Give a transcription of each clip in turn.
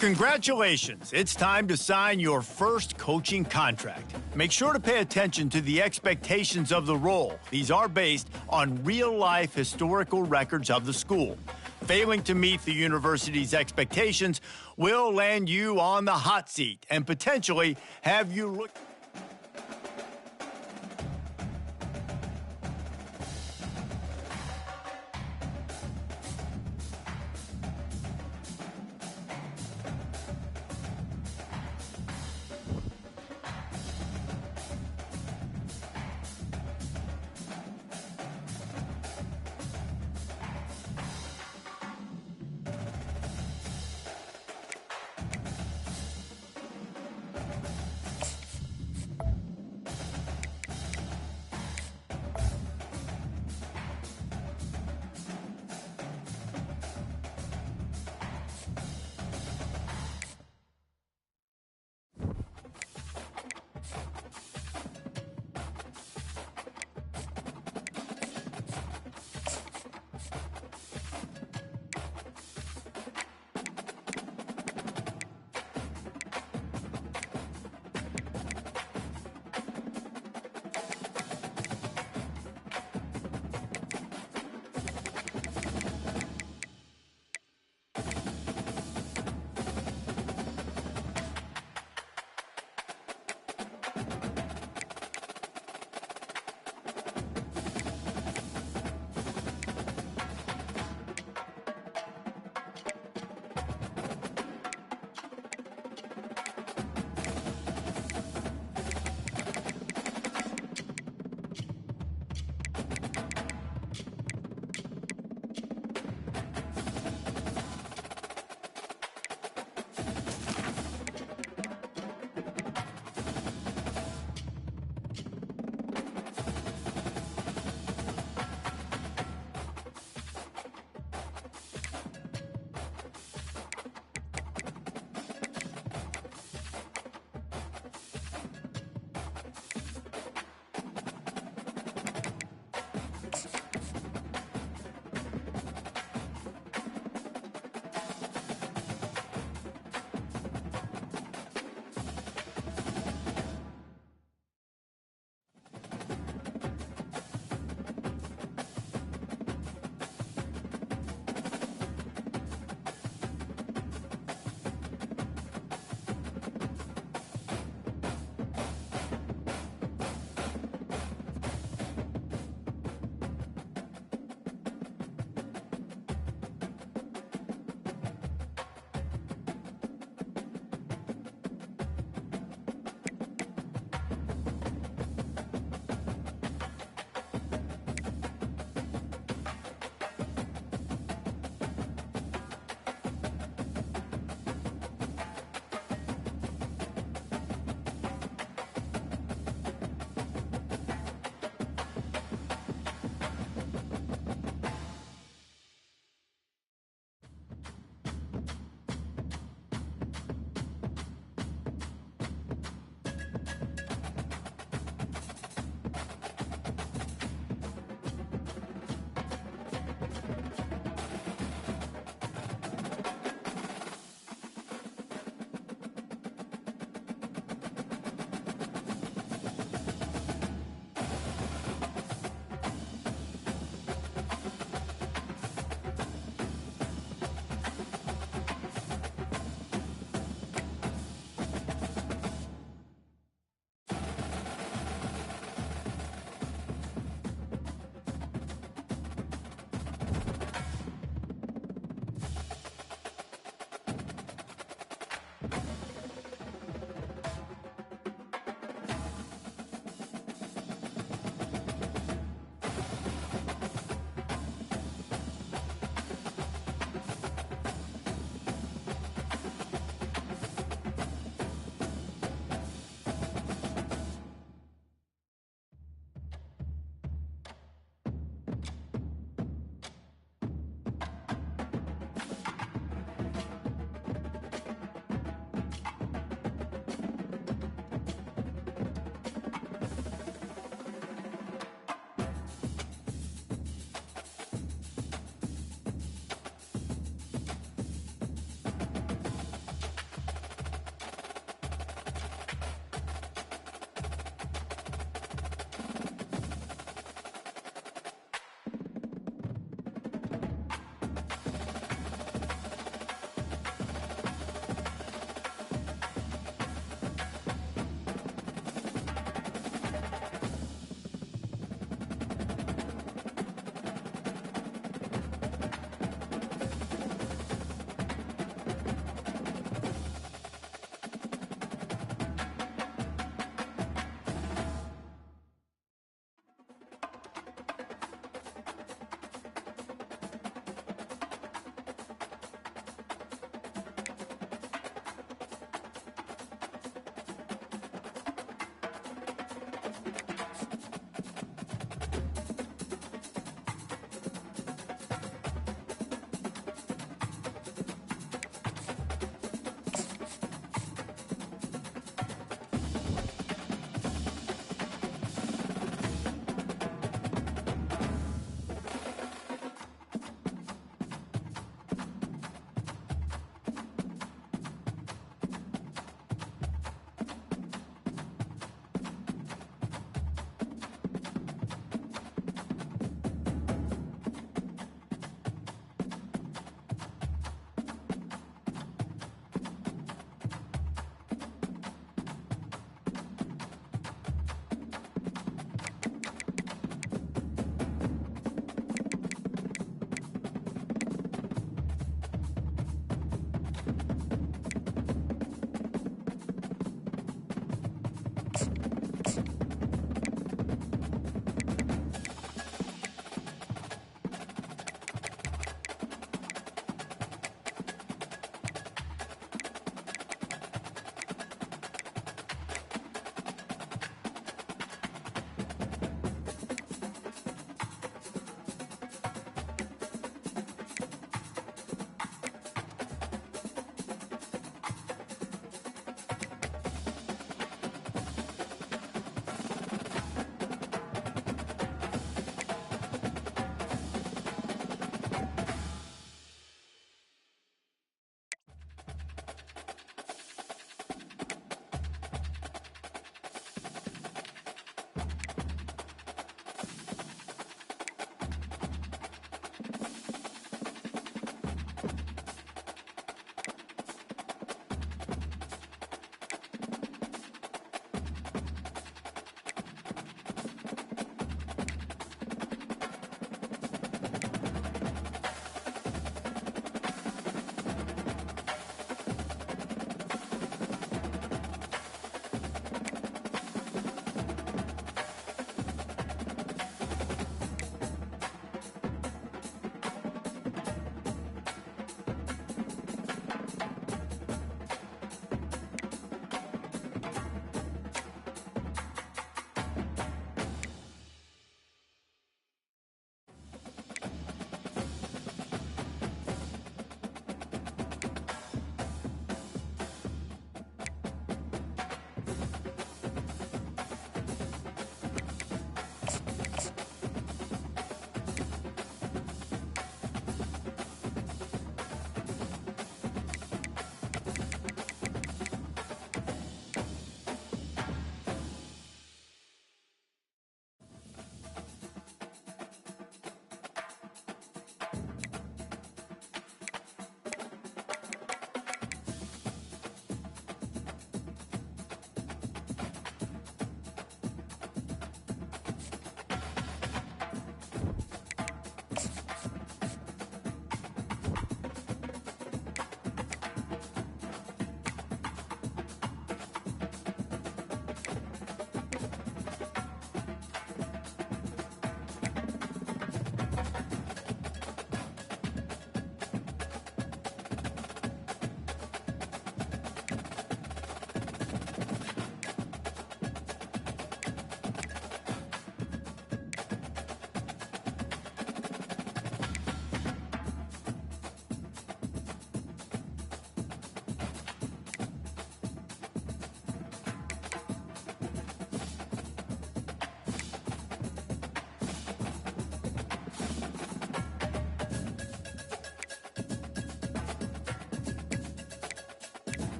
Congratulations, it's time to sign your first coaching contract. Make sure to pay attention to the expectations of the role. These are based on real-life historical records of the school. Failing to meet the university's expectations will land you on the hot seat and potentially have you look...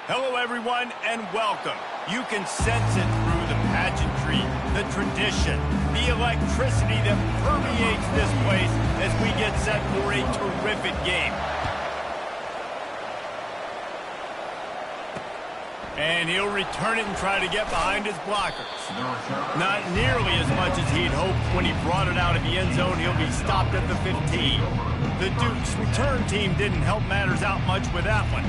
Hello, everyone, and welcome. You can sense it through the pageantry, the tradition, the electricity that permeates this place as we get set for a terrific game. And he'll return it and try to get behind his blockers. Not nearly as much as he'd hoped when he brought it out of the end zone. He'll be stopped at the 15. The Duke's return team didn't help matters out much with that one.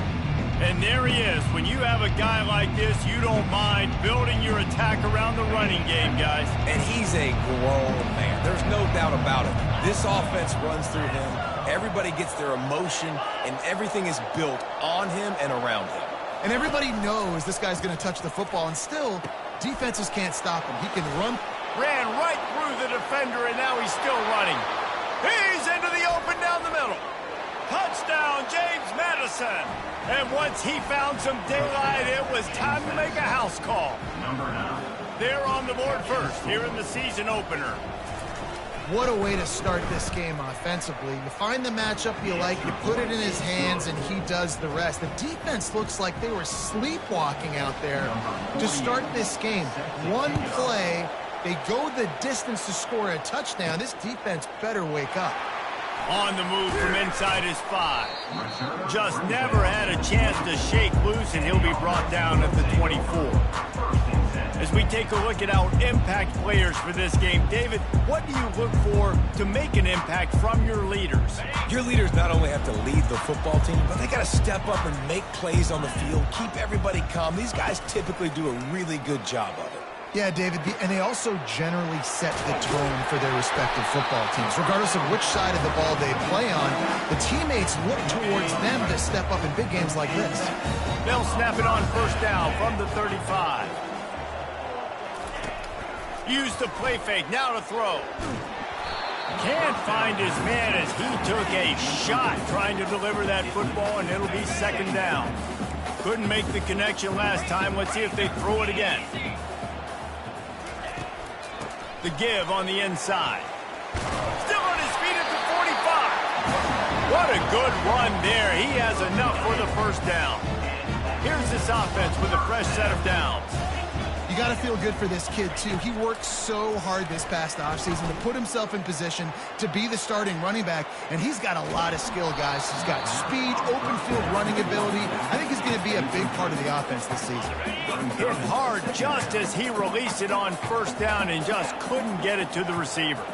And there he is. When you have a guy like this, you don't mind building your attack around the running game, guys. And he's a grown man. There's no doubt about it. This offense runs through him. Everybody gets their emotion, and everything is built on him and around him. And everybody knows this guy's going to touch the football, and still, defenses can't stop him. He can run. Ran right through the defender, and now he's still running. He's into the open down the middle. Touchdown, James Madison. And once he found some daylight, it was time to make a house call. They're on the board first here in the season opener. What a way to start this game offensively. You find the matchup you like, you put it in his hands, and he does the rest. The defense looks like they were sleepwalking out there to start this game. One play, they go the distance to score a touchdown. This defense better wake up. On the move from inside his 5. Just never had a chance to shake loose, and he'll be brought down at the 24. As we take a look at our impact players for this game, David, what do you look for to make an impact from your leaders? Your leaders not only have to lead the football team, but they got to step up and make plays on the field, keep everybody calm. These guys typically do a really good job of it. Yeah, David, and they also generally set the tone for their respective football teams. Regardless of which side of the ball they play on, the teammates look towards them to step up in big games like this. They'll snap it on first down from the 35. Use the play fake, now to throw. Can't find his man as he took a shot trying to deliver that football, and it'll be second down. Couldn't make the connection last time. Let's see if they throw it again. The give on the inside. Still on his feet at the 45. What a good run there. He has enough for the first down. Here's this offense with a fresh set of downs. You got to feel good for this kid, too. He worked so hard this past offseason to put himself in position to be the starting running back, and he's got a lot of skill, guys. He's got speed, open field running ability. I think he's going to be a big part of the offense this season. Hit hard just as he released it on first down and just couldn't get it to the receiver.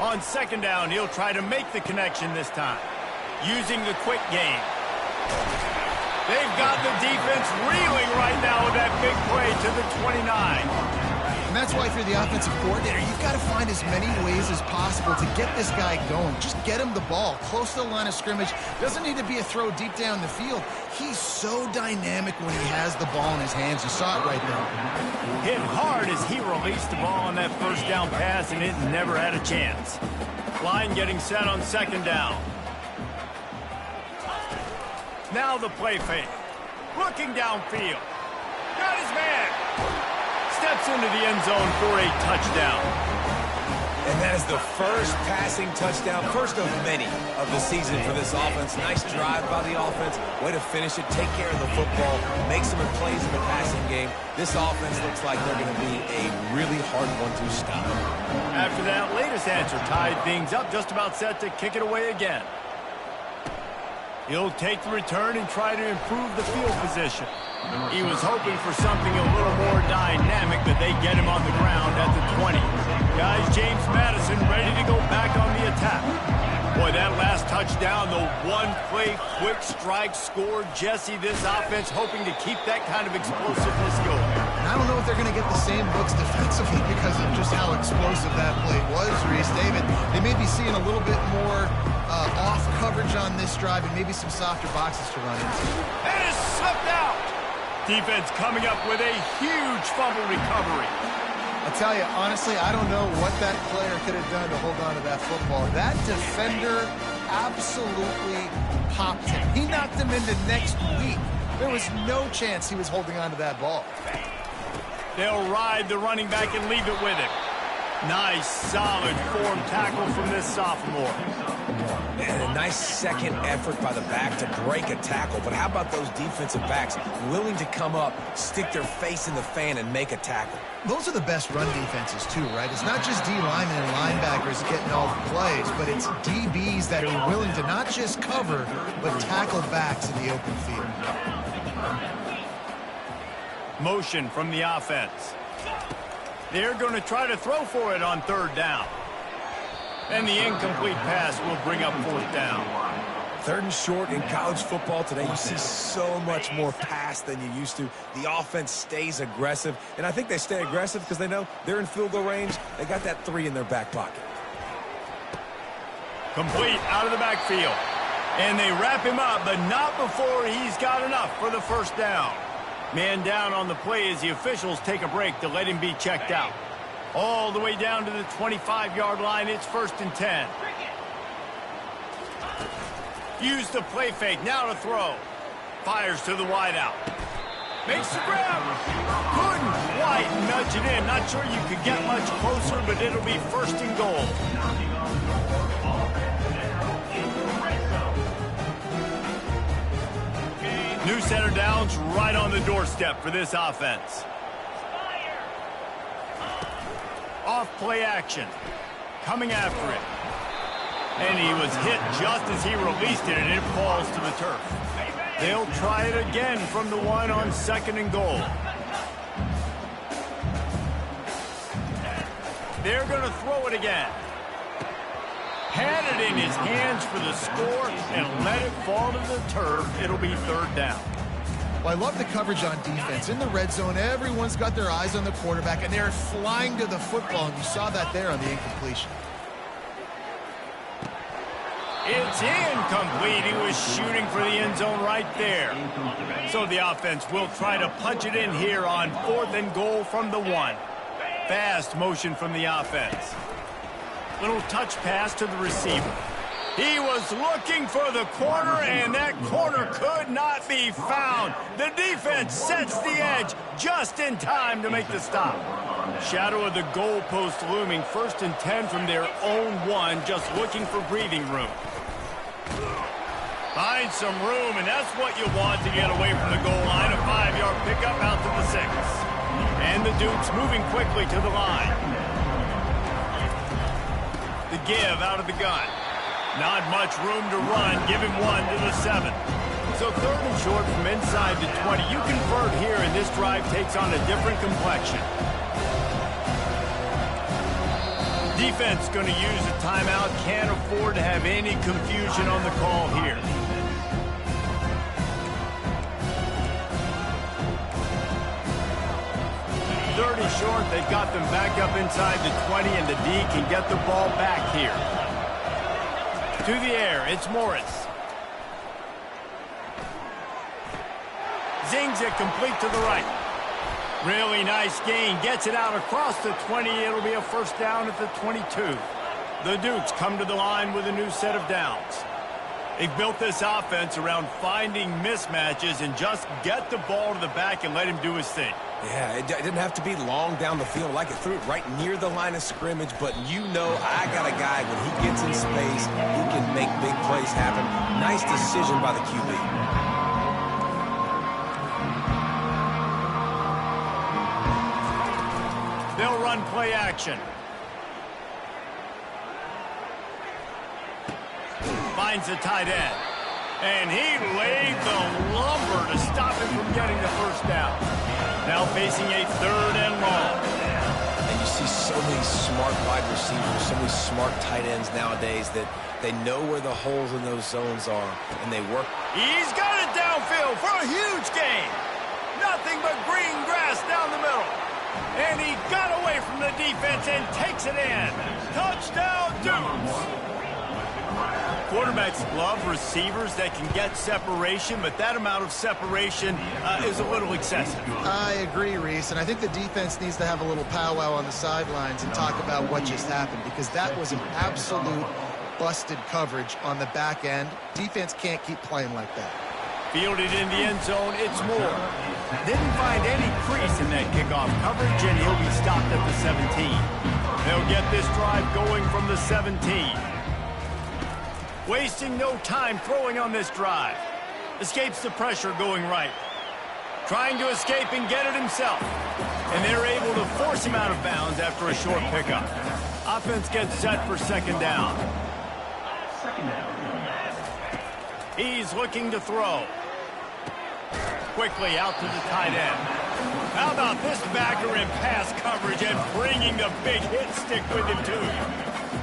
On second down, he'll try to make the connection this time, using the quick game. They've got the defense reeling right now with that big play to the 29. And that's why, if you're the offensive coordinator, you've got to find as many ways as possible to get this guy going. Just get him the ball close to the line of scrimmage. Doesn't need to be a throw deep down the field. He's so dynamic when he has the ball in his hands. You saw it right there. Hit hard as he released the ball on that first down pass, and it never had a chance. Line getting set on second down. Now the play fake. Looking downfield. Got his man. Steps into the end zone for a touchdown. And that is the first passing touchdown, first of many of the season for this offense. Nice drive by the offense. Way to finish it, take care of the football, make some plays in the passing game. This offense looks like they're going to be a really hard one to stop. After that latest answer tied things up, just about set to kick it away again. He'll take the return and try to improve the field position. He was hoping for something a little more dynamic, but they get him on the ground at the 20. Guys, James Madison ready to go back on the attack. Boy, that last touchdown, the one-play quick strike score. Jesse, this offense hoping to keep that kind of explosiveness going. And I don't know if they're going to get the same looks defensively because of just how explosive that play was, Reese. David, they may be seeing a little bit more off coverage on this drive and maybe some softer boxes to run into. And it's slipped out. Defense coming up with a huge fumble recovery. I tell you, honestly, I don't know what that player could have done to hold on to that football. That defender absolutely popped him. He knocked him into next week. There was no chance he was holding on to that ball. They'll ride the running back and leave it with him. Nice, solid form tackle from this sophomore. And a nice second effort by the back to break a tackle. But how about those defensive backs willing to come up, stick their face in the fan, and make a tackle? Those are the best run defenses, too, right? It's not just D linemen and linebackers getting all the plays, but it's DBs that are willing to not just cover, but tackle backs in the open field. Motion from the offense. They're going to try to throw for it on third down. And the incomplete pass will bring up fourth down. Third and short in college football today, you see so much more pass than you used to. The offense stays aggressive, and I think they stay aggressive because they know they're in field goal range. They got that 3 in their back pocket. Complete out of the backfield. And they wrap him up, but not before he's got enough for the first down. Man down on the play as the officials take a break to let him be checked out. All the way down to the 25-yard line. It's 1st and 10. Use the play fake. Now to throw. Fires to the wideout. Makes the grab. Couldn't quite nudge it in. Not sure you could get much closer, but it'll be 1st and goal. New center downs right on the doorstep for this offense. Off play action. Coming after it. And he was hit just as he released it, and it falls to the turf. They'll try it again from the 1 on 2nd and goal. They're going to throw it again. Had it in his hands for the score and let it fall to the turf. It'll be 3rd down. Well, I love the coverage on defense. In the red zone, everyone's got their eyes on the quarterback, and they're flying to the football, and you saw that there on the incompletion. It's incomplete. He was shooting for the end zone right there. So the offense will try to punch it in here on 4th and goal from the 1. Fast motion from the offense. Little touch pass to the receiver. He was looking for the corner, and that corner could not be found. The defense sets the edge just in time to make the stop. Shadow of the goalpost looming. 1st and 10 from their own 1, just looking for breathing room. Find some room, and that's what you want to get away from the goal line. A 5-yard pickup out to the 6. And the Dukes moving quickly to the line. The give out of the gun. Not much room to run. Give him 1 to the 7. So 3rd and short from inside the 20. You convert here, and this drive takes on a different complexion. Defense going to use a timeout. Can't afford to have any confusion on the call here. Third and short. They've got them back up inside the 20, and the D can get the ball back here. To the air, it's Morris. Zings it complete to the right. Really nice gain. Gets it out across the 20. It'll be a 1st down at the 22. The Dukes come to the line with a new set of downs. They've built this offense around finding mismatches and just get the ball to the back and let him do his thing. Yeah, it didn't have to be long down the field. Like it threw it right near the line of scrimmage, but you know I got a guy, when he gets in space, he can make big plays happen. Nice decision by the QB. They'll run play action. Finds the tight end. And he laid the lumber to stop him from getting the first down. Now facing a 3rd and long. And you see so many smart wide receivers, so many smart tight ends nowadays that they know where the holes in those zones are, and they work. He's got it downfield for a huge gain. Nothing but green grass down the middle. And he got away from the defense and takes it in. Touchdown, Dukes. Quarterbacks love receivers that can get separation, but that amount of separation is a little excessive. I agree, Reese, and I think the defense needs to have a little powwow on the sidelines and talk about what just happened, because that was an absolute busted coverage on the back end. Defense can't keep playing like that. Fielded in the end zone, it's Moore. Didn't find any crease in that kickoff coverage, and he'll be stopped at the 17. They'll get this drive going from the 17. Wasting no time throwing on this drive. Escapes the pressure going right. Trying to escape and get it himself. And they're able to force him out of bounds after a short pickup. Offense gets set for 2nd down. He's looking to throw. Quickly out to the tight end. How about this backer in pass coverage and bringing the big hit stick with him too.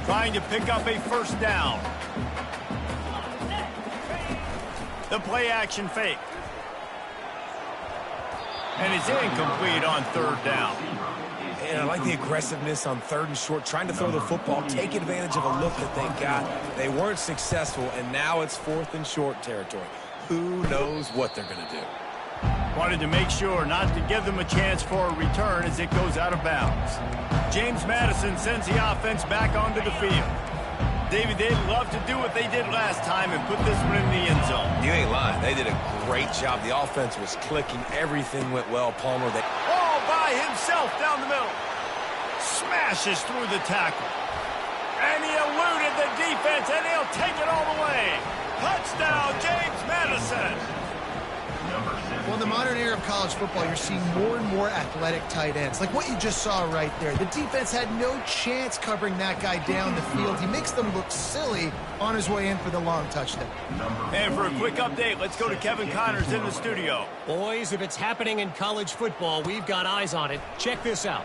Trying to pick up a 1st down. The play action fake. And it's incomplete on 3rd down. And I like the aggressiveness on 3rd and short, trying to throw the football, take advantage of a look that they got. They weren't successful, and now it's 4th and short territory. Who knows what they're going to do? Wanted to make sure not to give them a chance for a return as it goes out of bounds. James Madison sends the offense back onto the field. David, they'd love to do what they did last time and put this one in the end zone. You ain't lying. They did a great job. The offense was clicking. Everything went well. Palmer, they all by himself down the middle. Smashes through the tackle. And he eluded the defense, and he'll take it all the way. Touchdown, James Madison. Well, in the modern era of college football, you're seeing more and more athletic tight ends. Like what you just saw right there. The defense had no chance covering that guy down the field. He makes them look silly on his way in for the long touchdown. And for a quick update, let's go to Kevin Connors in the studio. Boys, if it's happening in college football, we've got eyes on it. Check this out.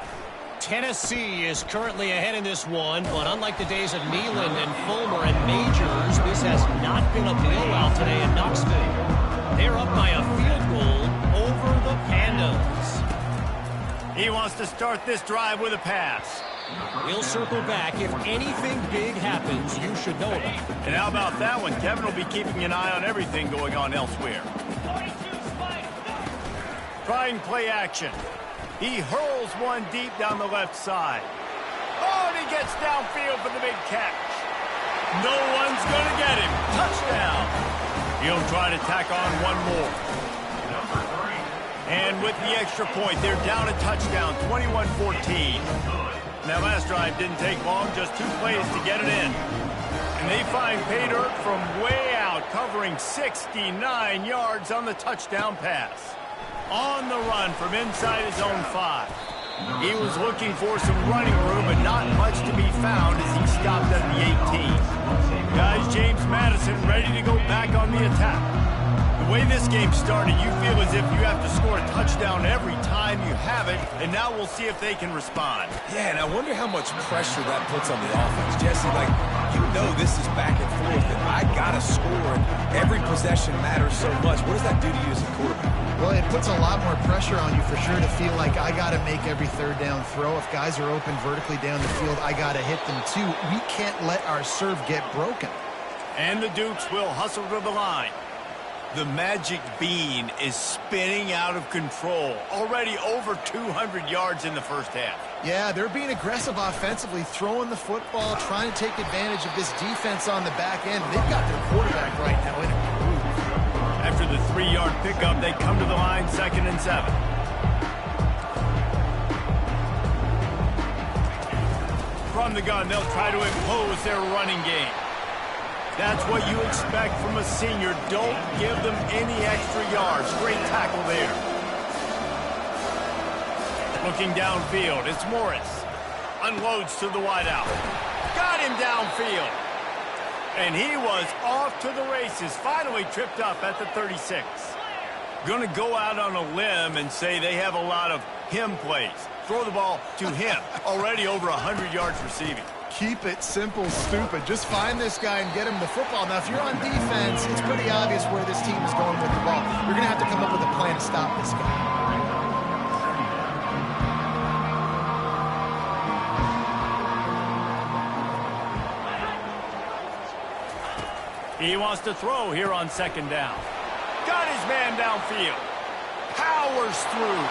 Tennessee is currently ahead in this one, but unlike the days of Neyland and Fulmer and Majors, this has not been a blowout today in Knoxville. They're up by a field goal over the Pandas. He wants to start this drive with a pass. We'll circle back. If anything big happens, you should know about it. And how about that one? Kevin will be keeping an eye on everything going on elsewhere. Trying play action. He hurls one deep down the left side. Oh, and he gets downfield for the big catch. No one's going to get him. Touchdown. He'll try to tack on one more. And with the extra point, they're down a touchdown, 21-14. That last drive didn't take long, just 2 plays to get it in. And they find pay dirt from way out, covering 69 yards on the touchdown pass. On the run from inside his own 5. He was looking for some running room, but not much to be found as he stopped at the 18. Guys, James Madison ready to go back on the attack. The way this game started, you feel as if you have to score a touchdown every time you have it, and now we'll see if they can respond. Yeah, and I wonder how much pressure that puts on the offense. Jesse, like, you know this is back and forth, and I got to score, and every possession matters so much. What does that do to you as a quarterback? Well, it puts a lot more pressure on you for sure to feel like I got to make every 3rd down throw. If guys are open vertically down the field, I got to hit them too. We can't let our serve get broken. And the Dukes will hustle to the line. The magic bean is spinning out of control. Already over 200 yards in the first half. Yeah, they're being aggressive offensively, throwing the football, trying to take advantage of this defense on the back end. They've got their quarterback right now in a groove. After the 3-yard pickup, they come to the line, 2nd and 7. From the gun, they'll try to impose their running game. That's what you expect from a senior. Don't give them any extra yards. Great tackle there. Looking downfield, it's Morris. Unloads to the wideout. Got him downfield. And he was off to the races, finally tripped up at the 36. Going to go out on a limb and say they have a lot of him plays. Throw the ball to him, already over 100 yards receiving. Keep it simple, stupid. Just find this guy and get him the football. Now, if you're on defense, it's pretty obvious where this team is going with the ball. You're going to have to come up with a plan to stop this guy. He wants to throw here on second down. Got his man downfield. Powers through.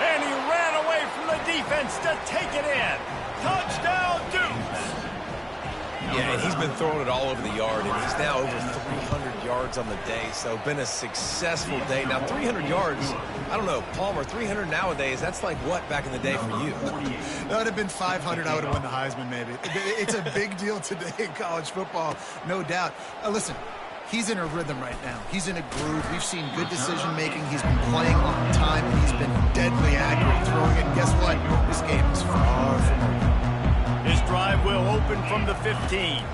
And he ran away from the defense to take it in. Touchdown, Dukes. Yeah, and he's been throwing it all over the yard, and he's now over 300 yards on the day, so been a successful day. Now, 300 yards, I don't know, Palmer, 300 nowadays, that's like what back in the day for you? That would have been 500. I would have won the Heisman, maybe. It's a big deal today in college football, no doubt. Listen, he's in a rhythm right now. He's in a groove. We've seen good decision-making. He's been playing on time, and he's been deadly accurate throwing it. And guess what? This game is far from over. His drive will open from the 15.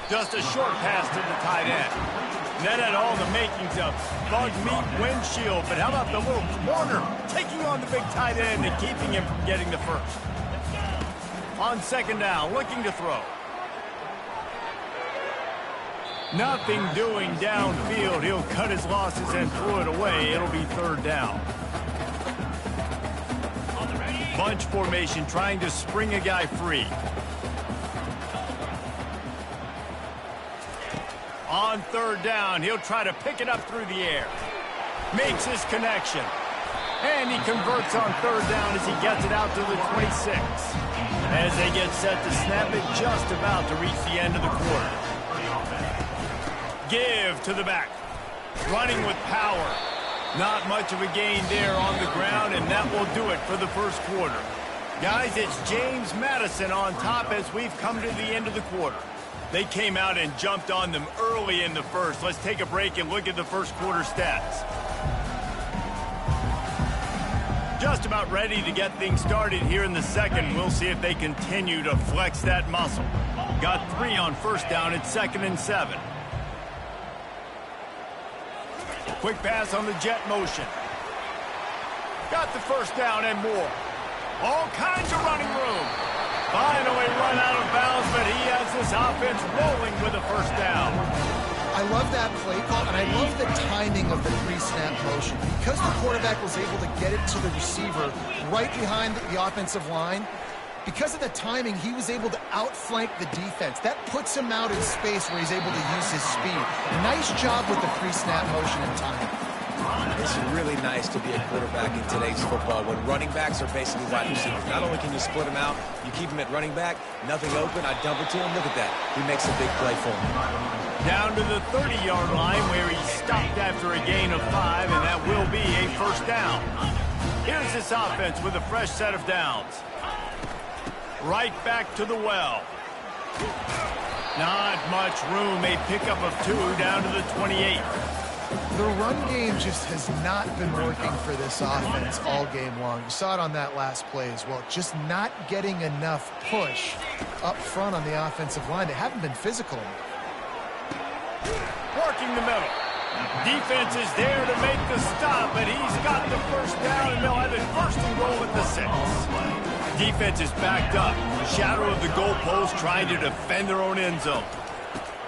Just a short pass to the tight end. That had all the makings of bug meat windshield, but how about the little corner taking on the big tight end and keeping him from getting the first? On second down, looking to throw. Nothing doing downfield. He'll cut his losses and throw it away. It'll be third down. Bunch formation trying to spring a guy free. On third down, he'll try to pick it up through the air. Makes his connection. And he converts on third down as he gets it out to the 26. As they get set to snap it, just about to reach the end of the quarter. Give to the back. Running with power. Not much of a gain there on the ground, and that will do it for the first quarter. Guys, it's James Madison on top as we've come to the end of the quarter. They came out and jumped on them early in the first. Let's take a break and look at the first quarter stats. Just about ready to get things started here in the second. We'll see if they continue to flex that muscle. Got 3 on first down at 2nd and 7. Quick pass on the jet motion. Got the first down and more. All kinds of running room. Finally run out of bounds, but he has this offense rolling with a first down. I love that play call, and I love the timing of the pre-snap motion. Because the quarterback was able to get it to the receiver right behind the offensive line, because of the timing, he was able to outflank the defense. That puts him out in space where he's able to use his speed. Nice job with the pre-snap motion and timing. It's really nice to be a quarterback in today's football when running backs are basically wide receivers. Not only can you split them out, you keep him at running back, nothing open, I dump it to him. Look at that. He makes a big play for him. Down to the 30-yard line where he stopped after a gain of 5, and that will be a first down. Here's this offense with a fresh set of downs. Right back to the well. Not much room. A pickup of 2 down to the 28. The run game just has not been working for this offense all game long. You saw it on that last play as well. Just not getting enough push up front on the offensive line. They haven't been physical enough. Working the middle. Defense is there to make the stop, but he's got the first down, and they'll have it first and goal at the 6. Defense is backed up. Shadow of the goalpost trying to defend their own end zone.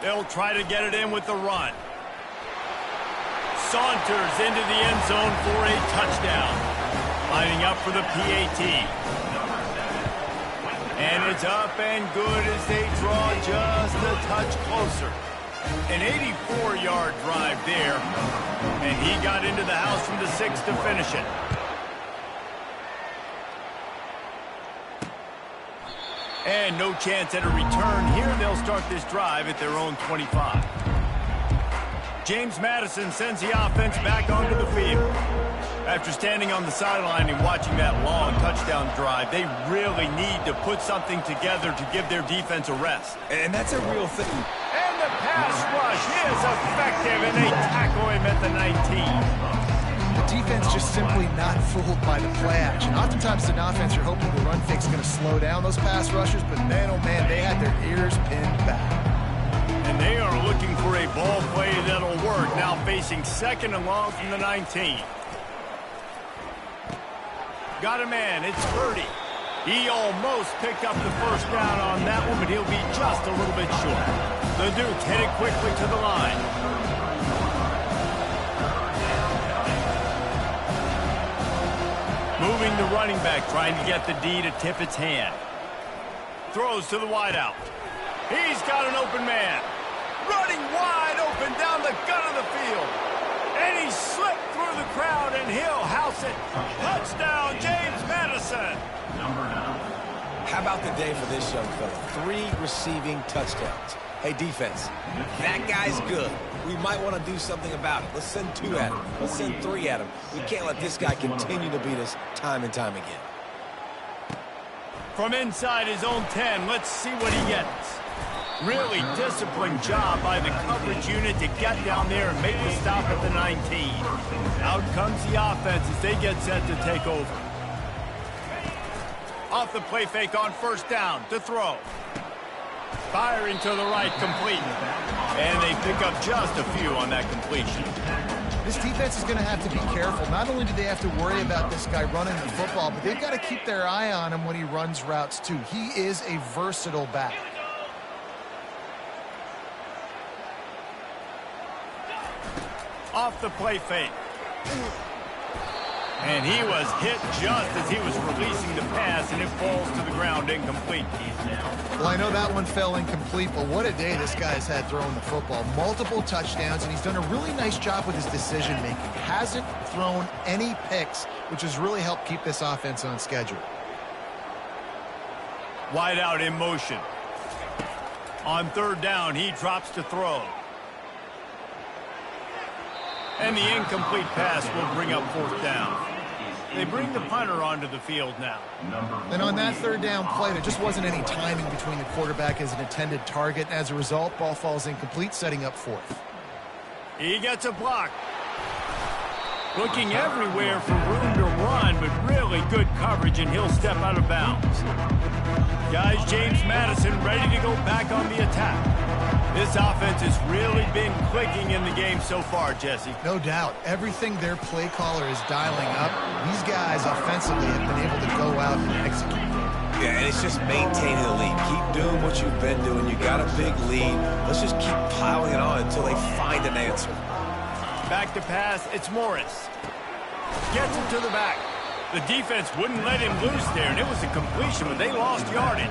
They'll try to get it in with the run. Saunters into the end zone for a touchdown. Lining up for the PAT. And it's up and good as they draw just a touch closer. An 84-yard drive there. And he got into the house from the 6 to finish it. And no chance at a return here. They'll start this drive at their own 25. James Madison sends the offense back onto the field. After standing on the sideline and watching that long touchdown drive, they really need to put something together to give their defense a rest. And that's a real thing. And the pass rush is effective, and they tackle him at the 19. defense just simply not fooled by the play action. Oftentimes, as an offense, you're hoping the run fake's going to slow down those pass rushers, but man, oh man, they had their ears pinned back. And they are looking for a ball play that'll work, now facing 2nd and long from the 19. Got a man, it's Purdy. He almost picked up the first down on that one, but he'll be just a little bit short. The Duke headed quickly to the line. Moving the running back, trying to get the D to tip its hand. Throws to the wideout. He's got an open man. Running wide open down the gut of the field. And he slipped through the crowd, and he'll house it. Touchdown, James Madison. How about the day for this young fella? 3 receiving touchdowns. Hey, defense, that guy's good. We might want to do something about it. Let's send 2 at him. Let's send 3 at him. We can't let this guy continue to beat us time and time again. From inside his own 10, let's see what he gets. Really disciplined job by the coverage unit to get down there and make the stop at the 19. Out comes the offense as they get set to take over. Off the play fake on first down to throw. Firing to the right, complete. And they pick up just a few on that completion. This defense is going to have to be careful. Not only do they have to worry about this guy running the football, but they've got to keep their eye on him when he runs routes too. He is a versatile back. Off the play fake. And he was hit just as he was releasing the pass, and it falls to the ground incomplete. Well, I know that one fell incomplete, but what a day this guy's had throwing the football. Multiple touchdowns, and he's done a really nice job with his decision-making. Hasn't thrown any picks, which has really helped keep this offense on schedule. Wide out in motion. On 3rd down, he drops to throw. And the incomplete pass will bring up 4th down. They bring the punter onto the field now. And on that 3rd down play, there just wasn't any timing between the quarterback as an intended target. As a result, ball falls incomplete, setting up 4th. He gets a block. Looking everywhere for room to run, but really good coverage, and he'll step out of bounds. Guys, James Madison ready to go back on the attack. This offense has really been clicking in the game so far, Jesse. No doubt. Everything their play caller is dialing up, these guys offensively have been able to go out and execute. Yeah, and it's just maintaining the lead. Keep doing what you've been doing. You got a big lead. Let's just keep piling it on until they find an answer. Back to pass, it's Morris. Gets him to the back. The defense wouldn't let him loose there, and it was a completion, but they lost yardage.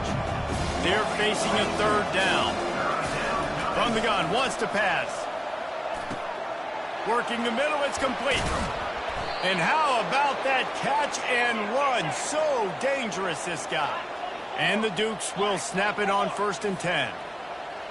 They're facing a 3rd down. From the gun, wants to pass. Working the middle, it's complete. And how about that catch and run? So dangerous, this guy. And the Dukes will snap it on 1st and 10.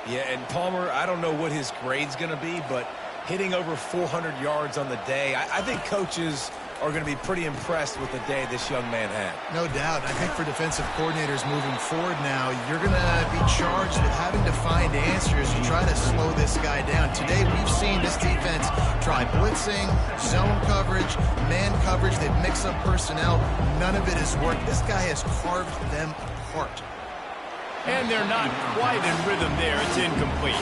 Yeah, and Palmer, I don't know what his grade's going to be, but hitting over 400 yards on the day, I think coaches are going to be pretty impressed with the day this young man had. No doubt. I think for defensive coordinators moving forward now, you're going to be charged with having to find answers to try to slow this guy down. Today, we've seen this defense try blitzing, zone coverage, man coverage. They've mixed up personnel. None of it has worked. This guy has carved them apart. And they're not quite in rhythm there. It's incomplete.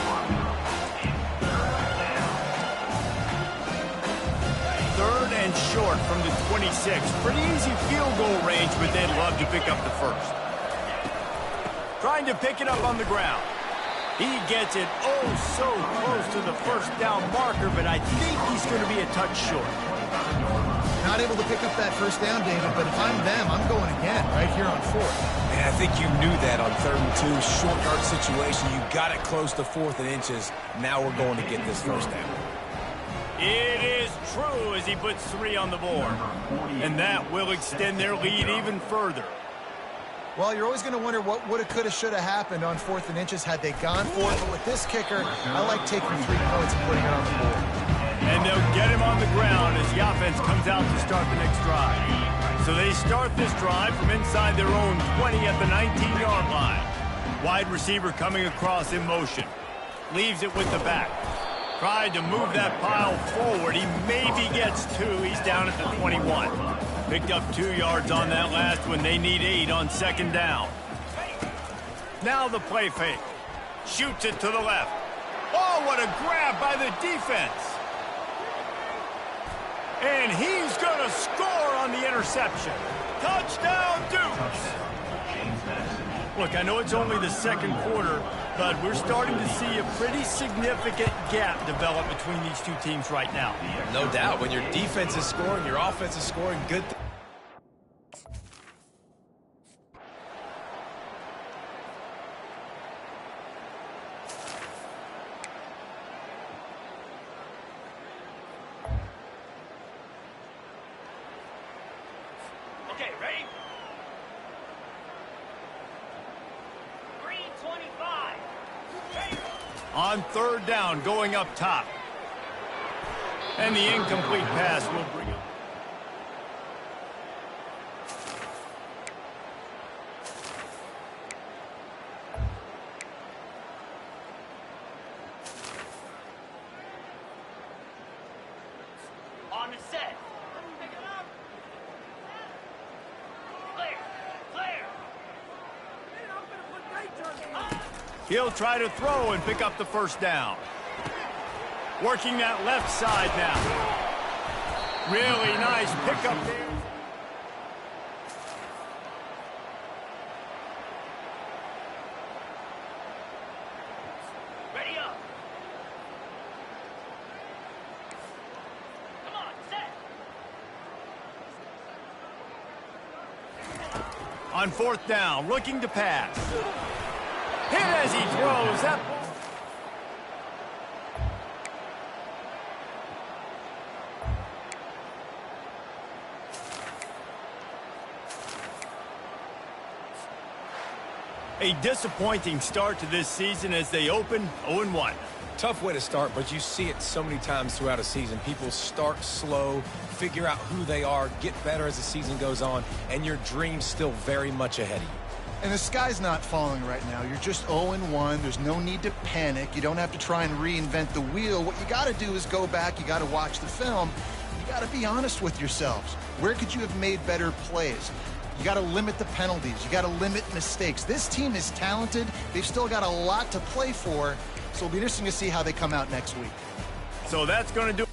3rd and short from the 26. Pretty easy field goal range, but they'd love to pick up the 1st. Trying to pick it up on the ground. He gets it oh so close to the 1st down marker, but I think he's going to be a touch short. Not able to pick up that 1st down, David, but if I'm them, I'm going again right here on 4th. And I think you knew that on 3rd and 2, short yard situation. You got it close to 4th and inches. Now we're going to get this 1st down. It is true as he puts 3 on the board. And that will extend their lead even further. Well, you're always going to wonder what woulda, coulda, shoulda happened on 4th and inches had they gone for it. But with this kicker, I like taking 3 points and putting it on the board. And they'll get him on the ground as the offense comes out to start the next drive. So they start this drive from inside their own 20 at the 19-yard line. Wide receiver coming across in motion. Leaves it with the back. Tried to move that pile forward. He maybe gets 2. He's down at the 21. Picked up 2 yards on that last one. They need 8 on 2nd down. Now the play fake. Shoots it to the left. Oh, what a grab by the defense. And he's going to score on the interception. Touchdown, Dukes. Look, I know it's only the 2nd quarter, but we're starting to see a pretty significant gap develop between these two teams right now. No doubt. When your defense is scoring, your offense is scoring, good. Okay, ready? 3:25. On 3rd down, going up top. And the incomplete pass will bring up. On the set. Pick it up. Clear. Clear. He'll try to throw and pick up the 1st down. Working that left side now. Really nice pickup there. Ready up. Come on, set. On 4th down, looking to pass. Hit as he throws. That ball. A disappointing start to this season as they open 0-1. Tough way to start, but you see it so many times throughout a season. People start slow, figure out who they are, get better as the season goes on, and your dream's still very much ahead of you. And the sky's not falling right now. You're just 0-1. There's no need to panic. You don't have to try and reinvent the wheel. What you got to do is go back. You got to watch the film. You got to be honest with yourselves. Where could you have made better plays? You got to limit the penalties. You got to limit mistakes. This team is talented. They've still got a lot to play for. So it'll be interesting to see how they come out next week. So that's going to do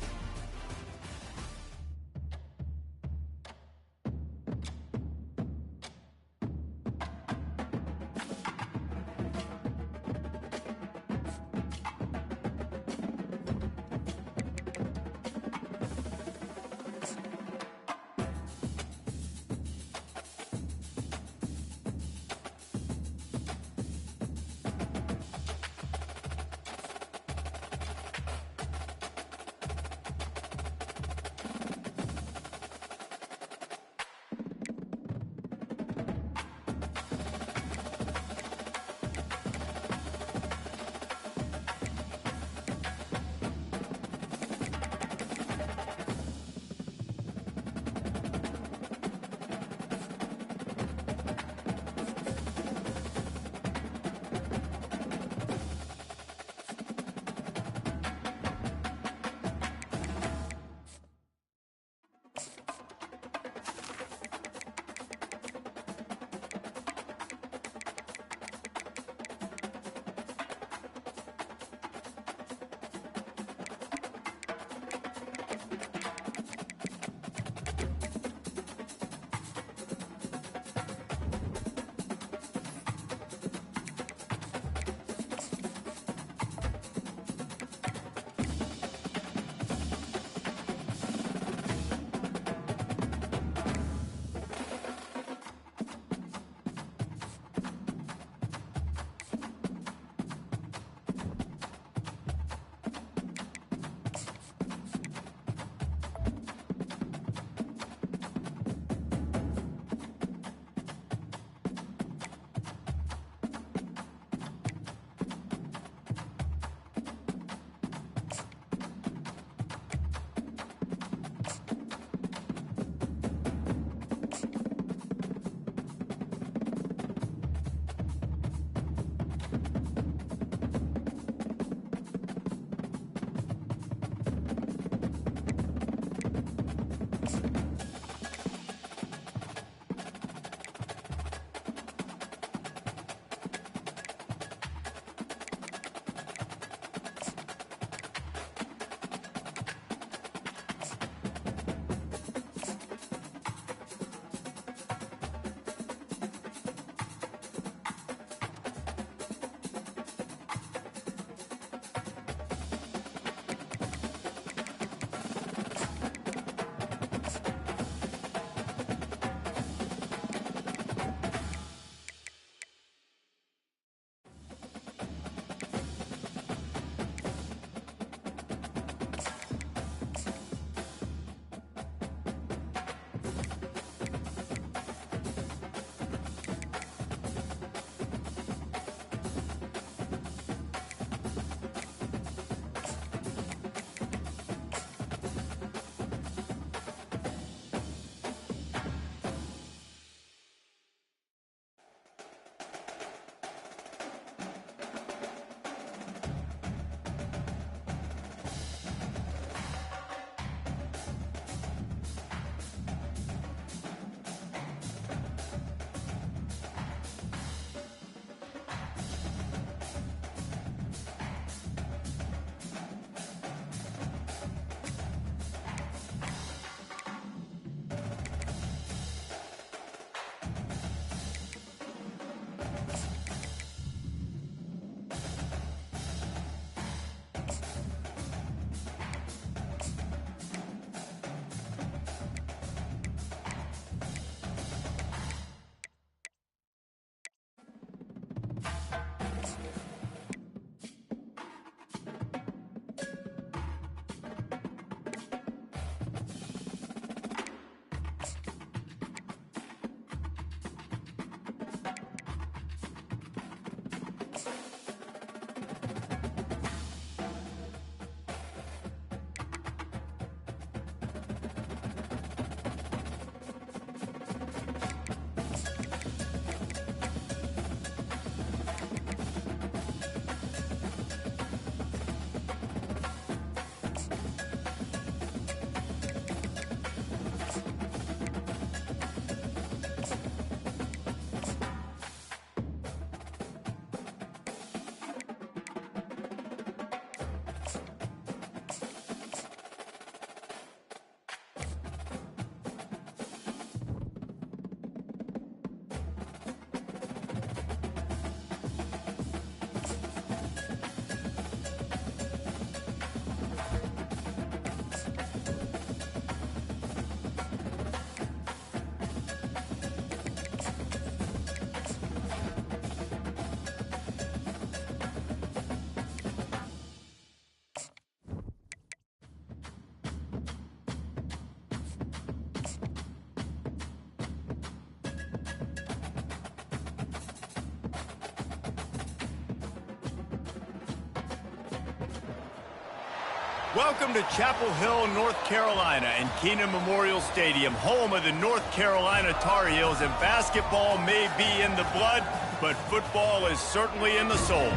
Welcome to Chapel Hill, North Carolina, and Keenan Memorial Stadium, home of the North Carolina Tar Heels, and basketball may be in the blood, but football is certainly in the soul.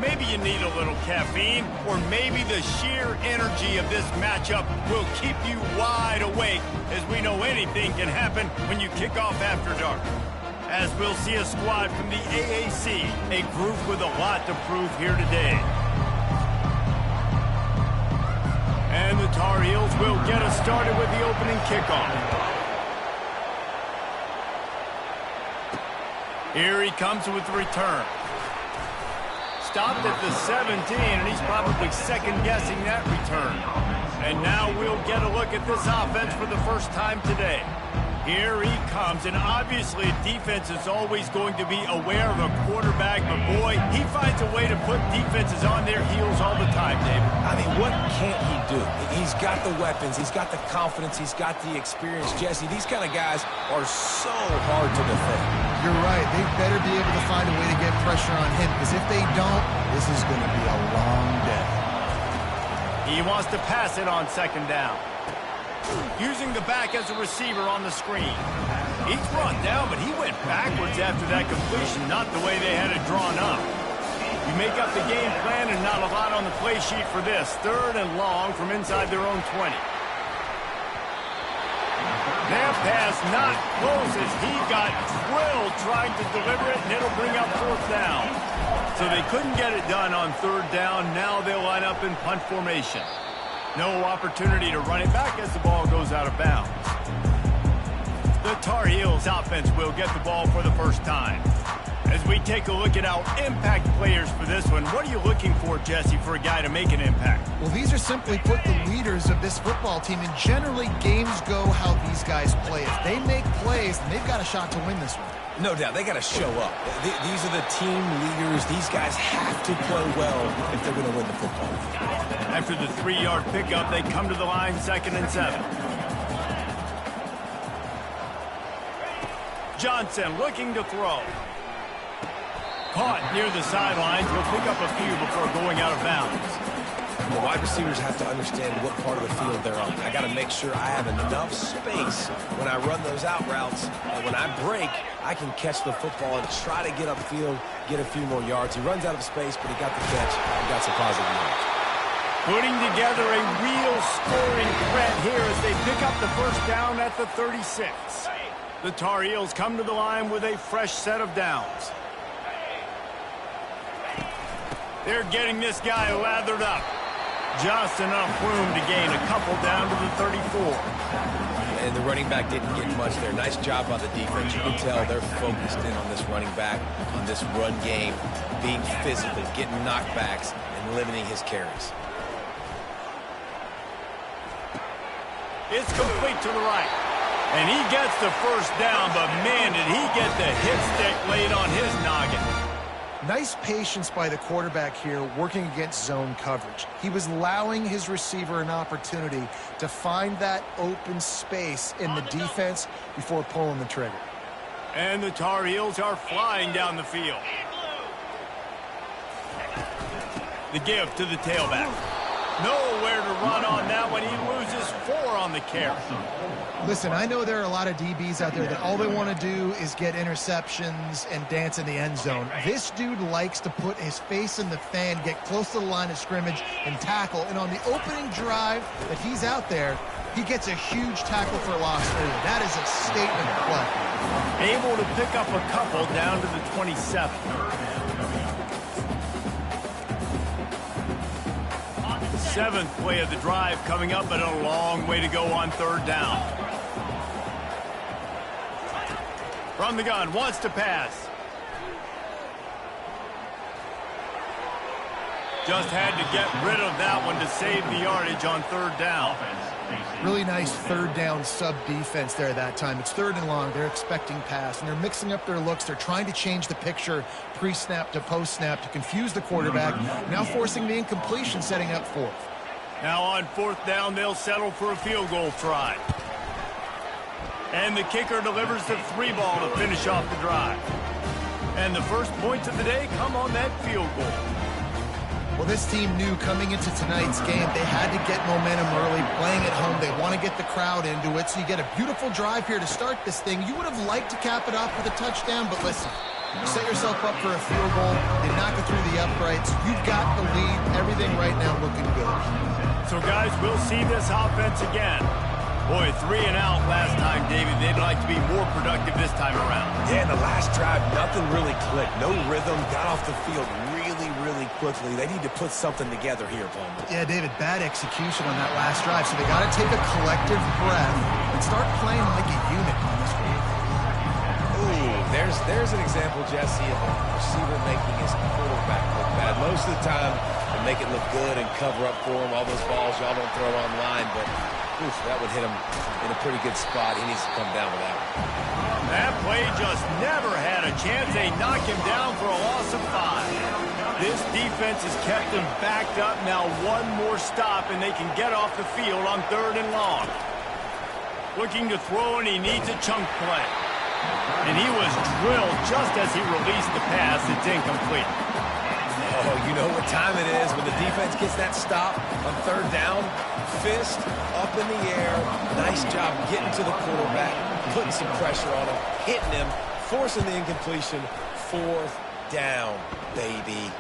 Maybe you need a little caffeine, or maybe the sheer energy of this matchup will keep you wide awake, as we know anything can happen when you kick off after dark. As we'll see a squad from the AAC, a group with a lot to prove here today. And the Tar Heels will get us started with the opening kickoff. Here he comes with the return. Stopped at the 17, and he's probably second-guessing that return. And now we'll get a look at this offense for the first time today. Here he comes, and obviously defense is always going to be aware of a quarterback, but boy, he finds a way to put defenses on their heels all the time, David. I mean, what can't he do? He's got the weapons, he's got the confidence, he's got the experience. Jesse, these kind of guys are so hard to defend. You're right. They better be able to find a way to get pressure on him, because if they don't, this is going to be a long day. He wants to pass it on second down. Using the back as a receiver on the screen. He's brought down, but he went backwards after that completion, not the way they had it drawn up. You make up the game plan and not a lot on the play sheet for this. Third and long from inside their own 20. That pass not close as he got drilled trying to deliver it, and it'll bring up fourth down. So they couldn't get it done on third down. Now they'll line up in punt formation. No opportunity to run it back as the ball goes out of bounds. The Tar Heels offense will get the ball for the first time. As we take a look at our impact players for this one, what are you looking for, Jesse, for a guy to make an impact? Well, these are simply put the leaders of this football team, and generally games go how these guys play. If they make plays, then they've got a shot to win this one. No doubt, they got to show up. These are the team leaders. These guys have to play well if they're going to win the football. After the 3-yard pickup, they come to the line 2nd and 7. Johnson looking to throw. Caught near the sidelines. Will pick up a few before going out of bounds. The wide receivers have to understand what part of the field they're on. I got to make sure I have enough space when I run those out routes. And when I break, I can catch the football and try to get upfield, get a few more yards. He runs out of space, but he got the catch and got some positive yards. Putting together a real scoring threat here as they pick up the first down at the 36. The Tar Heels come to the line with a fresh set of downs. They're getting this guy lathered up. Just enough room to gain a couple down to the 34. And the running back didn't get much there. Nice job by the defense. You can tell they're focused in on this running back, on this run game, being physical, getting knockbacks, and limiting his carries. It's complete to the right. And he gets the first down, but man, did he get the hit stick laid on his noggin. Nice patience by the quarterback here working against zone coverage. He was allowing his receiver an opportunity to find that open space in the defense before pulling the trigger. And the Tar Heels are flying down the field. The give to the tailback. Nowhere to run on that one. He loses 4 on the carry. Listen, I know there are a lot of DBs out there that all they want to do is get interceptions and dance in the end zone. This dude likes to put his face in the fan, get close to the line of scrimmage, and tackle. And on the opening drive that he's out there, he gets a huge tackle for loss early. That is a statement play. Able to pick up a couple down to the 27. Seventh play of the drive coming up, but a long way to go on 3rd down. From the gun, wants to pass. Just had to get rid of that one to save the yardage on 3rd down. Really nice 3rd down sub defense there that time. It's 3rd and long. They're expecting pass, and they're mixing up their looks. They're trying to change the picture pre-snap to post-snap to confuse the quarterback, now forcing the incompletion, setting up 4th. Now on 4th down, they'll settle for a field goal try. And the kicker delivers the 3 ball to finish off the drive. And the first points of the day come on that field goal. Well, this team knew coming into tonight's game they had to get momentum early, playing at home. They want to get the crowd into it, so you get a beautiful drive here to start this thing. You would have liked to cap it off with a touchdown, but listen, you set yourself up for a field goal. They knock it through the uprights. You've got the lead. Everything right now looking good. So, guys, we'll see this offense again. Boy, 3 and out last time, David. They'd like to be more productive this time around. Yeah, in the last drive, nothing really clicked. No rhythm. Got off the field really quickly. They need to put something together here, Palmer. Yeah, David, bad execution on that last drive. So they got to take a collective breath and start playing like a unit on this one. Ooh, there's an example, Jesse, of a receiver making his quarterback look bad. Most of the time, they make it look good and cover up for him. All those balls y'all don't throw online, but oof, that would hit him in a pretty good spot. He needs to come down with that one. That play just never had a chance. They knock him down for a loss of 5. This defense has kept them backed up. Now one more stop, and they can get off the field on 3rd and long. Looking to throw, and he needs a chunk play. And he was drilled just as he released the pass. It's incomplete. Oh, you know what time it is when the defense gets that stop on 3rd down. Fist up in the air. Nice job getting to the quarterback, putting some pressure on him, hitting him, forcing the incompletion. 4th down, baby.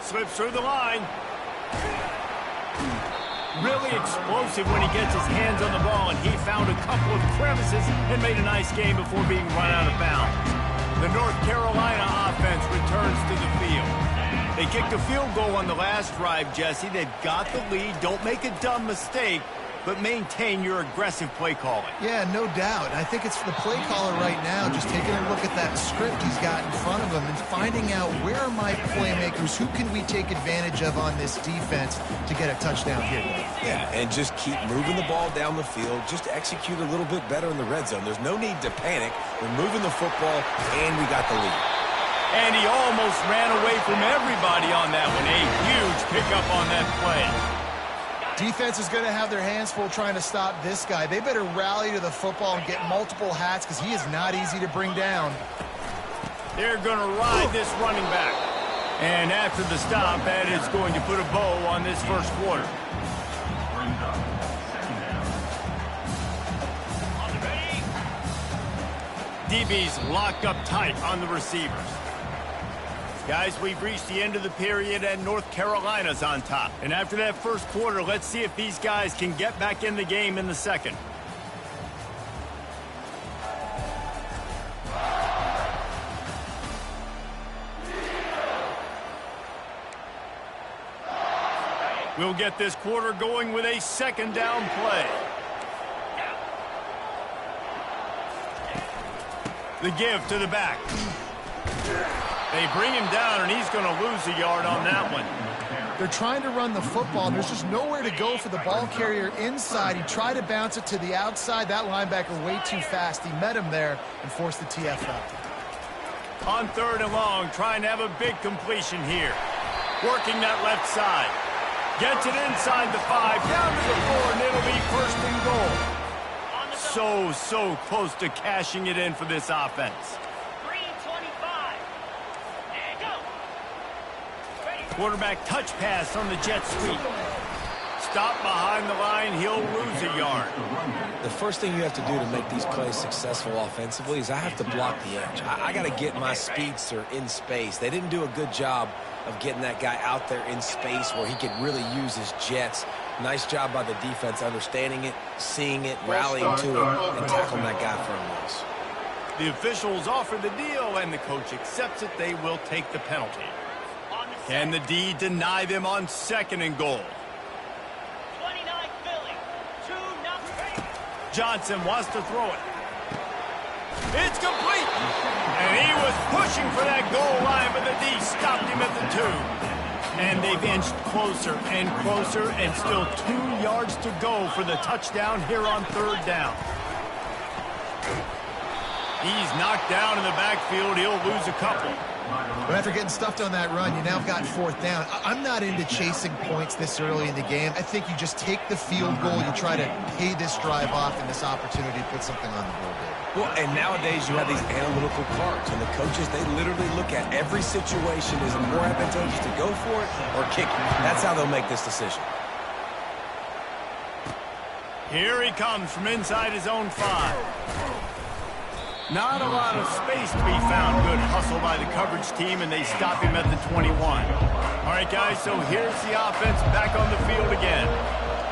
Slips through the line. Really explosive when he gets his hands on the ball, and he found a couple of crevices and made a nice game before being run out of bounds. The North Carolina offense returns to the field. They kicked a field goal on the last drive, Jesse. They've got the lead. Don't make a dumb mistake, but maintain your aggressive play calling. Yeah, no doubt. I think it's the play caller right now just taking a look at that script he's got in front of him and finding out where are my playmakers, who can we take advantage of on this defense to get a touchdown here. Yeah, and just keep moving the ball down the field. Just execute a little bit better in the red zone. There's no need to panic. We're moving the football, and we got the lead. And he almost ran away from everybody on that one. A huge pickup on that play. Defense is going to have their hands full trying to stop this guy. They better rally to the football and get multiple hats because he is not easy to bring down. They're going to ride this running back. And after the stop, that is going to put a bow on this first quarter. DB's locked up tight on the receivers. Guys, we've reached the end of the period, and North Carolina's on top. And after that first quarter, let's see if these guys can get back in the game in the second. We'll get this quarter going with a 2nd down play. The give to the back. They bring him down, and he's going to lose a yard on that one. They're trying to run the football, and there's just nowhere to go for the ball carrier inside. He tried to bounce it to the outside. That linebacker way too fast. He met him there and forced the TF out. On 3rd and long, trying to have a big completion here. Working that left side. Gets it inside the 5, down to the 4, and it'll be 1st and goal. So close to cashing it in for this offense. 3:25. And go. Ready. Quarterback touch pass on the jet sweep. Stop behind the line, he'll lose a yard. The first thing you have to do to make these plays successful offensively is I have to block the edge. I got to get my speedster in space. They didn't do a good job of getting that guy out there in space where he could really use his jets. Nice job by the defense understanding it, seeing it, rallying to it, and tackling that guy for a loss. The officials offer the deal, and the coach accepts it. They will take the penalty. Can the D deny them on 2nd and goal? 29 Philly. 2-0. Johnson wants to throw it. It's complete. And he was pushing for that goal line, but the D stopped him at the 2. And they've inched closer and closer, and still 2 yards to go for the touchdown here on 3rd down. He's knocked down in the backfield. He'll lose a couple. But after getting stuffed on that run, you now got 4th down. I'm not into chasing points this early in the game. I think you just take the field goal. You try to pay this drive off and this opportunity to put something on the board. Well, and nowadays you have these analytical cards, and the coaches, they literally look at every situation. Is it more advantageous to go for it or kick it? That's how they'll make this decision. Here he comes from inside his own 5. Not a lot of space to be found. Good hustle by the coverage team, and they stop him at the 21. All right, guys, so here's the offense back on the field again.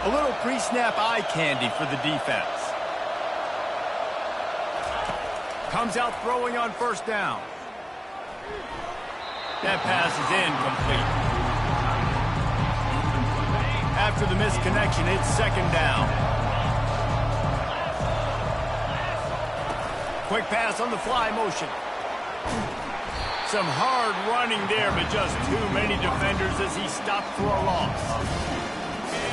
A little pre-snap eye candy for the defense. Comes out throwing on 1st down. That pass is incomplete. After the misconnection, it's 2nd down. Quick pass on the fly motion. Some hard running there, but just too many defenders as he stopped for a loss.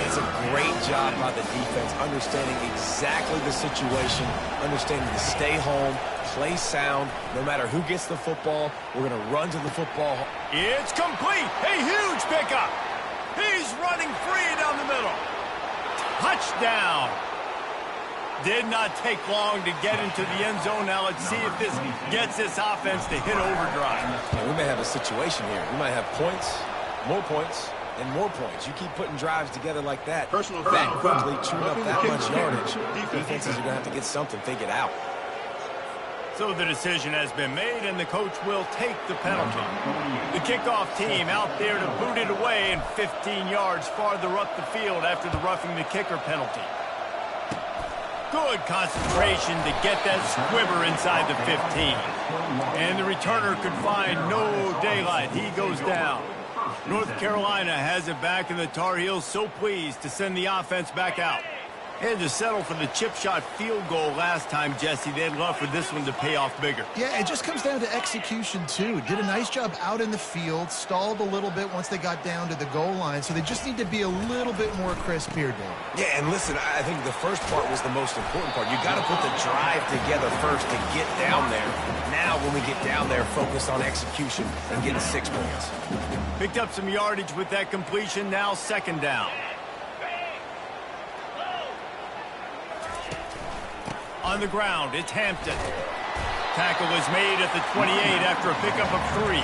It's a great job by the defense, understanding exactly the situation, understanding to stay home, play sound. No matter who gets the football, we're going to run to the football. It's complete. A huge pickup. He's running free down the middle. Touchdown. Did not take long to get into the end zone. Now let's see if this gets this offense to hit overdrive. And we may have a situation here. We might have points, and more points. You keep putting drives together like that, that quickly, chewing up that much yardage. Defenses are going to have to get something figured out. So the decision has been made, and the coach will take the penalty. The kickoff team out there to boot it away, and 15 yards farther up the field after the roughing the kicker penalty. Good concentration to get that squibber inside the 15. And the returner could find no daylight. He goes down. North Carolina has it back, and the Tar Heels so pleased to send the offense back out. Had to settle for the chip shot field goal last time, Jesse. They'd love for this one to pay off bigger. Yeah, it just comes down to execution, too. Did a nice job out in the field, stalled a little bit once they got down to the goal line, so they just need to be a little bit more crisp here, Dan. Yeah, and listen, I think the first part was the most important part. You got to put the drive together first to get down there. Now, when we get down there, focus on execution and getting 6 points. Picked up some yardage with that completion. Now 2nd down. On the ground, it's Hampton. Tackle is made at the 28 after a pickup of 3.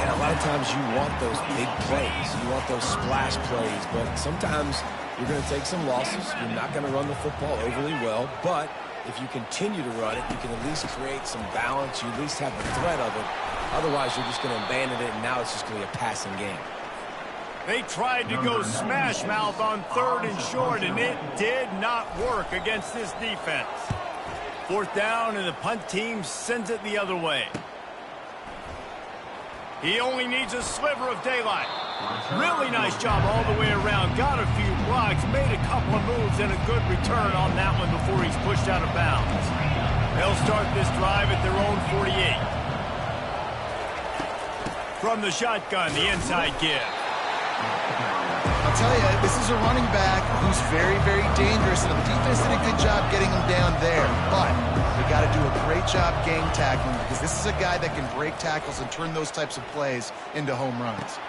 And a lot of times you want those big plays. You want those splash plays. But sometimes you're going to take some losses. You're not going to run the football overly well. But if you continue to run it, you can at least create some balance. You at least have the threat of it. Otherwise, you're just going to abandon it, and now it's just going to be a passing game. They tried to go smash mouth on 3rd and short, and it did not work against this defense. 4th down, and the punt team sends it the other way. He only needs a sliver of daylight. Really nice job all the way around. Got a few blocks, made a couple of moves, and a good return on that one before he's pushed out of bounds. They'll start this drive at their own 48. From the shotgun, the inside give. I'll tell you, this is a running back who's very, very dangerous, and the defense did a good job getting him down there. But you got to do a great job game tackling because this is a guy that can break tackles and turn those types of plays into home runs.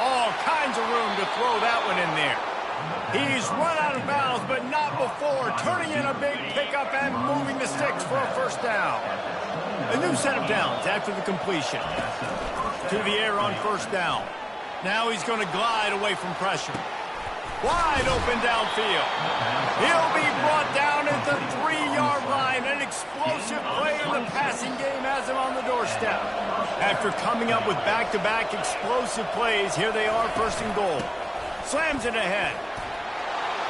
All kinds of room to throw that one in there. He's run out of bounds, but not before turning in a big pickup and moving the sticks for a first down. A new set of downs after the completion. To the air on first down. Now he's going to glide away from pressure. Wide open downfield. He'll be brought down at the 3-yard line. An explosive play in the passing game has him on the doorstep. After coming up with back-to-back explosive plays, here they are, first and goal. Slams it ahead.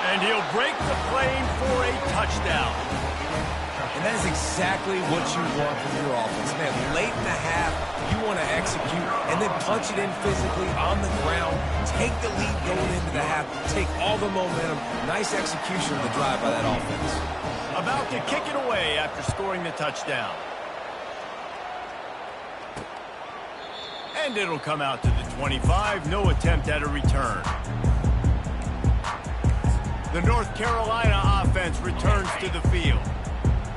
And he'll break the plane for a touchdown. And that is exactly what you want from your offense. Man, late in the half, you want to execute and then punch it in physically on the ground. Take the lead going into the half. Take all the momentum. Nice execution of the drive by that offense. About to kick it away after scoring the touchdown. And it'll come out to the 25. No attempt at a return. The North Carolina offense returns to the field.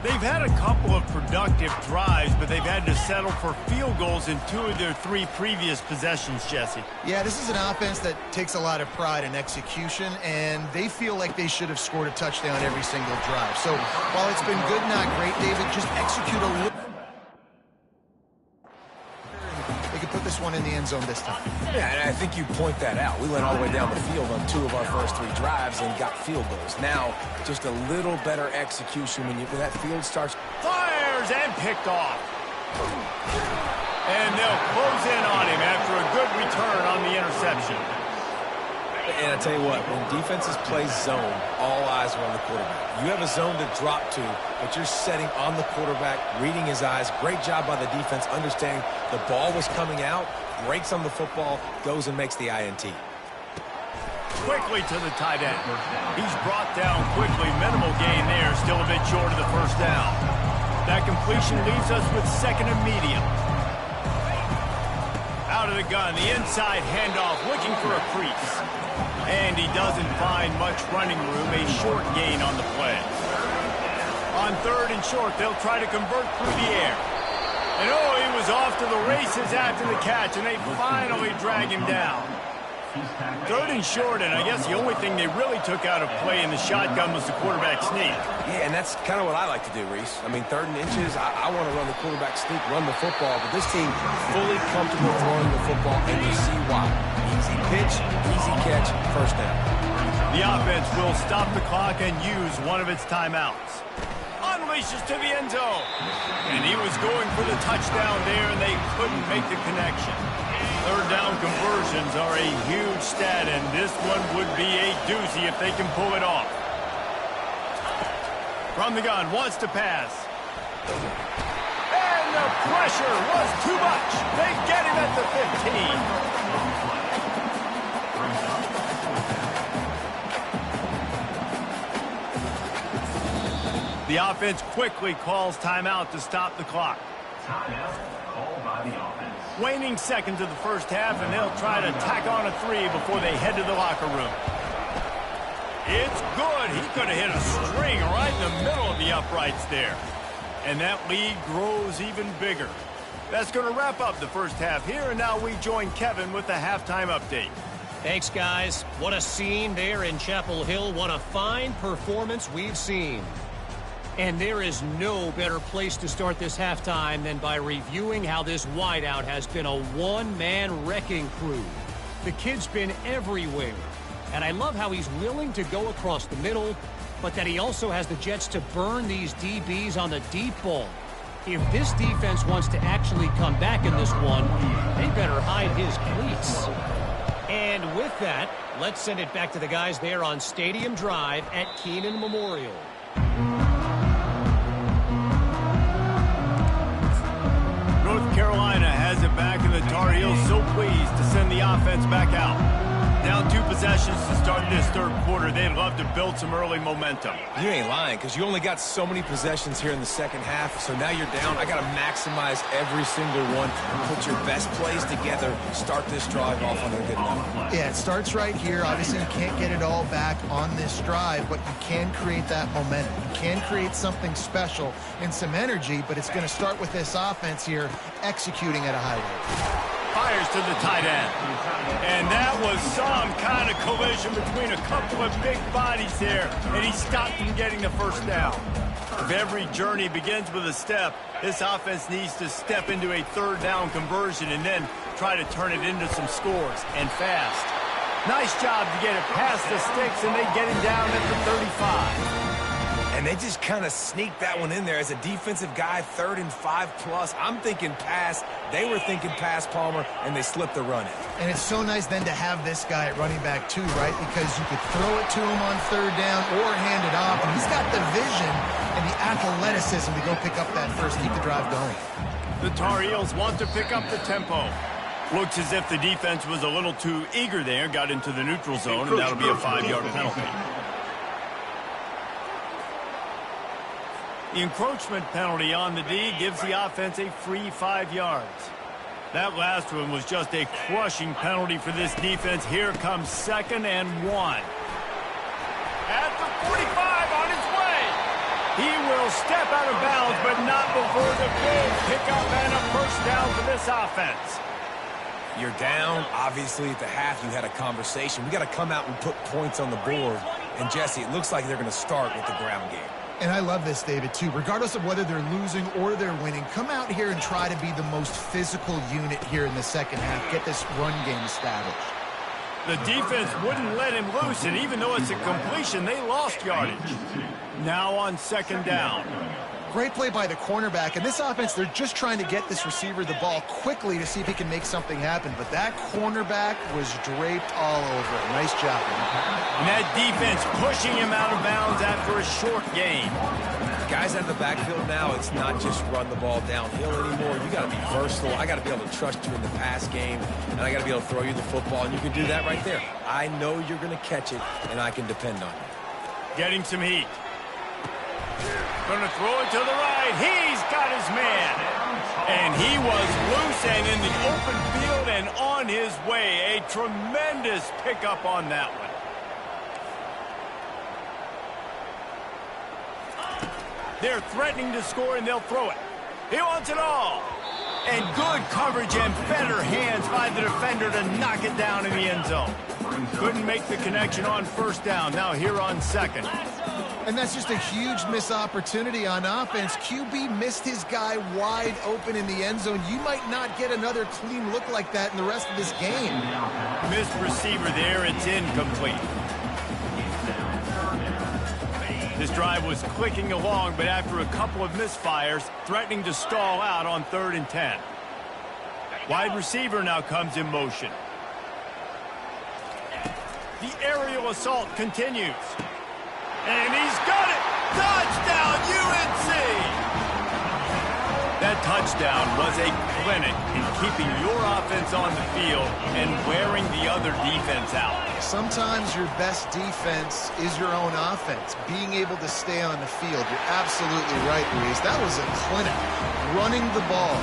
They've had a couple of productive drives, but they've had to settle for field goals in 2 of their 3 previous possessions, Jesse. Yeah, this is an offense that takes a lot of pride in execution, and they feel like they should have scored a touchdown every single drive. So while it's been good, not great, David, just execute a little. They could put this one in the end zone this time. Yeah, and I think you point that out. We went all the way down the field on 2 of our first 3 drives and got field goals. Now, just a little better execution when that field starts. Fires and picked off. And they'll close in on him after a good return on the interception. And I tell you what, when defenses play zone, all eyes are on the quarterback. You have a zone to drop to, but you're setting on the quarterback, reading his eyes. Great job by the defense, understanding the ball was coming out, breaks on the football, goes and makes the INT. Quickly to the tight end. He's brought down quickly. Minimal gain there, still a bit short of the first down. That completion leaves us with second and medium. Out of the gun, the inside handoff, looking for a crease. And he doesn't find much running room, a short gain on the play. On third and short, they'll try to convert through the air. And oh, he was off to the races after the catch, and they finally drag him down. Third and short, and I guess the only thing they really took out of play in the shotgun was the quarterback sneak. Yeah, and that's kind of what I like to do, Reese. I mean, 3rd and inches, I want to run the quarterback sneak, run the football, but this team fully comfortable throwing the football, and you see why. Easy pitch, easy catch, first down. The offense will stop the clock and use one of its timeouts. Unleashes to the end zone. And he was going for the touchdown there, and they couldn't make the connection. 3rd down conversions are a huge stat, and this one would be a doozy if they can pull it off. From the gun, wants to pass. And the pressure was too much. They get him at the 15. The offense quickly calls timeout to stop the clock. Timeout called by the offense. Waning seconds of the first half, and they'll try to tack on a 3 before they head to the locker room. It's good. He could have hit a string right in the middle of the uprights there. And that lead grows even bigger. That's going to wrap up the first half here, and now we join Kevin with the halftime update. Thanks, guys. What a scene there in Chapel Hill. What a fine performance we've seen. And there is no better place to start this halftime than by reviewing how this wideout has been a one-man wrecking crew. The kid's been everywhere. And I love how he's willing to go across the middle, but that he also has the jets to burn these DBs on the deep ball. If this defense wants to actually come back in this one, they better hide his cleats. And with that, let's send it back to the guys there on Stadium Drive at Keenan Memorial. North Carolina has it back, and the Tar Heels so pleased to send the offense back out. Down 2 possessions to start this third quarter. They'd love to build some early momentum. You ain't lying, because you only got so many possessions here in the second half, so now you're down. I got to maximize every single one and put your best plays together. Start this drive off on a good note. Yeah, it starts right here. Obviously, you can't get it all back on this drive, but you can create that momentum. You can create something special and some energy, but it's going to start with this offense here executing at a high rate. Fires to the tight end. And that was some kind of collision between a couple of big bodies there, and he stopped from getting the first down. If every journey begins with a step, this offense needs to step into a third down conversion and then try to turn it into some scores, and fast. Nice job to get it past the sticks, and they get him down at the 35. And they just kind of sneaked that one in there. As a defensive guy, 3rd and 5+. I'm thinking pass. They were thinking pass, Palmer, and they slipped the run in. And it's so nice then to have this guy at running back too, right? Because you could throw it to him on 3rd down or hand it off. And he's got the vision and the athleticism to go pick up that first, keep the drive going. The Tar Heels want to pick up the tempo. Looks as if the defense was a little too eager there, got into the neutral zone, and that'll be a 5-yard penalty. The encroachment penalty on the D gives the offense a free 5 yards. That last one was just a crushing penalty for this defense. Here comes 2nd and 1. At the 45 on his way. He will step out of bounds, but not before the big pickup and a first down for this offense. You're down. Obviously, at the half, you had a conversation. We got to come out and put points on the board. And, Jesse, it looks like they're going to start with the ground game. And I love this, David, too. Regardless of whether they're losing or they're winning, come out here and try to be the most physical unit here in the second half. Get this run game established. The defense wouldn't let him loose, and even though it's a completion, they lost yardage. Now on 2nd down. Great play by the cornerback. And this offense, they're just trying to get this receiver the ball quickly to see if he can make something happen. But that cornerback was draped all over it. Nice job. And that defense pushing him out of bounds after a short gain. Guys out of the backfield now, it's not just run the ball downhill anymore. You got to be versatile. I got to be able to trust you in the pass game, and I got to be able to throw you the football, and you can do that right there. I know you're going to catch it, and I can depend on you. Getting some heat. Going to throw it to the right. He's got his man. And he was loose and in the open field and on his way. A tremendous pickup on that one. They're threatening to score, and they'll throw it. He wants it all. And good coverage and better hands by the defender to knock it down in the end zone. Couldn't make the connection on 1st down. Now here on 2nd. And that's just a huge missed opportunity on offense. QB missed his guy wide open in the end zone. You might not get another clean look like that in the rest of this game. Missed receiver there. It's incomplete. This drive was clicking along, but after a couple of misfires, threatening to stall out on 3rd and 10. Wide receiver now comes in motion. The aerial assault continues. And he's got it! Touchdown, UNC! That touchdown was a clinic in keeping your offense on the field and wearing the other defense out. Sometimes your best defense is your own offense, being able to stay on the field. You're absolutely right, Luis. That was a clinic. Running the ball,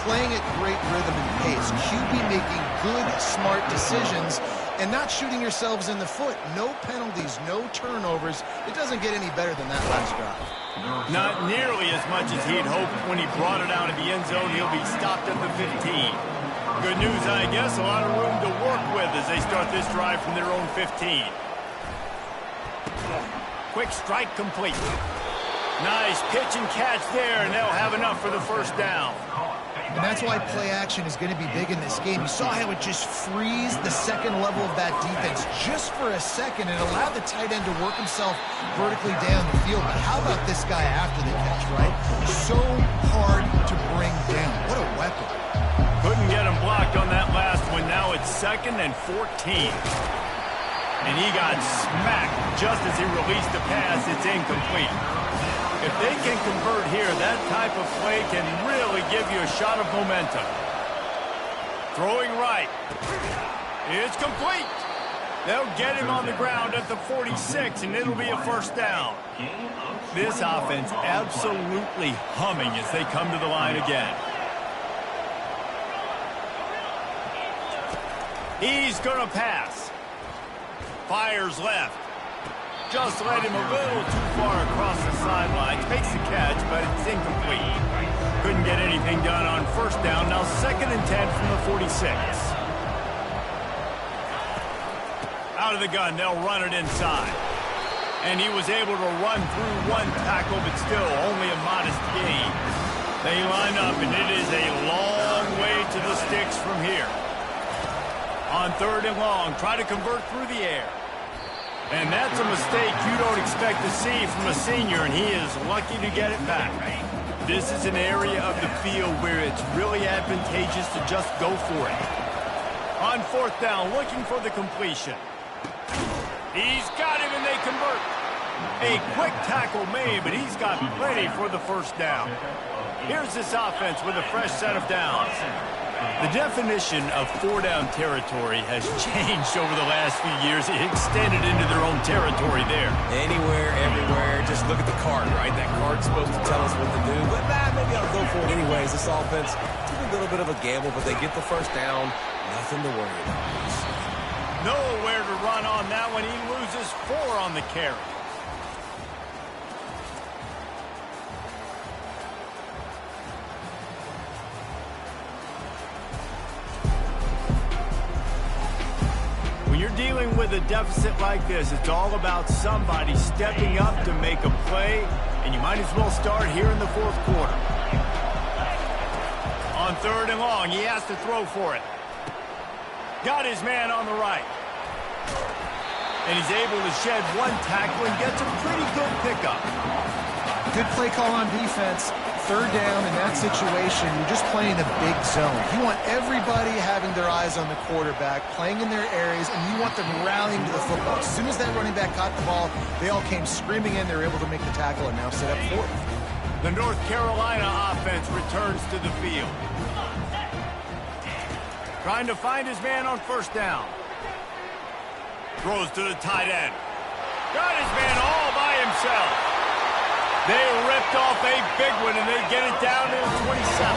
playing at great rhythm and pace, QB making good, smart decisions, and not shooting yourselves in the foot. No penalties, no turnovers. It doesn't get any better than that last drive. Not nearly as much as he'd hoped when he brought it out of the end zone. He'll be stopped at the 15. Good news, I guess. A lot of room to work with as they start this drive from their own 15. Quick strike complete. Nice pitch and catch there, and they'll have enough for the 1st down. And that's why play action is going to be big in this game. You saw how it just frees the second level of that defense just for a second and allowed the tight end to work himself vertically down the field. But how about this guy after the catch, right? So hard to bring down. What a weapon. Couldn't get him blocked on that last one. Now it's 2nd and 14. And he got smacked just as he released the pass. It's incomplete. If they can convert here, that type of play can really give you a shot of momentum. Throwing right. It's complete. They'll get him on the ground at the 46, and it'll be a first down. This offense absolutely humming as they come to the line again. He's going to pass. Fires left. Just led him a little too far across the sidelines. Makes the catch, but it's incomplete. Couldn't get anything done on first down. Now 2nd and 10 from the 46. Out of the gun, they'll run it inside. And he was able to run through one tackle, but still only a modest gain. They line up, and it is a long way to the sticks from here. On 3rd and long, try to convert through the air. And that's a mistake you don't expect to see from a senior, and he is lucky to get it back. This is an area of the field where it's really advantageous to just go for it. On 4th down, looking for the completion. He's got him, and they convert. A quick tackle made, but he's got plenty for the first down. Here's this offense with a fresh set of downs. The definition of 4-down territory has changed over the last few years. It extended into their own territory there. Anywhere, everywhere. Just look at the card, right? That card's supposed to tell us what to do. But maybe I'll go for it anyways. This offense took a little bit of a gamble, but they get the first down. Nothing to worry about. Nowhere to run on that one. He loses 4 on the carry. When you're dealing with a deficit like this, it's all about somebody stepping up to make a play, and you might as well start here in the 4th quarter. On 3rd and long, he has to throw for it. Got his man on the right. And he's able to shed one tackle and gets a pretty good pickup. Good play call on defense. 3rd down in that situation, you're just playing a big zone. You want everybody having their eyes on the quarterback, playing in their areas, and you want them rallying to the football. As soon as that running back caught the ball, they all came screaming in. They were able to make the tackle and now set up 4th. The North Carolina offense returns to the field. Trying to find his man on 1st down. Throws to the tight end. Got his man all by himself. They ripped off a big one, and they get it down to the 27.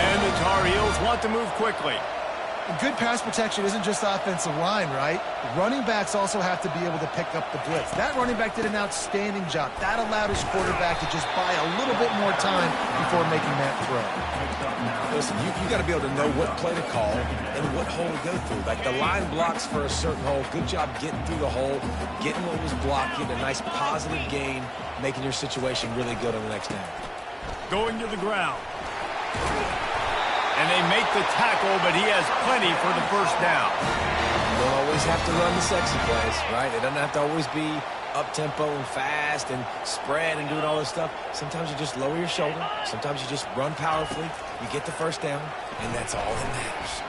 And the Tar Heels want to move quickly. Good pass protection isn't just offensive line, right? Running backs also have to be able to pick up the blitz. That running back did an outstanding job. That allowed his quarterback to just buy a little bit more time before making that throw. Listen, you got to be able to know what play to call and what hole to go through. Like the line blocks for a certain hole. Good job getting through the hole, getting what was blocked, getting a nice positive gain, making your situation really good on the next down. Going to the ground. And they make the tackle, but he has plenty for the first down. You don't always have to run the sexy plays, right? It doesn't have to always be up-tempo and fast and spread and doing all this stuff. Sometimes you just lower your shoulder. Sometimes you just run powerfully. You get the first down, and that's all that matters.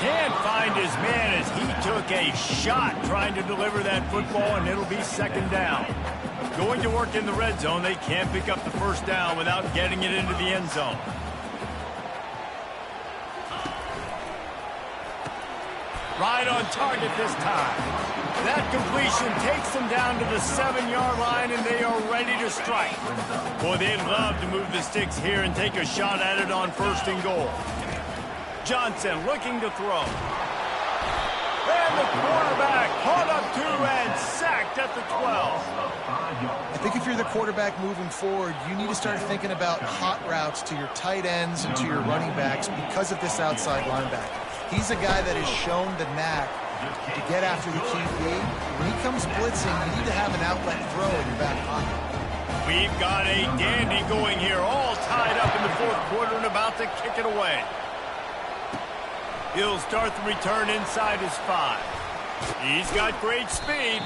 Can't find his man as he took a shot trying to deliver that football, and it'll be 2nd down. Going to work in the red zone, they can't pick up the first down without getting it into the end zone. Right on target this time. That completion takes them down to the 7-yard line, and they are ready to strike. Boy, they'd love to move the sticks here and take a shot at it on 1st and goal. Johnson looking to throw. And the quarterback caught up to and sacked at the 12. I think if you're the quarterback moving forward, you need to start thinking about hot routes to your tight ends and to your running backs because of this outside linebacker. He's a guy that has shown the knack to get after the QB. When he comes blitzing, you need to have an outlet throw in your back pocket. We've got a dandy going here, all tied up in the 4th quarter and about to kick it away. He'll start the return inside his 5. He's got great speed.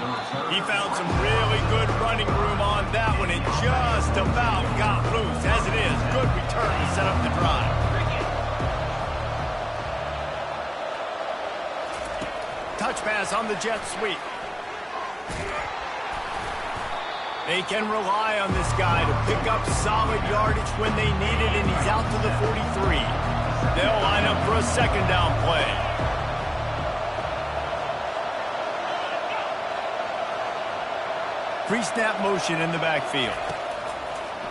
He found some really good running room on that one and just about got loose. As it is, good return to set up the drive. Touch pass on the jet sweep. They can rely on this guy to pick up solid yardage when they need it, and he's out to the 43. They'll line up for a 2nd down play. pre-snap motion in the backfield.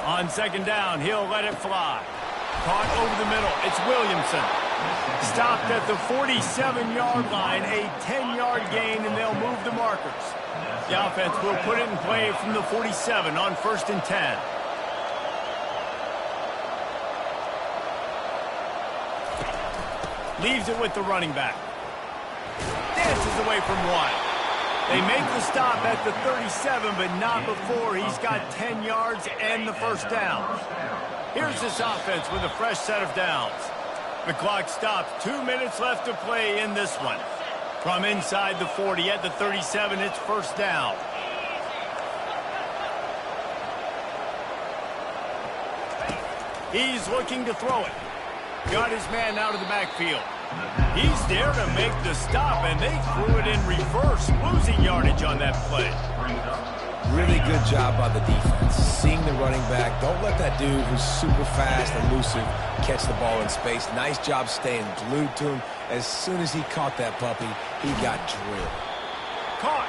On second down, he'll let it fly. Caught over the middle. It's Williamson. Stopped at the 47-yard line, a 10-yard gain, and they'll move the markers. The offense will put it in play from the 47 on 1st and 10. Leaves it with the running back. Dances away from one. They make the stop at the 37, but not before he's got 10 yards and the first down. Here's this offense with a fresh set of downs. The clock stops. 2 minutes left to play in this one. From inside the 40 at the 37, it's first down. He's looking to throw it. Got his man out of the backfield. He's there to make the stop, and they threw it in reverse, losing yardage on that play. Really good job by the defense. Seeing the running back. Don't let that dude who's super fast and elusive catch the ball in space. Nice job staying glued to him. As soon as he caught that puppy, he got drilled. Caught.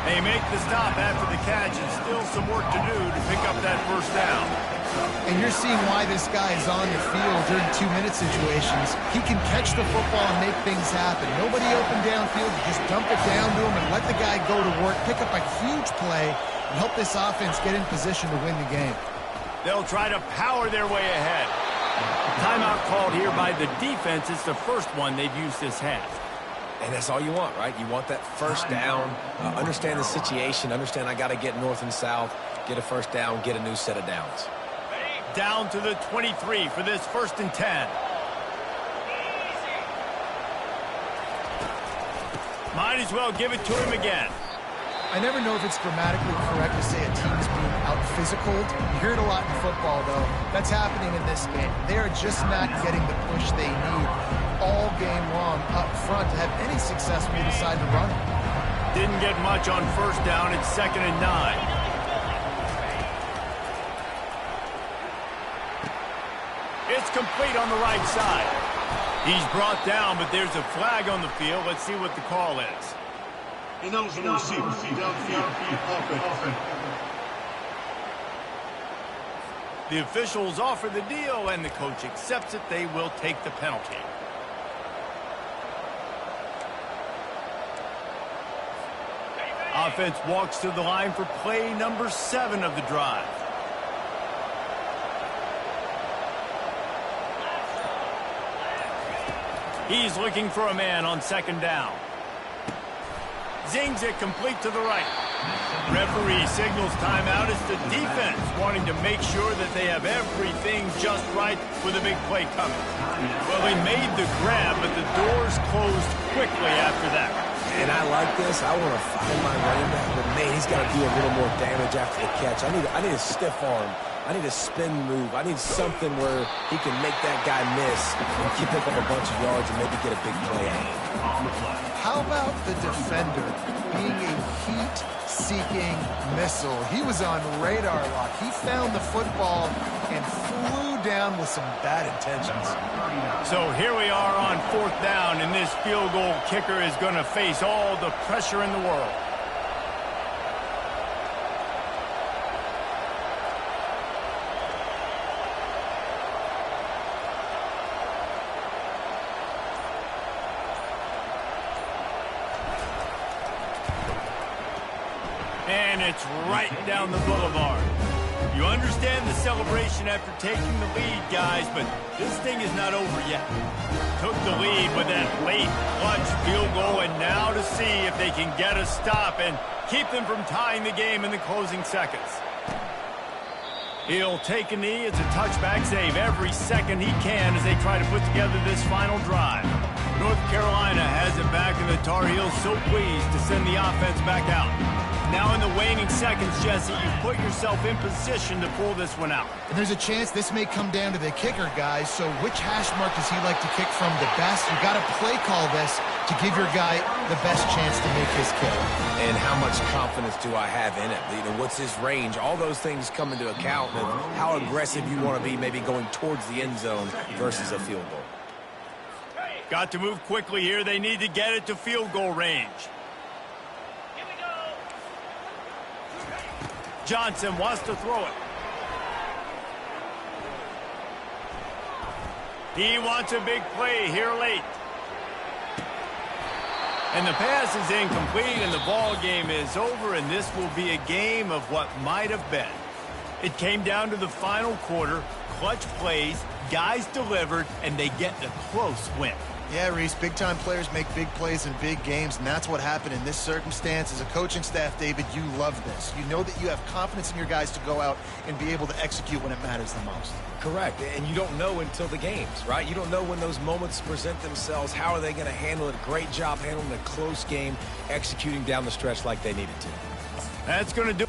They make the stop after the catch, and still some work to do to pick up that first down. And you're seeing why this guy is on the field during 2-minute situations. He can catch the football and make things happen. Nobody open downfield. You just dump it down to him and let the guy go to work, pick up a huge play, and help this offense get in position to win the game. They'll try to power their way ahead. Timeout called here by the defense. It's the first one they've used this half. And that's all you want, right? You want that first down. Understand the situation. Understand I got to get north and south, get a first down, get a new set of downs. Down to the 23 for this 1st and 10. Might as well give it to him again. I never know if it's grammatically correct to say a team's being out-physicaled. You hear it a lot in football, though. That's happening in this game. They are just not getting the push they need all game long up front to have any success when you decide to run it. Didn't get much on first down. It's 2nd and 9. It's complete on the right side. He's brought down, but there's a flag on the field. Let's see what the call is. Ineligible receiver, downfield, offense. The officials offer the deal, and the coach accepts it. They will take the penalty. Offense walks to the line for play number 7 of the drive. He's looking for a man on 2nd down. Zings it complete to the right. Referee signals timeout. It's the defense wanting to make sure that they have everything just right with a big play coming. Well, he made the grab, but the doors closed quickly after that. And I like this. I want to find my running back, but man, he's got to do a little more damage after the catch. I need a stiff arm. I need a spin move. I need something where he can make that guy miss and pick up a bunch of yards and maybe get a big play out. How about the defender being a heat-seeking missile? He was on radar lock. He found the football and flew down with some bad intentions. So here we are on 4th down, and this field goal kicker is going to face all the pressure in the world. And it's right down the boulevard. You understand the celebration after taking the lead, guys, but this thing is not over yet. Took the lead with that late clutch field goal, and now to see if they can get a stop and keep them from tying the game in the closing seconds. He'll take a knee. It's a touchback save every second he can as they try to put together this final drive. North Carolina has it back, and the Tar Heels so pleased to send the offense back out. Now in the waning seconds, Jesse, you put yourself in position to pull this one out. And there's a chance this may come down to the kicker, guys. So which hash mark does he like to kick from the best? You got to play call this to give your guy the best chance to make his kick. And how much confidence do I have in it? You know, what's his range? All those things come into account, and how aggressive you want to be maybe going towards the end zone versus a field goal. Got to move quickly here. They need to get it to field goal range. Johnson wants to throw it. He wants a big play here late. And the pass is incomplete, and the ball game is over, and this will be a game of what might have been. It came down to the final quarter, clutch plays, guys delivered, and they get the close win. Yeah, Reese, big-time players make big plays in big games, and that's what happened in this circumstance. As a coaching staff, David, you love this. You know that you have confidence in your guys to go out and be able to execute when it matters the most. Correct, and you don't know until the games, right? You don't know when those moments present themselves. How are they going to handle it? Great job handling a close game, executing down the stretch like they needed to. That's going to do.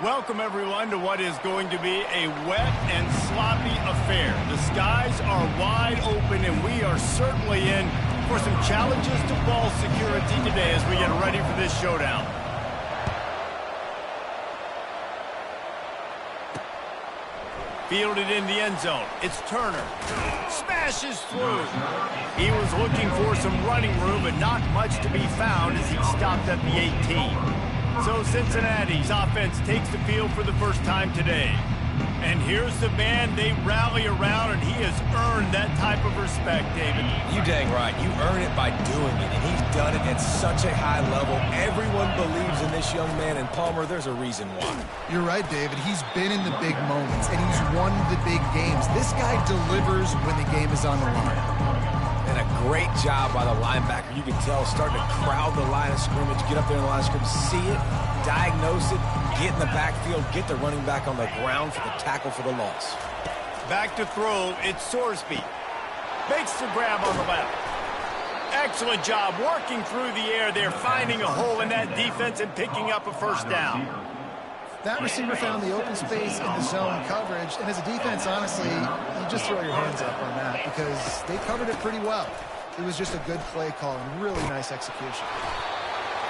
Welcome, everyone, to what is going to be a wet and sloppy affair. The skies are wide open, and we are certainly in for some challenges to ball security today as we get ready for this showdown. Fielded in the end zone. It's Turner. Smashes through. He was looking for some running room, but not much to be found as he stopped at the 18. So Cincinnati's offense takes the field for the first time today. And here's the man they rally around, and he has earned that type of respect, David. You dang right. You earn it by doing it, and he's done it at such a high level. Everyone believes in this young man, and Palmer, there's a reason why. You're right, David. He's been in the big moments, and he's won the big games. This guy delivers when the game is on the line. And a great job by the linebacker. You can tell starting to crowd the line of scrimmage, get up there in the line of scrimmage, see it, diagnose it, get in the backfield, get the running back on the ground for the tackle for the loss. Back to throw, it's Sorsby. Makes the grab on the left. Excellent job working through the air there, finding a hole in that defense and picking up a first down. That receiver found the open space in the zone coverage, and as a defense, honestly, you just throw your hands up on that because they covered it pretty well. It was just a good play call and really nice execution.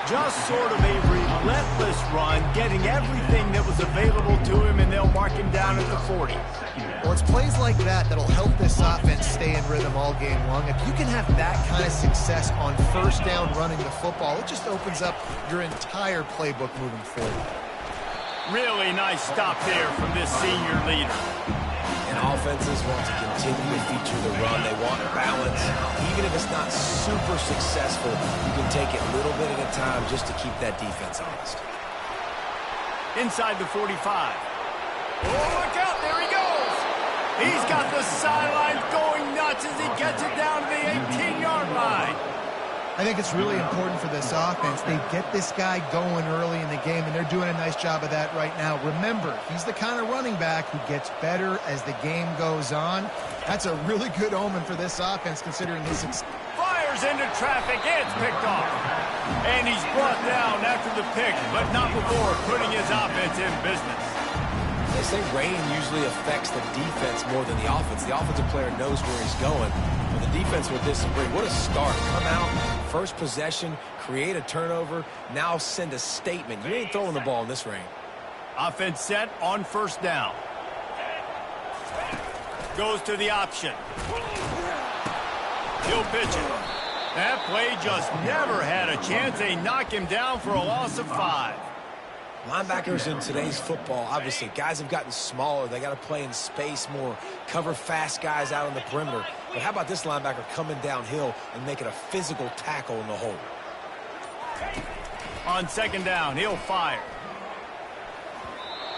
Just sort of a relentless run, getting everything that was available to him, and they'll mark him down at the 40. Well, it's plays like that that'll help this offense stay in rhythm all game long. If you can have that kind of success on first down running the football, it just opens up your entire playbook moving forward. Really nice stop there from this senior leader. And offenses want to continue to feature the run. They want balance. Even if it's not super successful, you can take it little bit at a time just to keep that defense honest. Inside the 45. Oh, look out. There he goes. He's got the sidelines going nuts as he gets it down to the 18-yard line. I think it's really important for this offense. They get this guy going early in the game, and they're doing a nice job of that right now. Remember, he's the kind of running back who gets better as the game goes on. That's a really good omen for this offense, considering his success. Fires into traffic. It's picked off. And he's brought down after the pick, but not before putting his offense in business. They say rain usually affects the defense more than the offense. The offensive player knows where he's going, but the defense will disagree. What a start. Come out, first possession, create a turnover, now send a statement. You ain't throwing the ball in this rain. Offense set on first down. Goes to the option. He'll pitch it. That play just never had a chance. They knock him down for a loss of 5. Linebackers in today's football, obviously, guys have gotten smaller. They got to play in space more, cover fast guys out on the perimeter. But how about this linebacker coming downhill and making a physical tackle in the hole? On second down, he'll fire.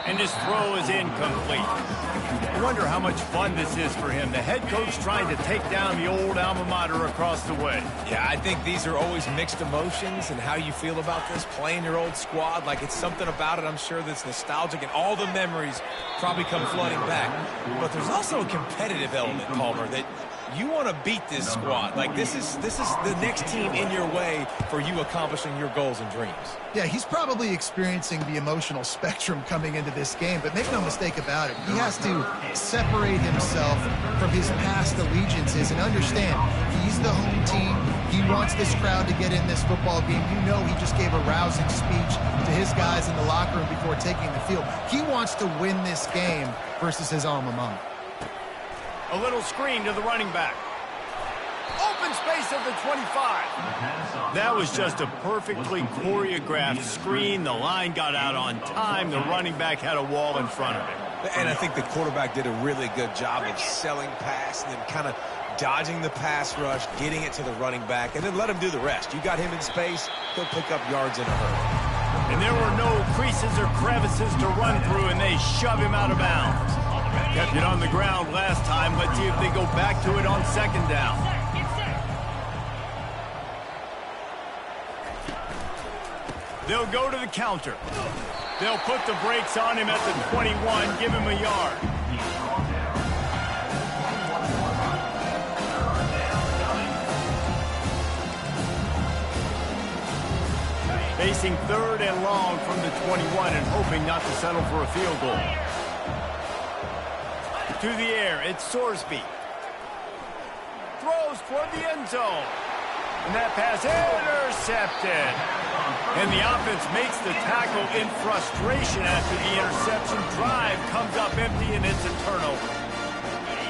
And his throw is incomplete. I wonder how much fun this is for him. The head coach trying to take down the old alma mater across the way. Yeah, I think these are always mixed emotions and how you feel about this, playing your old squad. Like, it's something about it, I'm sure, that's nostalgic, and all the memories probably come flooding back. But there's also a competitive element, Palmer, that you want to beat this squad. Like, this is the next team in your way for you accomplishing your goals and dreams. Yeah, he's probably experiencing the emotional spectrum coming into this game, but make no mistake about it, he has to separate himself from his past allegiances and understand he's the home team. He wants this crowd to get in this football game. You know, he just gave a rousing speech to his guys in the locker room before taking the field. He wants to win this game versus his alma mater. A little screen to the running back. Open space at the 25. That was just a perfectly choreographed screen. The line got out on time. The running back had a wall in front of him. And I think the quarterback did a really good job of selling pass and then kind of dodging the pass rush, getting it to the running back, and then let him do the rest. You got him in space, he'll pick up yards in a hurry. And there were no creases or crevices to run through, and they shove him out of bounds. Kept it on the ground last time. Let's see if they go back to it on second down. They'll go to the counter. They'll put the brakes on him at the 21, give him a yard. Facing 3rd and long from the 21 and hoping not to settle for a field goal. To the air, it's Sorsby. Throws toward the end zone. And that pass intercepted. And the offense makes the tackle in frustration after the interception. Drive comes up empty, and it's a turnover.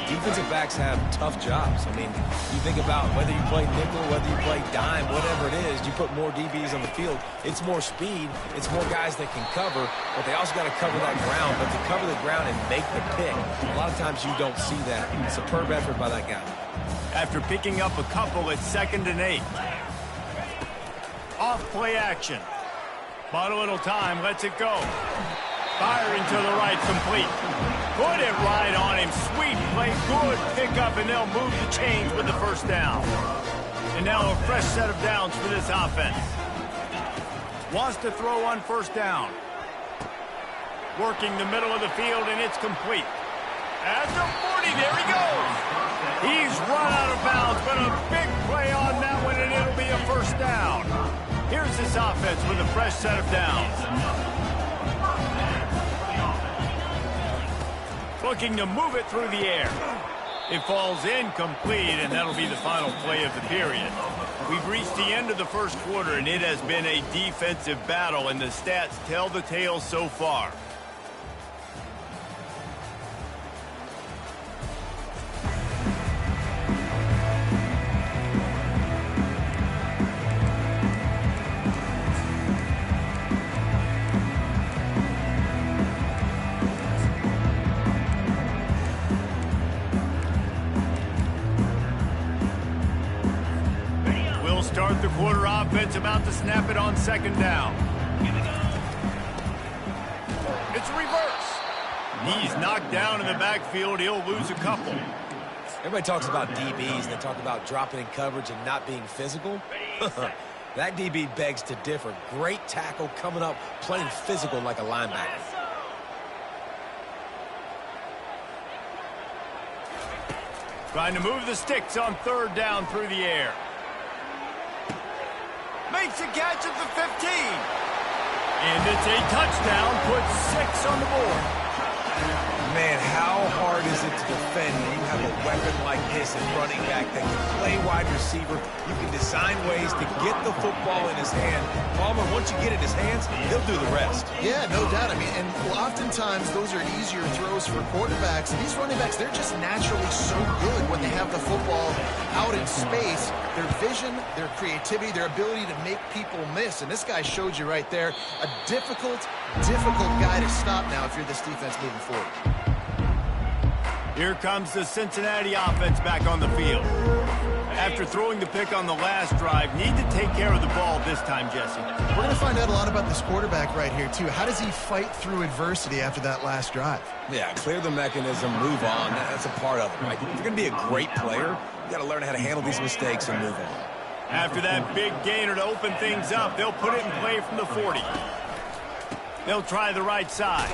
Defensive backs have tough jobs. I mean, you think about whether you play nickel, whether you play dime, whatever it is, you put more DBs on the field. It's more speed. It's more guys that can cover, but they also got to cover that ground. But to cover the ground and make the pick, a lot of times you don't see that. Superb effort by that guy. After picking up a couple, it's 2nd and 8. Off play action. Bought a little time, lets it go. Firing to the right, complete. Put it right on him. Sweet play, good pickup, and they'll move the chains with the first down. And now a fresh set of downs for this offense. Wants to throw on 1st down. Working the middle of the field, and it's complete. At the 40, there he goes. He's run out of bounds, but a big play on that one, and it'll be a 1st down. Here's this offense with a fresh set of downs. Looking to move it through the air. It falls incomplete, and that'll be the final play of the period. We've reached the end of the 1st quarter, and it has been a defensive battle, and the stats tell the tale so far. Start the quarter offense, about to snap it on 2nd down. It's a reverse. He's knocked down in the backfield. He'll lose a couple. Everybody talks about DBs. They talk about dropping in coverage and not being physical. That DB begs to differ. Great tackle coming up, playing physical like a linebacker. Trying to move the sticks on 3rd down through the air. Makes a catch at the 15. And it's a touchdown, puts 6 on the board. Man, how hard is it to defend when you have a weapon like this at running back that can play wide receiver? You can design ways to get the football in his hand. Palmer, once you get it in his hands, he'll do the rest. Yeah, no doubt. I mean, and oftentimes those are easier throws for quarterbacks. And these running backs, they're just naturally so good when they have the football out in space. Their vision, their creativity, their ability to make people miss. And this guy showed you right there, a difficult guy to stop now if you're this defense moving forward. Here comes the Cincinnati offense back on the field. After throwing the pick on the last drive, need to take care of the ball this time, Jesse. We're going to find out a lot about this quarterback right here, too. How does he fight through adversity after that last drive? Yeah, clear the mechanism, move on. That's a part of it, right? If you're going to be a great player, you got to learn how to handle these mistakes and move on. After that big gainer to open things up, they'll put it in play from the 40. They'll try the right side.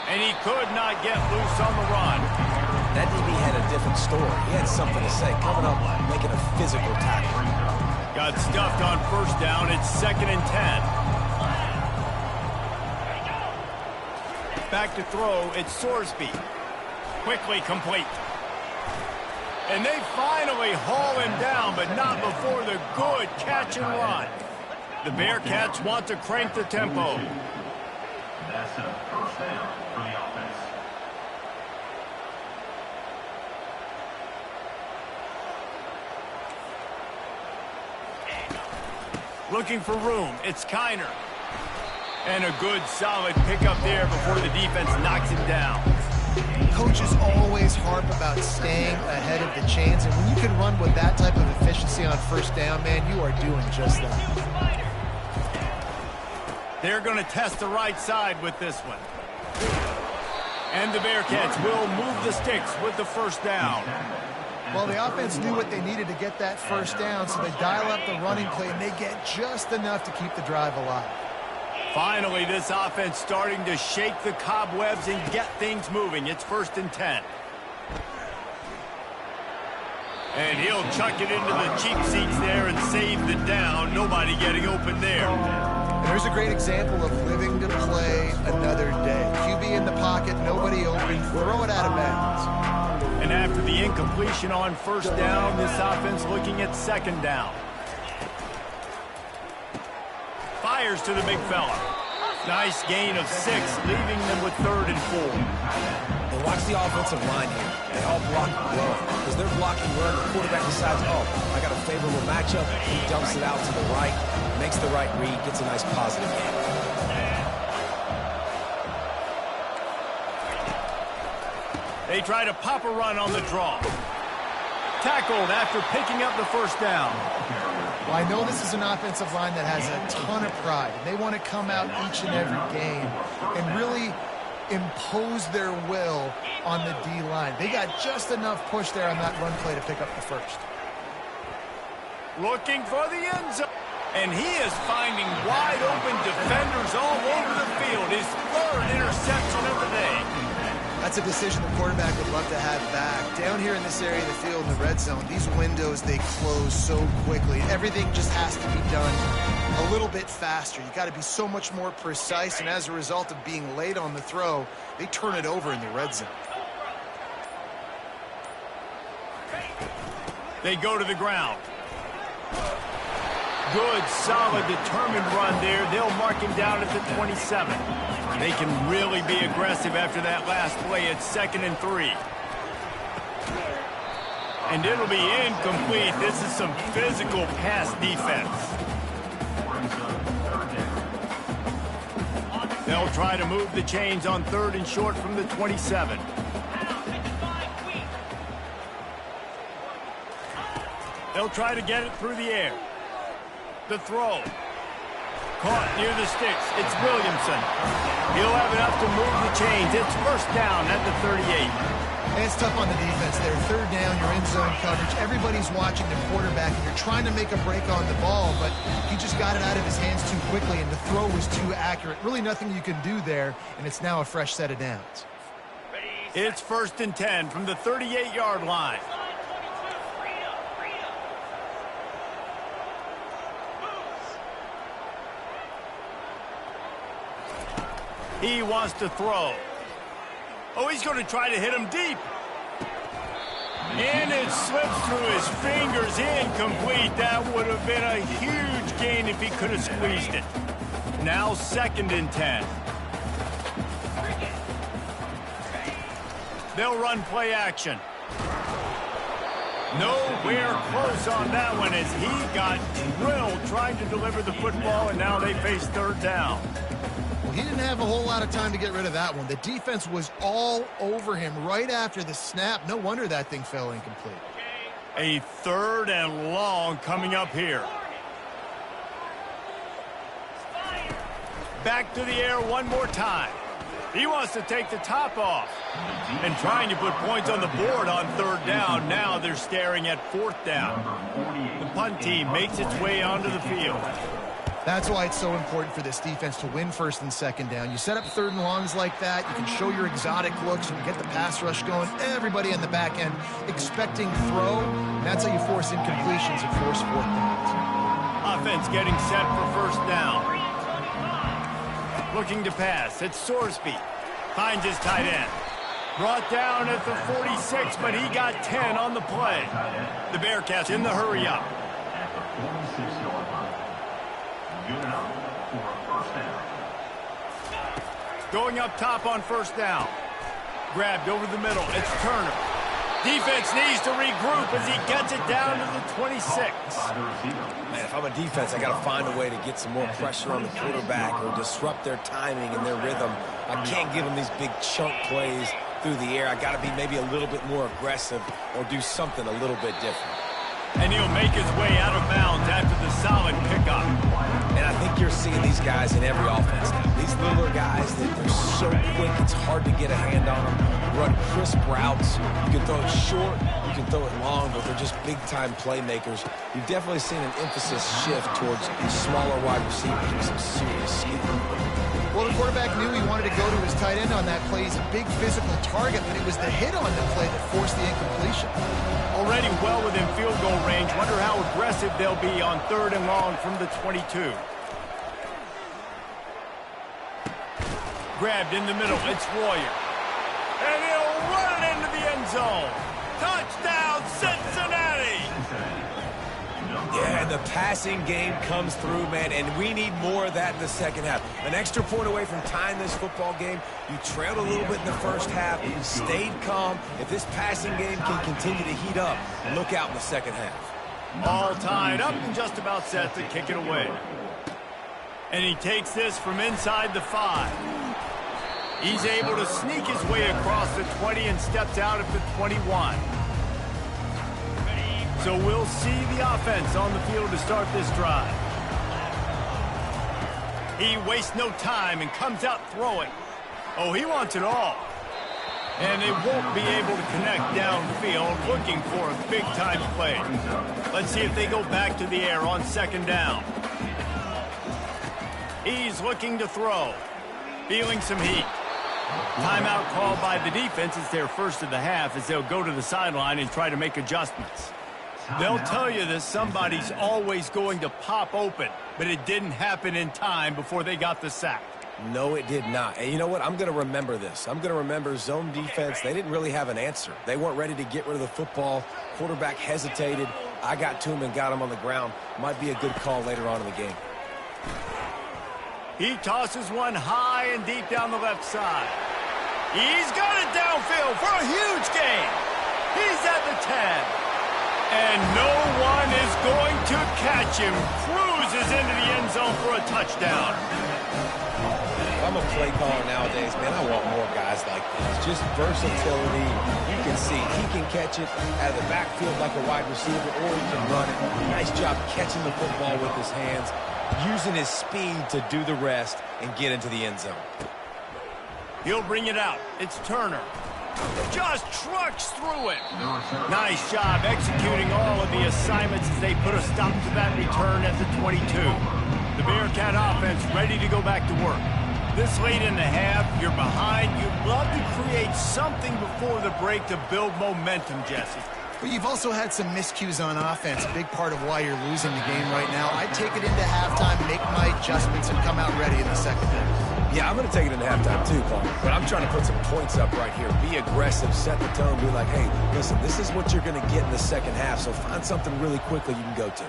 And he could not get loose on the run. That DB had a different story. He had something to say, coming up, making a physical tackle. Got stuffed on 1st down. It's 2nd and 10. Back to throw. It's Sorsby. Quickly complete. And they finally haul him down, but not before the good catch and run. The Bearcats want to crank the tempo. That's a 1st down for the offense. Looking for room. It's Kiner. And a good, solid pickup there before the defense knocks him down. Coaches always harp about staying ahead of the chains, and when you can run with that type of efficiency on 1st down, man, you are doing just that. They're going to test the right side with this one. And the Bearcats will move the sticks with the 1st down. Well, the offense knew what they needed to get that 1st down, so they dial up the running play, and they get just enough to keep the drive alive. Finally, this offense starting to shake the cobwebs and get things moving. It's 1st and 10. And he'll chuck it into the cheap seats there and save the down. Nobody getting open there. And there's a great example of living to play another day. QB in the pocket, nobody open, throw it out of bounds. And after the incompletion on first down, this offense looking at second down. Fires to the big fella. Nice gain of 6, leaving them with 3rd and 4. And watch the offensive line here. They all block well because they're blocking run. The quarterback decides, oh, I got a favorable matchup. He dumps it out to the right, makes the right read, gets a nice positive gain. They try to pop a run on the draw. Tackled after picking up the first down. Well, I know this is an offensive line that has a ton of pride. And they want to come out each and every game and really impose their will on the D-line. They got just enough push there on that run play to pick up the first. Looking for the end zone. And he is finding wide open defenders all over the field. His 3rd interception of the day. That's a decision the quarterback would love to have back. Down here in this area of the field in the red zone, these windows, they close so quickly. Everything just has to be done a little bit faster. You got to be so much more precise, and as a result of being late on the throw, they turn it over in the red zone. They go to the ground. Good, solid, determined run there. They'll mark him down at the 27. They can really be aggressive after that last play at 2nd and 3. And it'll be incomplete. This is some physical pass defense. They'll try to move the chains on 3rd and short from the 27. They'll try to get it through the air. The throw. Caught near the sticks. It's Williamson. He'll have enough to move the chains. It's first down at the 38. And it's tough on the defense there. 3rd down, you're in zone coverage. Everybody's watching the quarterback, and you're trying to make a break on the ball, but he just got it out of his hands too quickly, and the throw was too accurate. Really nothing you can do there, and it's now a fresh set of downs. It's 1st and 10 from the 38-yard line. He wants to throw. Oh, he's going to try to hit him deep. And it slips through his fingers, incomplete. That would have been a huge gain if he could have squeezed it. Now 2nd and 10. They'll run play action. Nowhere close on that one as he got drilled trying to deliver the football, and now they face 3rd down. He didn't have a whole lot of time to get rid of that one. The defense was all over him right after the snap. No wonder that thing fell incomplete. A 3rd and long coming up here. Back to the air one more time. He wants to take the top off. And trying to put points on the board on 3rd down. Now they're staring at 4th down. The punt team makes its way onto the field. That's why it's so important for this defense to win 1st and 2nd down. You set up 3rd and longs like that. You can show your exotic looks. You can get the pass rush going. Everybody on the back end expecting throw. And that's how you force incompletions and force 4th downs. Offense getting set for 1st down. Looking to pass. It's Sorsby. Finds his tight end. Brought down at the 46, but he got 10 on the play. The Bearcats in the hurry up. At the 46-yard line. Good enough for a 1st down. Going up top on 1st down. Grabbed over the middle. It's Turner. Defense needs to regroup as he gets it down to the 26. Man, if I'm a defense, I got to find a way to get some more pressure on the quarterback or disrupt their timing and their rhythm. I can't give them these big chunk plays through the air. I got to be maybe a little bit more aggressive or do something a little bit different. And he'll make his way out of bounds after the solid pickup. And I think you're seeing these guys in every offense now. These littler guys, they're so quick, it's hard to get a hand on them. Run crisp routes. You can throw it short, you can throw it long, but they're just big-time playmakers. You've definitely seen an emphasis shift towards smaller wide receivers with some serious skill. Well, the quarterback knew he wanted to go to his tight end on that play. He's a big physical target, but it was the hit on the play that forced the incompletion. Already well within field goal range. Wonder how aggressive they'll be on 3rd and long from the 22. Grabbed in the middle. It's Royer. And he'll run it into the end zone. Touchdown, Cincinnati! Yeah, and the passing game comes through, man, and we need more of that in the second half. An extra point away from tying this football game. You trailed a little bit in the first half, stayed calm. If this passing game can continue to heat up, look out in the second half. All tied up and just about set to kick it away. And he takes this from inside the 5. He's able to sneak his way across the 20 and steps out at the 21. So we'll see the offense on the field to start this drive. He wastes no time and comes out throwing. Oh, he wants it all. And they won't be able to connect downfield, looking for a big-time play. Let's see if they go back to the air on 2nd down. He's looking to throw. Feeling some heat. Timeout called by the defense. It's their first of the half as they'll go to the sideline and try to make adjustments. They'll tell you that somebody's always going to pop open, but it didn't happen in time before they got the sack. No, it did not. And you know what? I'm going to remember this. I'm going to remember zone defense. They didn't really have an answer. They weren't ready to get rid of the football. Quarterback hesitated. I got to him and got him on the ground. Might be a good call later on in the game. He tosses one high and deep down the left side. He's got it downfield for a huge gain. He's at the 10. And no one is going to catch him. Cruises into the end zone for a touchdown. If I'm a play caller nowadays, man, I want more guys like this. Just versatility. You can see he can catch it out of the backfield like a wide receiver, or he can run it. Nice job catching the football with his hands, using his speed to do the rest and get into the end zone. He'll bring it out. It's Turner. Just trucks through it. Nice job executing all of the assignments as they put a stop to that return at the 22. The Bearcat offense ready to go back to work. This late in the half, you're behind. You'd love to create something before the break to build momentum, Jesse. But you've also had some miscues on offense, a big part of why you're losing the game right now. I'd take it into halftime, make my adjustments, and come out ready in the second half. Yeah, I'm going to take it into halftime too, Paul. But I'm trying to put some points up right here. Be aggressive, set the tone, be like, hey, listen, this is what you're going to get in the second half, so find something really quickly you can go to.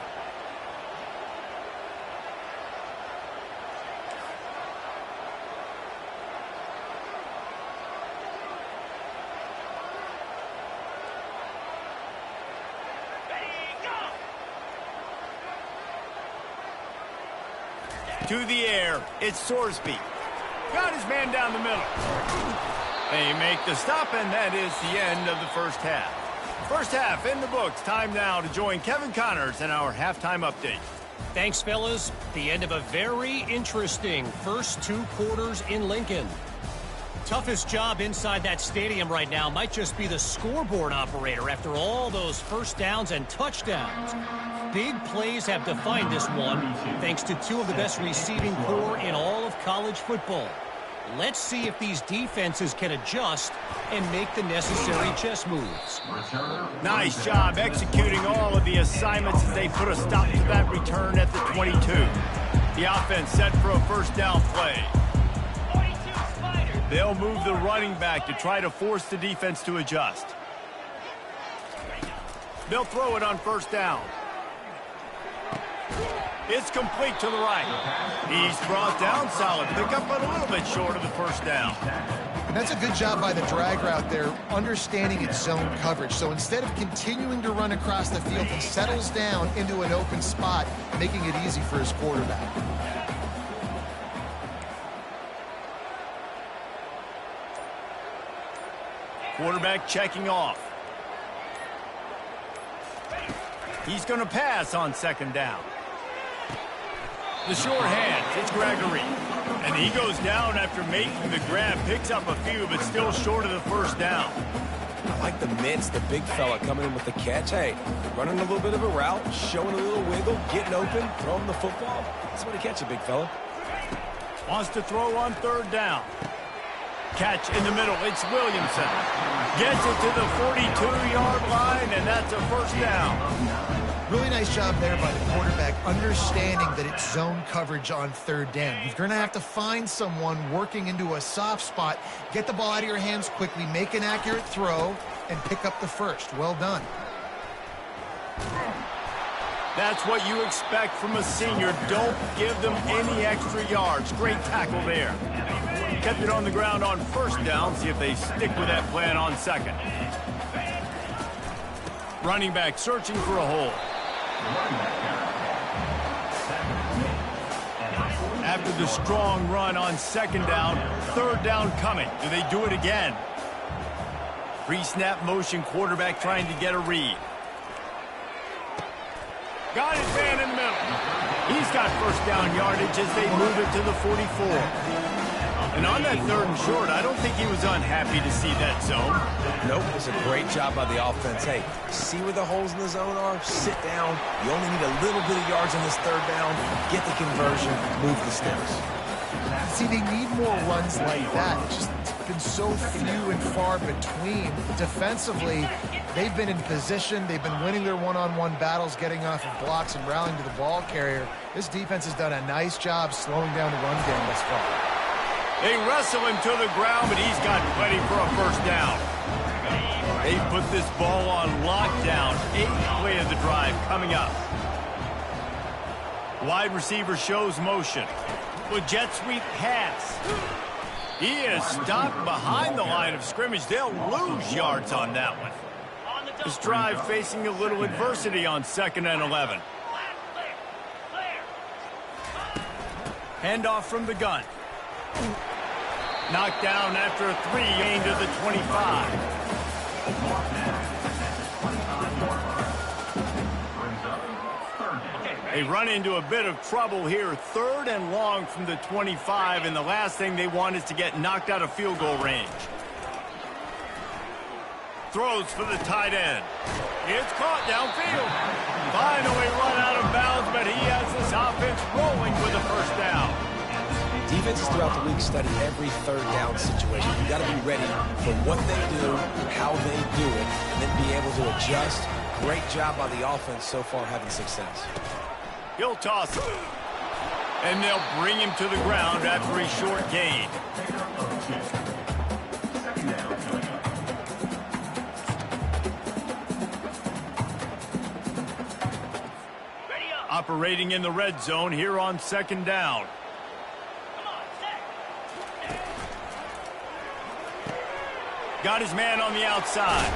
To the air, it's Sorsby. Got his man down the middle. They make the stop, and that is the end of the first half. First half in the books. Time now to join Kevin Connors in our halftime update. Thanks, fellas. The end of a very interesting first 2 quarters in Lincoln. Toughest job inside that stadium right now might just be the scoreboard operator after all those first downs and touchdowns. Big plays have defined this one, thanks to 2 of the best receiving corps in all of college football. Let's see if these defenses can adjust and make the necessary chess moves. Nice job executing all of the assignments as they put a stop to that return at the 22. The offense set for a first down play. They'll move the running back to try to force the defense to adjust. They'll throw it on first down. It's complete to the right. He's brought down, solid pickup, but a little bit short of the first down. And that's a good job by the drag route there, understanding its zone coverage. So instead of continuing to run across the field, he settles down into an open spot, making it easy for his quarterback. Quarterback checking off. He's going to pass on second down. The short hands, it's Gregory. And he goes down after making the grab, picks up a few, but still short of the first down. I like the mitts, the big fella coming in with the catch. Hey, running a little bit of a route, showing a little wiggle, getting open, throwing the football. That's what he catch a big fella. Wants to throw on third down. Catch in the middle. It's Williamson. Gets it to the 42-yard line, and that's a first down. Really nice job there by the quarterback, understanding that it's zone coverage on third down. You're going to have to find someone working into a soft spot, get the ball out of your hands quickly, make an accurate throw, and pick up the first. Well done. That's what you expect from a senior. Don't give them any extra yards. Great tackle there. Kept it on the ground on first down. See if they stick with that plan on second. Running back searching for a hole. After the strong run on second down, third down coming. Do they do it again? Pre-snap motion, quarterback trying to get a read. Got his man in the middle. He's got first down yardage as they move it to the 44. And on that third and short, I don't think he was unhappy to see that zone. Nope, it was a great job by the offense. Hey, see where the holes in the zone are? Sit down. You only need a little bit of yards on this third down. Get the conversion, move the sticks. See, they need more runs like that. It's just been so few and far between. Defensively, they've been in position. They've been winning their one-on-one battles, getting off of blocks and rallying to the ball carrier. This defense has done a nice job slowing down the run game thus far. They wrestle him to the ground, but he's got plenty for a first down. They put this ball on lockdown. 8th play of the drive coming up. Wide receiver shows motion. With jet sweep pass. He is stopped behind the line of scrimmage. They'll lose yards on that one. This drive facing a little adversity on 2nd and 11. Handoff from the gun. Knocked down after a 3 gain to the 25. They run into a bit of trouble here. 3rd and long from the 25, and the last thing they want is to get knocked out of field goal range. Throws for the tight end. It's caught downfield. Finally run out of bounds, but he has this offense rolling with a first down. Defenses throughout the week study every third down situation. You got to be ready for what they do, how they do it, and then be able to adjust. Great job by the offense so far having success. He'll toss it. And they'll bring him to the ground after a short gain. Operating in the red zone here on 2nd down. Got his man on the outside.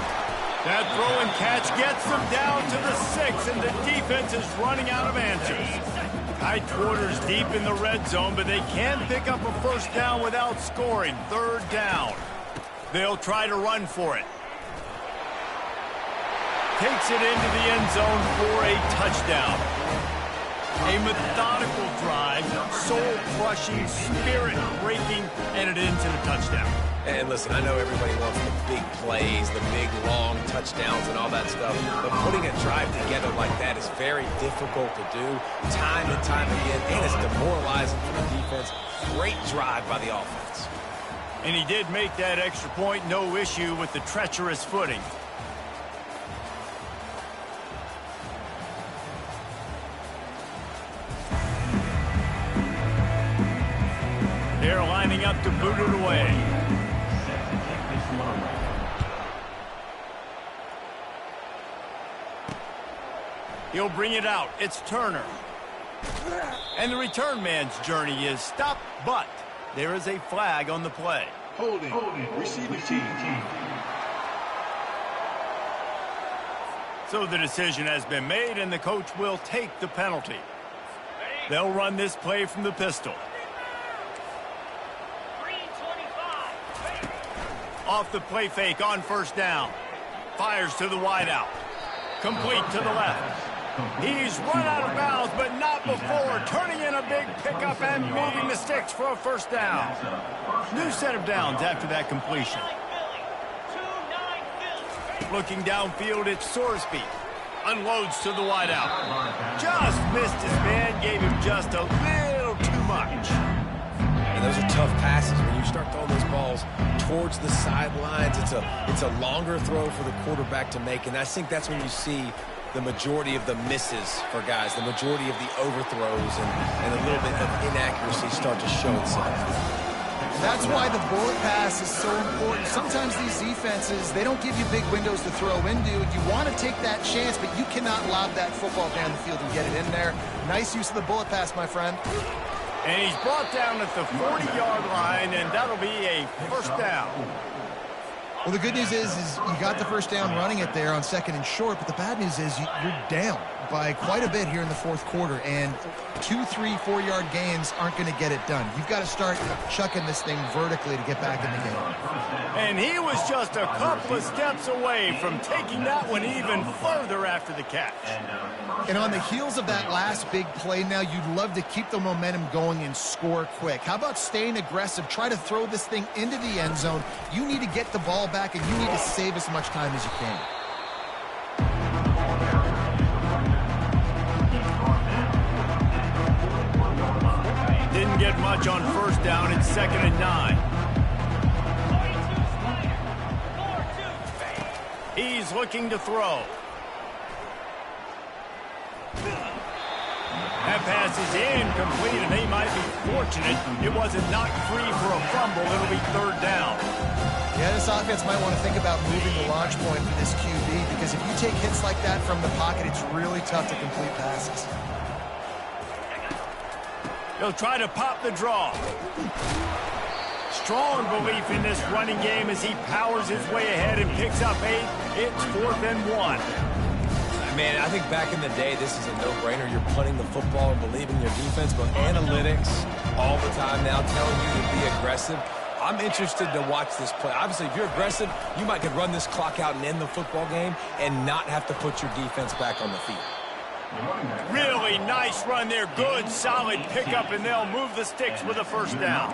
That throw and catch gets them down to the 6, and the defense is running out of answers. Tight quarters deep in the red zone, but they can pick up a first down without scoring. 3rd down. They'll try to run for it. Takes it into the end zone for a touchdown. A methodical drive, soul-crushing, spirit-breaking, and it ends in a touchdown. And listen, I know everybody wants the big plays, the big, long touchdowns and all that stuff, but putting a drive together like that is very difficult to do time and time again, and it's demoralizing for the defense. Great drive by the offense. And he did make that extra point, no issue with the treacherous footing. They're lining up to boot it away. He'll bring it out. It's Turner. And the return man's journey is stopped, but there is a flag on the play. Holding. Receiving team. So the decision has been made, and the coach will take the penalty. They'll run this play from the pistol. Off the play fake on first down. Fires to the wideout. Complete to the left. He's run out of bounds, but not before. Turning in a big pickup and moving the sticks for a first down. New set of downs after that completion. Looking downfield, it's Sorsby. Unloads to the wideout. Just missed his man, gave him just a little too much. And those are tough passes. When you start throwing those balls towards the sidelines, it's a longer throw for the quarterback to make, and I think that's when you see the majority of the misses for guys, the majority of the overthrows and a little bit of inaccuracy start to show itself. That's why the bullet pass is so important. Sometimes these defenses, they don't give you big windows to throw into. You want to take that chance, but you cannot lob that football down the field and get it in there. Nice use of the bullet pass, my friend. And he's brought down at the 40-yard line, and that'll be a first down. Well, the good news is you got the first down running it there on 2nd and short, but the bad news is you're down by quite a bit here in the 4th quarter, and 2, 3, 4-yard gains aren't going to get it done. You've got to start chucking this thing vertically to get back in the game. And he was just a couple of steps away from taking that one even further after the catch. And on the heels of that last big play now, you'd love to keep the momentum going and score quick. How about staying aggressive? Try to throw this thing into the end zone. You need to get the ball back, and you need to save as much time as you can. Didn't get much on first down. It's 2nd and 9. He's looking to throw. That pass is incomplete, and they might be fortunate it wasn't knocked free for a fumble. It'll be 3rd down. Yeah, this offense might want to think about moving the launch point for this QB, because if you take hits like that from the pocket, it's really tough to complete passes. He'll try to pop the draw. Strong belief in this running game as he powers his way ahead and picks up 8. It's 4th and 1. Man, I think back in the day, this is a no-brainer. You're punting the football and believing in your defense, but analytics all the time now telling you to be aggressive. I'm interested to watch this play. Obviously, if you're aggressive, you might could run this clock out and end the football game and not have to put your defense back on the field. Really nice run there. Good, solid pickup, and they'll move the sticks with a first down.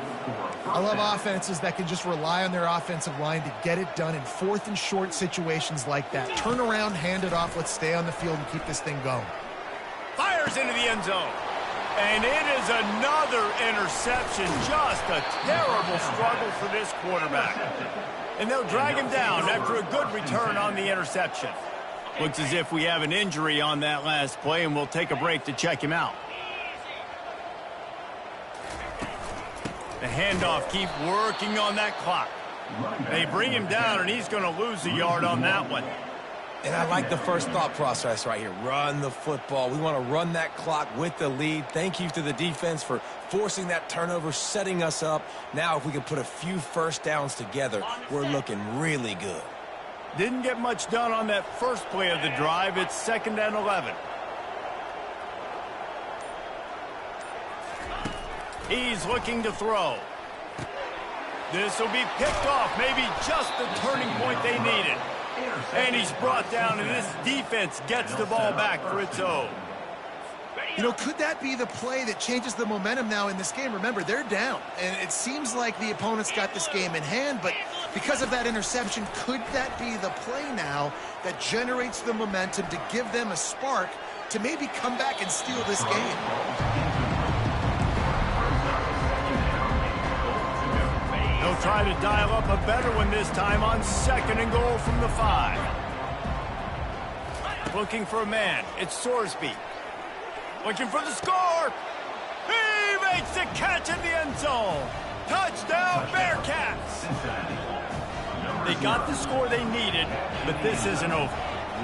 I love offenses that can just rely on their offensive line to get it done in 4th and short situations like that. Turn around, hand it off, let's stay on the field and keep this thing going. Fires into the end zone. And it is another interception. Just a terrible struggle for this quarterback. And they'll drag him down after a good return on the interception. Looks as if we have an injury on that last play, and we'll take a break to check him out. The handoff, keep working on that clock. They bring him down, and he's going to lose a yard on that one. And I like the first thought process right here. Run the football. We want to run that clock with the lead. Thank you to the defense for forcing that turnover, setting us up. Now, if we can put a few first downs together, we're looking really good. Didn't get much done on that first play of the drive. It's 2nd and 11. He's looking to throw. This will be picked off. Maybe just the turning point they needed. And he's brought down, and this defense gets the ball back for its own. You know, could that be the play that changes the momentum now in this game? Remember, they're down, and it seems like the opponent's got this game in hand, but because of that interception, could that be the play now that generates the momentum to give them a spark to maybe come back and steal this game? They'll try to dial up a better one this time on 2nd and goal from the 5. Looking for a man. It's Sorsby. Looking for the score. He makes the catch in the end zone. Touchdown, Bearcats. They got the score they needed, but this isn't over.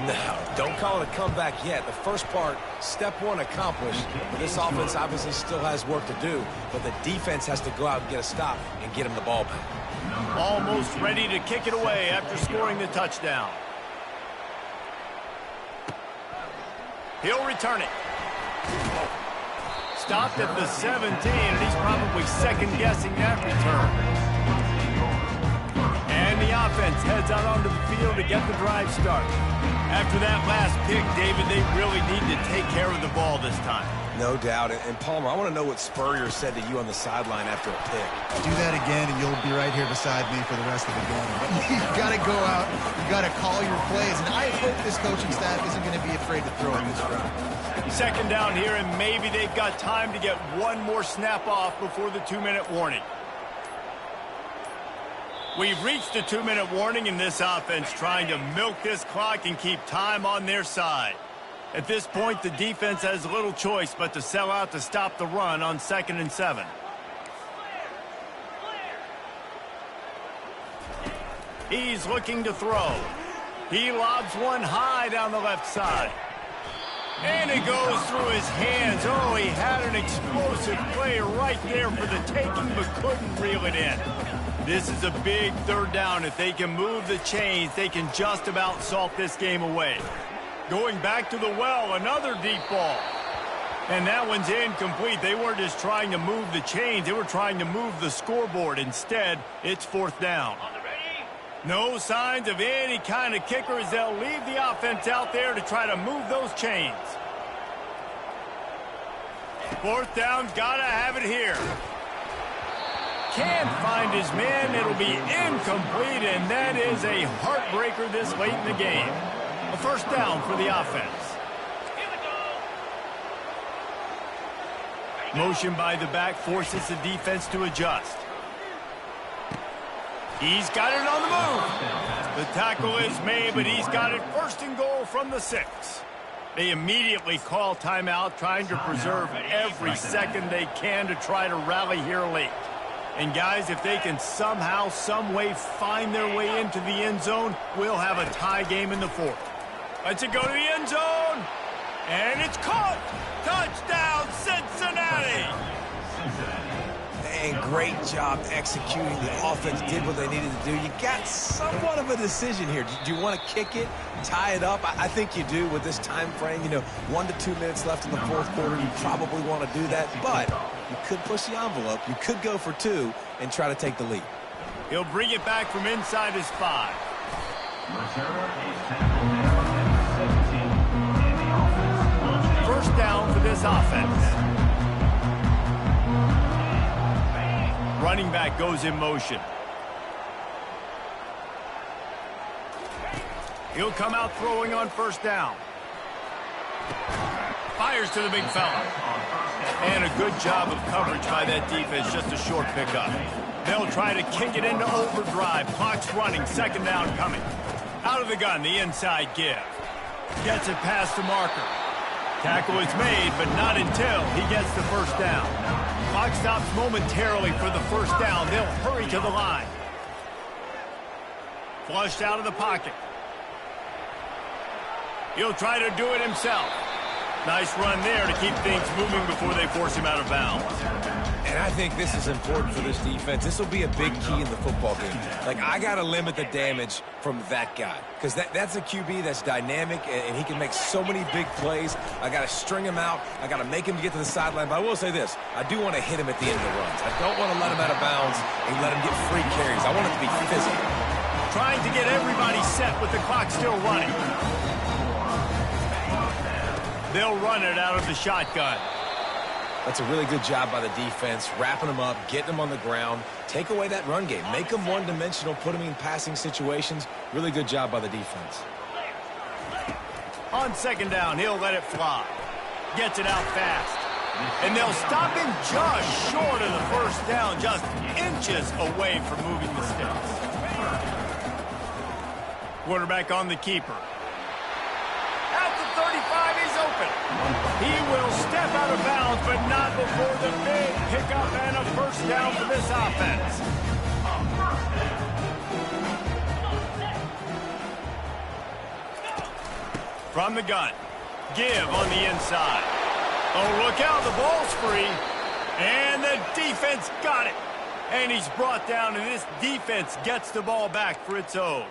No, don't call it a comeback yet. The first part, step 1 accomplished. But this offense obviously still has work to do, but the defense has to go out and get a stop and get him the ball back. Almost ready to kick it away after scoring the touchdown. He'll return it. Stopped at the 17, and he's probably second-guessing that return. And the offense heads out onto the field to get the drive started. After that last pick, David, they really need to take care of the ball this time. No doubt. And Palmer, I want to know what Spurrier said to you on the sideline after a pick. Do that again, and you'll be right here beside me for the rest of the game. You've got to go out. You've got to call your plays. And I hope this coaching staff isn't going to be afraid to throw in this round. 2nd down here, and maybe they've got time to get one more snap off before the 2-minute warning. We've reached the 2-minute warning in this offense, trying to milk this clock and keep time on their side. At this point, the defense has little choice but to sell out to stop the run on 2nd and 7. He's looking to throw. He lobs one high down the left side. And it goes through his hands. Oh, he had an explosive play right there for the taking, but couldn't reel it in. This is a big 3rd down. If they can move the chains, they can just about salt this game away. Going back to the well, another deep ball. And that one's incomplete. They weren't just trying to move the chains. They were trying to move the scoreboard. Instead, it's 4th down. No signs of any kind of kicker as they'll leave the offense out there to try to move those chains. 4th down, gotta have it here. Can't find his man. It'll be incomplete, and that is a heartbreaker this late in the game. A 1st down for the offense. Motion by the back forces the defense to adjust. He's got it on the move. The tackle is made, but he's got it 1st and goal from the 6. They immediately call timeout, trying to preserve every second they can to try to rally here late. And guys, if they can somehow, some way find their way into the end zone, we'll have a tie game in the 4th. Let's it go to the end zone. And it's caught. Touchdown, Cincinnati. And great job executing. The offense did what they needed to do. You got somewhat of a decision here. Do you want to kick it, tie it up? I think you do with this time frame. You know, 1 to 2 minutes left in the 4th quarter. You probably want to do that, but you could push the envelope. You could go for 2 and try to take the lead. He'll bring it back from inside his 5. First down for this offense. Running back goes in motion. He'll come out throwing on 1st down. Fires to the big fella. And a good job of coverage by that defense, just a short pickup. They'll try to kick it into overdrive. Clock's running, 2nd down coming. Out of the gun, the inside give. Gets it past the marker. Tackle is made, but not until he gets the 1st down. Clock stops momentarily for the 1st down. They'll hurry to the line. Flushed out of the pocket. He'll try to do it himself. Nice run there to keep things moving before they force him out of bounds. And I think this is important for this defense. This will be a big key in the football game. Like, I got to limit the damage from that guy, because that's a QB that's dynamic, and he can make so many big plays. I got to string him out. I got to make him get to the sideline. But I will say this. I do want to hit him at the end of the runs. I don't want to let him out of bounds and let him get free carries. I want it to be physical. Trying to get everybody set with the clock still running. They'll run it out of the shotgun. That's a really good job by the defense, wrapping them up, getting them on the ground. Take away that run game. Make them one-dimensional, put them in passing situations. Really good job by the defense. On 2nd down, he'll let it fly. Gets it out fast. And they'll stop him just short of the 1st down, just inches away from moving the sticks. Quarterback on the keeper. At the 35, he's open. He will step out of bounds, but not before the big pickup and a 1st down for this offense. From the gun. Give on the inside. Oh, look out, the ball's free. And the defense got it. And he's brought down, and this defense gets the ball back for its own.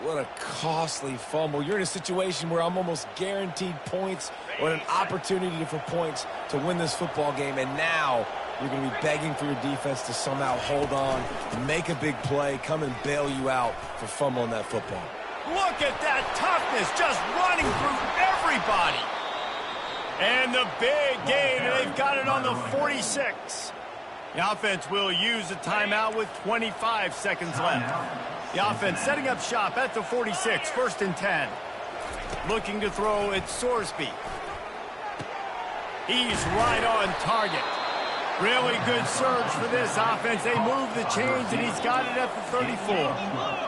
What a costly fumble. You're in a situation where I'm almost guaranteed points or an opportunity for points to win this football game, and now you're going to be begging for your defense to somehow hold on, make a big play, come and bail you out for fumbling that football. Look at that toughness, just running through everybody. And the big gain, and they've got it on the 46. The offense will use a timeout with 25 seconds left. The offense setting up shop at the 46, 1st and 10. Looking to throw, it's Sorsby. He's right on target. Really good surge for this offense. They move the chains, and he's got it at the 34.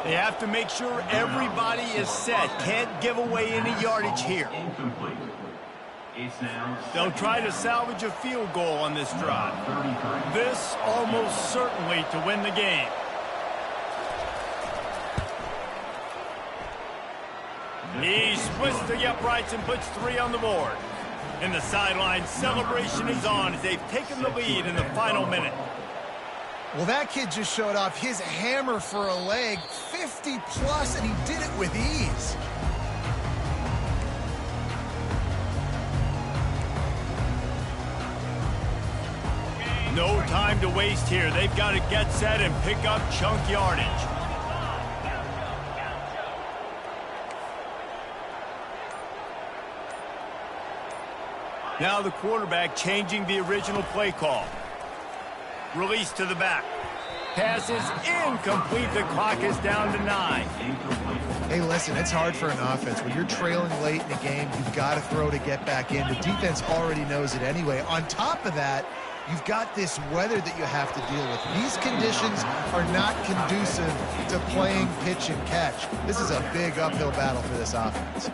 They have to make sure everybody is set. Can't give away any yardage here. Incomplete. It's now They'll try to salvage a field goal on this drive. This almost certainly to win the game. He splits the uprights and puts 3 on the board. And the sideline celebration is on as they've taken the lead in the final minute. Well, that kid just showed off his hammer for a leg, 50-plus, and he did it with ease. No time to waste here. They've got to get set and pick up chunk yardage. Now the quarterback changing the original play call. Release to the back. Pass is incomplete. The clock is down to 9. Hey, listen, it's hard for an offense. When you're trailing late in a game, you've got to throw to get back in. The defense already knows it anyway. On top of that, you've got this weather that you have to deal with. These conditions are not conducive to playing pitch and catch. This is a big uphill battle for this offense.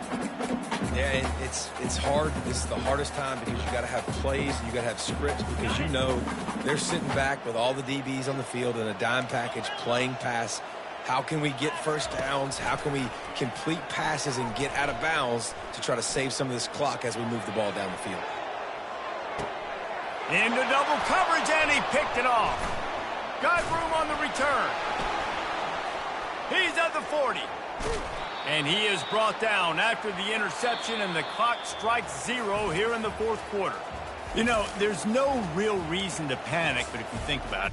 Yeah, it's hard. This is the hardest time because you got to have plays, you got to have scripts, because you know they're sitting back with all the DBs on the field in a dime package playing pass. How can we get first downs? How can we complete passes and get out of bounds to try to save some of this clock as we move the ball down the field? Into double coverage, and he picked it off. Got room on the return. He's at the 40. And he is brought down after the interception, and the clock strikes 0 here in the 4th quarter. You know, there's no real reason to panic, but if you think about it.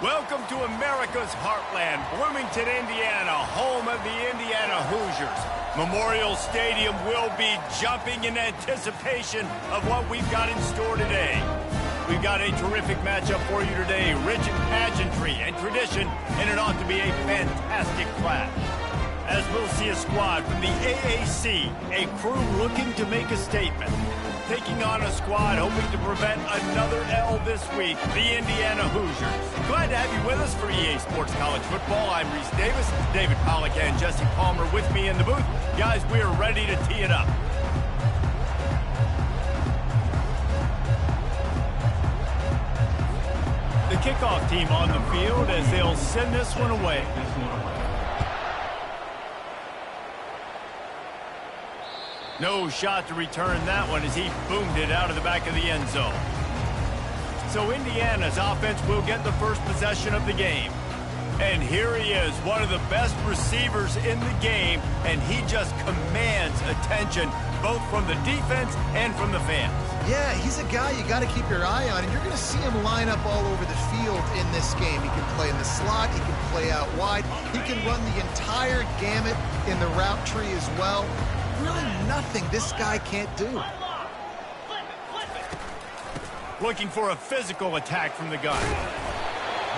Welcome to America's heartland, Bloomington, Indiana, home of the Indiana Hoosiers. Memorial Stadium will be jumping in anticipation of what we've got in store today. We've got a terrific matchup for you today, rich in pageantry and tradition, and it ought to be a fantastic clash. As we'll see a squad from the AAC, a crew looking to make a statement. Taking on a squad hoping to prevent another L this week, the Indiana Hoosiers. Glad to have you with us for EA Sports College Football. I'm Reese Davis, David Pollack and Jesse Palmer with me in the booth. Guys, we are ready to tee it up. The kickoff team on the field as they'll send this one away. No shot to return that one as he boomed it out of the back of the end zone. So Indiana's offense will get the first possession of the game. And here he is, one of the best receivers in the game, and he just commands attention both from the defense and from the fans. Yeah, he's a guy you got to keep your eye on, and you're going to see him line up all over the field in this game. He can play in the slot, he can play out wide, he can run the entire gamut in the route tree as well. Really nothing this guy can't do. Looking for a physical attack from the gun.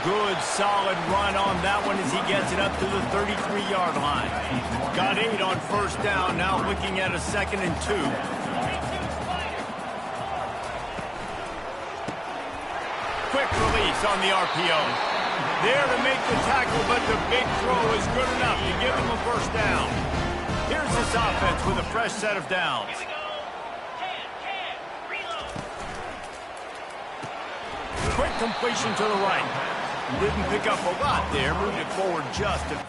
Good, solid run on that one as he gets it up to the 33-yard line. Got 8 on first down, now looking at a 2nd and 2. Quick release on the RPO. There to make the tackle, but the big throw is good enough to give him a first down. Here's this offense with a fresh set of downs. Here we go. 10, reload. Quick completion to the right. Didn't pick up a lot there, moved it forward just a...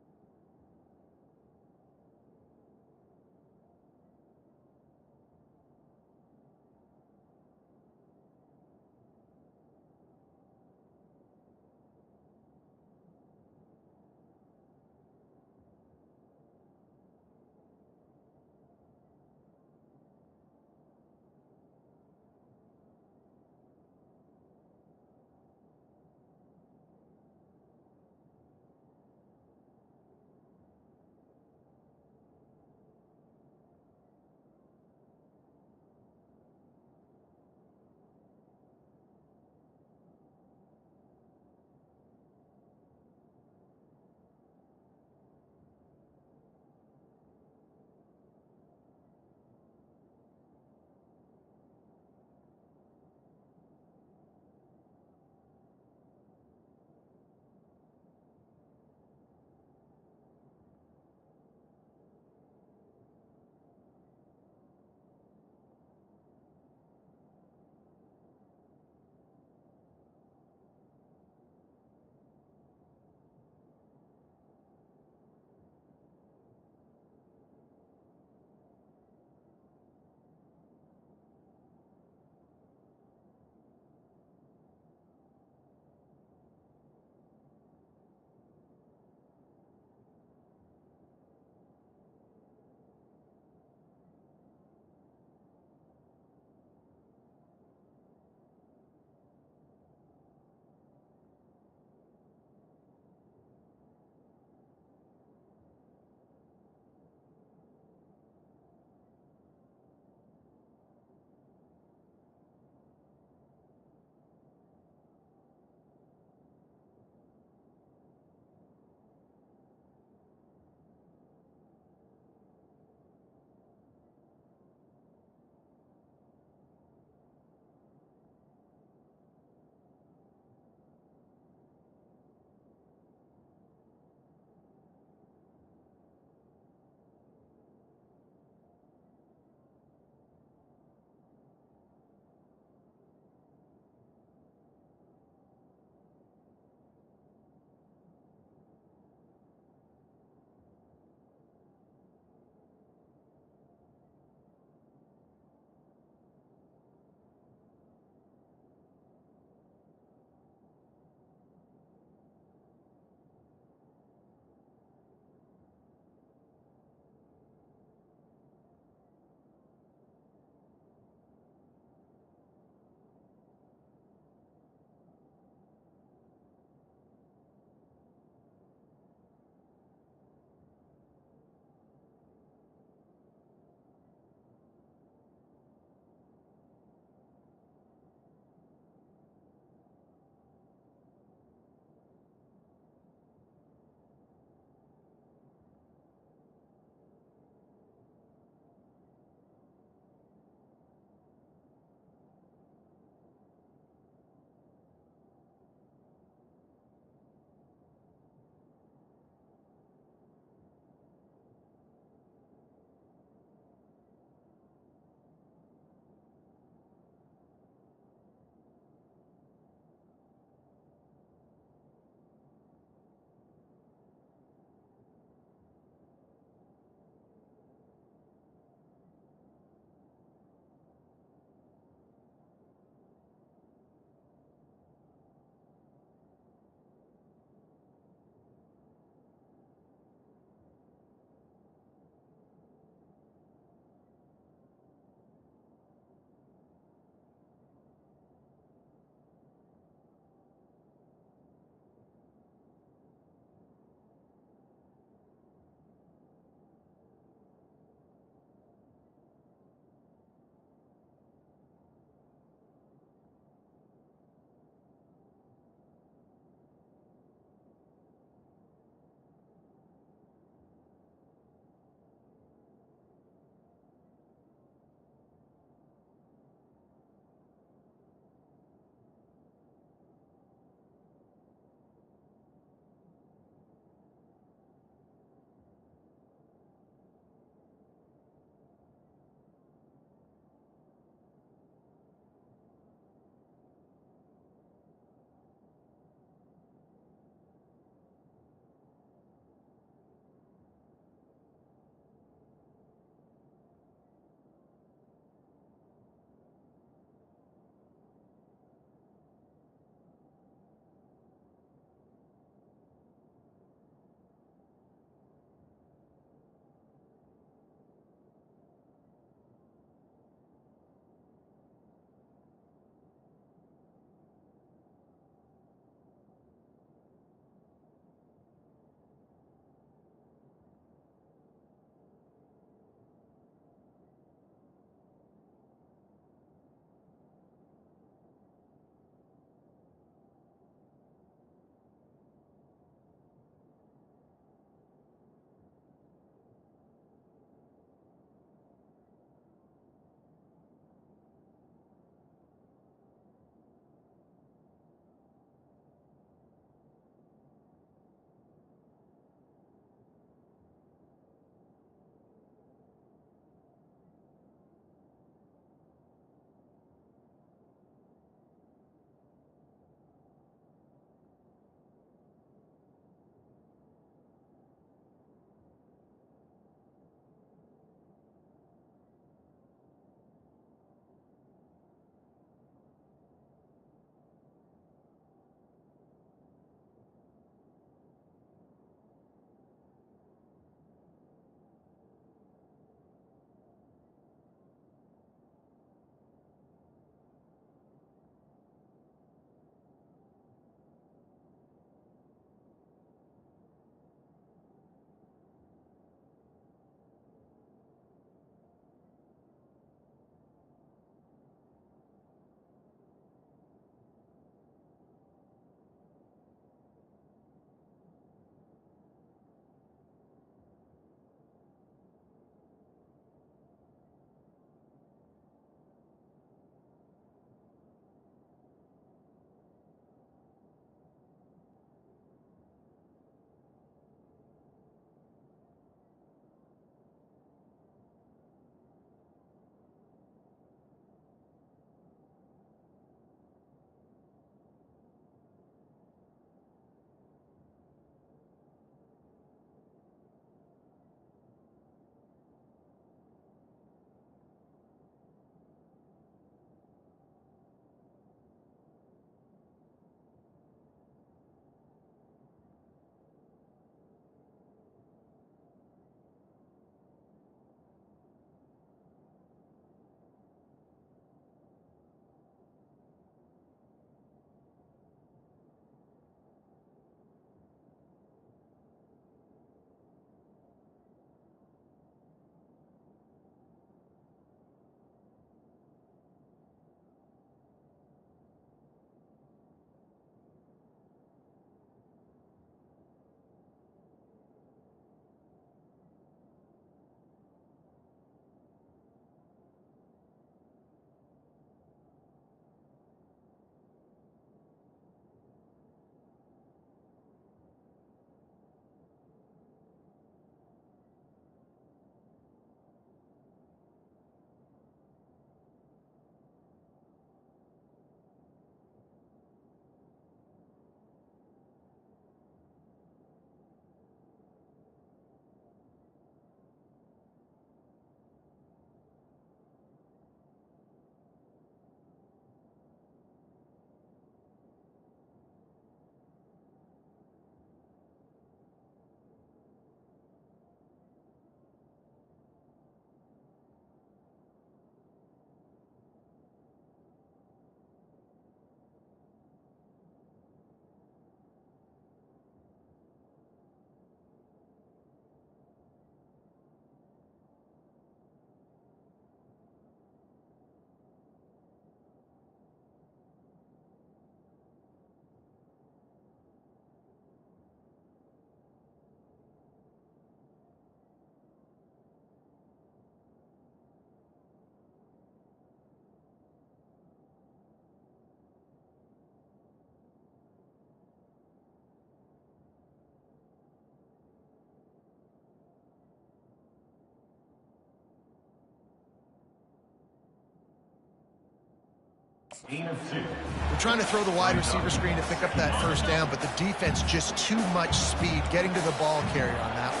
We're trying to throw the wide receiver screen to pick up that first down, but the defense just too much speed getting to the ball carrier on that one.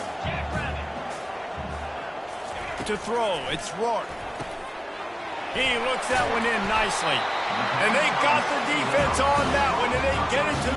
To throw, it's Rourke. He looks that one in nicely. And they got the defense on that one, and they get it to...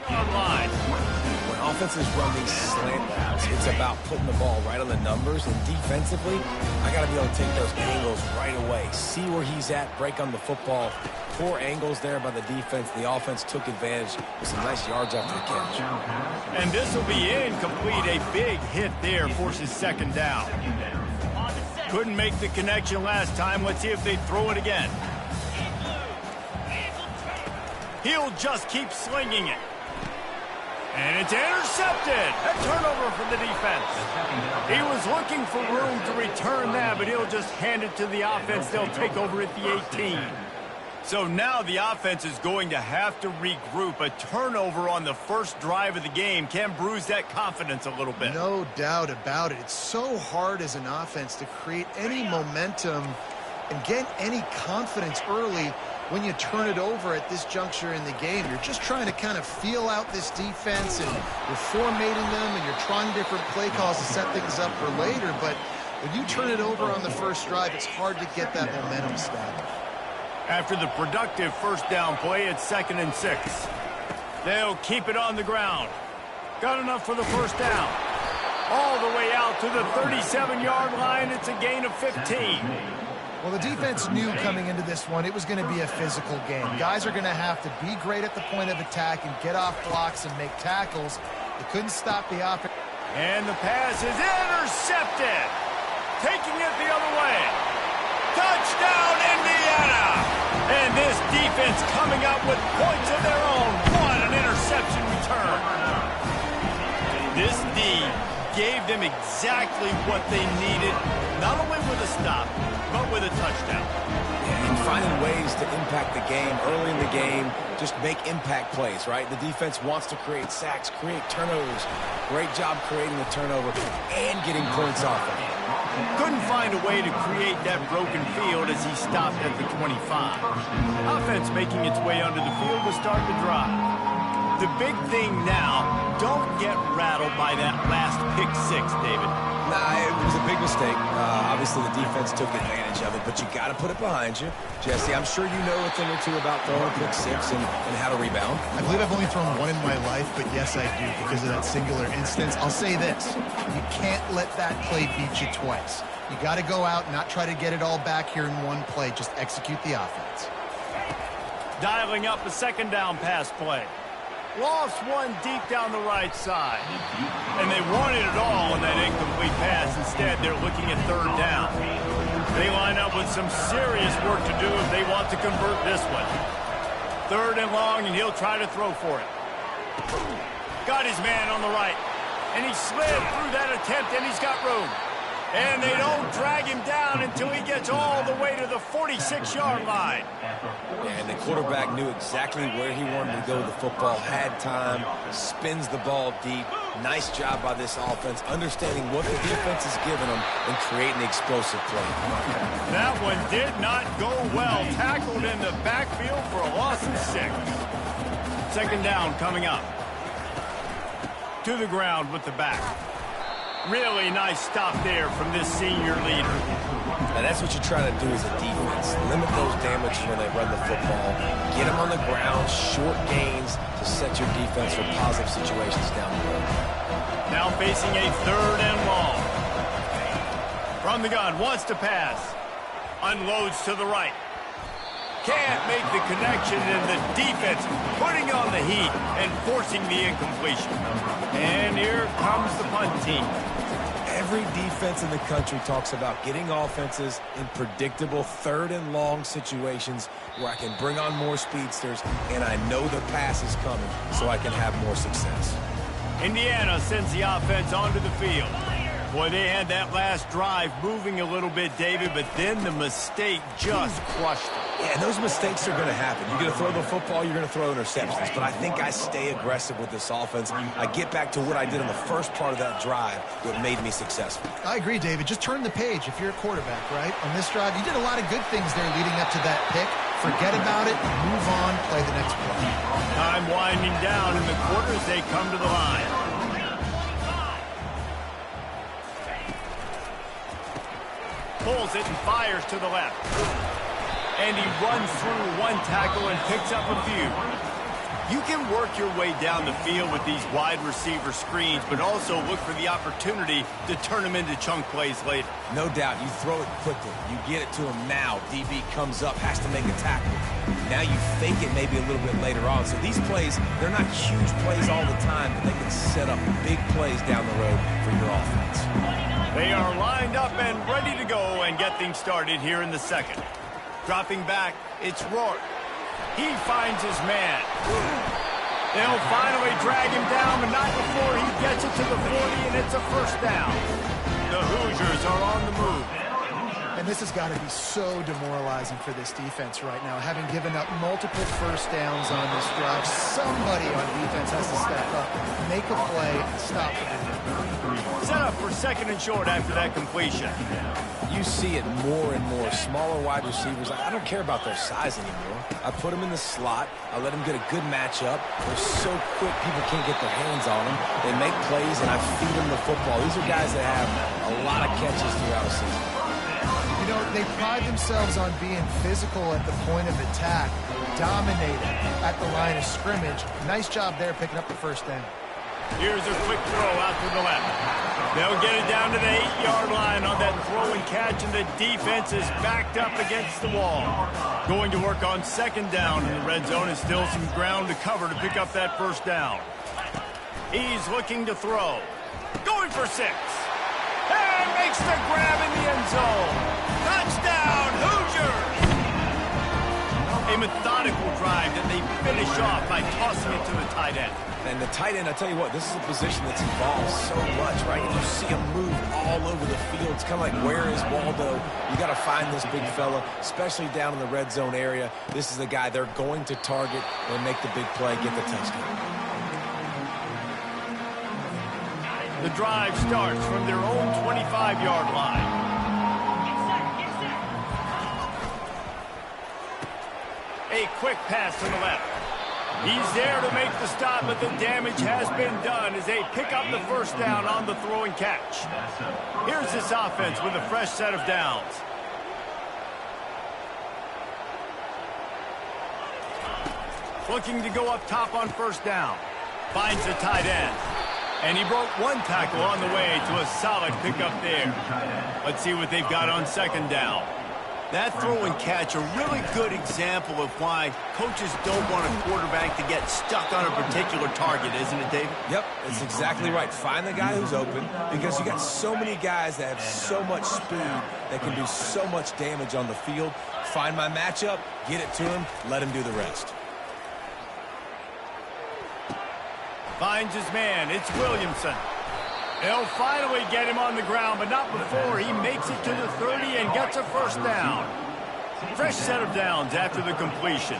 Online. When offenses run these slant routes, it's about putting the ball right on the numbers, and defensively, I got to be able to take those angles right away. See where he's at, break on the football. Poor angles there by the defense. The offense took advantage with some nice yards after the catch. And this will be incomplete. A big hit there forces second down. Couldn't make the connection last time. Let's see if they throw it again. He'll just keep slinging it. And it's intercepted. A turnover for the defense. He was looking for room to return that, but he'll just hand it to the offense. They'll take over at the 18. So now the offense is going to have to regroup. A turnover on the first drive of the game can bruise that confidence a little bit. No doubt about it. It's so hard as an offense to create any momentum and get any confidence early when you turn it over at this juncture in the game. You're just trying to kind of feel out this defense, and you're formatting them, and you're trying different play calls to set things up for later. But when you turn it over on the first drive, it's hard to get that momentum established. After the productive first down play, it's 2nd and 6. They'll keep it on the ground. Got enough for the first down. All the way out to the 37-yard line. It's a gain of 15. Well, the defense knew coming into this one it was going to be a physical game. Guys are going to have to be great at the point of attack and get off blocks and make tackles. They couldn't stop the offense. And the pass is intercepted. Taking it the other way. Touchdown, Indiana! And this defense coming up with points of their own. What an interception return. This D gave them exactly what they needed, not only with a stop, but with a touchdown. And finding ways to impact the game early in the game, just make impact plays, right? The defense wants to create sacks, create turnovers. Great job creating the turnover and getting points off of it. Couldn't find a way to create that broken field as he stopped at the 25. Offense making its way onto the field to start the drive. The big thing now, don't get rattled by that last pick six, David. Nah, it was a big mistake. Obviously, the defense took advantage of it, but you got to put it behind you. Jesse, I'm sure you know a thing or two about throwing a pick six and how to rebound. I believe I've only thrown one in my life, but yes, I do because of that singular instance. I'll say this. You can't let that play beat you twice. You got to go out and not try to get it all back here in one play. Just execute the offense. Dialing up a second down pass play. Lost one deep down the right side. And they wanted it all on that incomplete pass. Instead, they're looking at third down. They line up with some serious work to do if they want to convert this one. 3rd and long, and he'll try to throw for it. Got his man on the right. And he slid through that attempt, and he's got room. And they don't drag him down until he gets all the way to the 46-yard line. And the quarterback knew exactly where he wanted to go with the football, had time, spins the ball deep. Nice job by this offense, understanding what the defense is giving them and creating the explosive play. That one did not go well. Tackled in the backfield for a loss of 6. 2nd down coming up. To the ground with the back. Really nice stop there from this senior leader. And that's what you try to do as a defense. Limit those damages when they run the football. Get them on the ground, short gains to set your defense for positive situations down the road. Now facing a 3rd and long. From the gun, wants to pass. Unloads to the right. Can't make the connection, and the defense putting on the heat and forcing the incompletion. And here comes the punt team. Every defense in the country talks about getting offenses in predictable 3rd and long situations where I can bring on more speedsters and I know the pass is coming so I can have more success. Indiana sends the offense onto the field. Boy, they had that last drive moving a little bit, David, but then the mistake just crushed them. Yeah, and those mistakes are going to happen. You're going to throw the football, you're going to throw interceptions. But I think I stay aggressive with this offense. I get back to what I did on the first part of that drive that made me successful. I agree, David. Just turn the page if you're a quarterback, right? On this drive, you did a lot of good things there leading up to that pick. Forget about it, move on, play the next play. Time winding down in the quarters, they come to the line. Pulls it and fires to the left. And he runs through one tackle and picks up a few. You can work your way down the field with these wide receiver screens, but also look for the opportunity to turn them into chunk plays later. No doubt, you throw it quickly. You get it to him now. DB comes up, has to make a tackle. Now you fake it maybe a little bit later on. So these plays, they're not huge plays all the time, but they can set up big plays down the road for your offense. They are lined up and ready to go and get things started here in the second. Dropping back, it's Rourke. He finds his man. They'll finally drag him down, but not before he gets it to the 40, and it's a first down. The Hoosiers are on the move. And this has got to be so demoralizing for this defense right now, having given up multiple first downs on this drive. Somebody on defense has to step up, make a play, and stop it. Set up for second and short after that completion. You see it more and more. Smaller wide receivers, I don't care about their size anymore. I put them in the slot. I let them get a good matchup. They're so quick, people can't get their hands on them. They make plays, and I feed them the football. These are guys that have a lot of catches throughout a season. You know, they pride themselves on being physical at the point of attack, dominating at the line of scrimmage. Nice job there picking up the first down. Here's a quick throw out to the left. They'll get it down to the 8-yard line on that throw and catch, and the defense is backed up against the wall. Going to work on second down in the red zone, and still some ground to cover to pick up that first down. He's looking to throw. Going for 6. And makes the grab in the end zone. Touchdown, Hoosiers! A methodical drive that they finish off by tossing it to the tight end. And the tight end, I tell you what, this is a position that's involved so much, right? And you see him move all over the field. It's kind of like, where is Waldo? You got to find this big fella, especially down in the red zone area. This is the guy they're going to target and make the big play, get the touchdown. The drive starts from their own 25-yard line. A quick pass to the left. He's there to make the stop, but the damage has been done as they pick up the first down on the throw and catch. Here's this offense with a fresh set of downs. Looking to go up top on first down. Finds the tight end. And he broke one tackle on the way to a solid pickup there. Let's see what they've got on second down. That throw and catch, a really good example of why coaches don't want a quarterback to get stuck on a particular target, isn't it, David? Yep, that's exactly right. Find the guy who's open, because you got so many guys that have so much speed that can do so much damage on the field. Find my matchup, get it to him, let him do the rest. Finds his man. It's Williamson. They'll finally get him on the ground, but not before he makes it to the 30 and gets a first down. Fresh set of downs after the completion.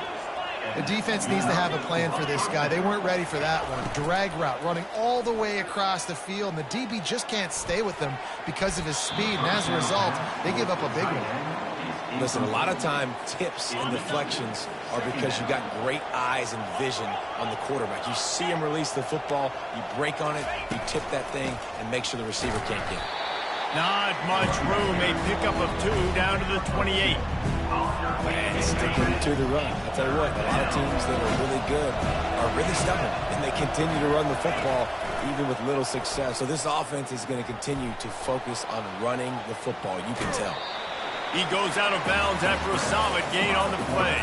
The defense needs to have a plan for this guy. They weren't ready for that one. Drag route, running all the way across the field, and the DB just can't stay with them because of his speed, and as a result, they give up a big one. Listen, a lot of time, tips and deflections are because you got great eyes and vision on the quarterback. You see him release the football, you break on it, you tip that thing, and make sure the receiver can't get it. Not much room. A pickup of 2 down to the 28. And sticking to the run. I tell you what, a lot of teams that are really good are really stubborn, and they continue to run the football even with little success. So this offense is going to continue to focus on running the football. You can tell. He goes out of bounds after a solid gain on the play.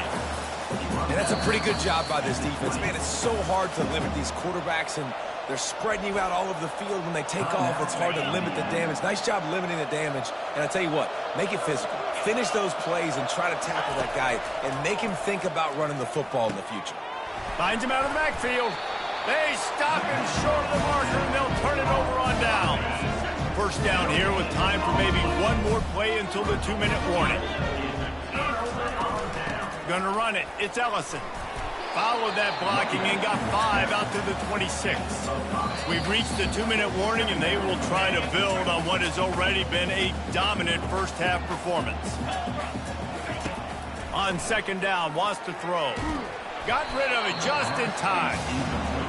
And that's a pretty good job by this defense. Man, it's so hard to limit these quarterbacks, and they're spreading you out all over the field. When they take off, it's hard to limit the damage. Nice job limiting the damage. And I tell you what, make it physical. Finish those plays and try to tackle that guy and make him think about running the football in the future. Finds him out of the backfield. They stop him short of the marker, and they'll turn it over on down. first down here with time for maybe one more play until the 2-minute warning. Gonna run it. It's Ellison. Followed that blocking and got 5 out to the 26. We've reached the 2-minute warning, and they will try to build on what has already been a dominant first-half performance. On second down, wants to throw. Got rid of it just in time.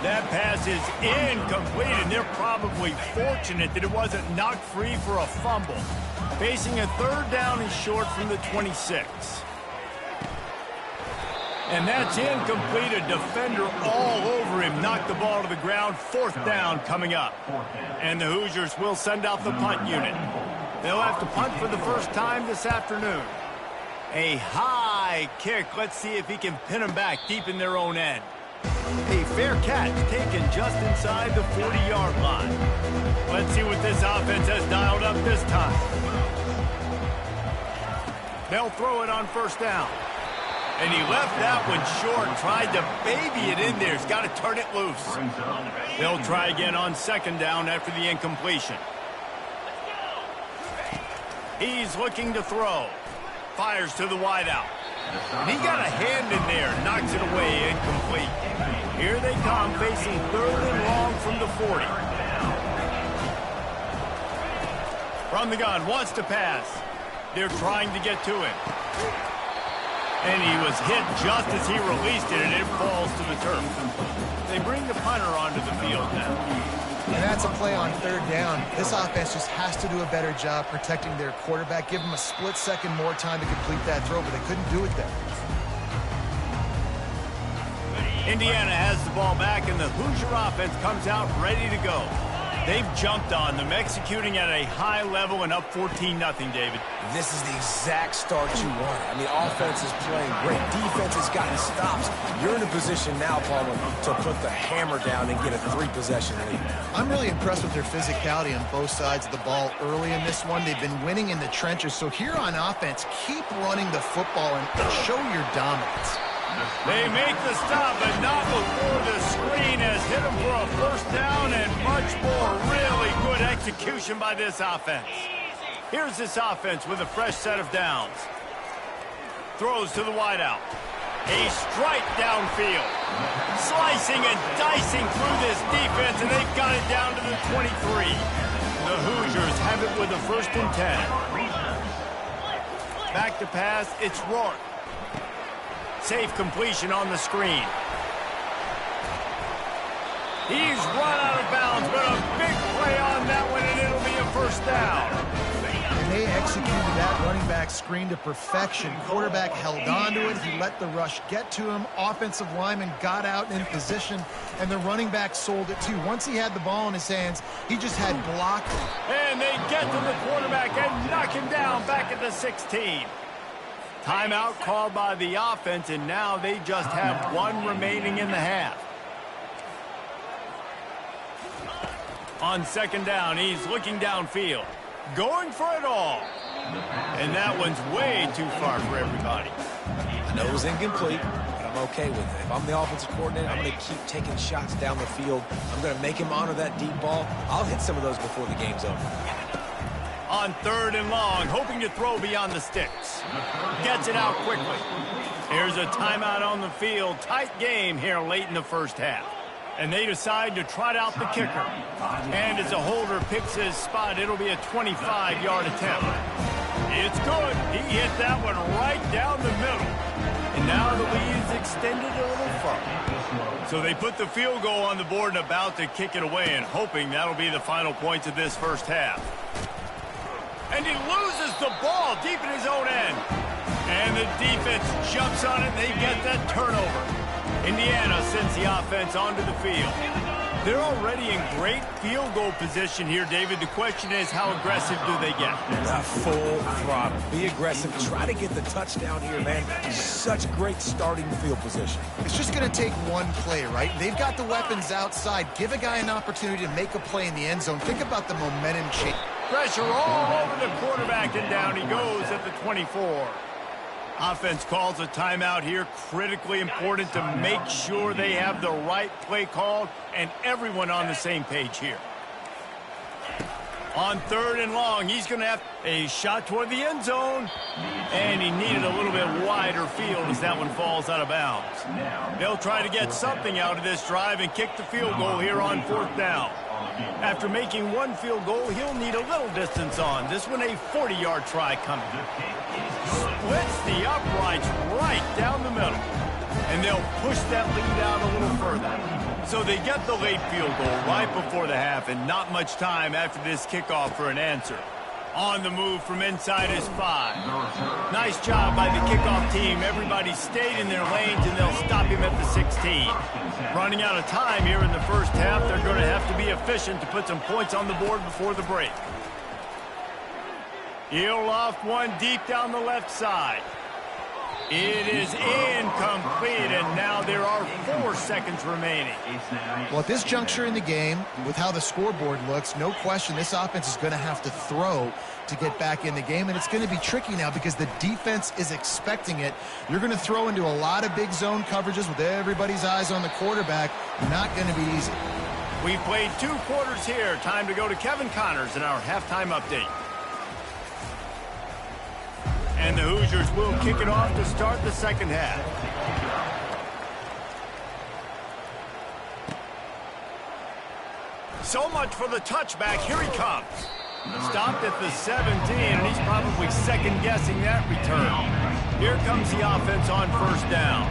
That pass is incomplete, and they're probably fortunate that it wasn't knocked free for a fumble. Facing a third down and short from the 26. And that's incomplete. A defender all over him. Knocked the ball to the ground. Fourth down coming up. And the Hoosiers will send out the punt unit. They'll have to punt for the first time this afternoon. A high kick. Let's see if he can pin them back deep in their own end. A fair catch taken just inside the 40-yard line. Let's see what this offense has dialed up this time. They'll throw it on first down. And he left that one short, tried to baby it in there. He's got to turn it loose. They'll try again on second down after the incompletion. He's looking to throw. Fires to the wideout. And he got a hand in there, knocks it away, incomplete. Here they come, facing third and long from the 40. From the gun, wants to pass. They're trying to get to him. And he was hit just as he released it, and it falls to the turf. They bring the punter onto the field now. And that's a play on third down. This offense just has to do a better job protecting their quarterback. Give them a split second more time to complete that throw, but they couldn't do it there. Indiana has the ball back, and the Hoosier offense comes out ready to go. They've jumped on them, executing at a high level and up 14-0, David. This is the exact start you want. I mean, offense is playing great. Defense has gotten stops. You're in a position now, Palmer, to put the hammer down and get a 3-possession lead. I'm really impressed with their physicality on both sides of the ball early in this one. They've been winning in the trenches. So here on offense, keep running the football and show your dominance. They make the stop, but not before the screen has hit them for a first down and much more. Really good execution by this offense. Here's this offense with a fresh set of downs. Throws to the wideout. A strike downfield. Slicing and dicing through this defense, and they've got it down to the 23. The Hoosiers have it with a 1st and 10. Back to pass, it's Rourke. Safe completion on the screen. He's run out of bounds, but a big play on that one, and it'll be a first down. And they executed that running back screen to perfection. Quarterback held on to it. He let the rush get to him. Offensive lineman got out in position, and the running back sold it too. Once he had the ball in his hands, he just had blocked. And they get to the quarterback and knock him down back at the 16. Timeout called by the offense, and now they just have one remaining in the half. On second down, he's looking downfield. Going for it all. And that one's way too far for everybody. I know it was incomplete, but I'm okay with it. If I'm the offensive coordinator, I'm going to keep taking shots down the field. I'm going to make him honor that deep ball. I'll hit some of those before the game's over. On third and long, hoping to throw beyond the sticks. Gets it out quickly. Here's a timeout on the field. Tight game here late in the first half. And they decide to trot out the kicker. And as a holder picks his spot, it'll be a 25-yard attempt. It's good. He hit that one right down the middle. And now the lead's extended a little further. So they put the field goal on the board and about to kick it away, and hoping that'll be the final points of this first half. And he loses the ball deep in his own end. And the defense jumps on it, and they get that turnover. Indiana sends the offense onto the field. They're already in great field goal position here, David. The question is, how aggressive do they get? Full throttle. Be aggressive. Try to get the touchdown here, man. Such great starting field position. It's just going to take one play, right? They've got the weapons outside. Give a guy an opportunity to make a play in the end zone. Think about the momentum change. Pressure all over the quarterback, and down he goes at the 24. Offense calls a timeout here. Critically important to make sure they have the right play called and everyone on the same page here. On 3rd and long, he's going to have a shot toward the end zone. And he needed a little bit wider field as that one falls out of bounds. They'll try to get something out of this drive and kick the field goal here on 4th down. After making one field goal, he'll need a little distance on. This one a 40-yard try coming. Splits the uprights right down the middle. And they'll push that lead out a little further. So they get the late field goal right before the half, and not much time after this kickoff for an answer. On the move from inside is 5. Nice job by the kickoff team. Everybody stayed in their lanes, and they'll stop him at the 16. Running out of time here in the first half, they're going to have to be efficient to put some points on the board before the break. He'll loft one deep down the left side. It is incomplete, and now there are 4 seconds remaining. Well, at this juncture in the game, with how the scoreboard looks, no question this offense is going to have to throw to get back in the game, and it's going to be tricky now because the defense is expecting it. You're going to throw into a lot of big zone coverages with everybody's eyes on the quarterback. Not going to be easy. We've played 2 quarters here. Time to go to Kevin Connors in our halftime update. And the Hoosiers will kick it off to start the second half. So much for the touchback. Here he comes. Stopped at the 17, and he's probably second-guessing that return. Here comes the offense on 1st down.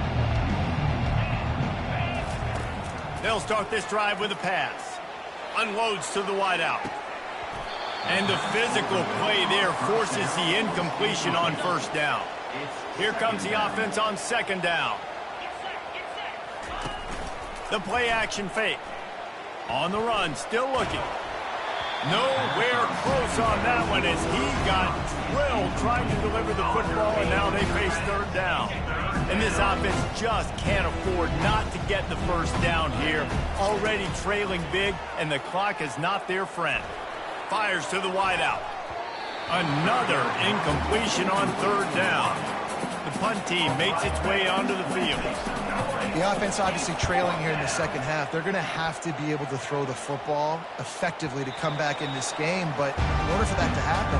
They'll start this drive with a pass. Unloads to the wideout. And the physical play there forces the incompletion on 1st down. Here comes the offense on 2nd down. The play action fake. On the run, still looking. Nowhere close on that one as he got drilled trying to deliver the football, and now they face 3rd down. And this offense just can't afford not to get the 1st down here. Already trailing big, and the clock is not their friend. Fires to the wideout. Another incompletion on 3rd down. The punt team makes its way onto the field. The offense obviously trailing here in the second half. They're going to have to be able to throw the football effectively to come back in this game, but in order for that to happen,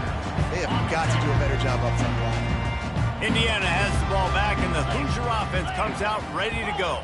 they have got to do a better job up front. Indiana has the ball back, and the Hoosier offense comes out ready to go.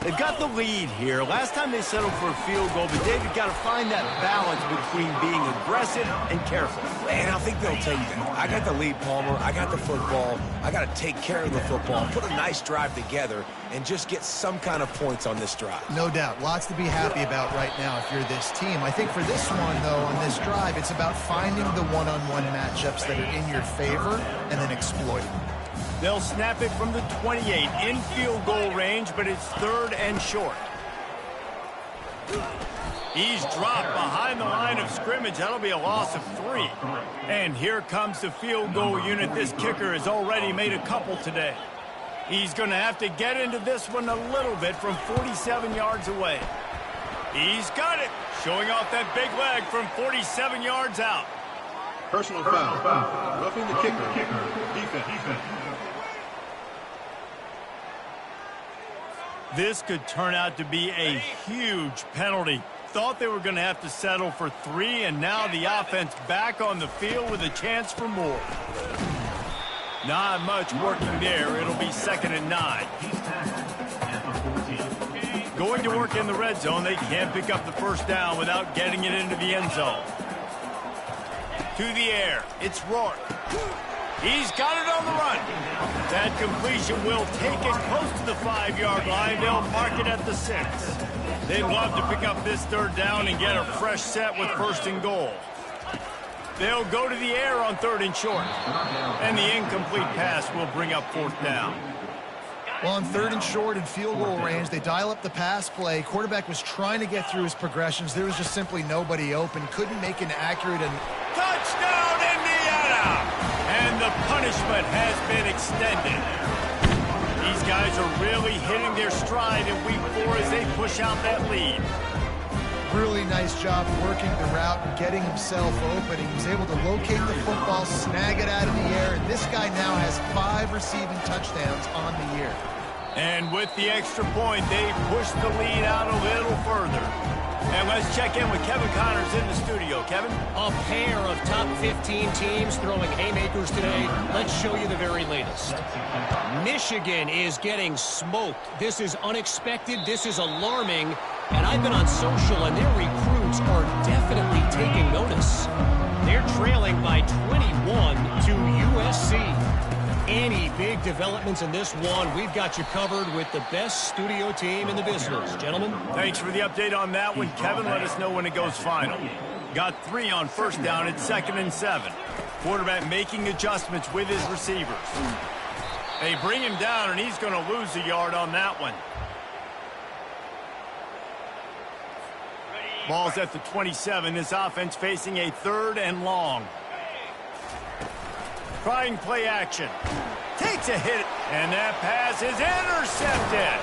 They've got the lead here. Last time they settled for a field goal, but they've got to find that balance between being aggressive and careful. And I think they'll take that. I got the lead, Palmer. I got the football. I got to take care of the football, put a nice drive together, and just get some kind of points on this drive. No doubt. Lots to be happy about right now if you're this team. I think for this one, though, on this drive, it's about finding the one-on-one matchups that are in your favor and then exploiting them. They'll snap it from the 28 in field goal range, but it's 3rd and short. He's dropped behind the line of scrimmage. That'll be a loss of 3. And here comes the field goal unit. This kicker has already made a couple today. He's going to have to get into this one a little bit from 47 yards away. He's got it. Showing off that big leg from 47 yards out. Personal foul. Roughing the kicker. Defense. This could turn out to be a huge penalty. Thought they were going to have to settle for 3, and now the offense back on the field with a chance for more. Not much working there. It'll be 2nd and 9. Going to work in the red zone. They can't pick up the 1st down without getting it into the end zone. To the air. It's Rourke. He's got it on the run. That completion will take it close to the 5-yard line. They'll mark it at the 6. They'd love to pick up this 3rd down and get a fresh set with 1st and goal. They'll go to the air on 3rd and short. And the incomplete pass will bring up 4th down. Well, on 3rd and short and field goal range, they dial up the pass play. Quarterback was trying to get through his progressions. There was just simply nobody open. Couldn't make an accurate and... Touchdown, Indiana! And the punishment has been extended. These guys are really hitting their stride in week 4 as they push out that lead. Really nice job working the route and getting himself open. He was able to locate the football, snag it out of the air, and this guy now has 5 receiving touchdowns on the year. And with the extra point, they push the lead out a little further. And let's check in with Kevin Connors in the studio. Kevin? A pair of top 15 teams throwing haymakers today. Let's show you the very latest. Michigan is getting smoked. This is unexpected. This is alarming. And I've been on social, and their recruits are definitely taking notice. They're trailing by 21 to USC. Any big developments in this one, we've got you covered with the best studio team in the business. Gentlemen? Thanks for the update on that one, Kevin. Let us know when it goes final. Got 3 on first down at 2nd and 7. Quarterback making adjustments with his receivers. They bring him down, and he's going to lose a yard on that one. Ball's at the 27. This offense facing a 3rd and long. Trying play action. Takes a hit, and that pass is intercepted.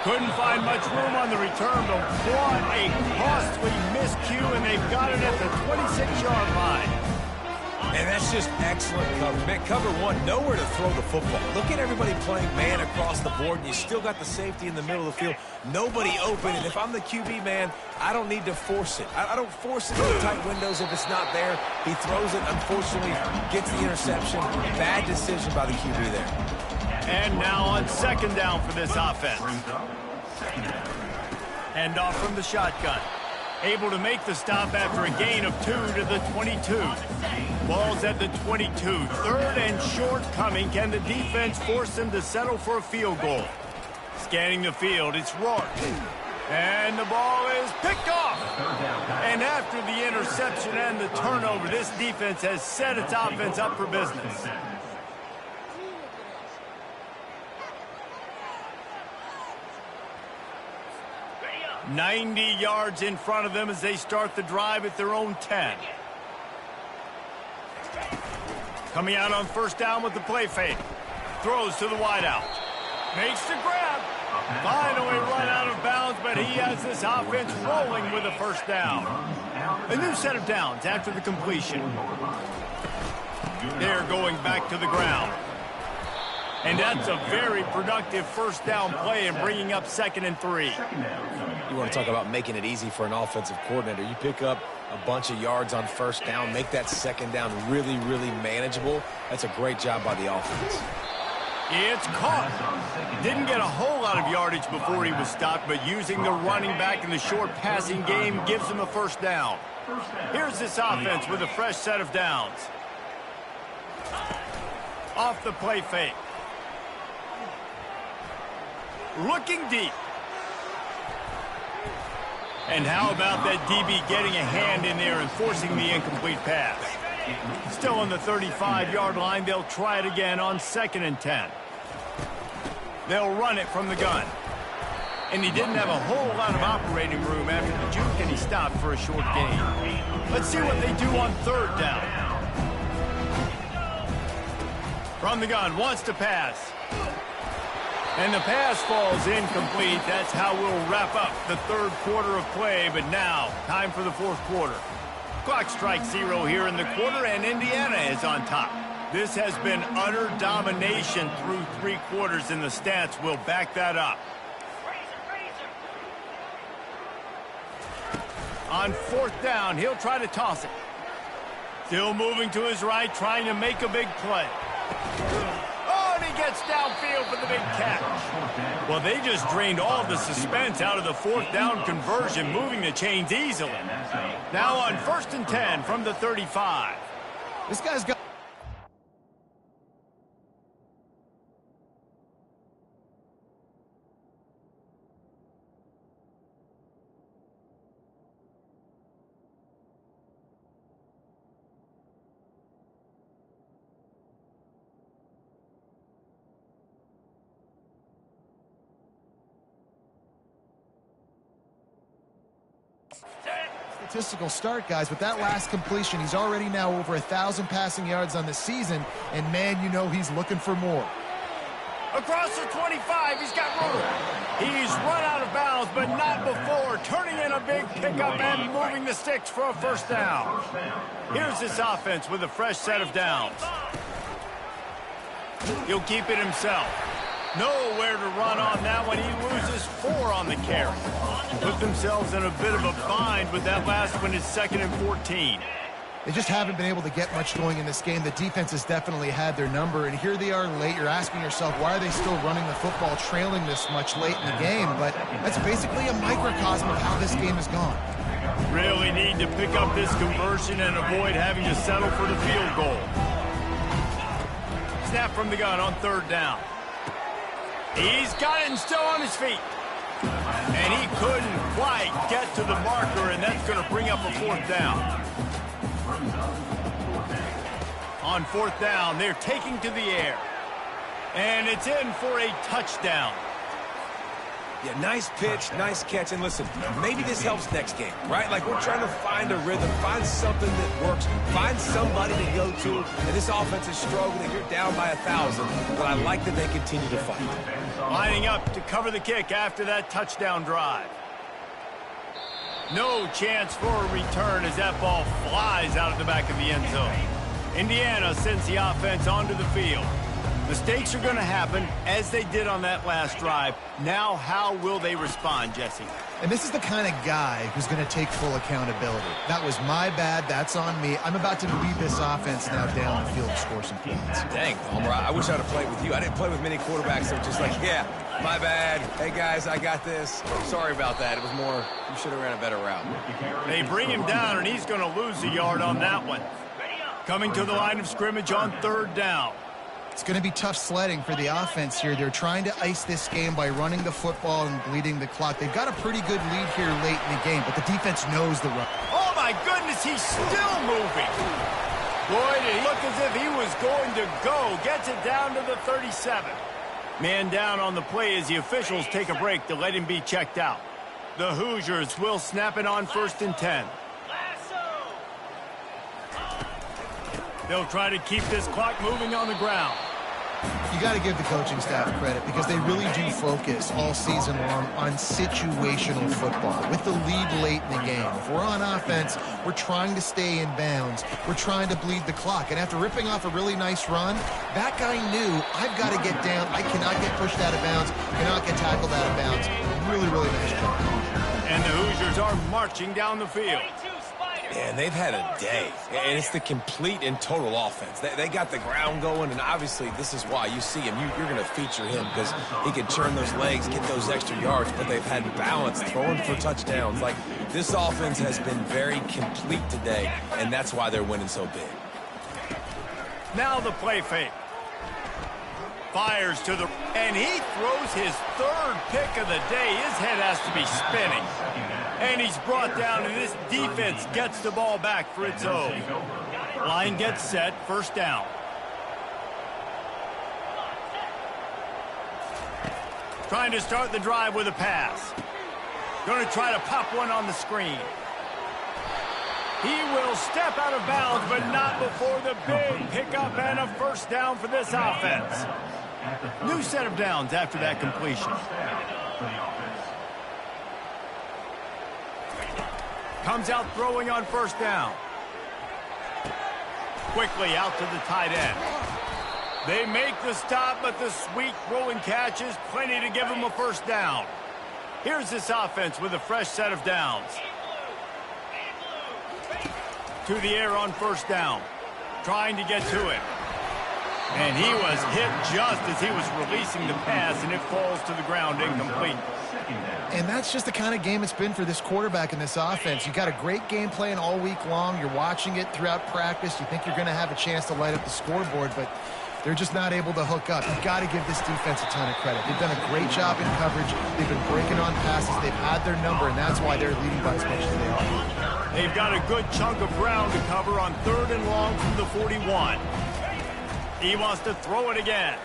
Couldn't find much room on the return, but what a costly miscue, and they've got it at the 26-yard line. And that's just excellent cover. Man, cover 1, nowhere to throw the football. Look at everybody playing man across the board, and you still got the safety in the middle of the field. Nobody open, and if I'm the QB, man, I don't need to force it. I don't force it in tight windows if it's not there. He throws it, unfortunately, gets the interception. Bad decision by the QB there. And now on 2nd down for this offense. Hand off from the shotgun. Able to make the stop after a gain of 2 to the 22. Ball's at the 22. 3rd and short coming. Can the defense force them to settle for a field goal? Scanning the field, it's Rourke. And the ball is picked off. And after the interception and the turnover, this defense has set its offense up for business. Ready up. 90 yards in front of them as they start the drive at their own 10. Coming out on first down with the play fake. Throws to the wideout. Makes the grab. Finally run out of bounds, but he has this offense rolling with a first down. A new set of downs after the completion. They're going back to the ground. And that's a very productive first down play and bringing up 2nd and 3. You want to talk about making it easy for an offensive coordinator. You pick up a bunch of yards on first down, make that 2nd down really, really manageable. That's a great job by the offense. It's caught. Didn't get a whole lot of yardage before he was stopped, but using the running back in the short passing game gives him a first down. Here's this offense with a fresh set of downs. Off the play fake. Looking deep. And how about that DB getting a hand in there and forcing the incomplete pass? Still on the 35-yard line. They'll try it again on 2nd and 10. They'll run it from the gun. And he didn't have a whole lot of operating room after the juke, and he stopped for a short gain. Let's see what they do on 3rd down. From the gun, wants to pass. And the pass falls incomplete. That's how we'll wrap up the 3rd quarter of play. But now, time for the 4th quarter. Clock strikes 0 here in the quarter, and Indiana is on top. This has been utter domination through 3 quarters, and the stats will back that up. On 4th down, he'll try to toss it. Still moving to his right, trying to make a big play. Oh, and he gets downfield for the big catch. Well, they just drained all the suspense out of the 4th down conversion, moving the chains easily. Now on 1st and 10 from the 35. This guy's got... Statistical start, guys. With that last completion, he's already now over 1,000 passing yards on the season, and man, you know he's looking for more. Across the 25, he's got room. He's run out of bounds, but not before. Turning in a big pickup and moving the sticks for a first down. Here's this offense with a fresh set of downs. He'll keep it himself. Nowhere to run on that one. He loses 4 on the carry. Put themselves in a bit of a bind with that last one is 2nd and 14. They just haven't been able to get much going in this game. The defense has definitely had their number, and here they are late. You're asking yourself, why are they still running the football trailing this much late in the game? But that's basically a microcosm of how this game has gone. Really need to pick up this conversion and avoid having to settle for the field goal. Snap from the gun on 3rd down. He's got it and still on his feet. And he couldn't quite get to the marker, and that's going to bring up a 4th down. On 4th down, they're taking to the air. And it's in for a touchdown. Yeah, nice pitch, nice catch. And listen, maybe this helps next game, right? Like, we're trying to find a rhythm, find something that works, find somebody to go to. And this offense is struggling. You're down by 1,000, but I like that they continue to fight. Lining up to cover the kick after that touchdown drive. No chance for a return as that ball flies out of the back of the end zone. Indiana sends the offense onto the field. Mistakes are going to happen, as they did on that last drive. Now, how will they respond, Jesse? And this is the kind of guy who's going to take full accountability. That was my bad. That's on me. I'm about to lead this offense now down the field to score some points. Dang, Homer, I wish I'd have played with you. I didn't play with many quarterbacks that were just like, yeah, my bad. Hey, guys, I got this. Sorry about that. It was more, you should have ran a better route. They bring him down, and he's going to lose a yard on that one. Coming to the line of scrimmage on 3rd down. It's going to be tough sledding for the offense here. They're trying to ice this game by running the football and bleeding the clock. They've got a pretty good lead here late in the game, but the defense knows the run. Oh, my goodness, he's still moving. Boy, did he look as if he was going to go. Gets it down to the 37. Man down on the play as the officials take a break to let him be checked out. The Hoosiers will snap it on 1st and 10. They'll try to keep this clock moving on the ground. You got to give the coaching staff credit because they really do focus all season long on situational football. With the lead late in the game, if we're on offense, we're trying to stay in bounds. We're trying to bleed the clock. And after ripping off a really nice run, that guy knew, I've got to get down. I cannot get pushed out of bounds, cannot get tackled out of bounds. Really, really nice job. And the Hoosiers are marching down the field. Man, they've had a day, and it's the complete and total offense. They got the ground going, and obviously this is why you see him. You're going to feature him because he can turn those legs, get those extra yards, but they've had balance, throwing for touchdowns. Like, this offense has been very complete today, and that's why they're winning so big. Now the play fake. Fires to the... And he throws his 3rd pick of the day. His head has to be spinning. And he's brought down, and this defense gets the ball back for its own. Line gets set, 1st down. Trying to start the drive with a pass. Going to try to pop one on the screen. He will step out of bounds, but not before the big pickup and a 1st down for this offense. New set of downs after that completion. Comes out throwing on 1st down. Quickly out to the tight end. They make the stop, but the sweet throwing catch is plenty to give them a 1st down. Here's this offense with a fresh set of downs. To the air on 1st down. Trying to get to it. And he was hit just as he was releasing the pass, and it falls to the ground incomplete. And that's just the kind of game it's been for this quarterback in this offense. You got a great game plan all week long. You're watching it throughout practice. You think you're going to have a chance to light up the scoreboard, but they're just not able to hook up. You've got to give this defense a ton of credit. They've done a great job in coverage. They've been breaking on passes. They've had their number, and that's why they're leading by as much as they are. They've got a good chunk of ground to cover on 3rd and long from the 41. He wants to throw it again.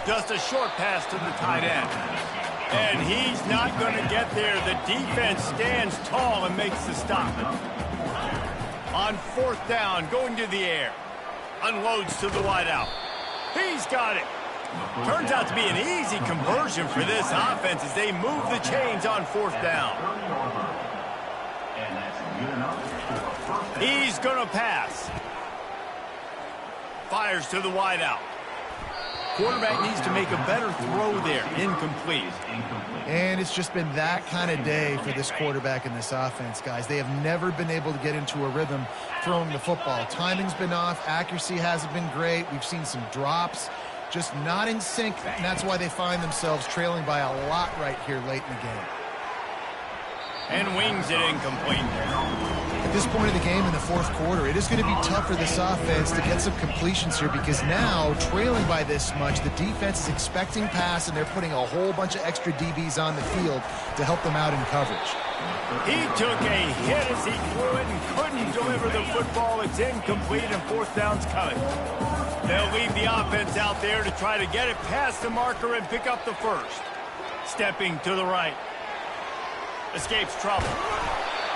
Just a short pass to the tight end. And he's not going to get there. The defense stands tall and makes the stop. On 4th down, going to the air. Unloads to the wideout. He's got it. Turns out to be an easy conversion for this offense as they move the chains on 4th down. He's going to pass. Fires to the wideout. Quarterback needs to make a better throw there. Incomplete. And it's just been that kind of day for this quarterback and this offense, guys. They have never been able to get into a rhythm throwing the football. Timing's been off. Accuracy hasn't been great. We've seen some drops. Just not in sync, and that's why they find themselves trailing by a lot right here late in the game. And wings it incomplete. At this point of the game in the fourth quarter, it is going to be tough for this offense to get some completions here because now, trailing by this much, the defense is expecting pass, and they're putting a whole bunch of extra DBs on the field to help them out in coverage. He took a hit as he threw it and couldn't deliver the football. It's incomplete, and fourth down's coming. They'll leave the offense out there to try to get it past the marker and pick up the first. Stepping to the right. Escapes trouble.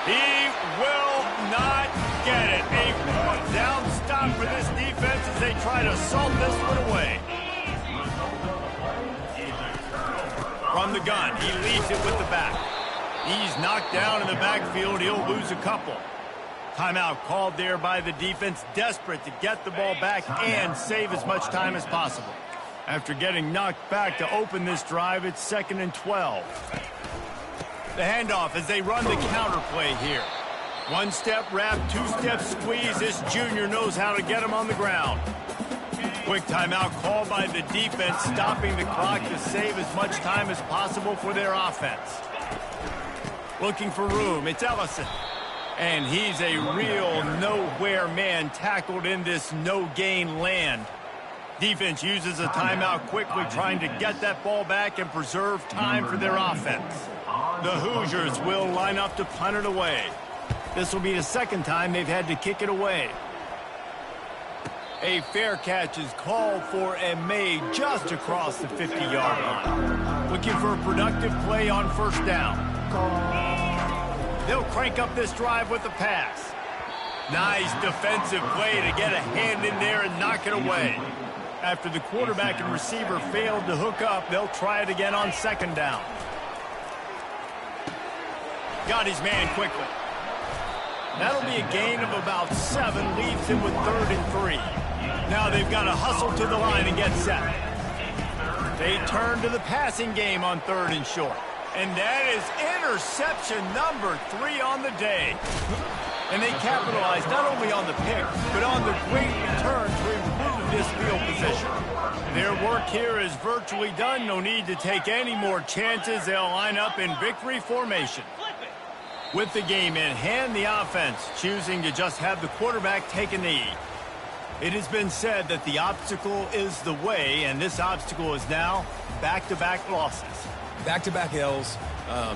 He will not get it. A fourth down stop for this defense as they try to salt this one away. From the gun, he leads it with the back. He's knocked down in the backfield. He'll lose a couple. Timeout called there by the defense, desperate to get the ball back and save as much time as possible. After getting knocked back to open this drive, it's 2nd and 12. The handoff as they run the counter play here. One-step wrap, two-step squeeze. This junior knows how to get him on the ground. Quick timeout called by the defense, stopping the clock to save as much time as possible for their offense. Looking for room, it's Ellison. And he's a real nowhere man tackled in this no-gain land. Defense uses a timeout quickly, trying to get that ball back and preserve time for their offense. The Hoosiers will line up to punt it away. This will be the second time they've had to kick it away. A fair catch is called for and made just across the 50-yard line. Looking for a productive play on first down. They'll crank up this drive with the pass. Nice defensive play to get a hand in there and knock it away. After the quarterback and receiver failed to hook up, they'll try it again on second down. Got his man quickly. That'll be a gain of about 7, leaves him with 3rd and 3. Now they've got to hustle to the line and get set. They turn to the passing game on 3rd and short. And that is interception number 3 on the day. And they capitalize not only on the pick, but on the great return to improve this field position. Their work here is virtually done. No need to take any more chances. They'll line up in victory formation. With the game in hand, the offense choosing to just have the quarterback take a knee. It has been said that the obstacle is the way, and this obstacle is now back-to-back losses. Back-to-back L's.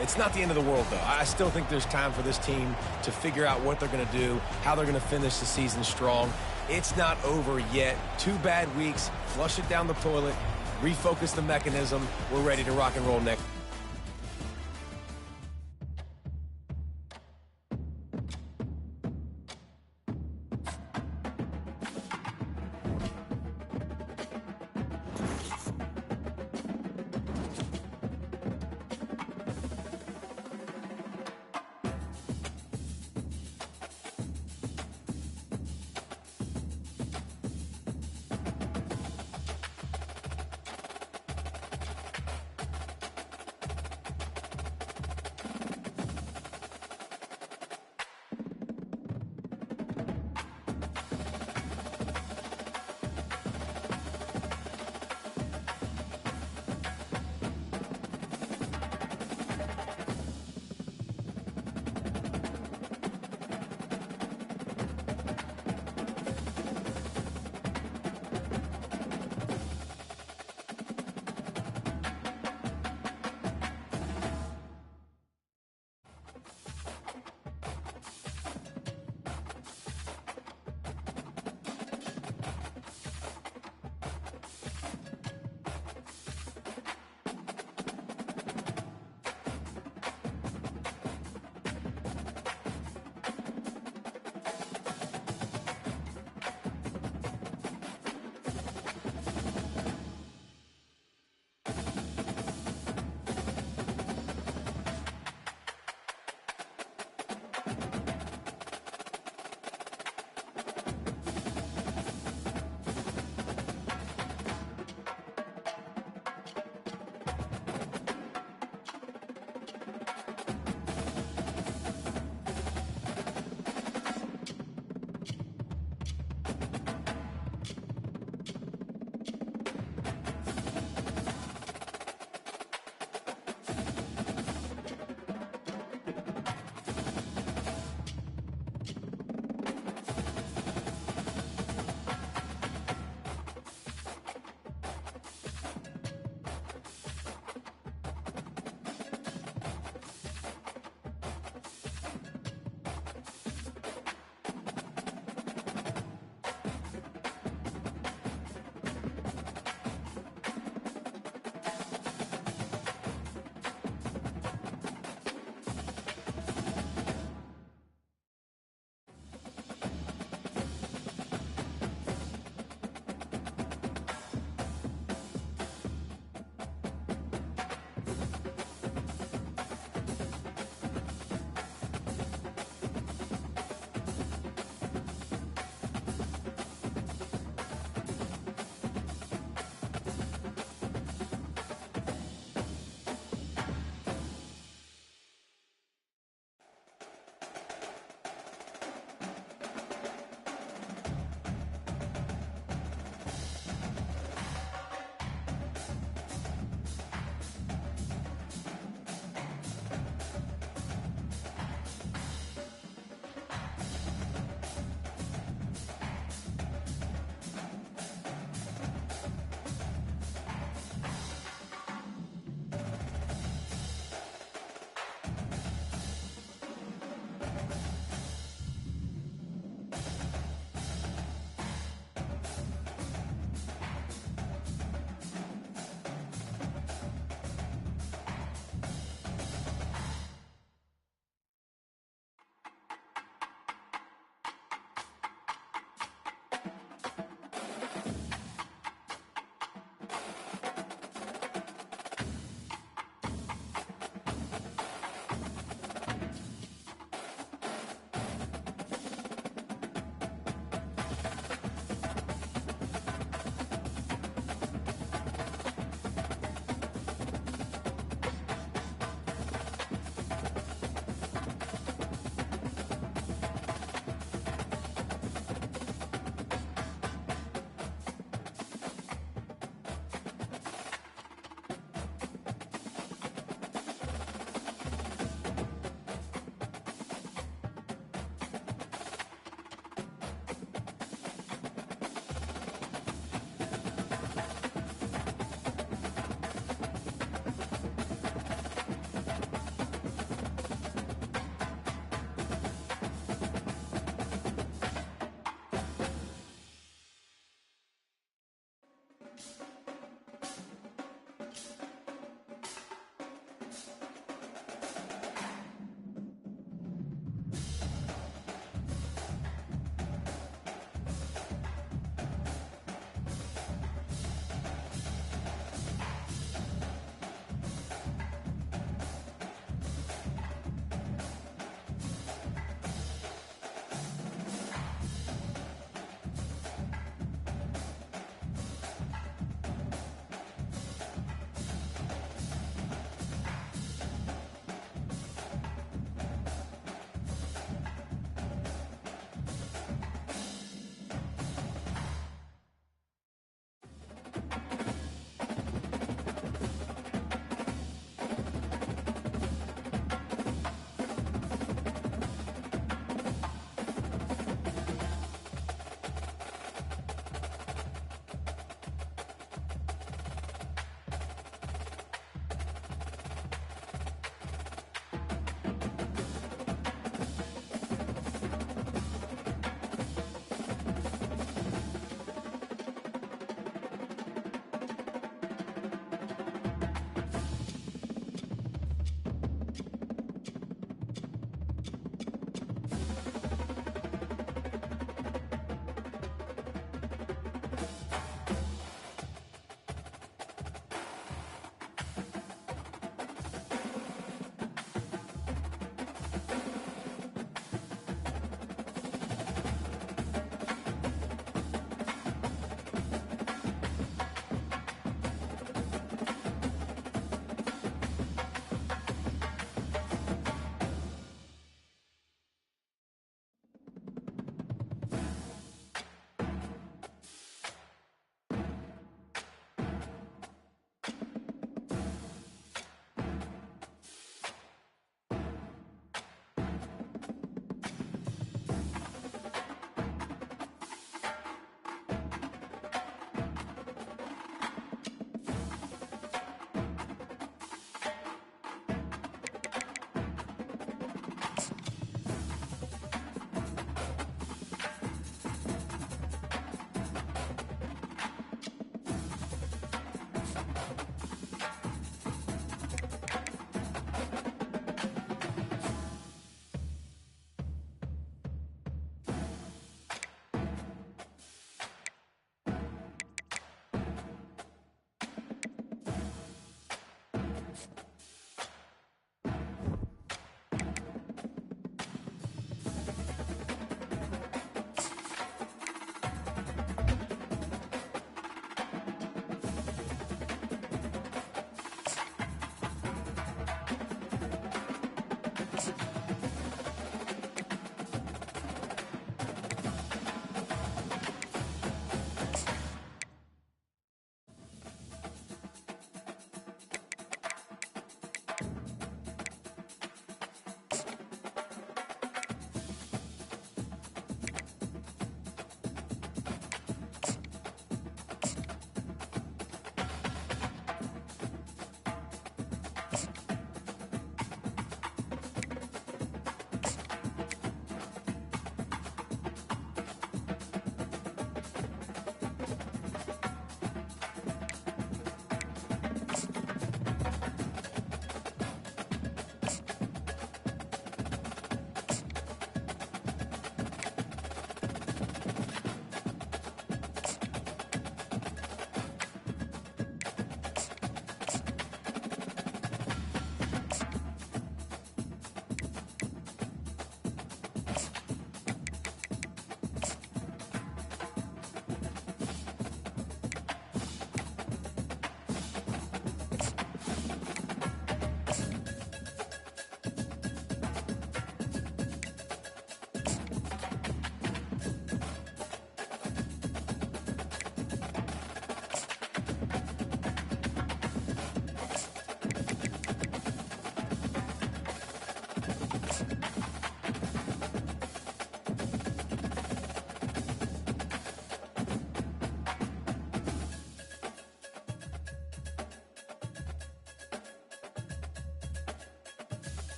It's not the end of the world, though. I still think there's time for this team to figure out what they're going to do, how they're going to finish the season strong. It's not over yet. 2 bad weeks. Flush it down the toilet. Refocus the mechanism. We're ready to rock and roll next.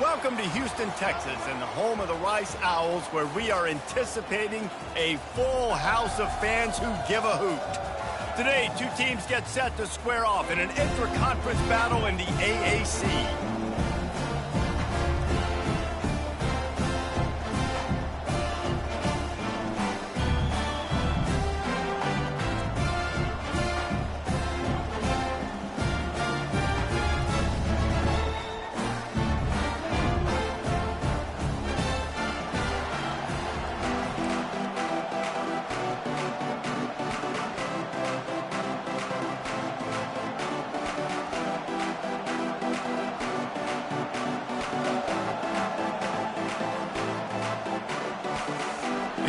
Welcome to Houston, Texas, and the home of the Rice Owls, where we are anticipating a full house of fans who give a hoot. Today, two teams get set to square off in an intra-conference battle in the AAC.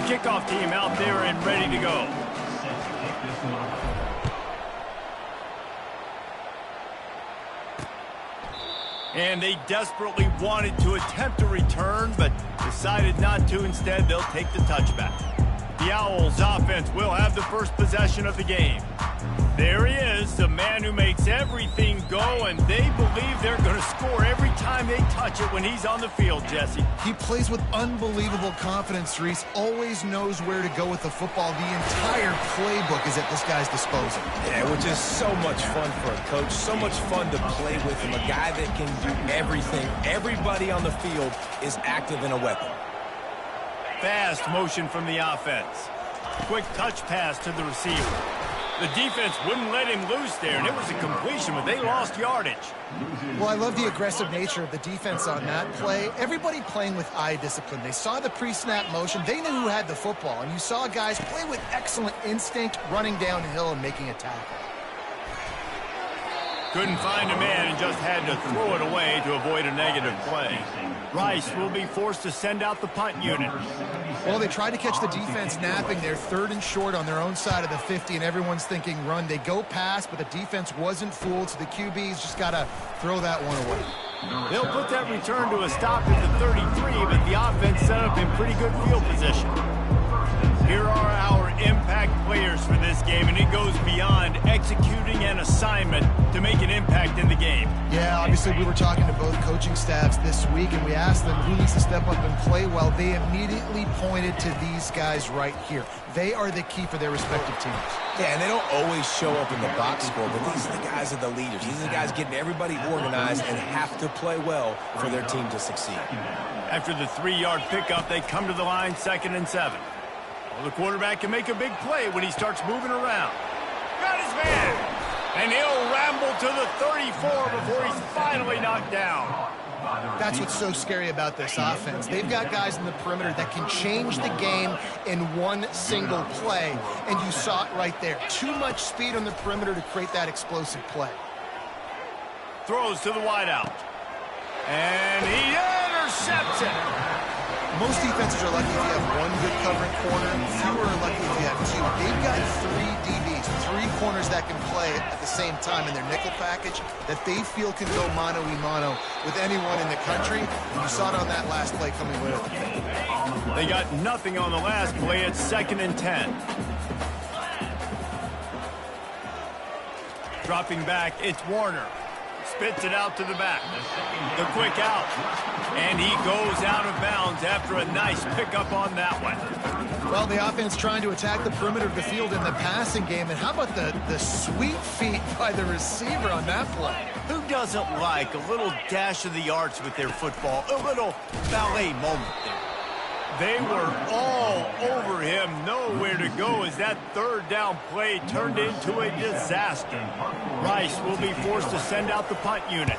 Kickoff team out there and ready to go. And they desperately wanted to attempt a return, but decided not to. Instead, they'll take the touchback. The Owls offense will have the first possession of the game. There he is, the man who makes everything go, and they believe they're going to score every time they touch it when he's on the field, Jesse. He plays with unbelievable confidence, Reese. Always knows where to go with the football. The entire playbook is at this guy's disposal. Yeah, which is so much fun for a coach. So much fun to play with him. A guy that can do everything. Everybody on the field is active in a weapon. Fast motion from the offense. Quick touch pass to the receiver. The defense wouldn't let him loose there, and it was a completion, but they lost yardage. Well, I love the aggressive nature of the defense on that play. Everybody playing with eye discipline. They saw the pre-snap motion. They knew who had the football, and you saw guys play with excellent instinct, running downhill and making a tackle. Couldn't find a man and just had to throw it away to avoid a negative play. Rice will be forced to send out the punt unit. Well, they tried to catch the defense napping. They're 3rd and short on their own side of the 50, and everyone's thinking run. They go pass, but the defense wasn't fooled, so the QB's just got to throw that one away. They'll put that return to a stop at the 33, but the offense set up in pretty good field position. Here are our impact players for this game, and it goes beyond executing an assignment to make an impact in the game. Yeah, obviously we were talking to both coaching staffs this week, and we asked them who needs to step up and play well. They immediately pointed to these guys right here. They are the key for their respective teams. Yeah, and they don't always show up in the box score, but these are the guys that are the leaders. These are the guys getting everybody organized and have to play well for their team to succeed. After the 3-yard pickup, they come to the line 2nd and 7. Well, the quarterback can make a big play when he starts moving around. Got his man! And he'll ramble to the 34 before he's finally knocked down. That's what's so scary about this offense. They've got guys in the perimeter that can change the game in one single play, and you saw it right there. Too much speed on the perimeter to create that explosive play. Throws to the wideout. And he intercepts it. Most defenses are lucky if you have one good covering corner. Fewer are lucky if you have two. They've got 3 DBs, 3 corners that can play at the same time in their nickel package that they feel can go mano-a-mano with anyone in the country. You saw it on that last play coming with it. They got nothing on the last play. It's 2nd and 10. Dropping back, it's Warner. Spits it out to the back. The quick out. And he goes out of bounds after a nice pickup on that one. Well, the offense trying to attack the perimeter of the field in the passing game. And how about the sweet feet by the receiver on that play? Who doesn't like a little dash of the arts with their football? A little ballet moment there. They were all over him, nowhere to go as that 3rd down play turned into a disaster. Rice will be forced to send out the punt unit.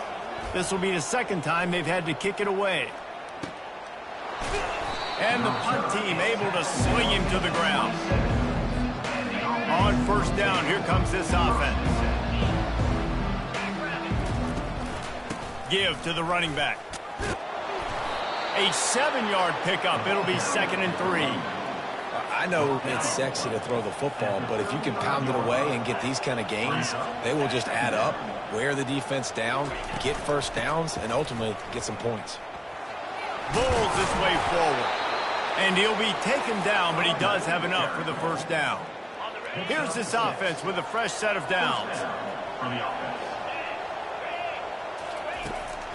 This will be the 2nd time they've had to kick it away. And the punt team able to sling him to the ground. On 1st down, here comes this offense. Give to the running back. A 7-yard pickup. It'll be 2nd and 3. I know it's sexy to throw the football, but if you can pound it away and get these kind of gains, they will just add up, wear the defense down, get 1st downs, and ultimately get some points. Bulls his way forward. And he'll be taken down, but he does have enough for the 1st down. Here's this offense with a fresh set of downs.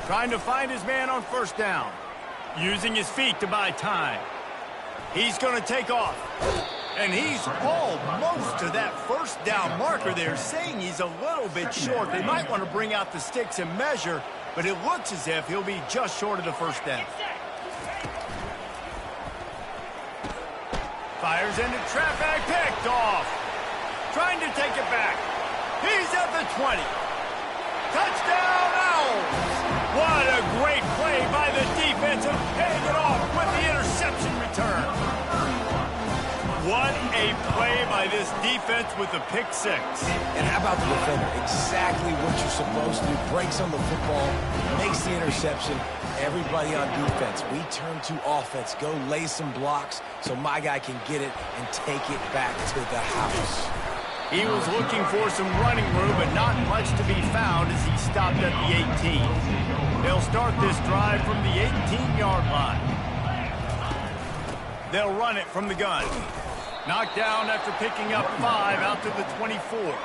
Trying to find his man on first down. Using his feet to buy time. He's going to take off. And he's almost to that first down marker there, saying he's a little bit short. They might want to bring out the sticks and measure, but it looks as if he'll be just short of the first down. Fires into traffic, picked off. Trying to take it back. He's at the 20. Touchdown, Owls! What a great play by the defense and paying it off with the interception return. What a play by this defense with the pick six. And how about the defender? Exactly what you're supposed to do. Breaks on the football, makes the interception. Everybody on defense, we turn to offense. Go lay some blocks so my guy can get it and take it back to the house. He was looking for some running room, but not much to be found as he stopped at the 18. They'll start this drive from the 18-yard line. They'll run it from the gun. Knocked down after picking up 5 out to the 24.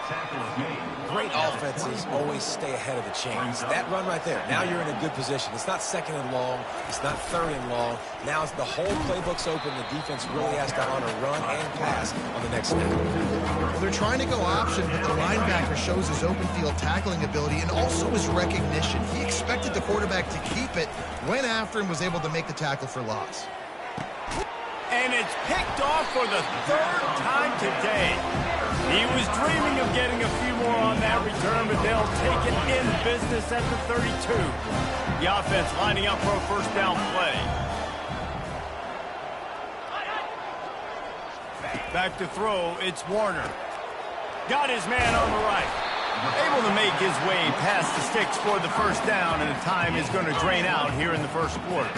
Great offenses always stay ahead of the chains. That run right there, now you're in a good position. It's not second and long. It's not third and long. Now it's the whole playbook's open. The defense really has to honor run and pass on the next snap. Well, they're trying to go option, but the linebacker shows his open field tackling ability and also his recognition. He expected the quarterback to keep it, went after him, was able to make the tackle for loss. And it's picked off for the third time today. He was dreaming of getting a few more on that return, but they'll take it in business at the 32. The offense lining up for a first down play. Back to throw, it's Warner. Got his man on the right. Able to make his way past the sticks for the first down, and the time is going to drain out here in the first quarter.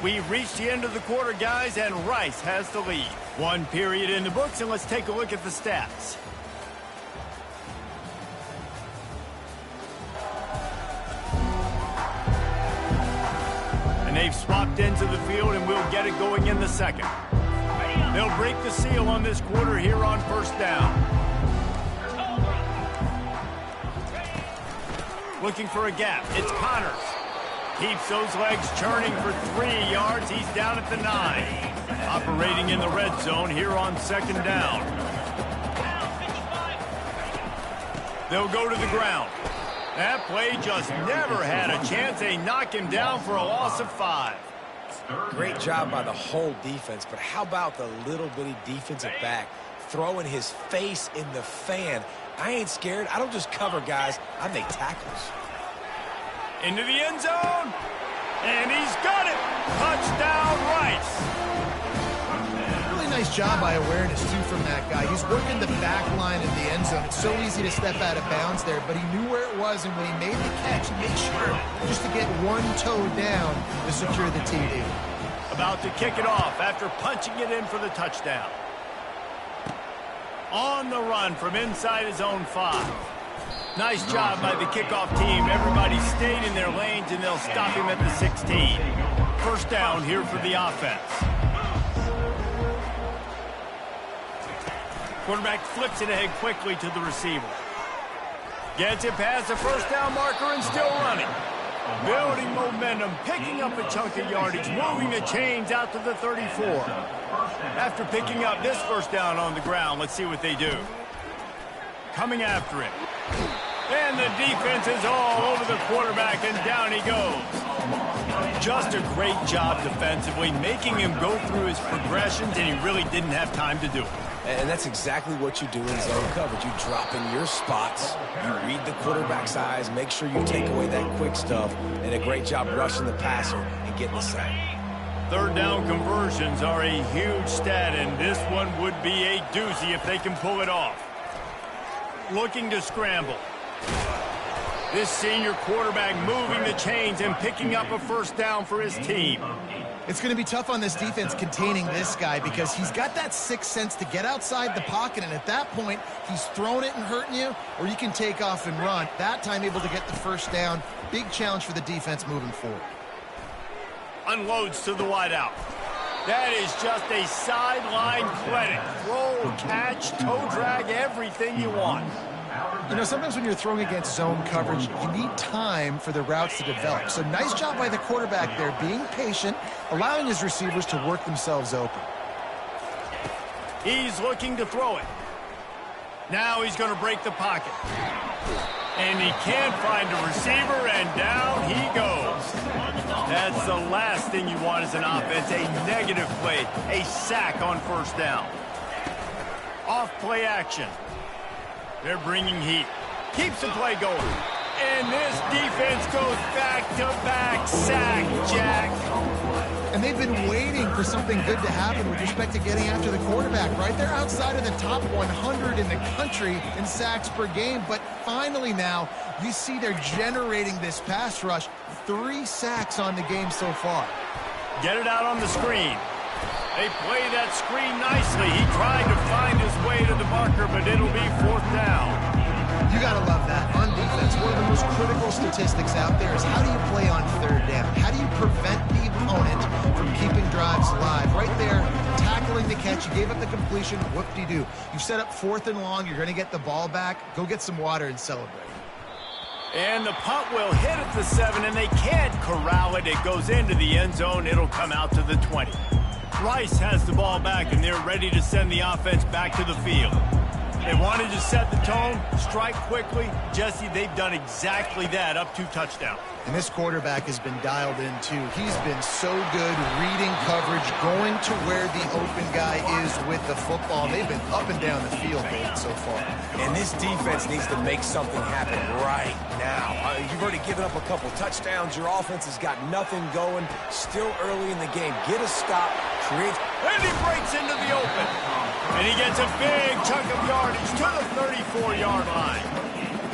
We've reached the end of the quarter, guys, and Rice has the lead. One period in the books, and let's take a look at the stats. And they've swapped into the field, and we'll get it going in the second. They'll break the seal on this quarter here on first down. Looking for a gap. It's Connors. Keeps those legs churning for 3 yards. He's down at the 9. Operating in the red zone here on second down. They'll go to the ground. That play just never had a chance. They knock him down for a loss of 5. Great job by the whole defense, but how about the little bitty defensive back throwing his face in the fan? I ain't scared. I don't just cover guys. I make tackles. Into the end zone, and he's got it. Touchdown, Rice. Really nice job by awareness, too, from that guy. He's working the back line of the end zone. It's so easy to step out of bounds there, but he knew where it was, and when he made the catch, he made sure just to get one toe down to secure the TD. About to kick it off after punching it in for the touchdown. On the run from inside his own 5. Nice job by the kickoff team. Everybody stayed in their lanes, and they'll stop him at the 16. First down here for the offense. Quarterback flips it ahead quickly to the receiver. Gets it past the first down marker and still running. Building momentum, picking up a chunk of yardage, moving the chains out to the 34. After picking up this first down on the ground, let's see what they do. Coming after it. And the defense is all over the quarterback, and down he goes. Just a great job defensively, making him go through his progressions, and he really didn't have time to do it. And that's exactly what you do in zone coverage. You drop in your spots, you read the quarterback's eyes, make sure you take away that quick stuff, and a great job rushing the passer and getting the sack. Third down conversions are a huge stat, and this one would be a doozy if they can pull it off. Looking to scramble. This senior quarterback moving the chains and picking up a first down for his team. It's going to be tough on this defense containing this guy because he's got that sixth sense to get outside the pocket, and at that point, he's throwing it and hurting you, or you can take off and run. That time able to get the first down. Big challenge for the defense moving forward. Unloads to the wideout. That is just a sideline clinic. Roll, catch, toe drag, everything you want. You know, sometimes when you're throwing against zone coverage, you need time for the routes to develop. So nice job by the quarterback there, being patient, allowing his receivers to work themselves open. He's looking to throw it. Now he's going to break the pocket. And he can't find a receiver, and down he goes. That's the last thing you want as an offense, a negative play, a sack on first down. Off play action. They're bringing heat. Keeps the play going. And this defense goes back-to-back sack, Jack. And they've been waiting for something good to happen with respect to getting after the quarterback, right? They're outside of the top 100 in the country in sacks per game, but finally now you see they're generating this pass rush. 3 sacks on the game so far. Get it out on the screen. They play that screen nicely. He tried to find his way to the marker, but it'll be 4th down. You got to love that. On defense, one of the most critical statistics out there is how do you play on 3rd down? How do you prevent the opponent from keeping drives alive? Right there, tackling the catch. You gave up the completion. Whoop-de-doo. You set up 4th and long. You're going to get the ball back. Go get some water and celebrate. And the punt will hit at the 7, and they can't corral it. It goes into the end zone. It'll come out to the 20. Rice has the ball back, and they're ready to send the offense back to the field. They wanted to set the tone, strike quickly. Jesse, they've done exactly that, up 2 touchdowns. And this quarterback has been dialed in, too. He's been so good reading coverage, going to where the open guy is with the football. They've been up and down the field so far. And this defense needs to make something happen right now. You've already given up a couple touchdowns. Your offense has got nothing going. Still early in the game. Get a stop. Create. And he breaks into the open. And he gets a big chunk of yardage to the 34-yard line.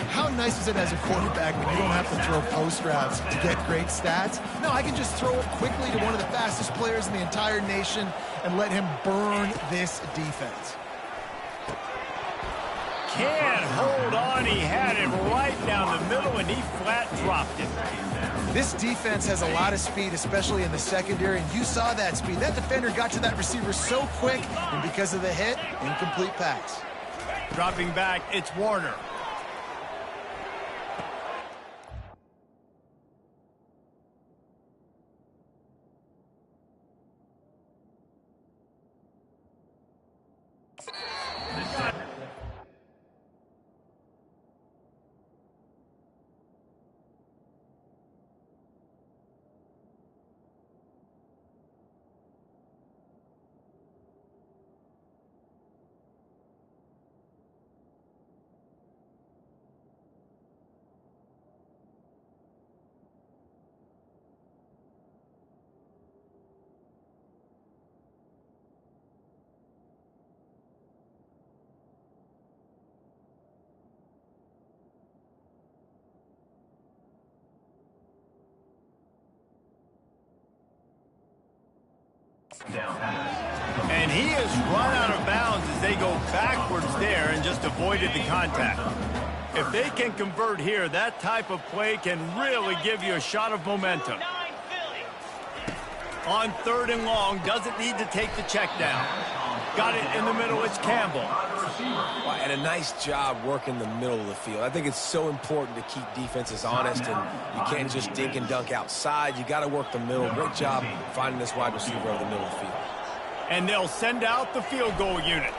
How nice is it as a quarterback when you don't have to throw post routes to get great stats? No, I can just throw it quickly to one of the fastest players in the entire nation and let him burn this defense. Can't hold on. He had it right down the middle, and he flat dropped it. This defense has a lot of speed, especially in the secondary, and you saw that speed. That defender got to that receiver so quick, and because of the hit, incomplete pass. Dropping back, it's Warner. And he has run out of bounds as they go backwards there and just avoided the contact. If they can convert here, that type of play can really give you a shot of momentum. On 3rd and long, doesn't need to take the check down. Got it in the middle, it's Campbell. And a nice job working the middle of the field. I think it's so important to keep defenses honest, and you can't just dink and dunk outside. You got to work the middle. Great job finding this wide receiver over the middle of the field. And they'll send out the field goal unit.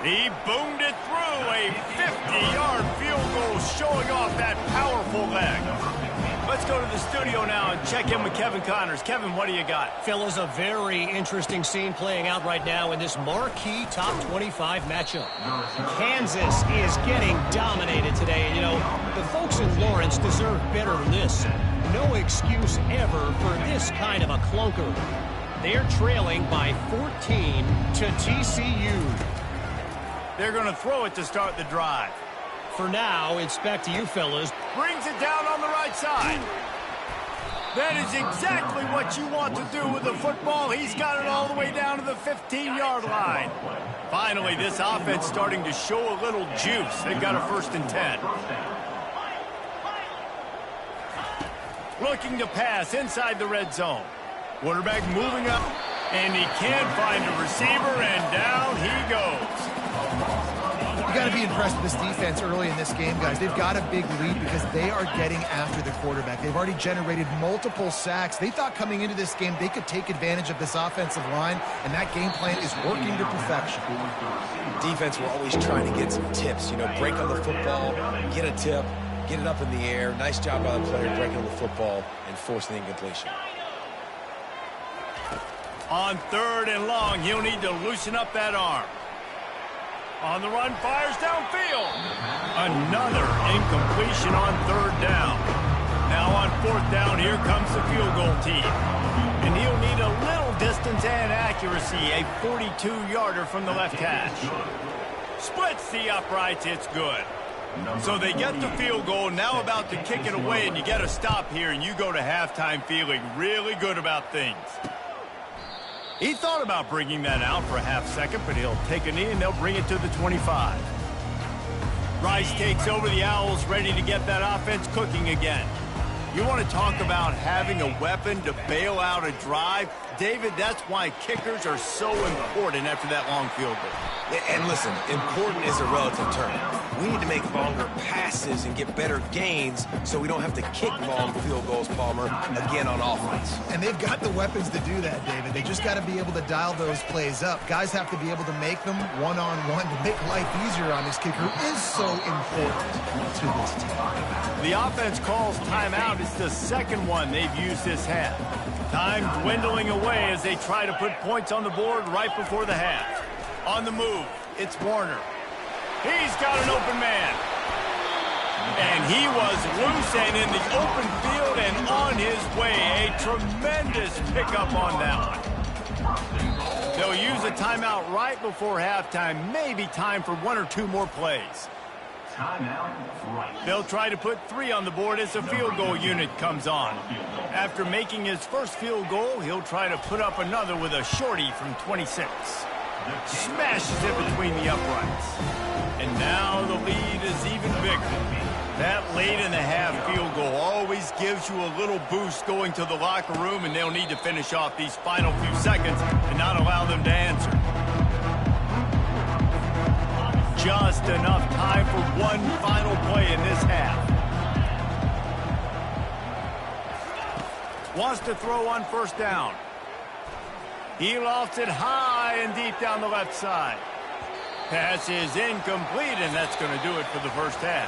He boomed it through, a 50-yard field goal showing off that powerful leg. Let's go to the studio now and check in with Kevin Connors. Kevin, what do you got? Fellas, a very interesting scene playing out right now in this marquee top 25 matchup. Kansas is getting dominated today. You know, the folks in Lawrence deserve better than this. No excuse ever for this kind of a clunker. They're trailing by 14 to TCU. They're going to throw it to start the drive. For now, it's back to you fellas. Brings it down on the right side. That is exactly what you want to do with the football. He's got it all the way down to the 15-yard line. Finally, this offense starting to show a little juice. They've got a 1st and 10. Looking to pass inside the red zone. Quarterback moving up, and he can't find a receiver, and down he goes. You got to be impressed with this defense early in this game, guys. They've got a big lead because they are getting after the quarterback. They've already generated multiple sacks. They thought coming into this game they could take advantage of this offensive line, and that game plan is working to perfection. Defense were always trying to get some tips, you know, break on the football, get a tip, get it up in the air. Nice job by the player breaking on the football and forcing the incompletion. On 3rd and long, he'll need to loosen up that arm. On the run, fires downfield. Another incompletion on 3rd down. Now on 4th down, here comes the field goal team. And he'll need a little distance and accuracy, a 42-yarder from the left hash. Splits the uprights, it's good. So they get the field goal, now about to kick it away, and you get a stop here, and you go to halftime feeling really good about things. He thought about bringing that out for a half second, but he'll take a knee and they'll bring it to the 25. Rice takes over the Owls, ready to get that offense cooking again. You want to talk about having a weapon to bail out a drive? David, that's why kickers are so important after that long field goal. And listen, important is a relative term. We need to make longer passes and get better gains so we don't have to kick long field goals, Palmer, again on offense. And they've got the weapons to do that, David. They just got to be able to dial those plays up. Guys have to be able to make them one-on-one to make life easier on this kicker is so important to this team. The offense calls timeout. It's the second one they've used this half. Time dwindling away as they try to put points on the board right before the half. On the move, it's Warner. He's got an open man. And he was loose and in the open field and on his way. A tremendous pickup on that one. They'll use a timeout right before halftime. Maybe time for 1 or 2 more plays. They'll try to put 3 on the board as the field goal unit comes on. After making his first field goal, he'll try to put up another with a shorty from 26. Smashes it between the uprights. And now the lead is even bigger. That late in the half field goal always gives you a little boost going to the locker room, and they'll need to finish off these final few seconds and not allow them to answer. Just enough time for one final play in this half. Wants to throw on 1st down. He lofts it high and deep down the left side. Pass is incomplete, and that's going to do it for the first half.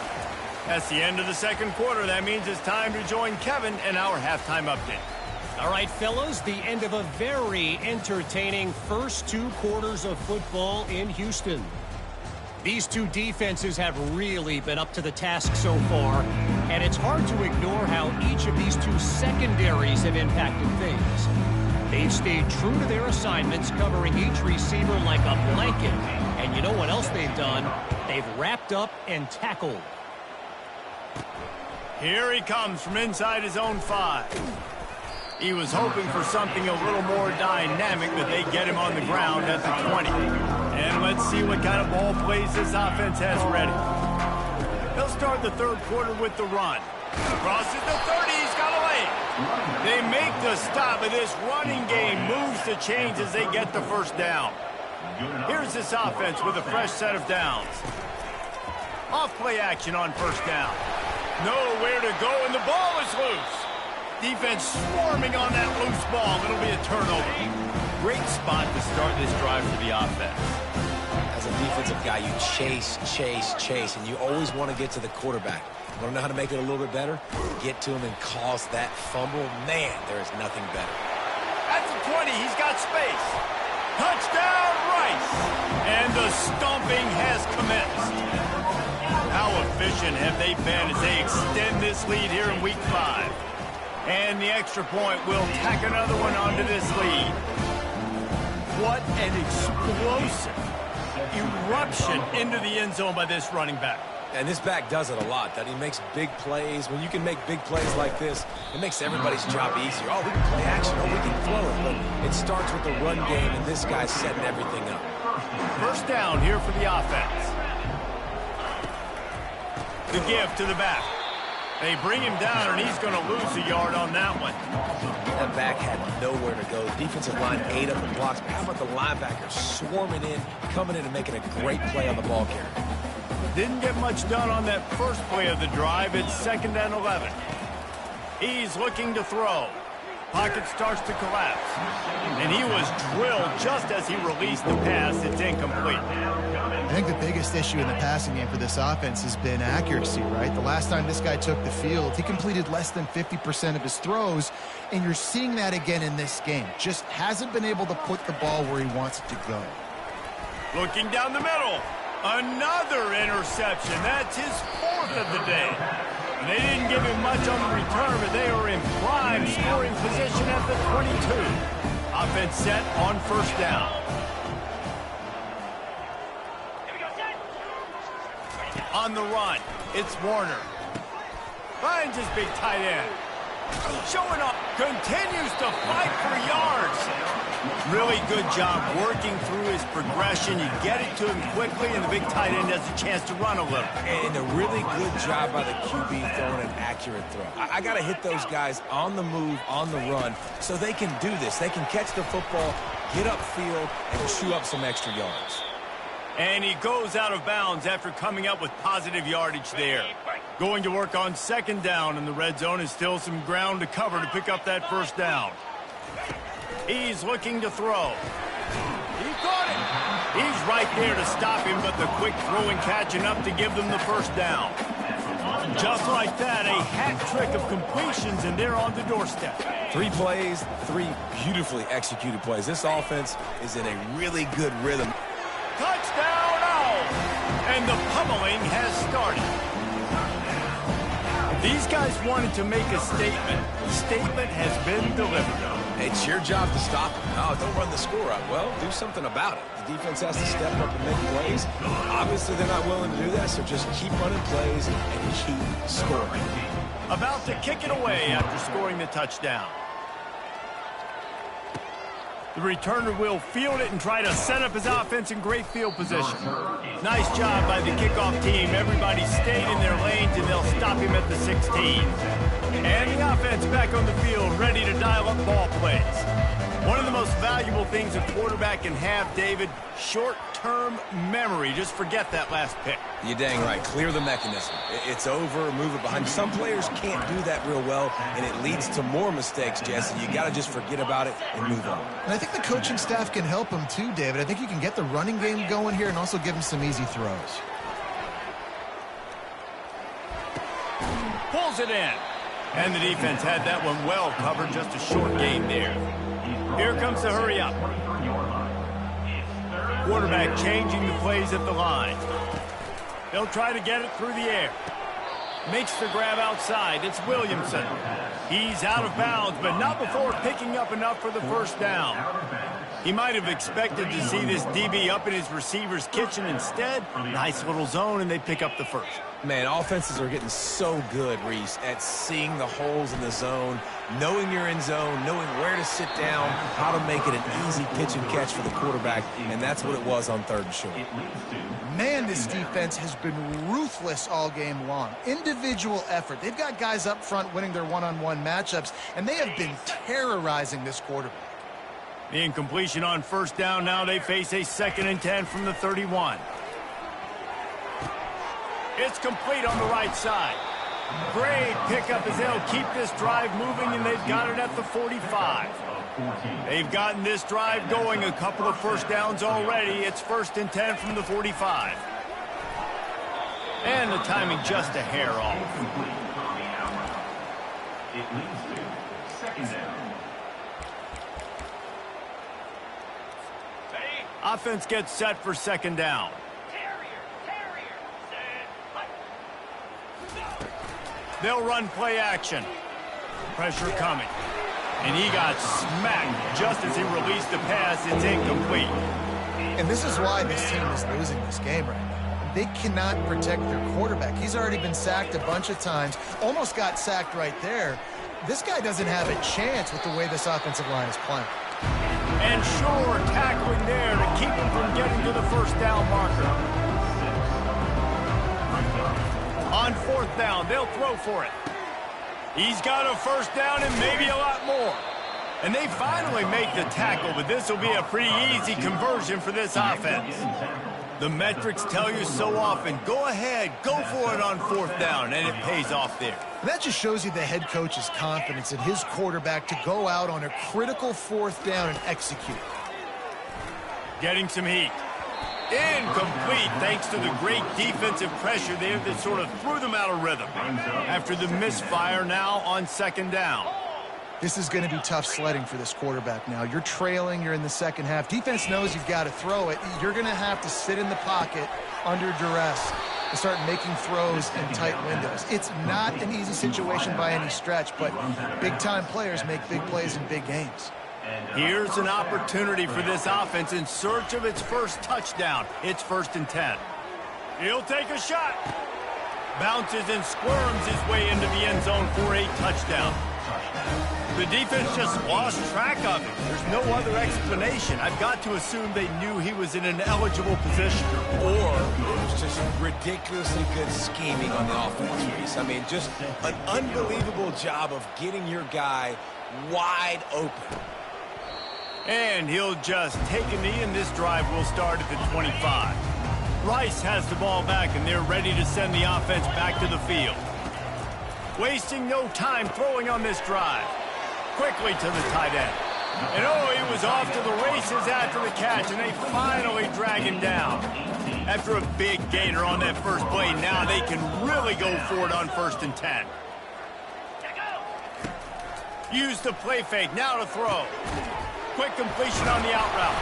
That's the end of the second quarter. That means it's time to join Kevin and our halftime update. All right, fellas, the end of a very entertaining first 2 quarters of football in Houston. These 2 defenses have really been up to the task so far, and it's hard to ignore how each of these 2 secondaries have impacted things. They've stayed true to their assignments, covering each receiver like a blanket. And you know what else they've done? They've wrapped up and tackled. Here he comes from inside his own 5. He was hoping for something a little more dynamic, but they get him on the ground at the 20. And let's see what kind of ball plays this offense has ready. They'll start the 3rd quarter with the run. Crosses the 30, he's got a lane. They make the stop, but this running game moves the chains as they get the 1st down. Here's this offense with a fresh set of downs. Off play action on 1st down. Nowhere to go, and the ball is loose. Defense swarming on that loose ball. It'll be a turnover. Great spot to start this drive for the offense. As a defensive guy, you chase, and you always want to get to the quarterback. You want to know how to make it a little bit better? Get to him and cause that fumble. Man, there is nothing better. At the 20, he's got space. Touchdown, Rice! And the stomping has commenced. How efficient have they been as they extend this lead here in Week 5? And the extra point will tack another one onto this lead. What an explosive eruption into the end zone by this running back. And this back does it a lot. That he makes big plays. When you can make big plays like this, it makes everybody's job easier. Oh, we can play action. Oh, we can throw it. But it starts with the run game, and this guy's setting everything up. 1st down here for the offense. The give to the back. They bring him down, and he's going to lose a yard on that one. That back had nowhere to go. Defensive line ate up the blocks. How about the linebackers swarming in, coming in and making a great play on the ball carrier? Didn't get much done on that first play of the drive. It's 2nd and 11. He's looking to throw. Pocket starts to collapse. And he was drilled just as he released the pass. It's incomplete. I think the biggest issue in the passing game for this offense has been accuracy, right? The last time this guy took the field, he completed less than 50% of his throws, and you're seeing that again in this game. Just hasn't been able to put the ball where he wants it to go. Looking down the middle. Another interception. That's his 4th of the day. They didn't give him much on the return, but they are in prime scoring position at the 22. Offense set on 1st down. On the run, it's Warner. Finds his big tight end. Showing up, continues to fight for yards. Really good job working through his progression. You get it to him quickly, and the big tight end has a chance to run a little. And a really good job by the QB throwing an accurate throw. I got to hit those guys on the move, on the run, so they can do this. They can catch the football, get upfield, and chew up some extra yards. And he goes out of bounds after coming up with positive yardage there. Going to work on 2nd down, and the red zone is still some ground to cover to pick up that 1st down. He's looking to throw. He caught it. He's right there to stop him, but the quick throw and catch enough to give them the 1st down. Just like that, a hat trick of completions, and they're on the doorstep. 3 plays, 3 beautifully executed plays. This offense is in a really good rhythm. Touchdown, oh! And the pummeling has started. These guys wanted to make a statement. The statement has been delivered. It's your job to stop them. No, don't run the score up. Well, do something about it. The defense has to step up and make plays. Obviously, they're not willing to do that, so just keep running plays and keep scoring. About to kick it away after scoring the touchdown. The returner will field it and try to set up his offense in great field position. Nice job by the kickoff team. Everybody stayed in their lanes, and they'll stop him at the 16. And the offense back on the field, ready to dial up ball plays. One of the most valuable things a quarterback can have, David, short-term memory. Just forget that last pick. You're dang right. Clear the mechanism. It's over, move it behind. Some players can't do that real well, and it leads to more mistakes, Jesse. You got to just forget about it and move on. And I think the coaching staff can help him too, David. I think you can get the running game going here and also give him some easy throws. Pulls it in. And the defense had that one well covered. Just a short gain there. Here comes the hurry up. Quarterback changing the plays at the line. They'll try to get it through the air. Makes the grab outside. It's Williamson. He's out of bounds, but not before picking up enough for the 1st down. He might have expected to see this DB up in his receiver's kitchen. Instead, nice little zone, and they pick up the 1st. Man, offenses are getting so good, Reese, at seeing the holes in the zone, knowing you're in zone, knowing where to sit down, how to make it an easy pitch and catch for the quarterback, and that's what it was on 3rd and short. Man, this defense has been ruthless all game long. Individual effort. They've got guys up front winning their one-on-one matchups, and they have been terrorizing this quarterback. The incompletion on 1st down. Now they face a 2nd and 10 from the 31. It's complete on the right side. Great pickup as they'll keep this drive moving, and they've got it at the 45. They've gotten this drive going, a couple of 1st downs already. It's 1st and 10 from the 45. And the timing just a hair off. It leads to 2nd down. Offense gets set for 2nd down. They'll run play action. Pressure coming. And he got smacked just as he released the pass. It's incomplete. And this is why this team is losing this game right now. They cannot protect their quarterback. He's already been sacked a bunch of times. Almost got sacked right there. This guy doesn't have a chance with the way this offensive line is playing. And sure, tackling there to keep him from getting to the 1st down marker. On 4th down, they'll throw for it. He's got a 1st down and maybe a lot more. And they finally make the tackle, but this will be a pretty easy conversion for this offense. The metrics tell you so often, go ahead, go for it on 4th down, and it pays off there. And that just shows you the head coach's confidence in his quarterback to go out on a critical 4th down and execute. Getting some heat. Incomplete thanks to the great defensive pressure there that sort of threw them out of rhythm. After the misfire now on 2nd down. This is going to be tough sledding for this quarterback now. You're trailing, you're in the second half. Defense knows you've got to throw it. You're going to have to sit in the pocket under duress and start making throws in tight windows. It's not an easy situation by any stretch, but big-time players make big plays in big games. Here's an opportunity for this offense in search of its first touchdown. It's 1st and 10. He'll take a shot. Bounces and squirms his way into the end zone for a touchdown. The defense just lost track of him. There's no other explanation. I've got to assume they knew he was in an eligible position. Or it was just ridiculously good scheming on the offense, Reese. I mean, just an unbelievable job of getting your guy wide open. And he'll just take a knee, and this drive will start at the 25. Rice has the ball back, and they're ready to send the offense back to the field. Wasting no time throwing on this drive. Quickly to the tight end. And oh, he was off to the races after the catch, and they finally drag him down. After a big gainer on that first play, now they can really go for it on 1st and 10. Use the play fake, now to throw. Quick completion on the out route.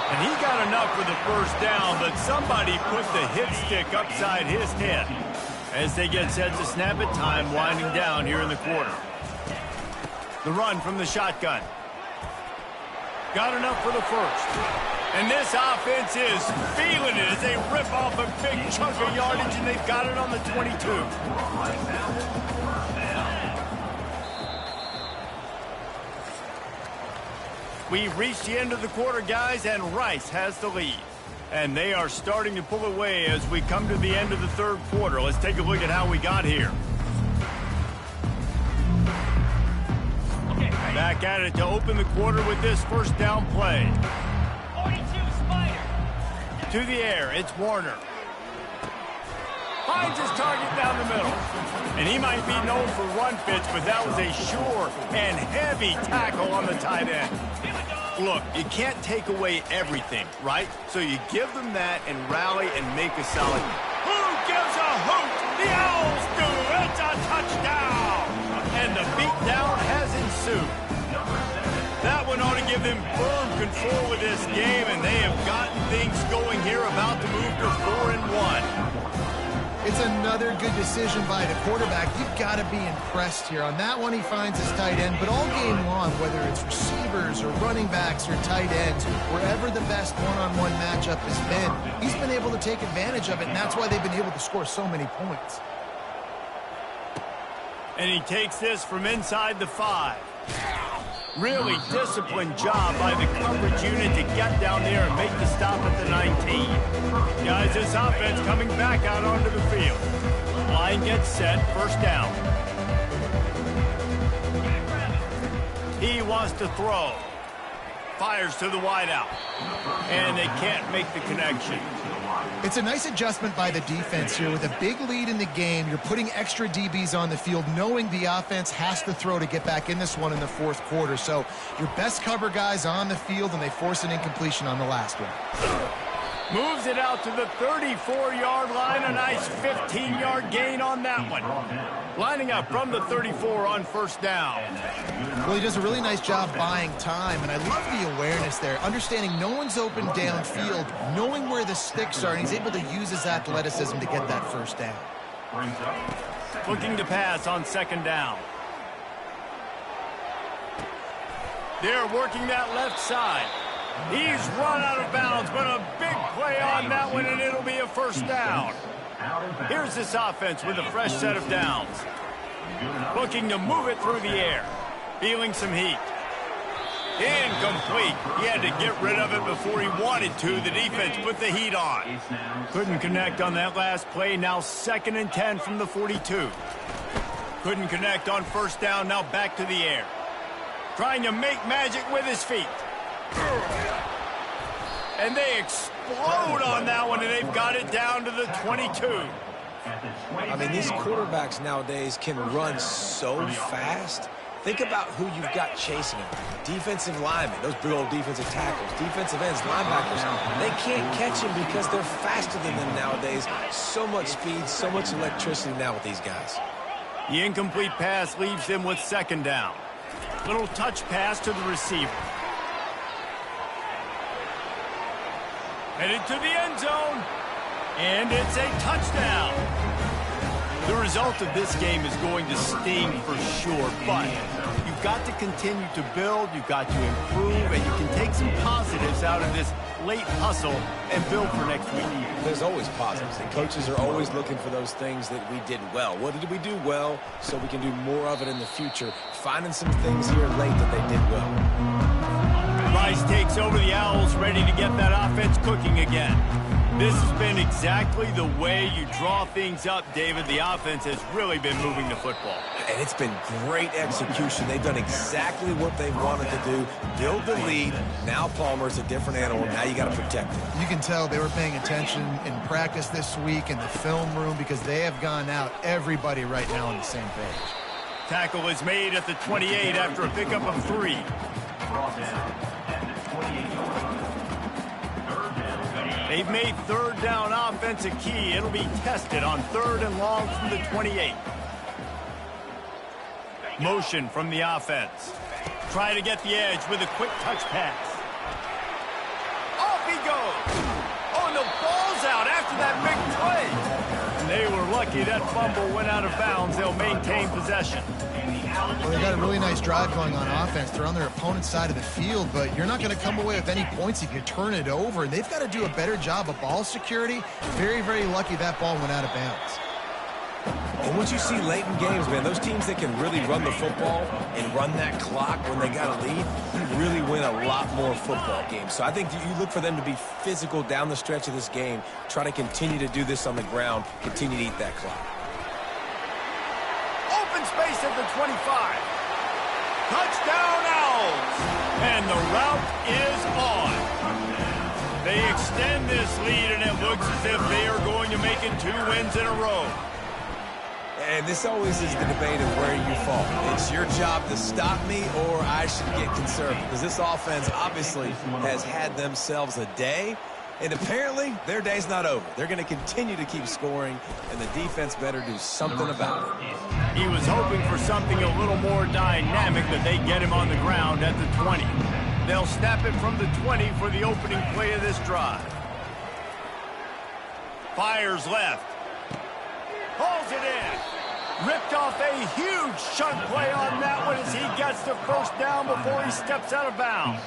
And he got enough for the first down, but somebody put the hit stick upside his head. As they get set to snap it, time winding down here in the quarter. The run from the shotgun. Got enough for the first. And this offense is feeling it as they rip off a big chunk of yardage, and they've got it on the 22. We've reached the end of the quarter, guys, and Rice has the lead. And they are starting to pull away as we come to the end of the 3rd quarter. Let's take a look at how we got here. Back at it to open the quarter with this 1st down play. 42 Spider. To the air, it's Warner. Finds his target down the middle. And he might be known for run fits, but that was a sure and heavy tackle on the tight end. Look, you can't take away everything, right? So you give them that and rally and make a solid. Who gives a hoot? The Owls do. It's a touchdown. And the beatdown has ensued. That one ought to give them firm control of this game, and they have gotten things going here, about to move to 4-1. It's another good decision by the quarterback. You've got to be impressed here. On that one, he finds his tight end, but all game long, whether it's receivers or running backs or tight ends, wherever the best one-on-one matchup has been, he's been able to take advantage of it, and that's why they've been able to score so many points. And he takes this from inside the 5. Really disciplined job by the coverage unit to get down there and make the stop at the 19. Guys, this offense coming back out onto the field. Line gets set, 1st down. He wants to throw. Fires to the wideout. And they can't make the connection. It's a nice adjustment by the defense here. With a big lead in the game, you're putting extra DBs on the field, knowing the offense has to throw to get back in this one in the 4th quarter. So your best cover guys on the field, and they force an incompletion on the last one. Moves it out to the 34-yard line. A nice 15-yard gain on that one. Lining up from the 34 on 1st down. Well, he does a really nice job buying time, and I love the awareness there. Understanding no one's open downfield, knowing where the sticks are, and he's able to use his athleticism to get that 1st down. Looking to pass on 2nd down. They're working that left side. He's run out of bounds, but a big play on that one, and it'll be a 1st down. Here's this offense with a fresh set of downs. Looking to move it through the air. Feeling some heat. Incomplete. He had to get rid of it before he wanted to. The defense put the heat on. Couldn't connect on that last play. Now 2nd and 10 from the 42. Couldn't connect on 1st down. Now back to the air. Trying to make magic with his feet. And they explode on that one, and they've got it down to the 22. I mean, these quarterbacks nowadays can run so fast. Think about who you've got chasing them. Defensive linemen, those big old defensive tackles, defensive ends, linebackers. They can't catch them because they're faster than them nowadays. So much speed, so much electricity now with these guys. The incomplete pass leaves them with second down. Little touch pass to the receiver. Headed to the end zone. And it's a touchdown. The result of this game is going to sting for sure, but you've got to continue to build, you've got to improve, and you can take some positives out of this late hustle and build for next week. There's always positives, and coaches are always looking for those things that we did well. What did we do well so we can do more of it in the future? Finding some things here late that they did well. Rice takes over the Owls, ready to get that offense cooking again. This has been exactly the way you draw things up, David. The offense has really been moving the football. And it's been great execution. They've done exactly what they wanted to do. Build the lead. Now Palmer's a different animal. Now you got to protect him. You can tell they were paying attention in practice this week in the film room because they have gone out, everybody right now on the same page. Tackle is made at the 28 after a pickup of 3. They've made third down offense a key. It'll be tested on 3rd and long from the 28. Motion from the offense. Try to get the edge with a quick touch pass. Off he goes. Oh, and the ball's out after that big play. And they were lucky that fumble went out of bounds. They'll maintain possession. Well, they've got a really nice drive going on offense. They're on their opponent's side of the field, but you're not going to come away with any points if you turn it over. And they've got to do a better job of ball security. Very, very lucky that ball went out of bounds. And what you see late in games, man, those teams that can really run the football and run that clock when they got a lead, you really win a lot more football games. So I think you look for them to be physical down the stretch of this game, try to continue to do this on the ground, continue to eat that clock. Space at the 25. Touchdown Owls! And the route is on. They extend this lead, and it looks as if they are going to make it 2 wins in a row. And this always is the debate of where you fall. It's your job to stop me, or I should get conservative. Because this offense obviously has had themselves a day, and apparently their day's not over. They're going to continue to keep scoring, and the defense better do something about it. He was hoping for something a little more dynamic, but they get him on the ground at the 20. They'll snap it from the 20 for the opening play of this drive. Fires left. Pulls it in. Ripped off a huge chunk play on that one as he gets the first down before he steps out of bounds.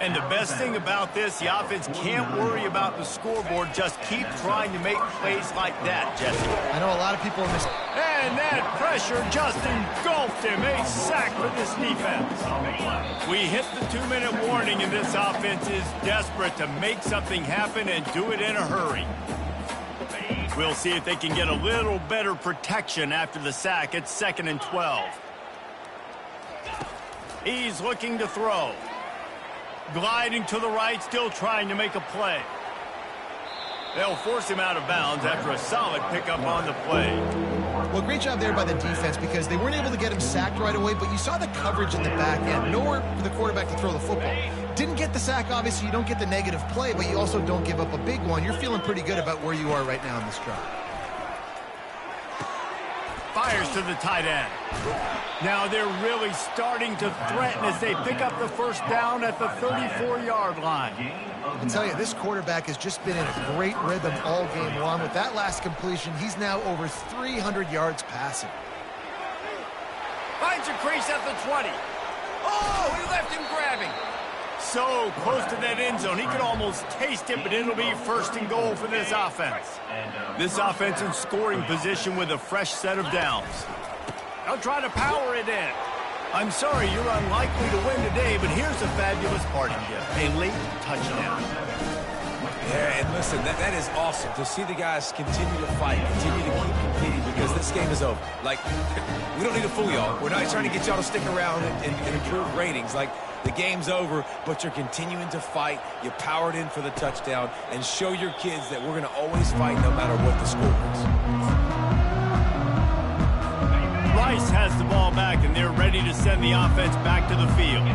And the best thing about this, the offense can't worry about the scoreboard. Just keep trying to make plays like that, Jesse. I know a lot of people in this. And that pressure just engulfed him. A sack for this defense. We hit the 2-minute warning, and this offense is desperate to make something happen and do it in a hurry. We'll see if they can get a little better protection after the sack. It's 2nd and 12. He's looking to throw. Gliding to the right, still trying to make a play. They'll force him out of bounds after a solid pickup on the play. Well, great job there by the defense because they weren't able to get him sacked right away, but you saw the coverage in the back end. Nowhere for the quarterback to throw the football. Didn't get the sack, obviously. You don't get the negative play, but you also don't give up a big one. You're feeling pretty good about where you are right now in this drive. Fires to the tight end. Now they're really starting to threaten as they pick up the first down at the 34-yard line. I tell you, this quarterback has just been in a great rhythm all game long. With that last completion, he's now over 300 yards passing. Finds a crease at the 20. Oh, he left him grabbing. So close to that end zone, he could almost taste it, but it'll be 1st and goal for this offense. This offense in scoring position with a fresh set of downs. They'll try to power it in. I'm sorry, you're unlikely to win today, but here's a fabulous parting gift. A late touchdown. Yeah, and listen, that is awesome to see the guys continue to fight, continue to keep competing because this game is over. Like, we don't need to fool y'all. We're not trying to get y'all to stick around and improve ratings. Like, the game's over, but you're continuing to fight. You powered in for the touchdown and show your kids that we're going to always fight no matter what the score is. Rice has the ball back, and they're ready to send the offense back to the field.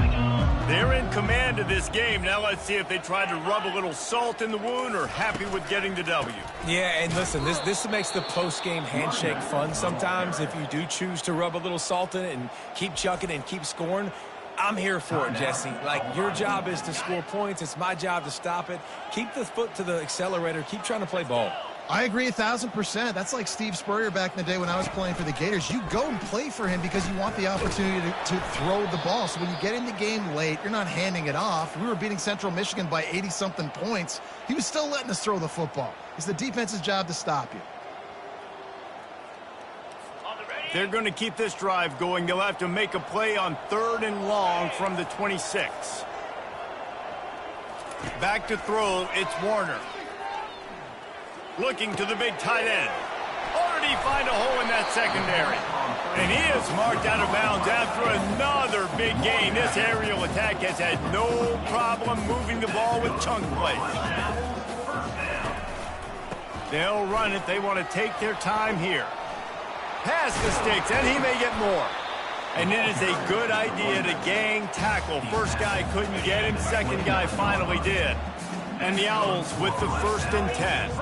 They're in command of this game. Now let's see if they try to rub a little salt in the wound or happy with getting the W. Yeah, and listen, this makes the post-game handshake fun sometimes. If you do choose to rub a little salt in it and keep chucking and keep scoring, I'm here for it, Jesse. Like, your job is to score points. It's my job to stop it. Keep the foot to the accelerator. Keep trying to play ball. I agree 1,000%. That's like Steve Spurrier back in the day when I was playing for the Gators. You go and play for him because you want the opportunity to throw the ball. So when you get in the game late, you're not handing it off. We were beating Central Michigan by 80-something points. He was still letting us throw the football. It's the defense's job to stop you. They're going to keep this drive going. They'll have to make a play on 3rd and long from the 26. Back to throw, it's Warner. Looking to the big tight end. Already find a hole in that secondary. And he is marked out of bounds after another big gain. This aerial attack has had no problem moving the ball with chunk plays. They'll run it. They want to take their time here. Pass the sticks, and he may get more. And it is a good idea to gang tackle. First guy couldn't get him. Second guy finally did. And the Owls with the 1st and 10.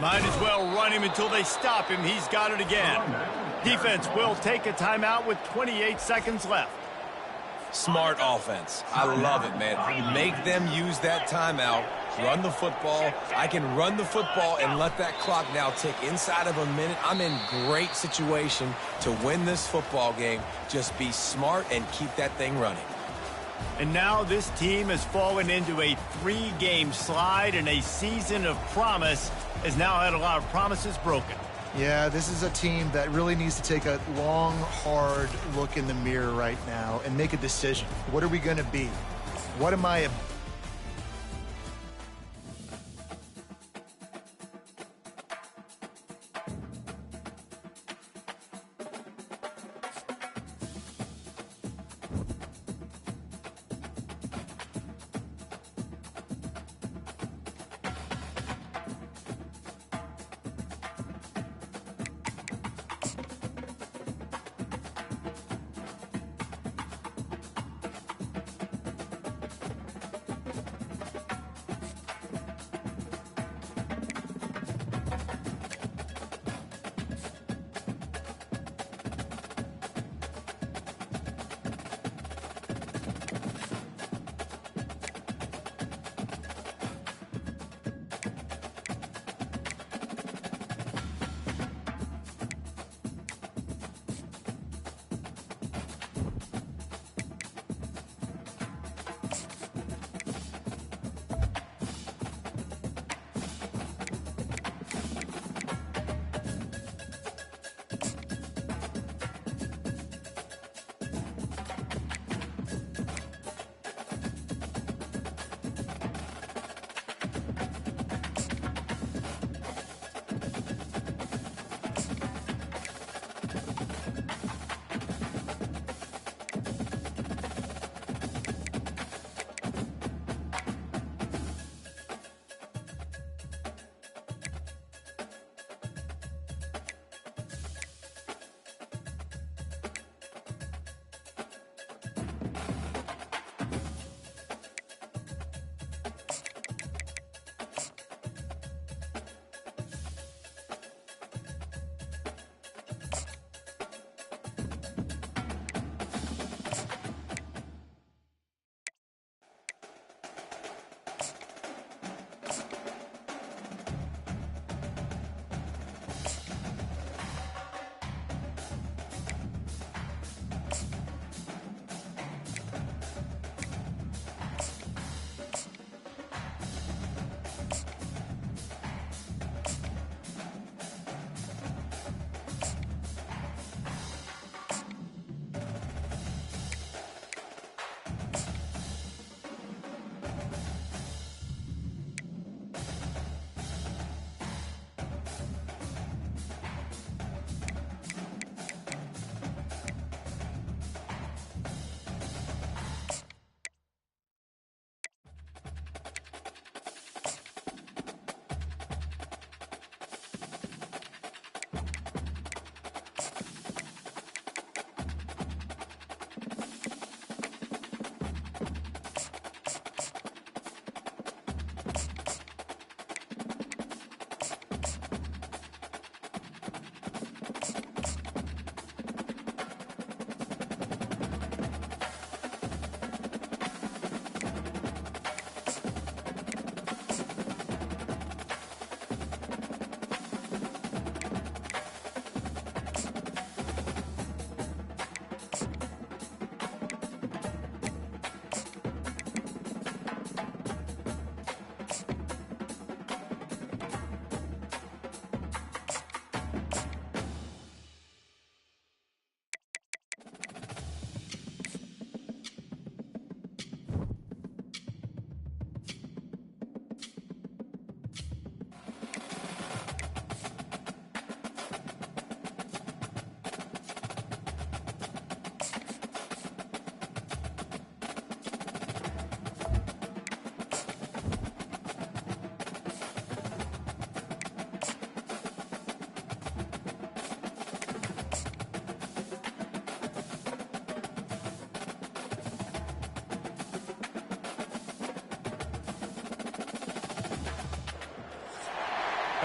Might as well run him until they stop him. He's got it again. Defense will take a timeout with 28 seconds left. Smart offense. I love it, man. Make them use that timeout. Run the football. I can run the football and let that clock now tick inside of a minute. I'm in great situation to win this football game. Just be smart and keep that thing running. And now this team has fallen into a 3-game slide, and a season of promise has now had a lot of promises broken. Yeah, this is a team that really needs to take a long, hard look in the mirror right now and make a decision. What are we going to be? What am I...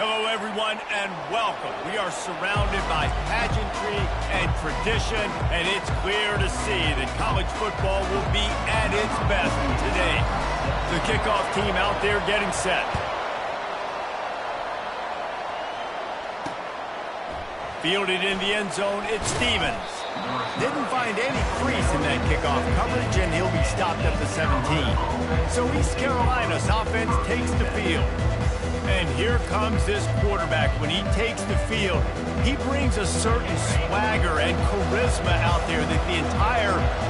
Hello, everyone, and welcome. We are surrounded by pageantry and tradition, and it's clear to see that college football will be at its best today. The kickoff team out there getting set. Fielded in the end zone, it's Stevens. Didn't find any crease in that kickoff coverage, and he'll be stopped at the 17. So East Carolina's offense takes the field. And here comes this quarterback. When he takes the field, he brings a certain swagger and charisma out there that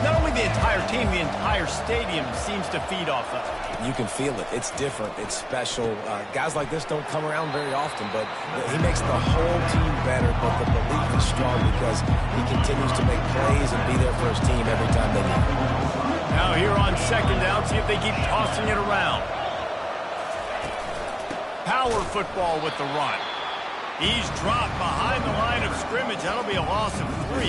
not only the entire team, the entire stadium seems to feed off of. You can feel it. It's different. It's special. Guys like this don't come around very often, but he makes the whole team better. But the belief is strong because he continues to make plays and be there for his team every time they need him. Now here on second down, see if they keep tossing it around. Power football with the run. He's dropped behind the line of scrimmage. That'll be a loss of 3.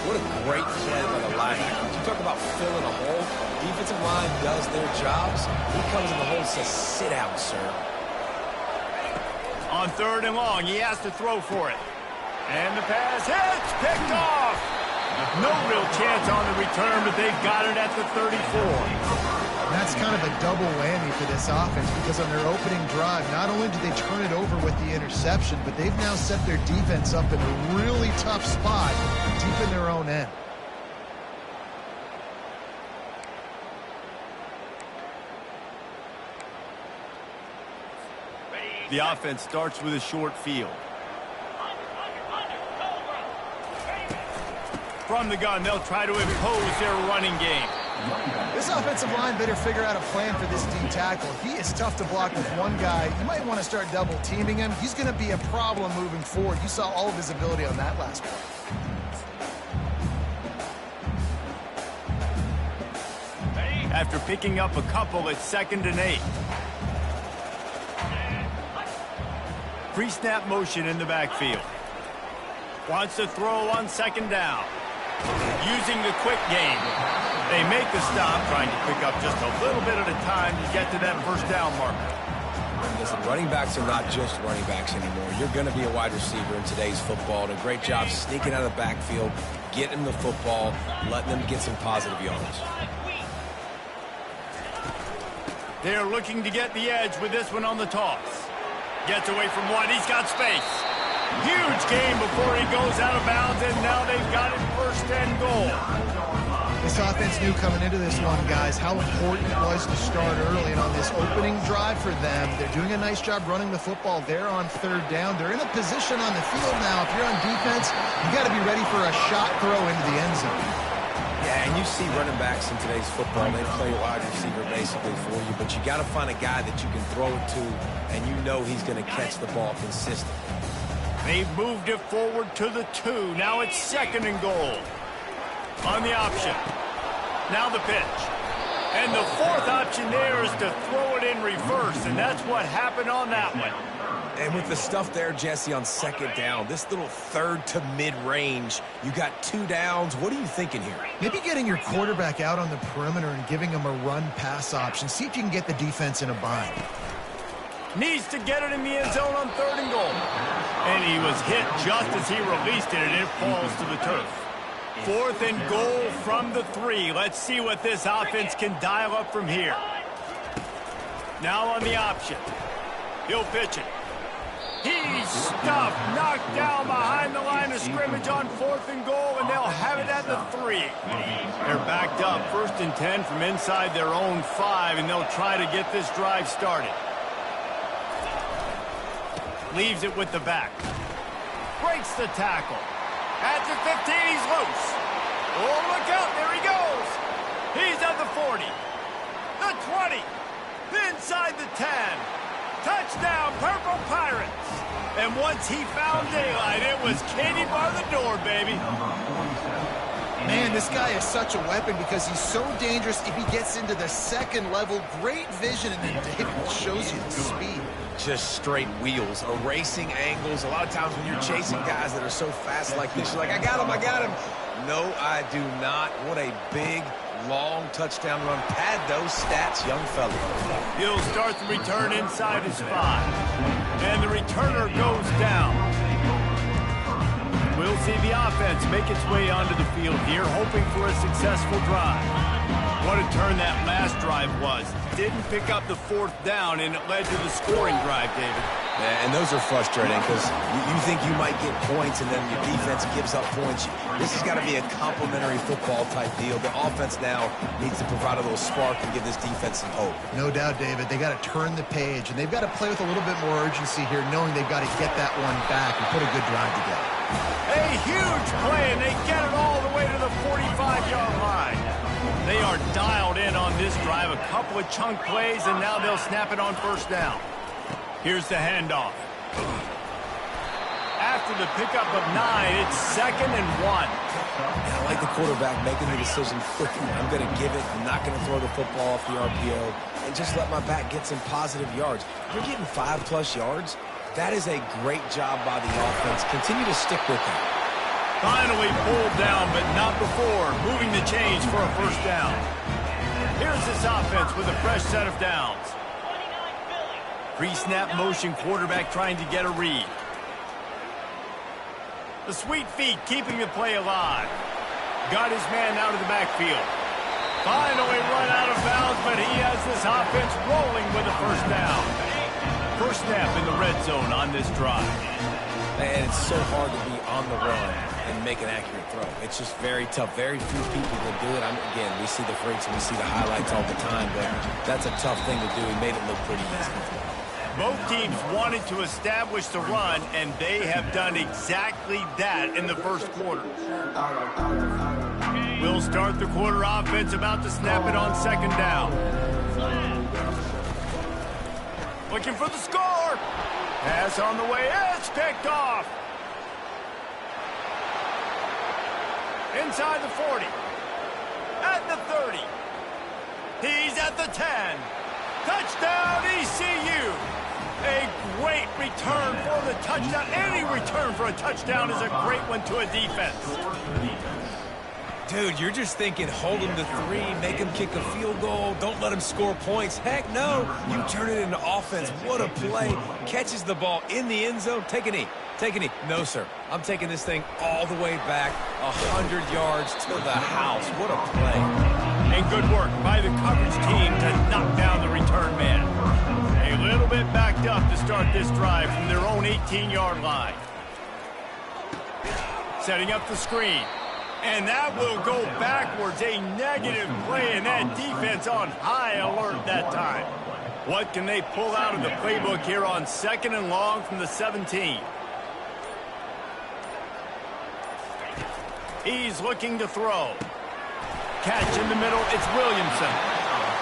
What a great play by the linebacker. You talk about filling a hole. Defensive line does their jobs. He comes in the hole and says, sit down, sir. On 3rd and long, he has to throw for it. And the pass hits, picked off. No real chance on the return, but they've got it at the 34. That's kind of a double whammy for this offense because on their opening drive, not only did they turn it over with the interception, but they've now set their defense up in a really tough spot deep in their own end. The offense starts with a short field. From the gun, they'll try to impose their running game. This offensive line better figure out a plan for this D tackle. He is tough to block with one guy. You might want to start double teaming him. He's going to be a problem moving forward. You saw all of his ability on that last one. After picking up a couple, it's 2nd and 8. Pre-snap motion in the backfield. Wants to throw on 2nd down. Using the quick game. They make the stop, trying to pick up just a little bit at a time to get to that 1st down marker. Listen, running backs are not just running backs anymore. You're going to be a wide receiver in today's football. And a great job sneaking out of the backfield, getting the football, letting them get some positive yards. They're looking to get the edge with this one on the toss. Gets away from one. He's got space. Huge game before he goes out of bounds, and now they've got it 1st and goal. This offense knew coming into this one, guys, how important it was to start early. And on this opening drive for them, they're doing a nice job running the football. They're on 3rd down. They're in a position on the field now. If you're on defense, you got to be ready for a shot throw into the end zone. Yeah, and you see running backs in today's football, they play wide receiver basically for you, but you got to find a guy that you can throw it to, and you know he's going to catch the ball consistently. They've moved it forward to the 2. Now it's 2nd and goal. On the option. Now the pitch. And the 4th option there is to throw it in reverse, and that's what happened on that one. And with the stuff there, Jesse, on 2nd down, this little 3rd to mid-range, you got 2 downs. What are you thinking here? Maybe getting your quarterback out on the perimeter and giving him a run-pass option. See if you can get the defense in a bind. Needs to get it in the end zone on 3rd and goal. And he was hit just as he released it, and it falls to the turf. 4th and goal from the 3. Let's see what this offense can dial up from here. Now on the option. He'll pitch it. He's stuffed, knocked down behind the line of scrimmage on 4th and goal, and they'll have it at the 3. They're backed up 1st and 10 from inside their own 5, and they'll try to get this drive started. Leaves it with the back. Breaks the tackle. At the 15, he's loose. Oh, look out, there he goes. He's at the 40. The 20. Inside the 10. Touchdown, Purple Pirates. And once he found daylight, it was Katie bar the door, baby. Man, this guy is such a weapon because he's so dangerous if he gets into the 2nd level. Great vision, and then David shows you the speed. Just straight wheels, erasing angles. A lot of times when you're chasing guys that are so fast like this, you're like, I got him. No, I do not. What a big long touchdown run. Pad those stats, young fella. He'll start the return inside his 5. And the returner goes down. We'll see the offense make its way onto the field here, hoping for a successful drive. What a turn that last drive was. Didn't pick up the 4th down, and it led to the scoring drive, David. Yeah, and those are frustrating because you think you might get points and then your defense gives up points. This has got to be a complementary football type deal. The offense now needs to provide a little spark and give this defense some hope. No doubt, David. They got to turn the page, and they've got to play with a little bit more urgency here, knowing they've got to get that one back and put a good drive together. A huge play, and they get it all the way to the 45-yard line. They are dialed in on this drive, a couple of chunk plays, and now they'll snap it on 1st down. Here's the handoff. After the pickup of 9, it's 2nd and 1. I like the quarterback making the decision quickly. I'm going to give it. I'm not going to throw the football off the RPO and just let my back get some positive yards. You're getting 5+ yards. That is a great job by the offense. Continue to stick with it. Finally pulled down, but not before moving the chains for a 1st down. Here's this offense with a fresh set of downs. Pre-snap motion quarterback trying to get a read. The sweet feet keeping the play alive. Got his man out of the backfield. Finally run out of bounds, but he has this offense rolling with a 1st down. First snap in the red zone on this drive. And it's so hard to be on the run and make an accurate throw. It's just very tough. Very few people can do it. Again, we see the freaks and we see the highlights all the time, but that's a tough thing to do. He made it look pretty easy. Both teams wanted to establish the run, and they have done exactly that in the 1st quarter. We'll start the quarter offense, about to snap it on 2nd down. Looking for the score. Pass on the way. It's picked off. Inside the 40. At the 30. He's at the 10. Touchdown, ECU. A great return for the touchdown. Any return for a touchdown is a great one to a defense. Dude, you're just thinking, hold him to 3, make him kick a field goal, don't let him score points. Heck no, you turn it into offense. What a play. Catches the ball in the end zone. Take a knee. Take a knee. No, sir. I'm taking this thing all the way back, 100 yards to the house. What a play. And good work by the coverage team to knock down the return man. A little bit backed up to start this drive from their own 18-yard line. Setting up the screen. And that will go backwards. A negative play, and that defense on high alert that time. What can they pull out of the playbook here on 2nd and long from the 17? He's looking to throw. Catch in the middle, it's Williamson.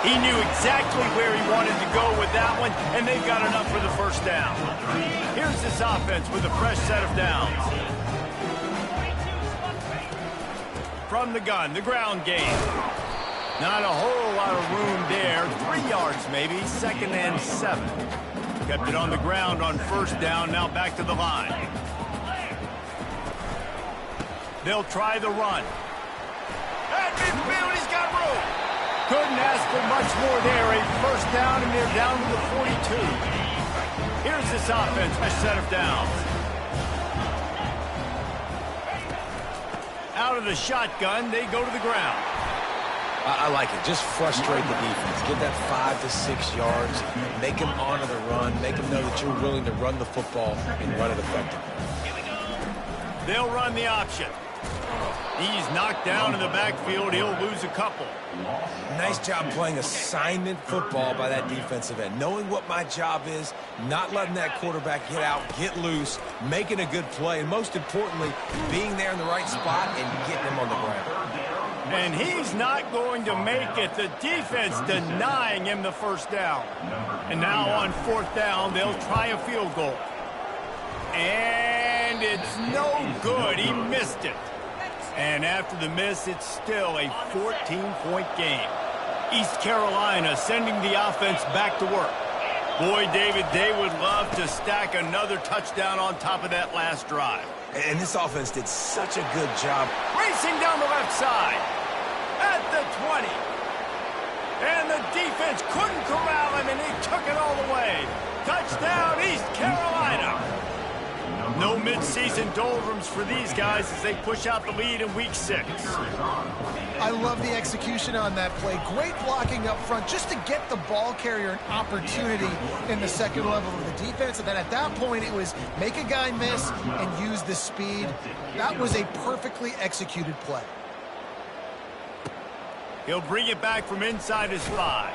He knew exactly where he wanted to go with that one, and they've got enough for the 1st down. Here's this offense with a fresh set of downs. From the gun, the ground game. Not a whole lot of room there. 3 yards maybe, 2nd and 7. Kept it on the ground on 1st down, now back to the line. They'll try the run. At midfield, he's got room. Couldn't ask for much more there. A 1st down, and they're down to the 42. Here's this offense, fresh set of downs. Out of the shotgun, they go to the ground. I like it. Just frustrate the defense. Get that 5 to 6 yards. Make them honor the run. Make them know that you're willing to run the football and run it effectively. They'll run the option. He's knocked down in the backfield. He'll lose a couple. Nice job playing assignment football by that defensive end. Knowing what my job is, not letting that quarterback get out, get loose, making a good play, and most importantly, being there in the right spot and getting him on the ground. And he's not going to make it. The defense denying him the 1st down. And now on 4th down, they'll try a field goal. And it's no good. He missed it. And after the miss, it's still a 14-point game. East Carolina sending the offense back to work. Boy, David, they would love to stack another touchdown on top of that last drive. And this offense did such a good job. Racing down the left side. At the 20. And the defense couldn't corral him, and he took it all the way. Touchdown, East Carolina. No midseason doldrums for these guys as they push out the lead in Week 6. I love the execution on that play. Great blocking up front just to get the ball carrier an opportunity in the second level of the defense. And then at that point, it was make a guy miss and use the speed. That was a perfectly executed play. He'll bring it back from inside his 5.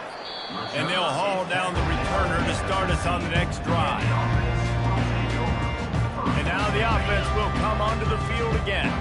And they'll haul down the returner to start us on the next drive. And now the offense will come onto the field again.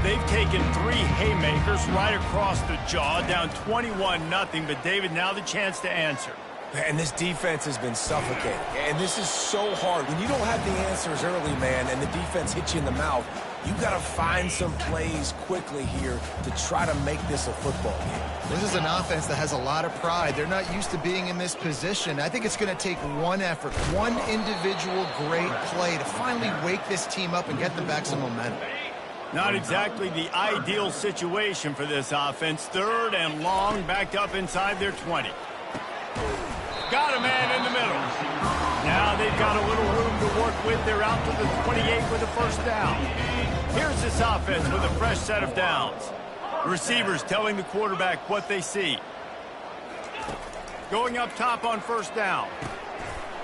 They've taken 3 haymakers right across the jaw, down 21-0. But, David, now the chance to answer. And this defense has been suffocating. And this is so hard. When you don't have the answers early, man, and the defense hits you in the mouth, you've got to find some plays quickly here to try to make this a football game. This is an offense that has a lot of pride. They're not used to being in this position. I think it's going to take one effort, one individual great play to finally wake this team up and get them back some momentum. Not exactly the ideal situation for this offense. 3rd and long, backed up inside their 20. Got a man in the middle. Now they've got a little room to work with. They're out to the 28 with a first down. Here's this offense with a fresh set of downs. Receivers telling the quarterback what they see. Going up top on first down.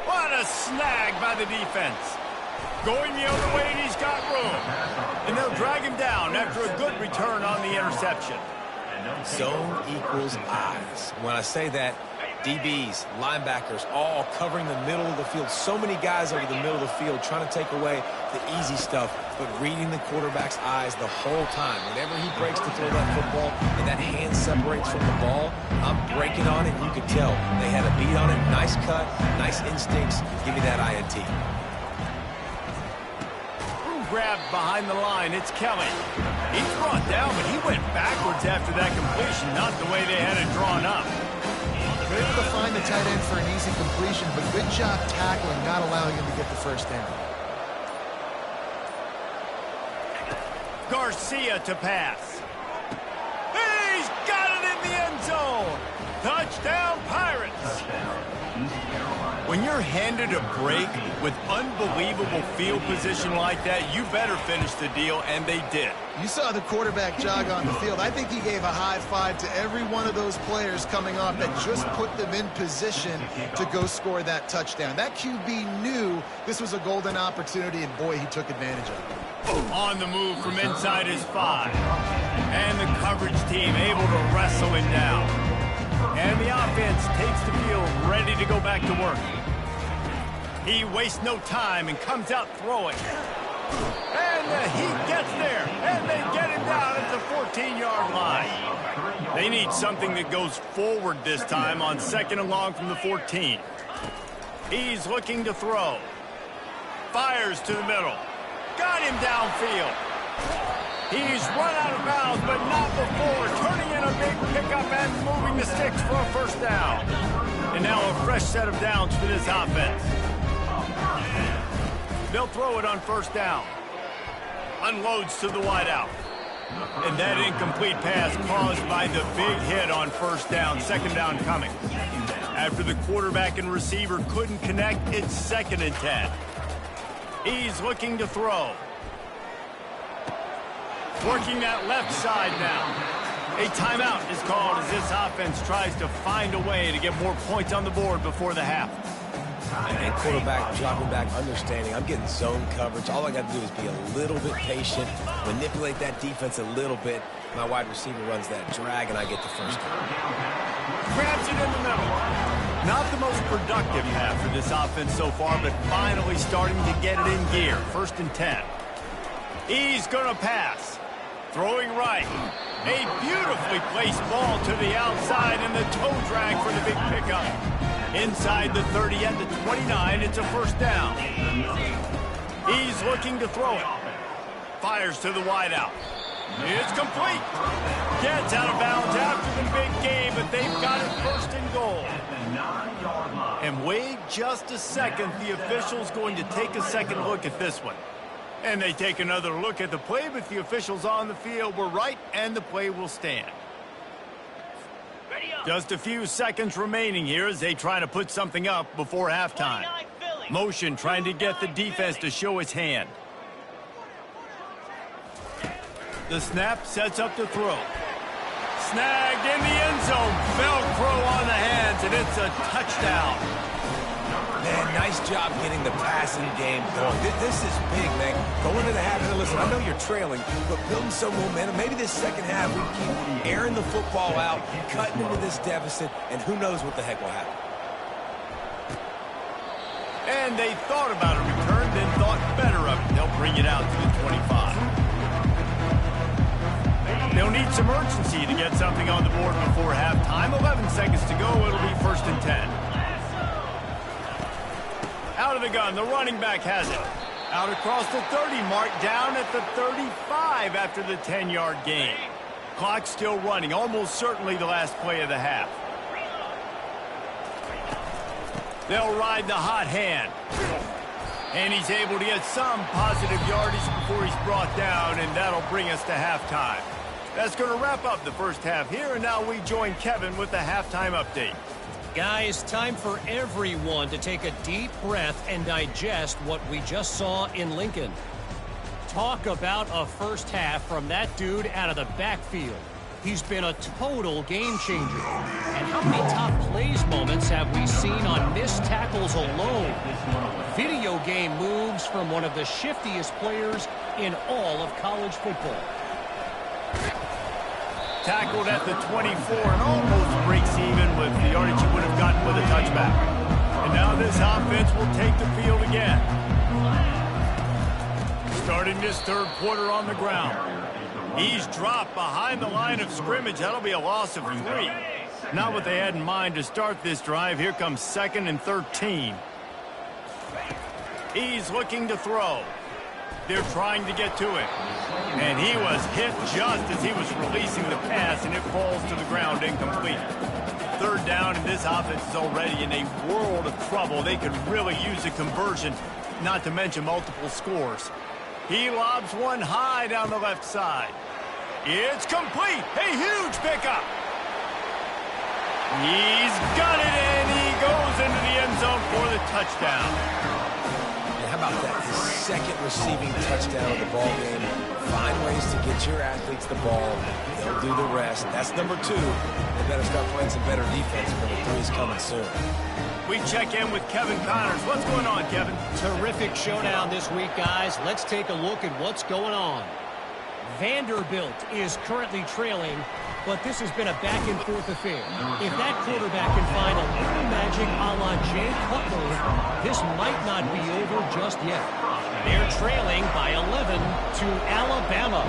What a snag by the defense. Going the other way, and he's got room. And they'll drag him down after a good return on the interception. Zone equals eyes. When I say that, DBs, linebackers, all covering the middle of the field. So many guys over the middle of the field trying to take away the easy stuff, but reading the quarterback's eyes the whole time. Whenever he breaks to throw that football and that hand separates from the ball, I'm breaking on it, and you can tell. They had a beat on it. Nice cut, nice instincts. Give me that INT. Grabbed behind the line. It's Kelly. He's brought down, but he went backwards after that completion, not the way they had it drawn up. They're able to find the tight end for an easy completion, but good job tackling, not allowing him to get the first down. Garcia to pass. He's got it in the end zone. Touchdown, Pirates. When you're handed a break with unbelievable field position like that, you better finish the deal, and they did. You saw the quarterback jog on the field. I think he gave a high five to every one of those players coming off that just put them in position to go score that touchdown. That QB knew this was a golden opportunity, and boy, he took advantage of it. On the move from inside his 5. And the coverage team able to wrestle him down. And the offense takes the field ready to go back to work. He wastes no time and comes out throwing. And the Heat gets there. And they get him down at the 14-yard line. They need something that goes forward this time on 2nd and long from the 14. He's looking to throw. Fires to the middle. Got him downfield. He's run out of bounds, but not before turning in a big pickup and moving the sticks for a first down. And now a fresh set of downs for this offense. They'll throw it on first down. Unloads to the wideout. And that incomplete pass caused by the big hit on first down. 2nd down coming. After the quarterback and receiver couldn't connect, it's 2nd and 10. He's looking to throw. Working that left side now. A timeout is called as this offense tries to find a way to get more points on the board before the half. And quarterback dropping back, understanding I'm getting zone coverage. All I got to do is be a little bit patient, manipulate that defense a little bit. My wide receiver runs that drag, and I get the first down. Grabs it in the middle. Not the most productive half for this offense so far, but finally starting to get it in gear. 1st and 10. He's going to pass. Throwing right. A beautifully placed ball to the outside, and the toe drag for the big pickup. Inside the 30 at the 29, it's a first down. He's looking to throw it. Fires to the wideout. It's complete. Gets out of bounds after the big game, but they've got it 1st and goal. And wait just a second. The official's going to take a second look at this one. And they take another look at the play, but the officials on the field were right, and the play will stand. Just a few seconds remaining here as they try to put something up before halftime. Motion trying to get the defense to show its hand. The snap sets up the throw. Snagged in the end zone. Velcro on the hands, and it's a touchdown. Man, nice job getting the passing game going. This is big, man. Going into the half, and listen, I know you're trailing, but building some momentum. Maybe this second half we keep airing the football out, cutting into this deficit, and who knows what the heck will happen. And they thought about a return, then thought better of it. They'll bring it out to the 25. They'll need some urgency to get something on the board before halftime. 11 seconds to go. It'll be 1st and 10. Out of the gun, the running back has it. Out across the 30 mark, down at the 35 after the 10-yard gain. Clock still running, almost certainly the last play of the half. They'll ride the hot hand. And he's able to get some positive yardage before he's brought down, and that'll bring us to halftime. That's going to wrap up the first half here, and now we join Kevin with the halftime update. Guys, time for everyone to take a deep breath and digest what we just saw in Lincoln. Talk about a first half from that dude out of the backfield. He's been a total game changer. And how many top plays moments have we seen on missed tackles alone? Video game moves from one of the shiftiest players in all of college football. Tackled at the 24 and almost breaks even with the yardage he would have gotten with a touchback. And now this offense will take the field again. Starting this third quarter on the ground. He's dropped behind the line of scrimmage. That'll be a loss of 3. Not what they had in mind to start this drive. Here comes 2nd and 13. He's looking to throw. They're trying to get to it. And he was hit just as he was releasing the pass, and it falls to the ground incomplete. 3rd down, and this offense is already in a world of trouble. They could really use a conversion, not to mention multiple scores. He lobs one high down the left side. It's complete. A huge pickup. He's got it, and he goes into the end zone for the touchdown. How about that? His 2nd receiving touchdown of the ball game. Find ways to get your athletes the ball. They'll do the rest. That's number 2. They better start playing some better defense, but the 3's coming soon. We check in with Kevin Connors. What's going on, Kevin? Terrific showdown this week, guys. Let's take a look at what's going on. Vanderbilt is currently trailing, but this has been a back-and-forth affair. If that quarterback can find a little magic a la Jay Cutler, this might not be over just yet. They're trailing by 11 to Alabama.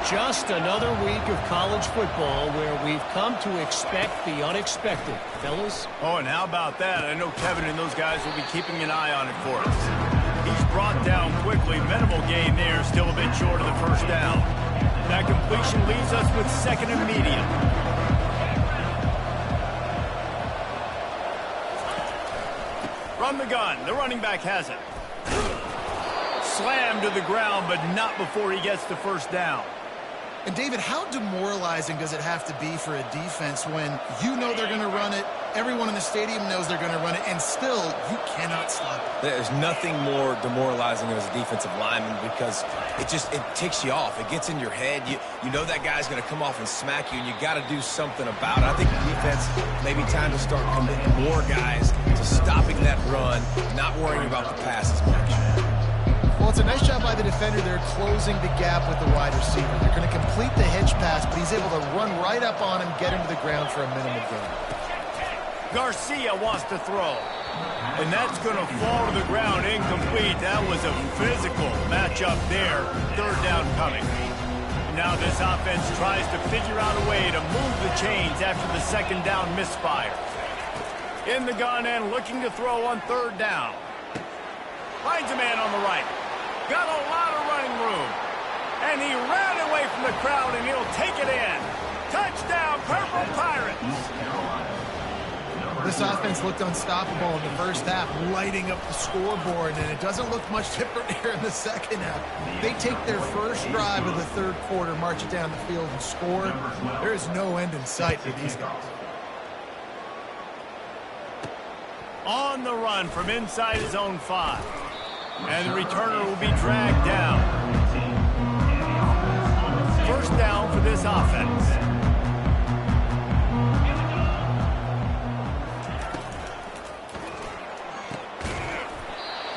Just another week of college football where we've come to expect the unexpected. Fellas? Oh, and how about that? I know Kevin and those guys will be keeping an eye on it for us. He's brought down quickly. Minimal gain there, still a bit short of the first down. That completion leaves us with 2nd and medium. From the gun, the running back has it. Slammed to the ground, but not before he gets the first down. And David, how demoralizing does it have to be for a defense when you know they're going to run it, everyone in the stadium knows they're going to run it, and still you cannot stop it? There's nothing more demoralizing as a defensive lineman because it ticks you off. It gets in your head. You know that guy's going to come off and smack you, and you got to do something about it. I think the defense maybe time to start committing more guys to stopping that run, not worrying about the pass as much. Well, it's a nice job by the defender. They're closing the gap with the wide receiver. They're going to complete the hitch pass, but he's able to run right up on him, get him to the ground for a minimal gain. Garcia wants to throw. And that's going to fall to the ground incomplete. That was a physical matchup there. 3rd down coming. Now this offense tries to figure out a way to move the chains after the 2nd down misfire. In the gun and looking to throw on 3rd down. Finds a man on the right. Got a lot of running room. And he ran away from the crowd, and he'll take it in. Touchdown, Purple Pirates. This offense looked unstoppable in the first half, lighting up the scoreboard, and it doesn't look much different here in the second half. They take their first drive of the 3rd quarter, march it down the field, and score. There is no end in sight for these guys. On the run from inside his own 5. And the returner will be dragged down. First down for this offense.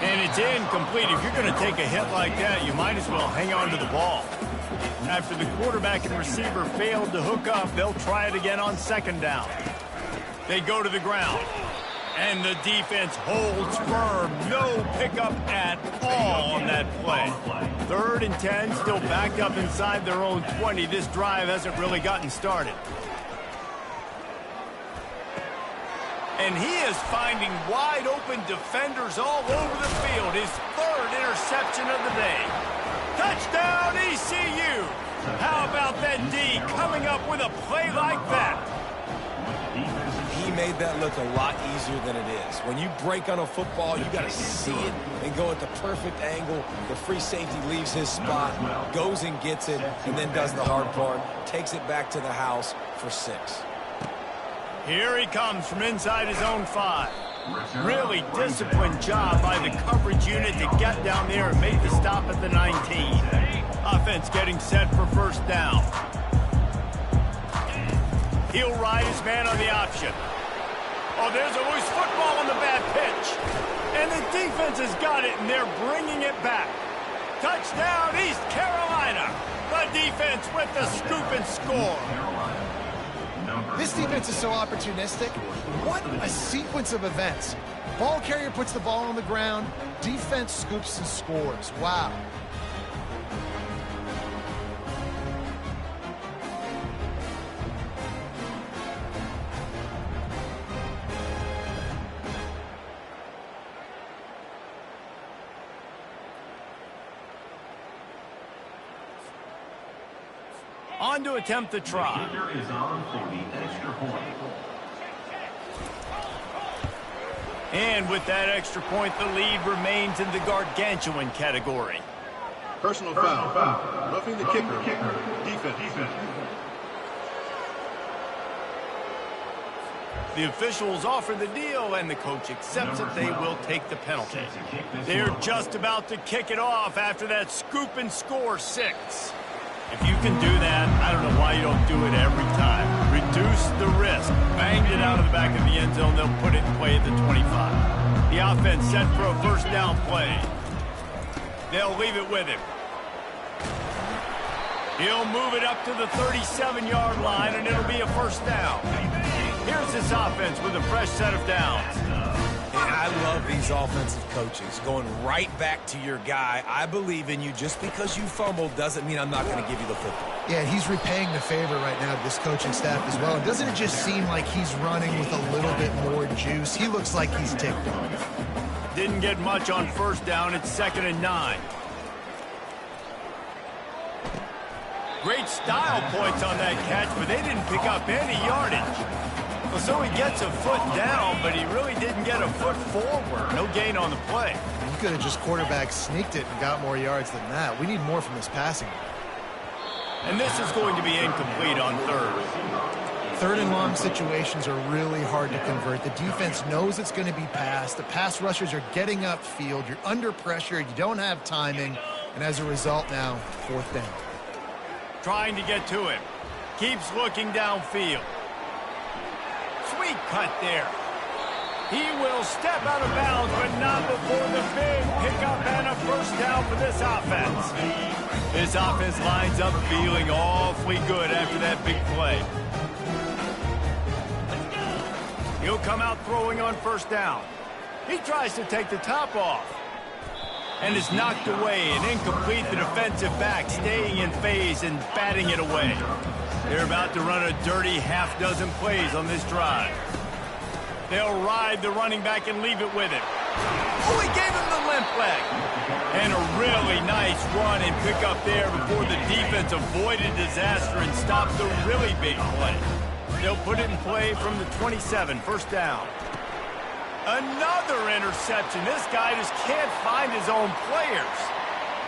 And it's incomplete. If you're going to take a hit like that, you might as well hang on to the ball. After the quarterback and receiver failed to hook up, they'll try it again on second down. They go to the ground. And the defense holds firm. No pickup at all on that play. 3rd and 10, still backed up inside their own 20. This drive hasn't really gotten started. And he is finding wide open defenders all over the field. His 3rd interception of the day. Touchdown, ECU! How about that D coming up with a play like that? He made that look a lot easier than it is. When you break on a football, you got to see it and go at the perfect angle. The free safety leaves his spot, goes and gets it, and then does the hard part, takes it back to the house for 6. Here he comes from inside his own 5. Really disciplined job by the coverage unit to get down there and make the stop at the 19. Offense getting set for first down. He'll ride his man on the option. Oh, there's a loose football on the bad pitch. And the defense has got it, and they're bringing it back. Touchdown, East Carolina. The defense with the scoop and score. This defense is so opportunistic. What a sequence of events. Ball carrier puts the ball on the ground. Defense scoops and scores. Wow. On to attempt the try. Kicker is on for the extra point. And with that extra point, the lead remains in the gargantuan category. Personal foul. Roughing the kicker. Defense. The officials offer the deal, and the coach accepts it. They will take the penalty. They're just about to kick it off after that scoop and score 6. If you can do that, I don't know why you don't do it every time. Reduce the risk. Banged it out of the back of the end zone. They'll put it in play at the 25. The offense set for a first down play. They'll leave it with him. He'll move it up to the 37-yard line, and it'll be a first down. Here's this offense with a fresh set of downs. And I love these offensive coaches going right back to your guy. I believe in you. Just because you fumbled doesn't mean I'm not going to give you the football. Yeah, he's repaying the favor right now to this coaching staff as well. And doesn't it just seem like he's running with a little bit more juice? He looks like he's ticked off. Didn't get much on first down. It's 2nd and 9. Great style points on that catch, but they didn't pick up any yardage. Well, so he gets a foot down, but he really didn't get a foot forward. No gain on the play. You could have just quarterback sneaked it and got more yards than that. We need more from this passing. And this is going to be incomplete on 3rd. 3rd and long situations are really hard to convert. The defense knows it's going to be passed. The pass rushers are getting upfield. You're under pressure. You don't have timing. And as a result now, 4th down. Trying to get to him. Keeps looking downfield. Sweet cut there. He will step out of bounds, but not before the big pickup and a first down for this offense. This offense lines up feeling awfully good after that big play. He'll come out throwing on first down. He tries to take the top off. And is knocked away and incomplete. The defensive back staying in phase and batting it away. They're about to run a dirty half-dozen plays on this drive. They'll ride the running back and leave it with him. Oh, he gave him the limp leg. And a really nice run and pick up there before the defense avoided disaster and stopped the really big play. They'll put it in play from the 27, first down. Another interception. This guy just can't find his own players.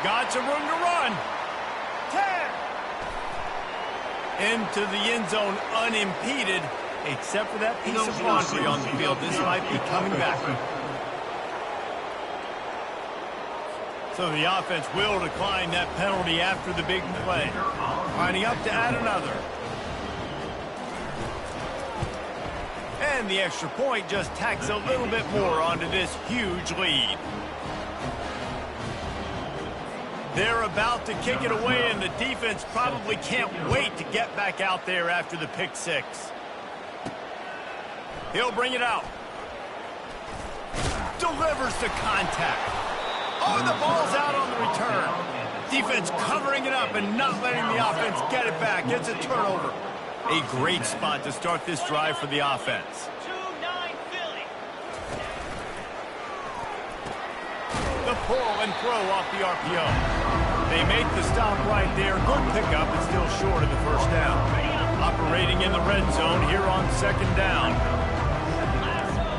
Got some room to run. 10. Into the end zone unimpeded. except for that piece of laundry on the field. This might be coming back. So the offense will decline that penalty after the big play. Lining up to add another. And the extra point just tacks a little bit more onto this huge lead. They're about to kick it away, and the defense probably can't wait to get back out there after the pick six. He'll bring it out. Delivers to contact. Oh, the ball's out on the return. Defense covering it up and not letting the offense get it back. Gets a turnover. A great spot to start this drive for the offense. 2-9 Philly. The pull and throw off the RPO. They make the stop right there. Good pickup, but still short of the first down. Operating in the red zone here on second down.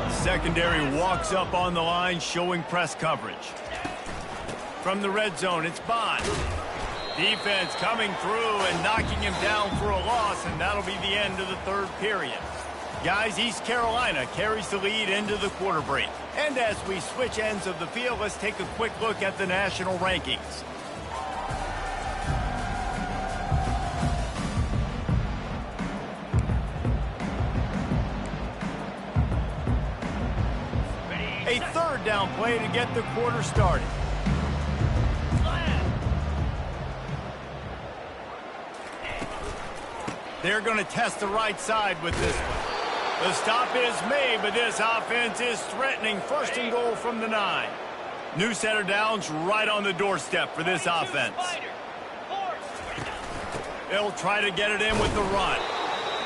Secondary walks up on the line, showing press coverage. From the red zone, it's Bond. Defense coming through and knocking him down for a loss, and that'll be the end of the third period. Guys, East Carolina carries the lead into the quarter break. And as we switch ends of the field, let's take a quick look at the national rankings. A third down play to get the quarter started. They're going to test the right side with this one. The stop is made, but this offense is threatening. First and goal from the 9. New set of downs right on the doorstep for this offense. They'll try to get it in with the run.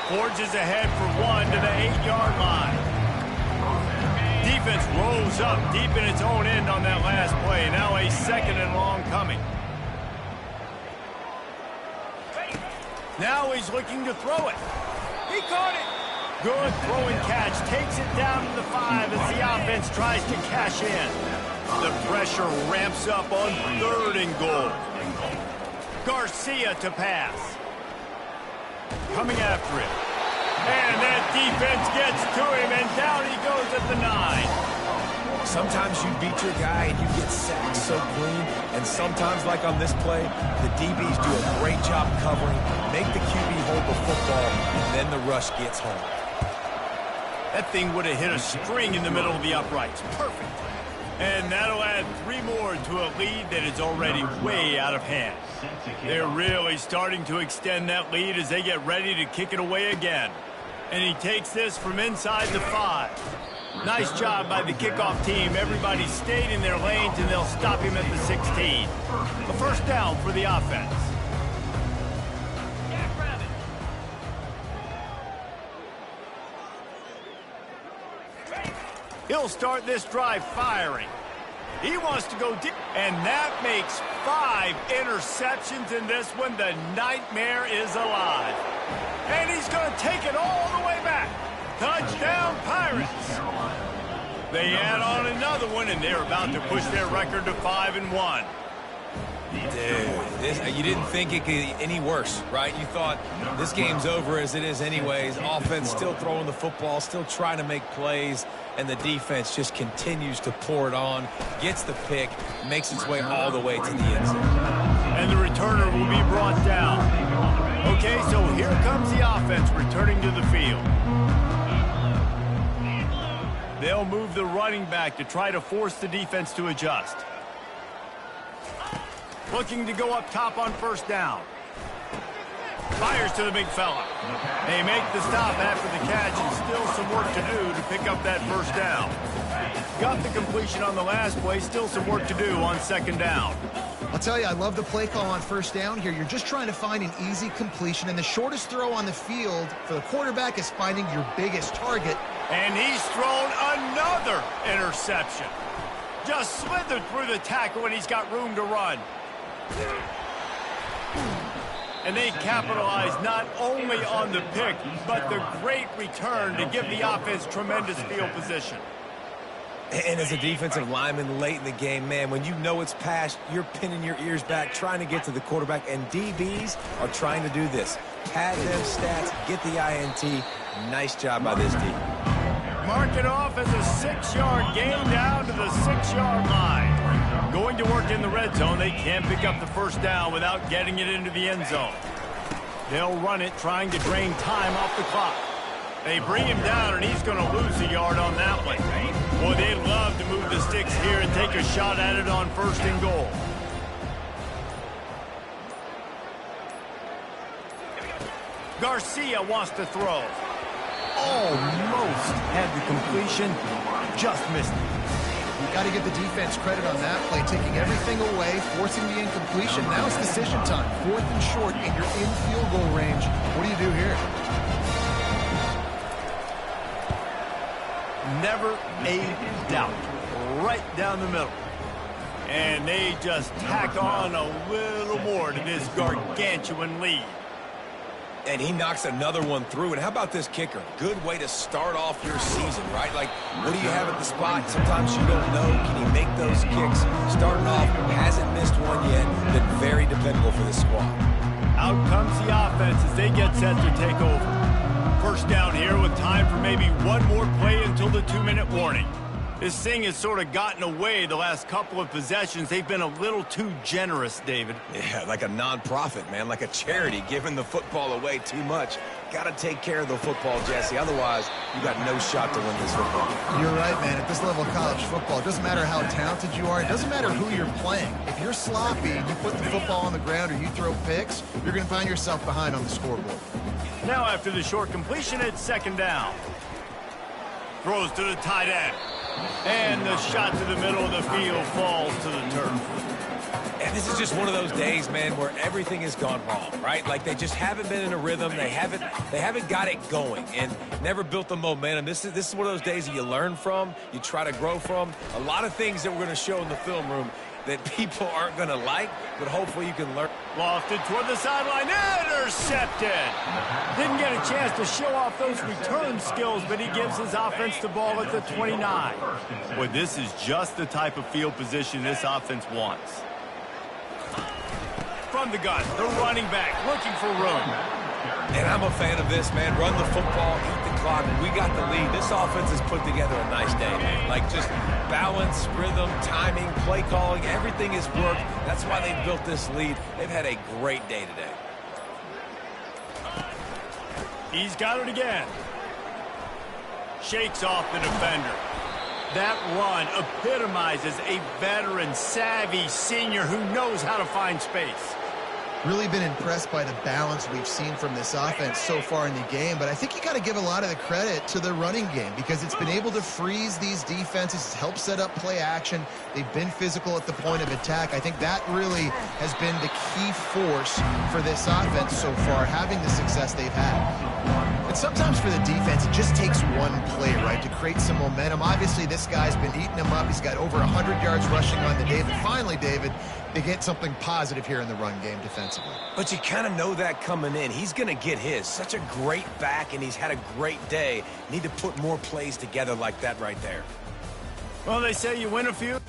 Forges ahead for 1 to the 8-yard line. Defense rolls up deep in its own end on that last play. Now a second and long coming. Now he's looking to throw it. He caught it. Good throw and catch. Takes it down to the 5 as the offense tries to cash in. The pressure ramps up on third and goal. Garcia to pass. Coming after it. And that defense gets to him, and down he goes at the 9. Sometimes you beat your guy and you get sacked so clean, and sometimes, like on this play, the DBs do a great job covering, make the QB hold the football, and then the rush gets home. That thing would have hit a string in the middle of the uprights. Perfect. And that'll add 3 more to a lead that is already way out of hand. They're really starting to extend that lead as they get ready to kick it away again. And he takes this from inside the 5. Nice job by the kickoff team. Everybody stayed in their lanes, and they'll stop him at the 16. A first down for the offense. He'll start this drive firing. He wants to go deep, and that makes 5 interceptions in this one. The nightmare is alive. And he's going to take it all the way back. Touchdown, Pirates. They add on another one, and they're about to push their record to 5-1. Dude, you didn't think it could get any worse, right? You thought this game's over as it is anyways. Offense still throwing the football, still trying to make plays, and the defense just continues to pour it on, gets the pick, makes its way all the way to the end zone. And the returner will be brought down. Okay, so here comes the offense returning to the field. They'll move the running back to try to force the defense to adjust. Looking to go up top on first down. Fires to the big fella. They make the stop after the catch, and still some work to do to pick up that first down. Got the completion on the last play, still some work to do on second down. I'll tell you, I love the play call on first down here. You're just trying to find an easy completion, and the shortest throw on the field for the quarterback is finding your biggest target. And he's thrown another interception. Just slithered through the tackle, and he's got room to run. And they capitalize not only on the pick, but the great return to give the offense tremendous field position. And as a defensive lineman late in the game, man, when you know it's past, you're pinning your ears back, trying to get to the quarterback, and DBs are trying to do this. Pad them stats, get the INT, Nice job by this D. Mark it off as a 6-yard gain down to the 6-yard line. Going to work in the red zone, they can't pick up the first down without getting it into the end zone. They'll run it, trying to drain time off the clock. They bring him down, and he's going to lose a yard on that one. Boy, they love to move the sticks here and take a shot at it on 1st and goal. Garcia wants to throw. Almost had the completion, just missed it. You've got to give the defense credit on that play, taking everything away, forcing the incompletion. Now it's decision time. 4th and short, and you're in field goal range. What do you do here? Never a doubt. Right down the middle. And they just tack on a little more to this gargantuan lead. And he knocks another one through. And how about this kicker? Good way to start off your season, right? Like, what do you have at the spot? Sometimes you don't know. Can he make those kicks? Starting off, hasn't missed one yet. Been very dependable for this squad. Out comes the offense as they get set to take over. First down here with time for maybe one more play until the 2-minute warning. This thing has sort of gotten away the last couple of possessions. They've been a little too generous, David. Yeah, like a non-profit, man, like a charity, giving the football away too much. Got to take care of the football, Jesse. Otherwise, you got no shot to win this football. You're right, man. At this level of college football, it doesn't matter how talented you are. It doesn't matter who you're playing. If you're sloppy and you put the football on the ground or you throw picks, you're going to find yourself behind on the scoreboard. Now after the short completion, it's 2nd down. Throws to the tight end. And the shot to the middle of the field falls to the turf. And this is just one of those days, man, where everything has gone wrong, right? Like they just haven't been in a rhythm. They haven't got it going and never built the momentum. This is one of those days that you learn from, you try to grow from. A lot of things that we're going to show in the film room that people aren't going to like, but hopefully you can learn. Lofted toward the sideline, intercepted. Didn't get a chance to show off those return skills, but he gives his offense the ball at the 29. Boy, this is just the type of field position this offense wants. From the gun, the running back looking for room. And I'm a fan of this, man. Run the football, eat the clock. We got the lead. This offense has put together a nice day, man. Like just balance, rhythm, timing, play calling, everything has worked. That's why they've built this lead. They've had a great day today. He's got it again. Shakes off the defender. That run epitomizes a veteran, savvy senior who knows how to find space. Really been impressed by the balance we've seen from this offense so far in the game, but I think you got to give a lot of the credit to the running game because it's been able to freeze these defenses, help set up play action. They've been physical at the point of attack. I think that really has been the key force for this offense so far, having the success they've had. And sometimes for the defense, it just takes one play, right, to create some momentum. Obviously, this guy's been eating them up. He's got over 100 yards rushing on the day. But finally, David, they get something positive here in the run game defensively. But you kind of know that coming in. He's going to get his. Such a great back, and he's had a great day. Need to put more plays together like that right there. Well, they say you win a few.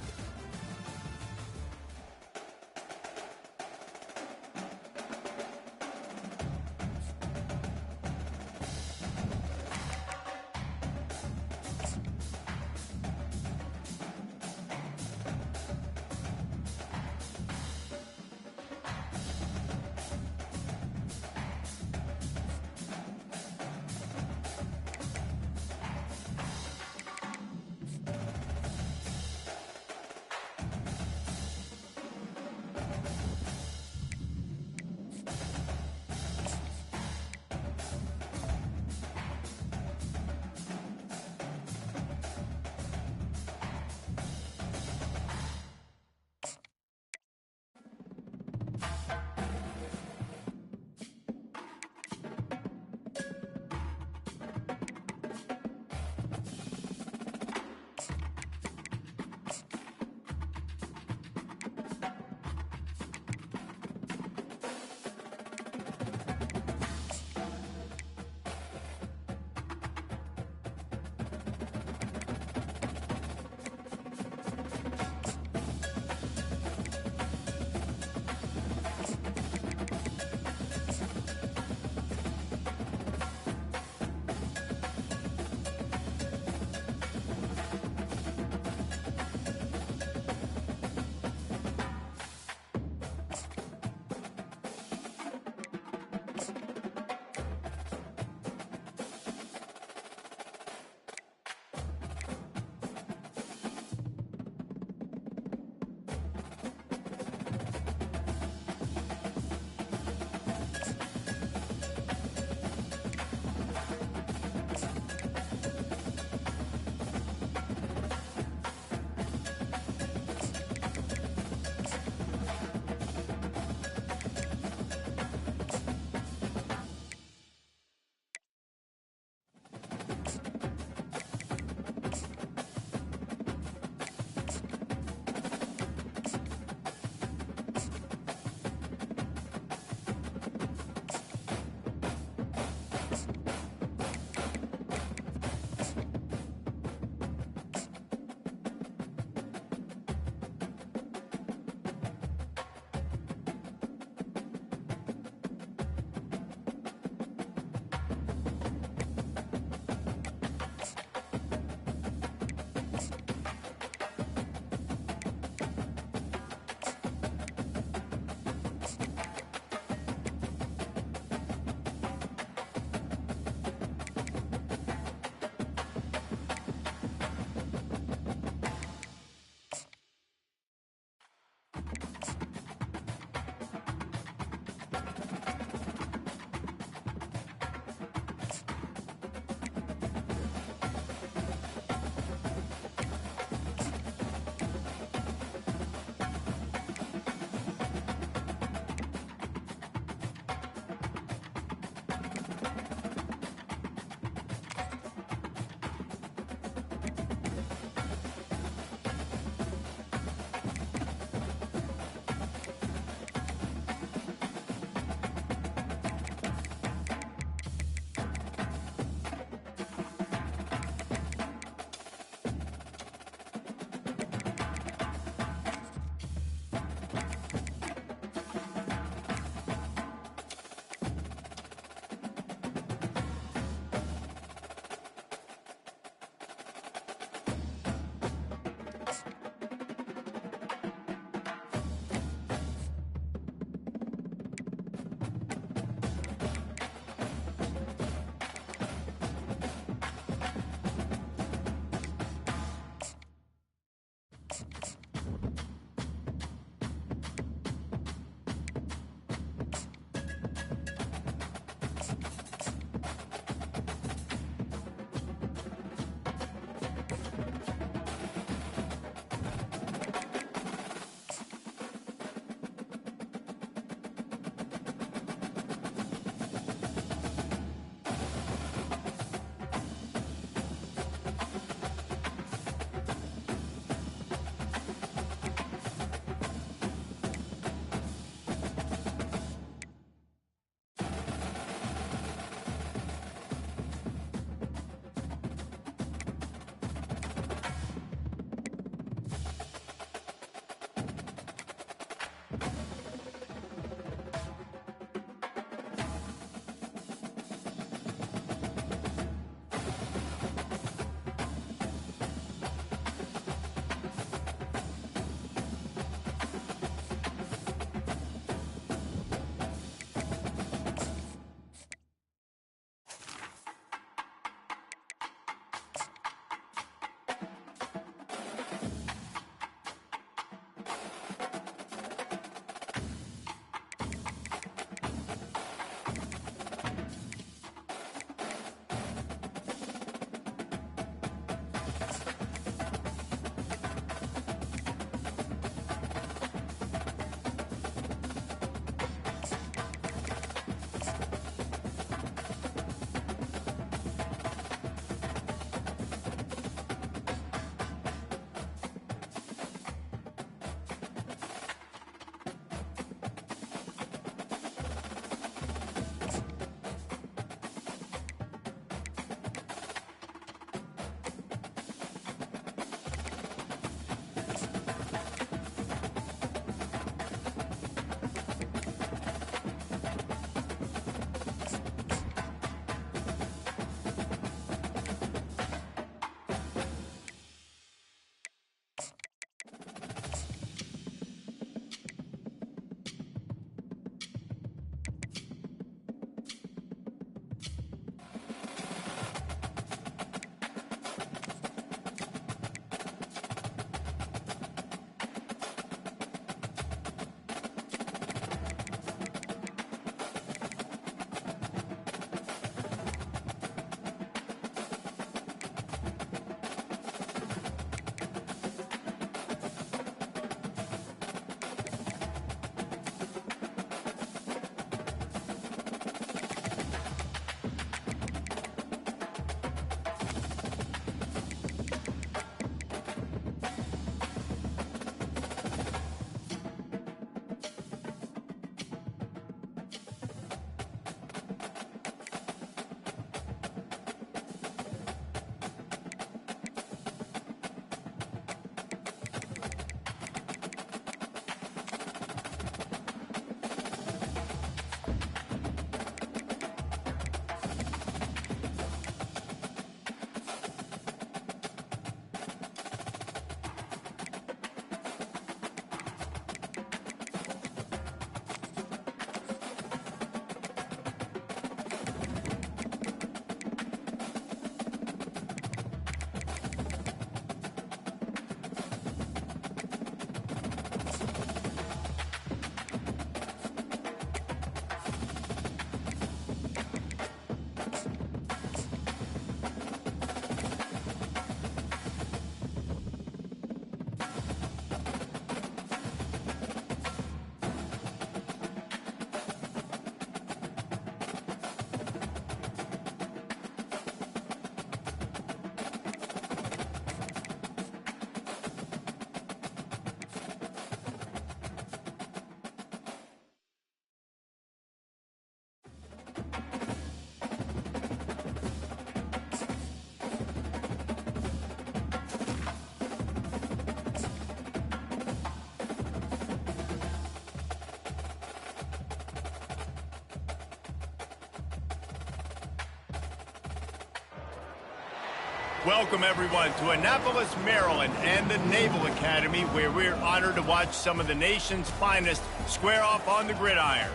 Welcome, everyone, to Annapolis, Maryland, and the Naval Academy, where we're honored to watch some of the nation's finest square off on the gridiron.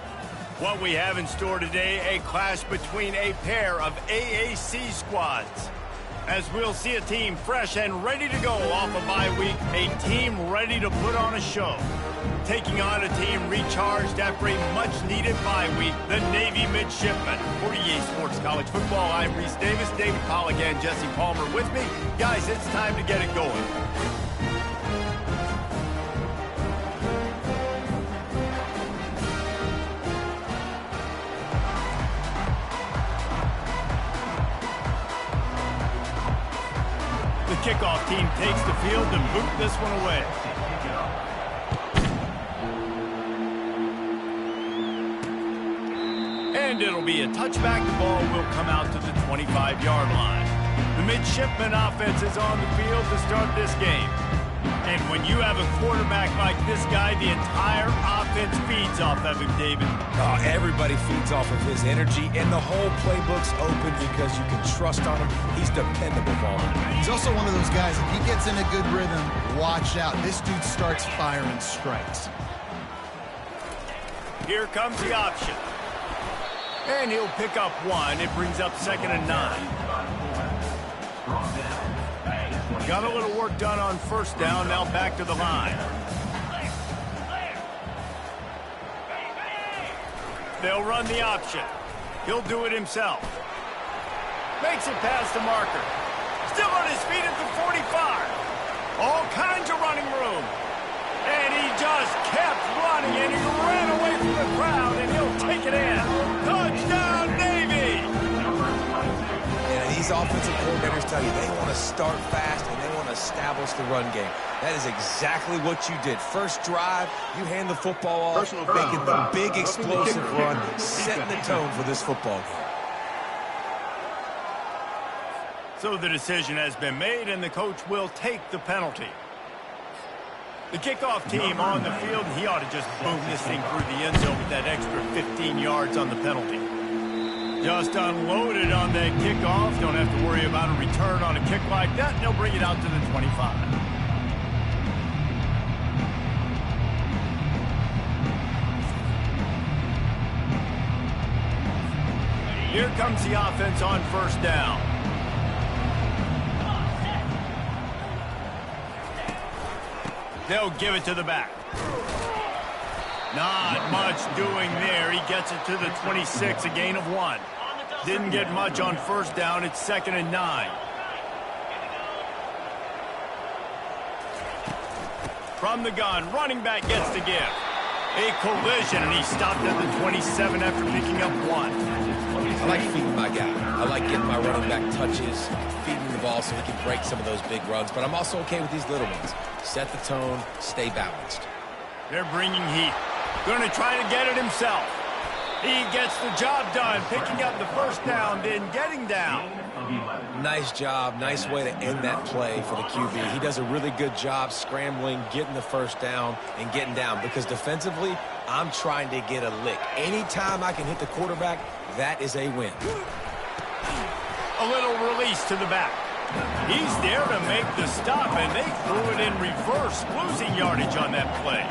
What we have in store today, a clash between a pair of AAC squads. As we'll see a team fresh and ready to go off a bye week, a team ready to put on a show. Taking on a team recharged after a much-needed bye week, the Navy Midshipmen. For EA Sports College Football, I'm Reese Davis, David Pollock, and Jesse Palmer with me. Guys, it's time to get it going. The kickoff team takes the field and boot this one away. And it'll be a touchback. The ball will come out to the 25-yard line. The Midshipman offense is on the field to start this game. And when you have a quarterback like this guy, the entire offense feeds off of him, David. Oh, everybody feeds off of his energy, and the whole playbook's open because you can trust on him. He's dependable, Paul. He's also one of those guys, if he gets in a good rhythm, watch out. This dude starts firing strikes. Here comes the option. And he'll pick up one. It brings up 2nd and 9. Got a little work done on 1st down. Now back to the line. They'll run the option. He'll do it himself. Makes it past the marker. Still on his feet at the 45. All kinds of running room. And he just kept running, and he ran away from the crowd, and he'll take it in. Touchdown, Navy! And these offensive coordinators tell you they want to start fast and they want to establish the run game. That is exactly what you did. First drive, you hand the football off, making the big explosive run, setting the tone for this football game. So the decision has been made, and the coach will take the penalty. The kickoff team on the field, he ought to just boom this thing through the end zone with that extra 15 yards on the penalty. Just unloaded on that kickoff. Don't have to worry about a return on a kick like that. They'll bring it out to the 25. Here comes the offense on 1st down. They'll give it to the back. Not much doing there. He gets it to the 26, a gain of 1. Didn't get much on 1st down. It's 2nd and 9. From the gun, running back gets the give. A collision, and he stopped at the 27 after picking up 1. I like feeding my guy. I like getting my running back touches, feeding the ball so he can break some of those big runs. But I'm also okay with these little ones. Set the tone, stay balanced. They're bringing heat. Going to try to get it himself. He gets the job done, picking up the 1st down, then getting down. Nice job. Nice way to end that play for the QB. He does a really good job scrambling, getting the 1st down, and getting down. Because defensively, I'm trying to get a lick. Anytime I can hit the quarterback, that is a win. A little release to the back. He's there to make the stop, and they threw it in reverse, losing yardage on that play.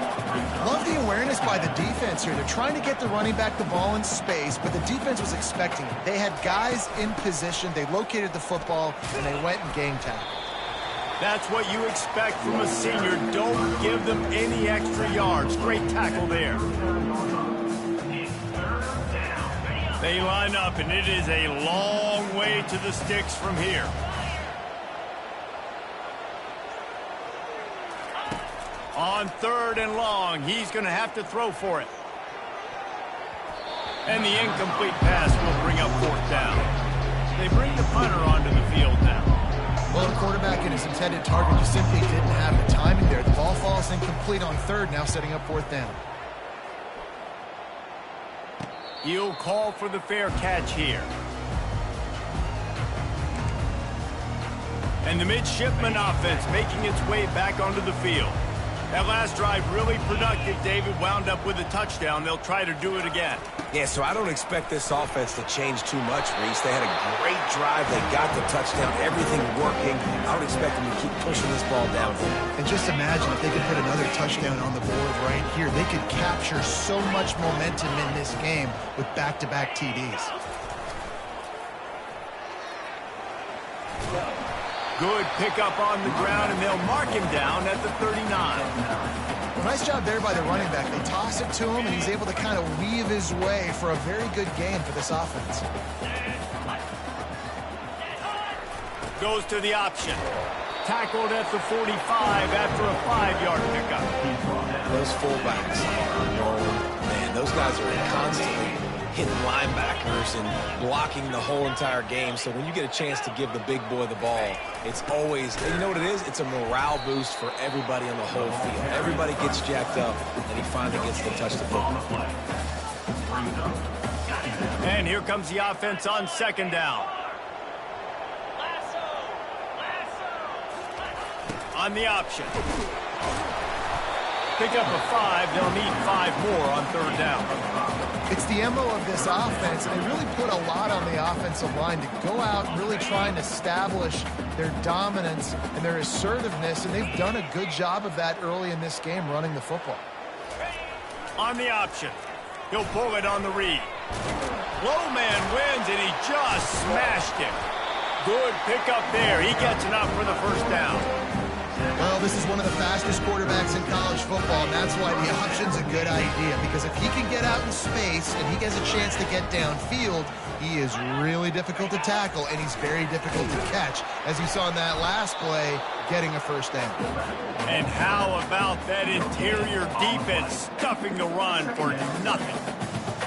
Love the awareness by the defense here. They're trying to get the running back the ball in space, but the defense was expecting it. They had guys in position. They located the football, and they went and gang tackled. That's what you expect from a senior. Don't give them any extra yards. Great tackle there. They line up, and it is a long way to the sticks from here. On 3rd and long, he's going to have to throw for it. And the incomplete pass will bring up 4th down. They bring the punter onto the field now. Well, the quarterback and his intended target just simply didn't have the timing there. The ball falls incomplete on 3rd, now setting up 4th down. He'll call for the fair catch here. And the Midshipman offense making its way back onto the field. That last drive really productive. David wound up with a touchdown. They'll try to do it again. Yeah, so I don't expect this offense to change too much, Reese. They had a great drive. They got the touchdown. Everything working. I would expect them to keep pushing this ball downfield. And just imagine if they could put another touchdown on the board right here. They could capture so much momentum in this game with back-to-back TDs. Good pickup on the ground, and they'll mark him down at the 39. Well, nice job there by the running back. They toss it to him, and he's able to kind of weave his way for a very good gain for this offense. Goes to the option. Tackled at the 45 after a 5-yard pickup. Those fullbacks are known, man, those guys are constantly hitting linebackers and blocking the whole entire game. So when you get a chance to give the big boy the ball, it's always, you know what it is? It's a morale boost for everybody on the whole field. Everybody gets jacked up, and he finally gets to touch the football. And here comes the offense on second down. On the option. Pick up a 5. They'll need 5 more on third down. It's the MO of this offense, and they really put a lot on the offensive line to go out and really try and establish their dominance and their assertiveness, and they've done a good job of that early in this game running the football. On the option. He'll pull it on the read. Low man wins, and he just smashed it. Good pickup there. He gets enough for the first down. Well, this is one of the fastest quarterbacks in college football, and that's why the option's a good idea, because if he can get out in space and he gets a chance to get downfield, he is really difficult to tackle, and he's very difficult to catch, as you saw in that last play, getting a first down. And how about that interior defense stuffing the run for nothing?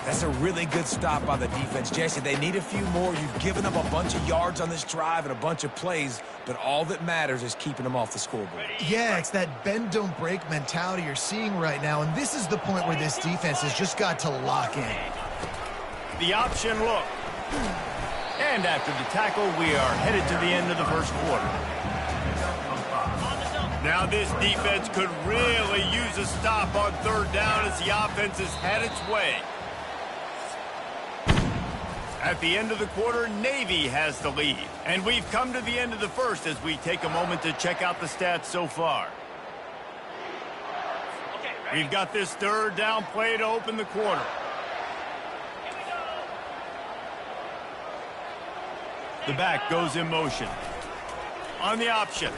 That's a really good stop by the defense, Jesse. They need a few more. You've given them a bunch of yards on this drive and a bunch of plays, but all that matters is keeping them off the scoreboard. Yeah, it's that bend, don't break mentality you're seeing right now, and this is the point where this defense has just got to lock in. The option look. And after the tackle, we are headed to the end of the first quarter. Now this defense could really use a stop on third down as the offense has had its way. At the end of the quarter, Navy has the lead. And we've come to the end of the first as we take a moment to check out the stats so far. We've got this third down play to open the quarter. The back goes in motion. On the option.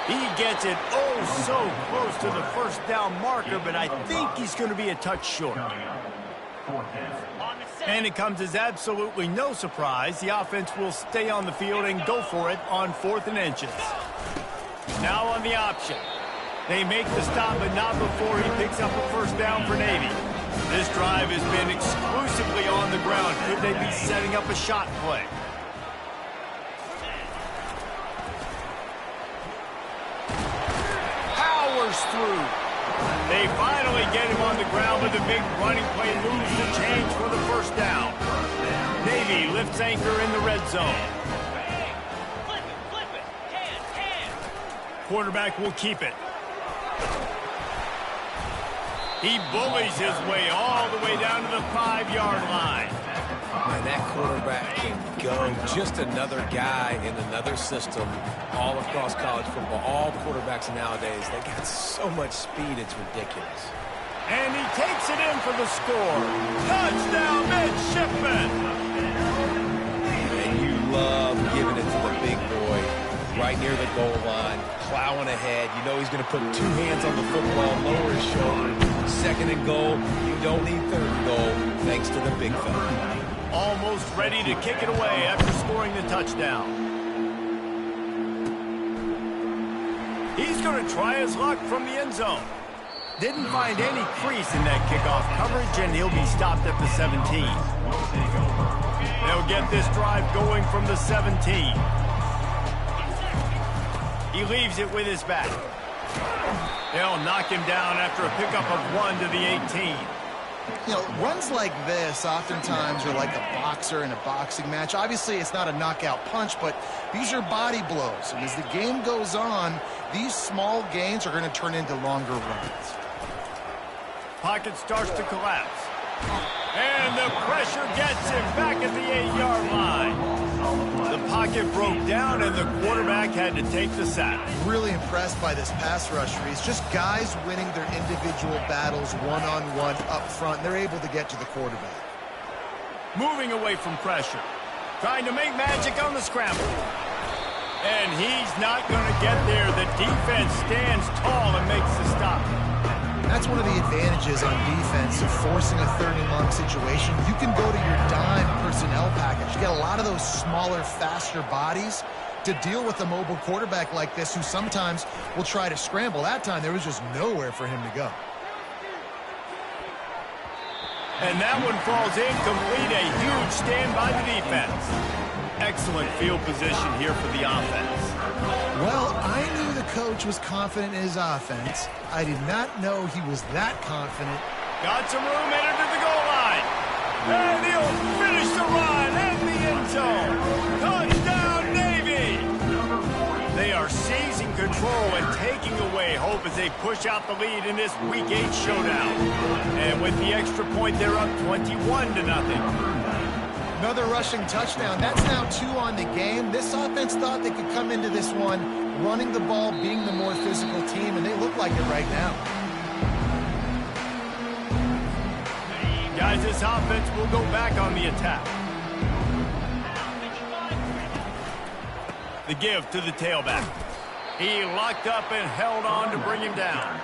He gets it oh so close to the first down marker, but I think he's going to be a touch short. And it comes as absolutely no surprise. The offense will stay on the field and go for it on 4th and inches. Now on the option. They make the stop, but not before he picks up a first down for Navy. This drive has been exclusively on the ground. Could they be setting up a shot play? Powers through. They finally get him on the ground with a big running play, moves the change for the first down. Navy lifts anchor in the red zone. Flip it. Can. Quarterback will keep it. He bullies his way all the way down to the 5-yard line. Man, that quarterback can go. Just another guy in another system all across college football. All quarterbacks nowadays, they got so much speed, it's ridiculous. And he takes it in for the score. Touchdown, midshipman! And you love giving it to the big boy right near the goal line, plowing ahead. You know he's going to put 2 hands on the football, lower his shoulder. 2nd and goal. You don't need 3rd and goal, thanks to the big fella. Almost ready to kick it away after scoring the touchdown. He's going to try his luck from the end zone. Didn't find any crease in that kickoff coverage, and he'll be stopped at the 17. They'll get this drive going from the 17. He leaves it with his back. They'll knock him down after a pickup of 1 to the 18. You know, runs like this oftentimes are like a boxer in a boxing match. Obviously, it's not a knockout punch, but these are body blows. And as the game goes on, these small gains are going to turn into longer runs. Pocket starts to collapse. And the pressure gets him back at the 8-yard line. The pocket broke down, and the quarterback had to take the sack. Really impressed by this pass rush, Reese. Just guys winning their individual battles one-on-one up front. They're able to get to the quarterback. Moving away from pressure. Trying to make magic on the scramble. And he's not going to get there. The defense stands tall and makes the stop. That's one of the advantages on defense of forcing a third-and-long situation. You can go to your dime personnel package. You get a lot of those smaller, faster bodies to deal with a mobile quarterback like this who sometimes will try to scramble. That time, there was just nowhere for him to go. And that one falls incomplete. A huge stand by the defense. Excellent field position here for the offense. Well, I knew the coach was confident in his offense. I did not know he was that confident. Got some room, headed to the goal line. And he'll finish the run in the end zone. Touchdown, Navy! They are seizing control and taking away hope as they push out the lead in this Week 8 showdown. And with the extra point, they're up 21-0. Another rushing touchdown. That's now 2 on the game. This offense thought they could come into this one running the ball, being the more physical team, and they look like it right now. Guys, this offense will go back on the attack. The give to the tailback. He locked up and held on to bring him down.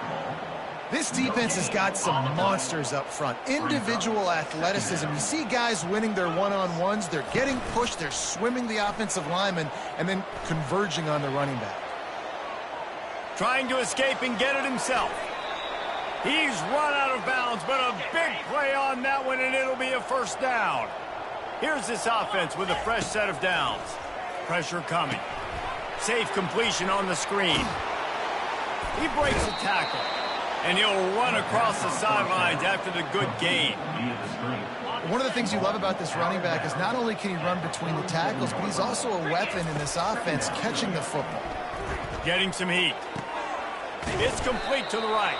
This defense has got some monsters up front. Individual athleticism. You see guys winning their one-on-ones. They're getting pushed. They're swimming the offensive lineman and then converging on the running back. Trying to escape and get it himself. He's run out of bounds, but a big play on that one, and it'll be a first down. Here's this offense with a fresh set of downs. Pressure coming. Safe completion on the screen. He breaks a tackle. And he'll run across the sidelines after the good gain. One of the things you love about this running back is not only can he run between the tackles, but he's also a weapon in this offense, catching the football. Getting some heat. It's complete to the right.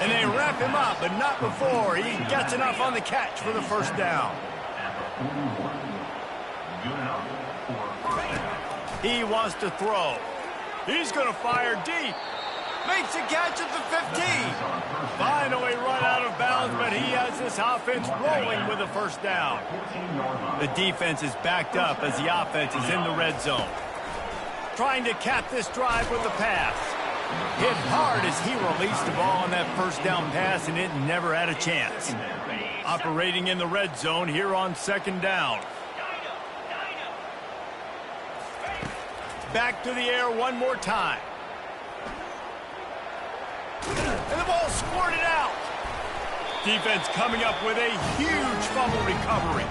And they wrap him up, but not before he gets enough on the catch for the first down. He wants to throw. He's going to fire deep. Makes a catch at the 15. Finally run out of bounds, but he has this offense rolling with a first down. The defense is backed up as the offense is in the red zone. Trying to cap this drive with a pass. Hit hard as he released the ball on that first down pass, and it never had a chance. Operating in the red zone here on second down. Back to the air one more time. And the ball squirted out. Defense coming up with a huge fumble recovery.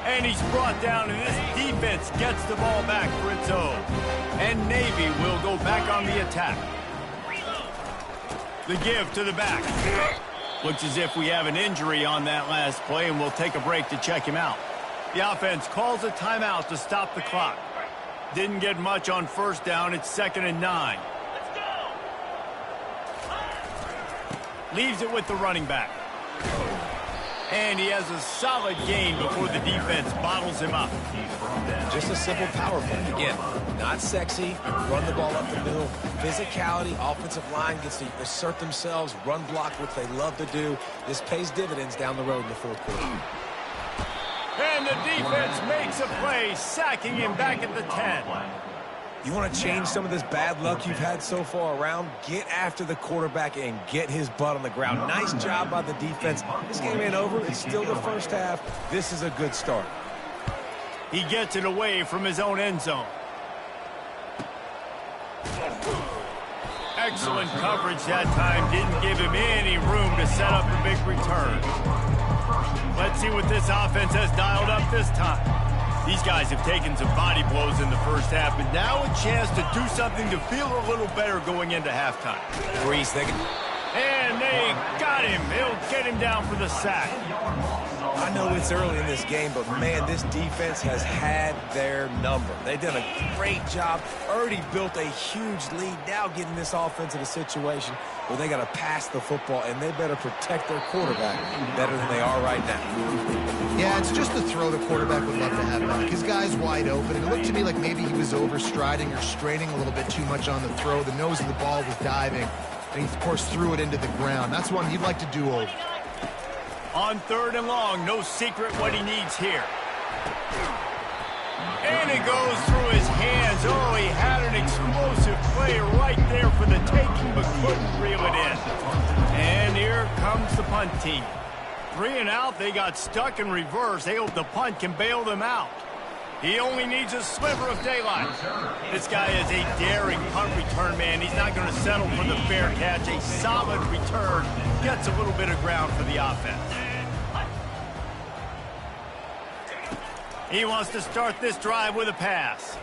And he's brought down, and this defense gets the ball back for its own. And Navy will go back on the attack. The give to the back. Looks as if we have an injury on that last play, and we'll take a break to check him out. The offense calls a timeout to stop the clock. Didn't get much on first down. It's 2nd and 9. Leaves it with the running back. And he has a solid gain before the defense bottles him up. Just a simple power play. Again, not sexy, run the ball up the middle. Physicality, offensive line gets to assert themselves, run block, which they love to do. This pays dividends down the road in the fourth quarter. And the defense makes a play, sacking him back at the 10. You want to change some of this bad luck you've had so far around? Get after the quarterback and get his butt on the ground. Nice job by the defense. This game ain't over. It's still the first half. This is a good start. He gets it away from his own end zone. Excellent coverage that time. Didn't give him any room to set up a big return. Let's see what this offense has dialed up this time. These guys have taken some body blows in the first half, but now a chance to do something to feel a little better going into halftime. Reese, And they got him. They'll get him down for the sack. I know it's early in this game, but, man, this defense has had their number. They've done a great job, already built a huge lead, now getting this offense in a situation where they got to pass the football, and they better protect their quarterback better than they are right now. Yeah, it's just the throw the quarterback would love to have back. His guy's wide open, and it looked to me like maybe he was overstriding or straining a little bit too much on the throw. The nose of the ball was diving, and he, of course, threw it into the ground. That's one he'd like to do over. On 3rd and long, no secret what he needs here. And it goes through his hands. Oh, he had an explosive play right there for the taking, but couldn't reel it in. And here comes the punt team. 3 and out, they got stuck in reverse. They hope the punt can bail them out. He only needs a sliver of daylight. This guy is a daring punt return man. He's not going to settle for the fair catch. A solid return gets a little bit of ground for the offense. He wants to start this drive with a pass.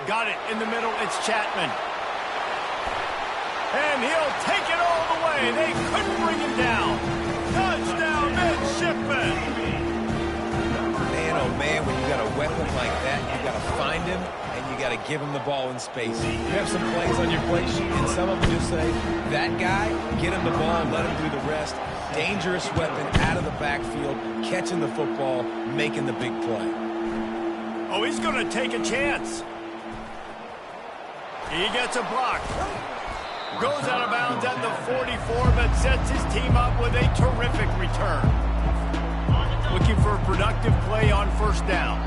Got it in the middle. It's Chapman. And he'll take it all the way. They couldn't bring him down. Touchdown, midshipman. Man, oh man, when you got a weapon like that, you got to find him and you got to give him the ball in space. You have some plays on your play sheet, and some of them just say, that guy, get him the ball, let him do the rest. Dangerous weapon out of the backfield, catching the football, making the big play. Oh, he's going to take a chance. He gets a block. Goes out of bounds at the 44, but sets his team up with a terrific return. Looking for a productive play on 1st down.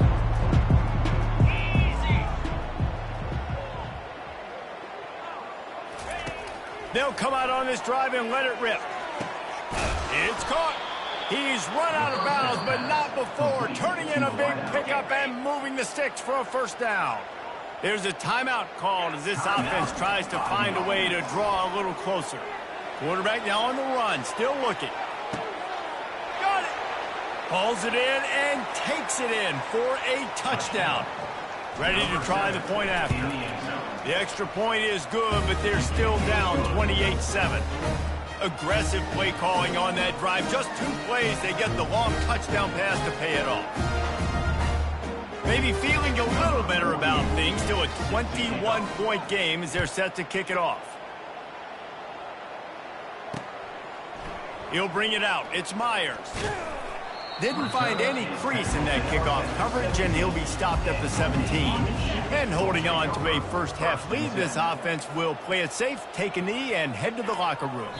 They'll come out on this drive and let it rip. It's caught. He's run out of bounds, but not before. Turning in a big pickup and moving the sticks for a 1st down. There's a timeout called as this offense tries to find a way to draw a little closer. Quarterback now on the run, still looking. Got it. Pulls it in and takes it in for a touchdown. Ready to try the point after. The extra point is good, but they're still down 28-7. Aggressive play calling on that drive. Just 2 plays, they get the long touchdown pass to pay it off. Maybe feeling a little better about things. Still a 21-point game as they're set to kick it off. He'll bring it out. It's Myers. Didn't find any crease in that kickoff coverage, and he'll be stopped at the 17. And holding on to a 1st half lead, this offense will play it safe, take a knee, and head to the locker room.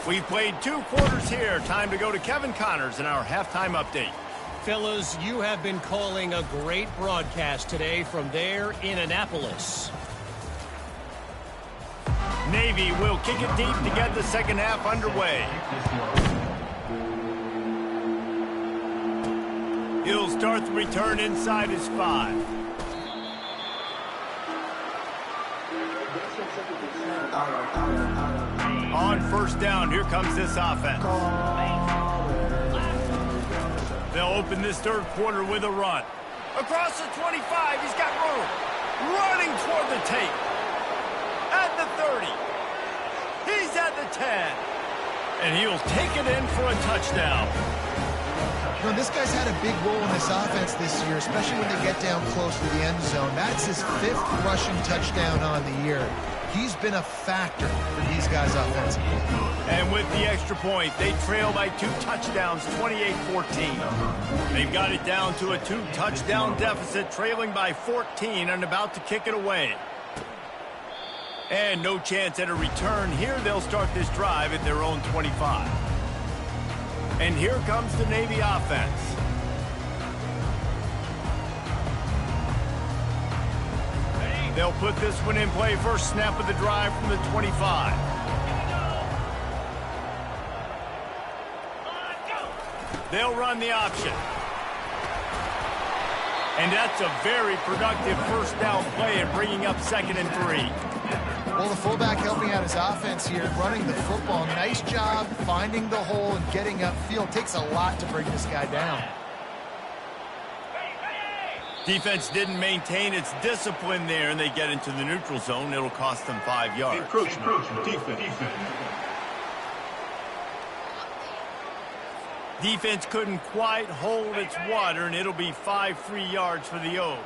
We've played 2 quarters here. Time to go to Kevin Connors in our halftime update. Fellas, you have been calling a great broadcast today from there in Annapolis. Navy will kick it deep to get the 2nd half underway. He'll start the return inside his 5. On 1st down, here comes this offense. They'll open this 3rd quarter with a run. Across the 25, he's got room. Running toward the tape. At the 30. He's at the 10. And he'll take it in for a touchdown. You know, this guy's had a big role in this offense this year, especially when they get down close to the end zone. That's his 5th rushing touchdown on the year. He's been a factor for these guys offensively. And with the extra point, they trail by 2 touchdowns, 28-14. They've got it down to a 2-touchdown deficit, trailing by 14 and about to kick it away. And no chance at a return here. They'll start this drive at their own 25. And here comes the Navy offense. They'll put this one in play. First snap of the drive from the 25. They'll run the option. And that's a very productive 1st down play and bringing up 2nd and 3. Well, the fullback helping out his offense here, running the football. Nice job finding the hole and getting upfield. Takes a lot to bring this guy down. Defense didn't maintain its discipline there, and they get into the neutral zone. It'll cost them 5 yards. Encroachment. Defense. Defense couldn't quite hold its water, and it'll be 5 free yards for the O.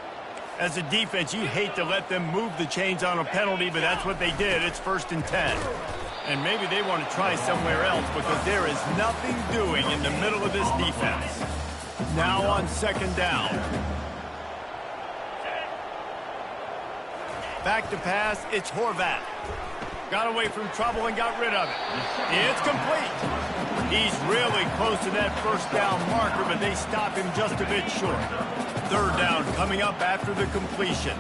As a defense, you hate to let them move the chains on a penalty, but that's what they did. It's 1st and 10. And maybe they want to try somewhere else because there is nothing doing in the middle of this defense. Now on 2nd down. Back to pass, it's Horvath. Got away from trouble and got rid of it. It's complete. He's really close to that 1st down marker, but they stop him just a bit short. 3rd down coming up after the completion.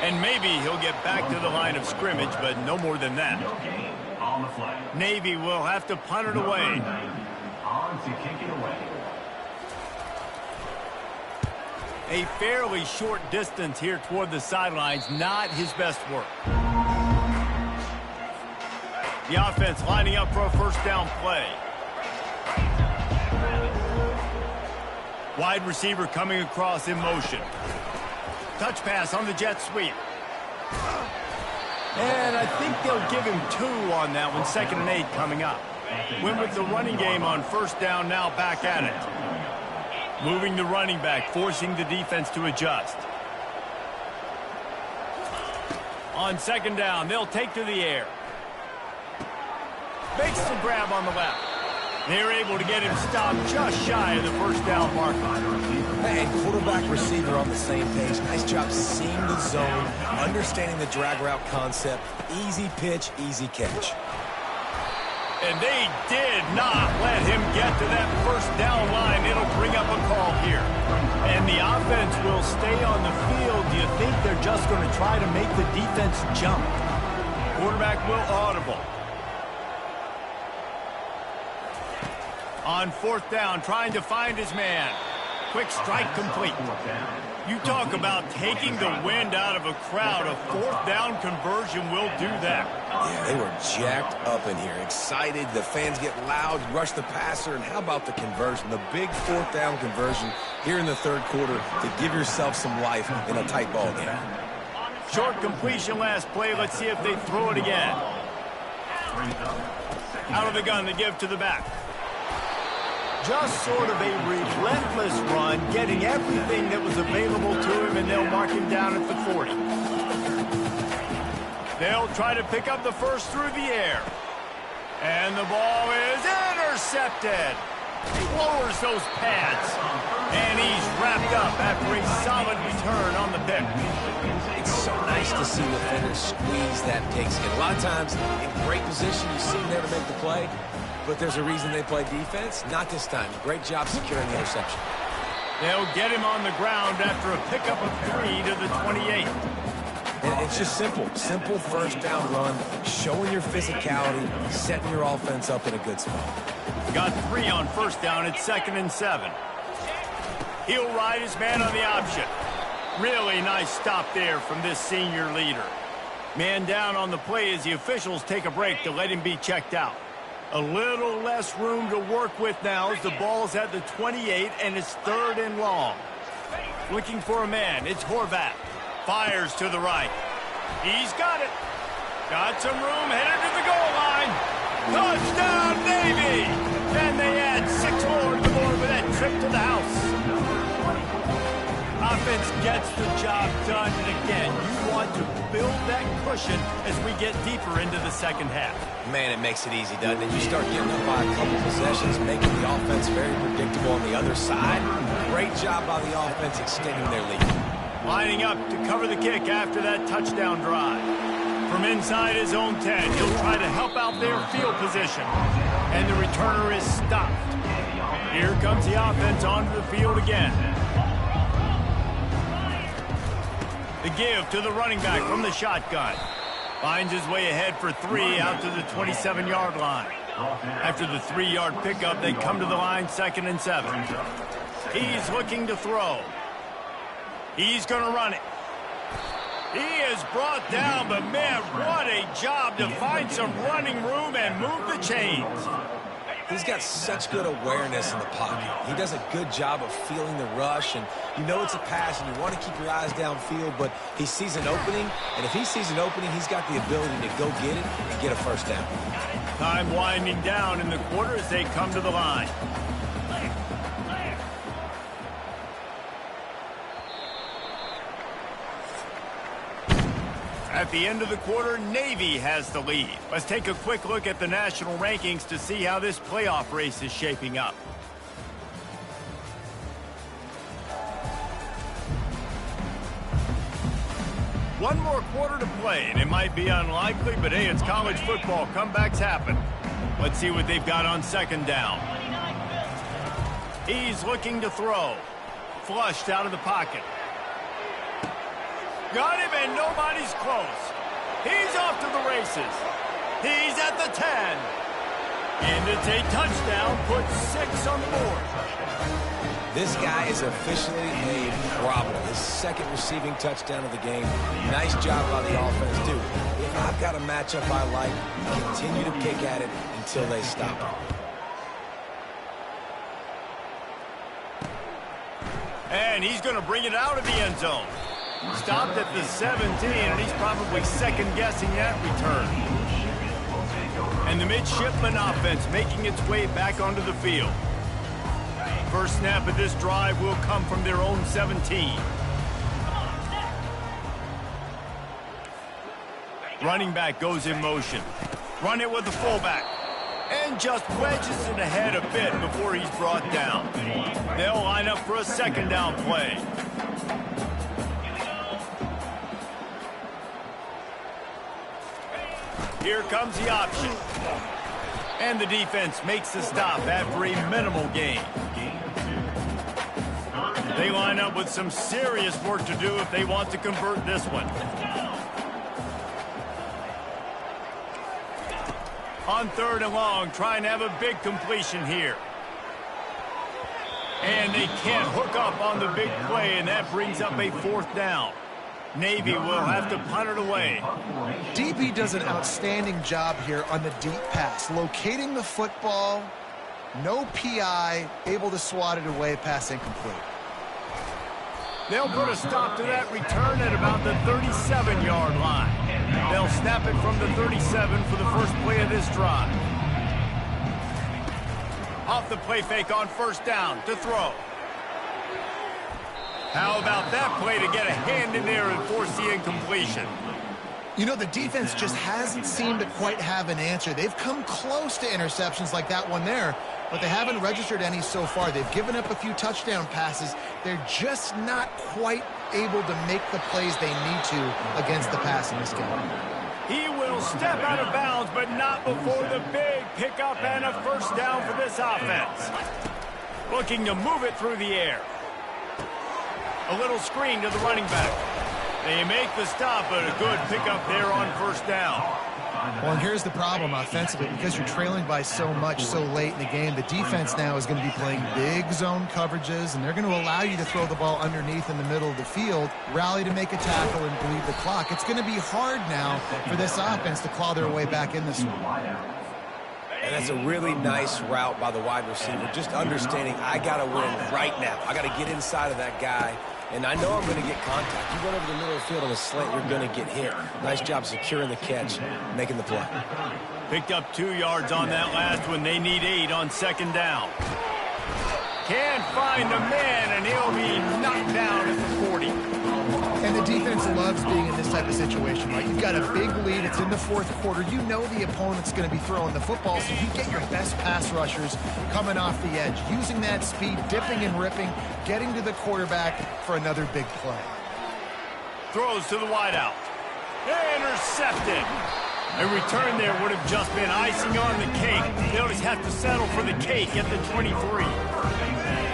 And maybe he'll get back to the line of scrimmage, but no more than that. Navy will have to punt it away. On to kick it away. A fairly short distance here toward the sidelines, not his best work. The offense lining up for a 1st down play. Wide receiver coming across in motion. Touch pass on the jet sweep. And I think they'll give him 2 on that one. 2nd and 8 coming up. Went with the running game on 1st down, now back at it. Moving the running back, forcing the defense to adjust. On 2nd down, they'll take to the air. Makes the grab on the left. They're able to get him stopped just shy of the 1st down marker. And quarterback receiver on the same page. Nice job seeing the zone, understanding the drag route concept. Easy pitch, easy catch. And they did not let him get to that 1st down line. It'll bring up a call here. And the offense will stay on the field. Do you think they're just going to try to make the defense jump? Quarterback will audible. On 4th down, trying to find his man. Quick strike complete. You talk about taking the wind out of a crowd. A 4th down conversion will do that. Yeah, they were jacked up in here, excited. The fans get loud, rush the passer, and how about the conversion? The big 4th down conversion here in the 3rd quarter to give yourself some life in a tight ball game. Short completion last play. Let's see if they throw it again. Out of the gun to give to the back. Just sort of a relentless run, getting everything that was available to him, and they'll mark him down at the 40. They'll try to pick up the 1st through the air. And the ball is intercepted. He lowers those pads. And he's wrapped up after a solid return on the pick. It's so nice to see defenders squeeze that pigskin. A lot of times, in great position, you see them there to make the play. But there's a reason they play defense. Not this time. Great job securing the interception. They'll get him on the ground after a pickup of 3 to the 28. And it's just simple. Simple 1st down run, showing your physicality, setting your offense up in a good spot. Got 3 on 1st down. It's 2nd and 7. He'll ride his man on the option. Really nice stop there from this senior leader. Man down on the play as the officials take a break to let him be checked out. A little less room to work with now as the ball's at the 28 and it's 3rd and long. Looking for a man. It's Horvath. Fires to the right. He's got it. Got some room, headed to the goal line. Touchdown, Navy! And they add 6 more to the board with that trip to the house. Offense gets the job done, and again, you want to build that cushion as we get deeper into the 2nd half. Man, it makes it easy, doesn't it? You start getting up by a couple possessions, making the offense very predictable on the other side. Great job by the offense extending their lead. Lining up to cover the kick after that touchdown drive. From inside his own 10, he'll try to help out their field position. And the returner is stopped. Here comes the offense onto the field again. The give to the running back from the shotgun. Finds his way ahead for 3 out to the 27-yard line. After the 3-yard pickup, they come to the line 2nd and 7. He's looking to throw. He's going to run it. He is brought down, but man, what a job to find some running room and move the chains. He's got such good awareness in the pocket. He does a good job of feeling the rush, and you know it's a pass, and you want to keep your eyes downfield, but he sees an opening, and if he sees an opening, he's got the ability to go get it and get a first down. Time winding down in the quarter as they come to the line. At the end of the quarter, Navy has the lead. Let's take a quick look at the national rankings to see how this playoff race is shaping up. One more quarter to play, and it might be unlikely, but hey, it's college football. Comebacks happen. Let's see what they've got on second down. He's looking to throw. Flushed out of the pocket. Got him, and nobody's close. He's off to the races. He's at the 10. And it's a touchdown, puts 6 on the board. This guy is officially a problem. His second receiving touchdown of the game. Nice job by the offense, too. If I've got a matchup I like, continue to pick at it until they stop it. And he's going to bring it out of the end zone. Stopped at the 17, and he's probably second-guessing that return. And the midshipman offense making its way back onto the field. First snap of this drive will come from their own 17. Running back goes in motion. Run it with the fullback. And just wedges it ahead a bit before he's brought down. They'll line up for a second down play. Here comes the option. And the defense makes the stop after a minimal gain. They line up with some serious work to do if they want to convert this one. On third and long, trying to have a big completion here. And they can't hook up on the big play, and that brings up a fourth down. Navy will have to punt it away. DB does an outstanding job here on the deep pass. Locating the football, no PI, able to swat it away, pass incomplete. They'll put a stop to that return at about the 37-yard line. They'll snap it from the 37 for the first play of this drive. Off the play fake on first down to throw. How about that play to get a hand in there and force the incompletion? You know, the defense just hasn't seemed to quite have an answer. They've come close to interceptions like that one there, but they haven't registered any so far. They've given up a few touchdown passes. They're just not quite able to make the plays they need to against the pass in this game. He will step out of bounds, but not before the big pickup and a first down for this offense. Looking to move it through the air. A little screen to the running back. They make the stop, but a good pickup there on first down. Well, and here's the problem offensively. Because you're trailing by so much so late in the game, the defense now is going to be playing big zone coverages, and they're going to allow you to throw the ball underneath in the middle of the field, rally to make a tackle, and bleed the clock. It's going to be hard now for this offense to claw their way back in this one. And that's a really nice route by the wide receiver. Just understanding I got to win right now. I got to get inside of that guy. And I know I'm going to get contact. You run over the middle of the field on a slant, you're going to get hit. Nice job securing the catch, making the play. Picked up 2 yards on that last one. They need 8 on second down. Can't find a man, and he'll be knocked down at the 40. And the defense loves being in this type of situation, right? You've got a big lead. It's in the fourth quarter. You know the opponent's going to be throwing the football, so you get your best pass rushers coming off the edge, using that speed, dipping and ripping, getting to the quarterback for another big play. Throws to the wideout. Intercepted. A return there would have just been icing on the cake. They'll just have to settle for the cake at the 23.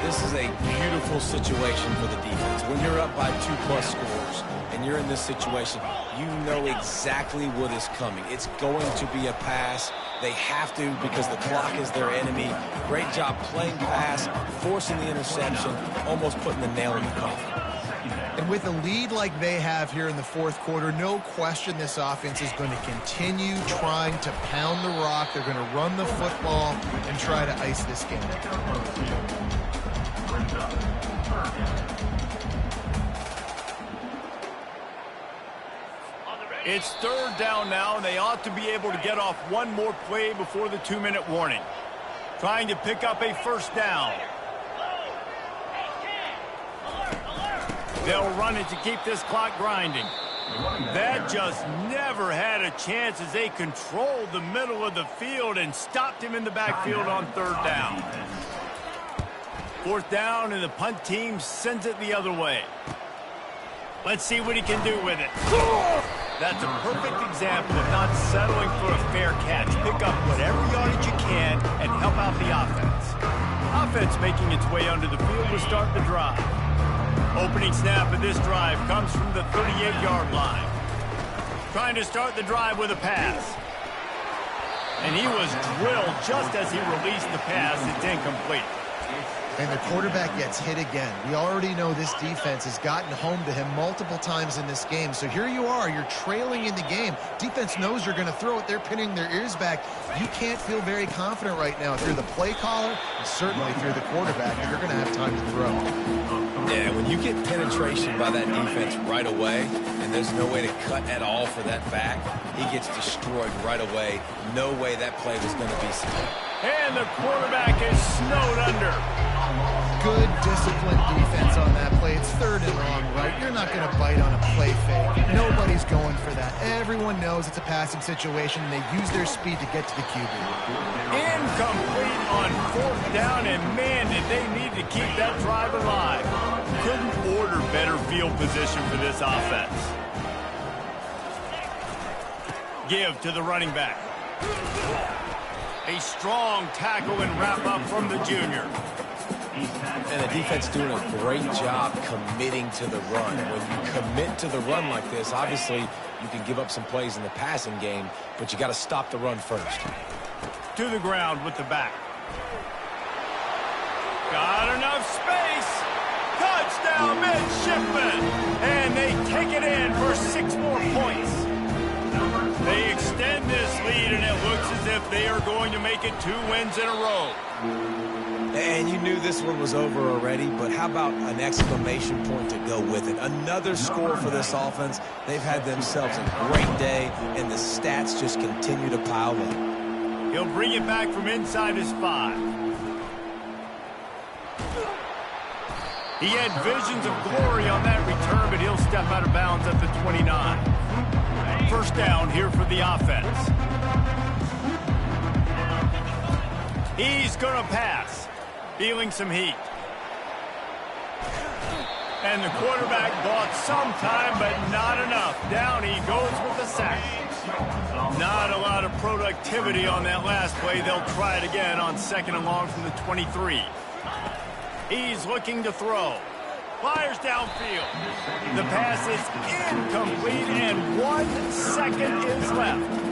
This is a beautiful situation for the defense. When you're up by 2+ scores and you're in this situation, you know exactly what is coming. It's going to be a pass. They have to because the clock is their enemy. Great job playing pass, forcing the interception, almost putting the nail in the coffin. And with a lead like they have here in the fourth quarter, no question this offense is going to continue trying to pound the rock. They're going to run the football and try to ice this game. It's third down now, and they ought to be able to get off one more play before the 2-minute warning. Trying to pick up a first down. They'll run it to keep this clock grinding. That just never had a chance as they controlled the middle of the field and stopped him in the backfield on third down. Fourth down, and the punt team sends it the other way. Let's see what he can do with it. That's a perfect example of not settling for a fair catch. Pick up whatever yardage you can and help out the offense. Offense making its way under the field to start the drive. Opening snap of this drive comes from the 38-yard line. Trying to start the drive with a pass. And he was drilled just as he released the pass. It's incomplete. And the quarterback gets hit again. We already know this defense has gotten home to him multiple times in this game. So here you are, you're trailing in the game. Defense knows you're going to throw it. They're pinning their ears back. You can't feel very confident right now if you're the play caller, and certainly if you're the quarterback, that you're going to have time to throw. Yeah, when you get penetration by that defense right away, and there's no way to cut at all for that back, he gets destroyed right away. No way that play was going to be saved. And the quarterback is snowed under. Good disciplined defense on that play. It's third and long, right? You're not going to bite on a play fake. Nobody's going for that. Everyone knows it's a passing situation, and they use their speed to get to the QB. Incomplete on fourth down, and man, did they need to keep that drive alive. Couldn't order better field position for this offense. Give to the running back. A strong tackle and wrap up from the junior. And the defense doing a great job committing to the run. When you commit to the run like this, obviously you can give up some plays in the passing game, but you got to stop the run first. To the ground with the back. Got enough space. Touchdown, midshipmen. And they take it in for 6 more points. They extend this lead, and it looks as if they are going to make it 2 wins in a row. And you knew this one was over already, but how about an exclamation point to go with it? Another score for this offense. They've had themselves a great day, and the stats just continue to pile up. He'll bring it back from inside his 5. He had visions of glory on that return, but he'll step out of bounds at the 29. First down here for the offense. He's going to pass. Feeling some heat. And the quarterback bought some time, but not enough. Down he goes with the sack. Not a lot of productivity on that last play. They'll try it again on 2nd and long from the 23. He's looking to throw. Fires downfield. The pass is incomplete, and 1 second is left.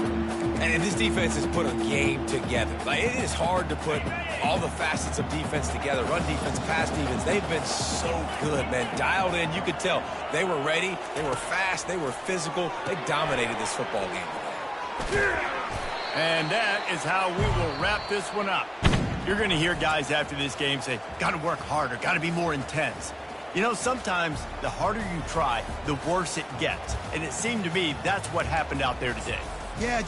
And this defense has put a game together. Like, it is hard to put all the facets of defense together. Run defense, pass defense. They've been so good, man. Dialed in. You could tell they were ready. They were fast. They were physical. They dominated this football game today. And that is how we will wrap this one up. You're going to hear guys after this game say, got to work harder, got to be more intense. You know, sometimes the harder you try, the worse it gets. And it seemed to me that's what happened out there today. Yeah.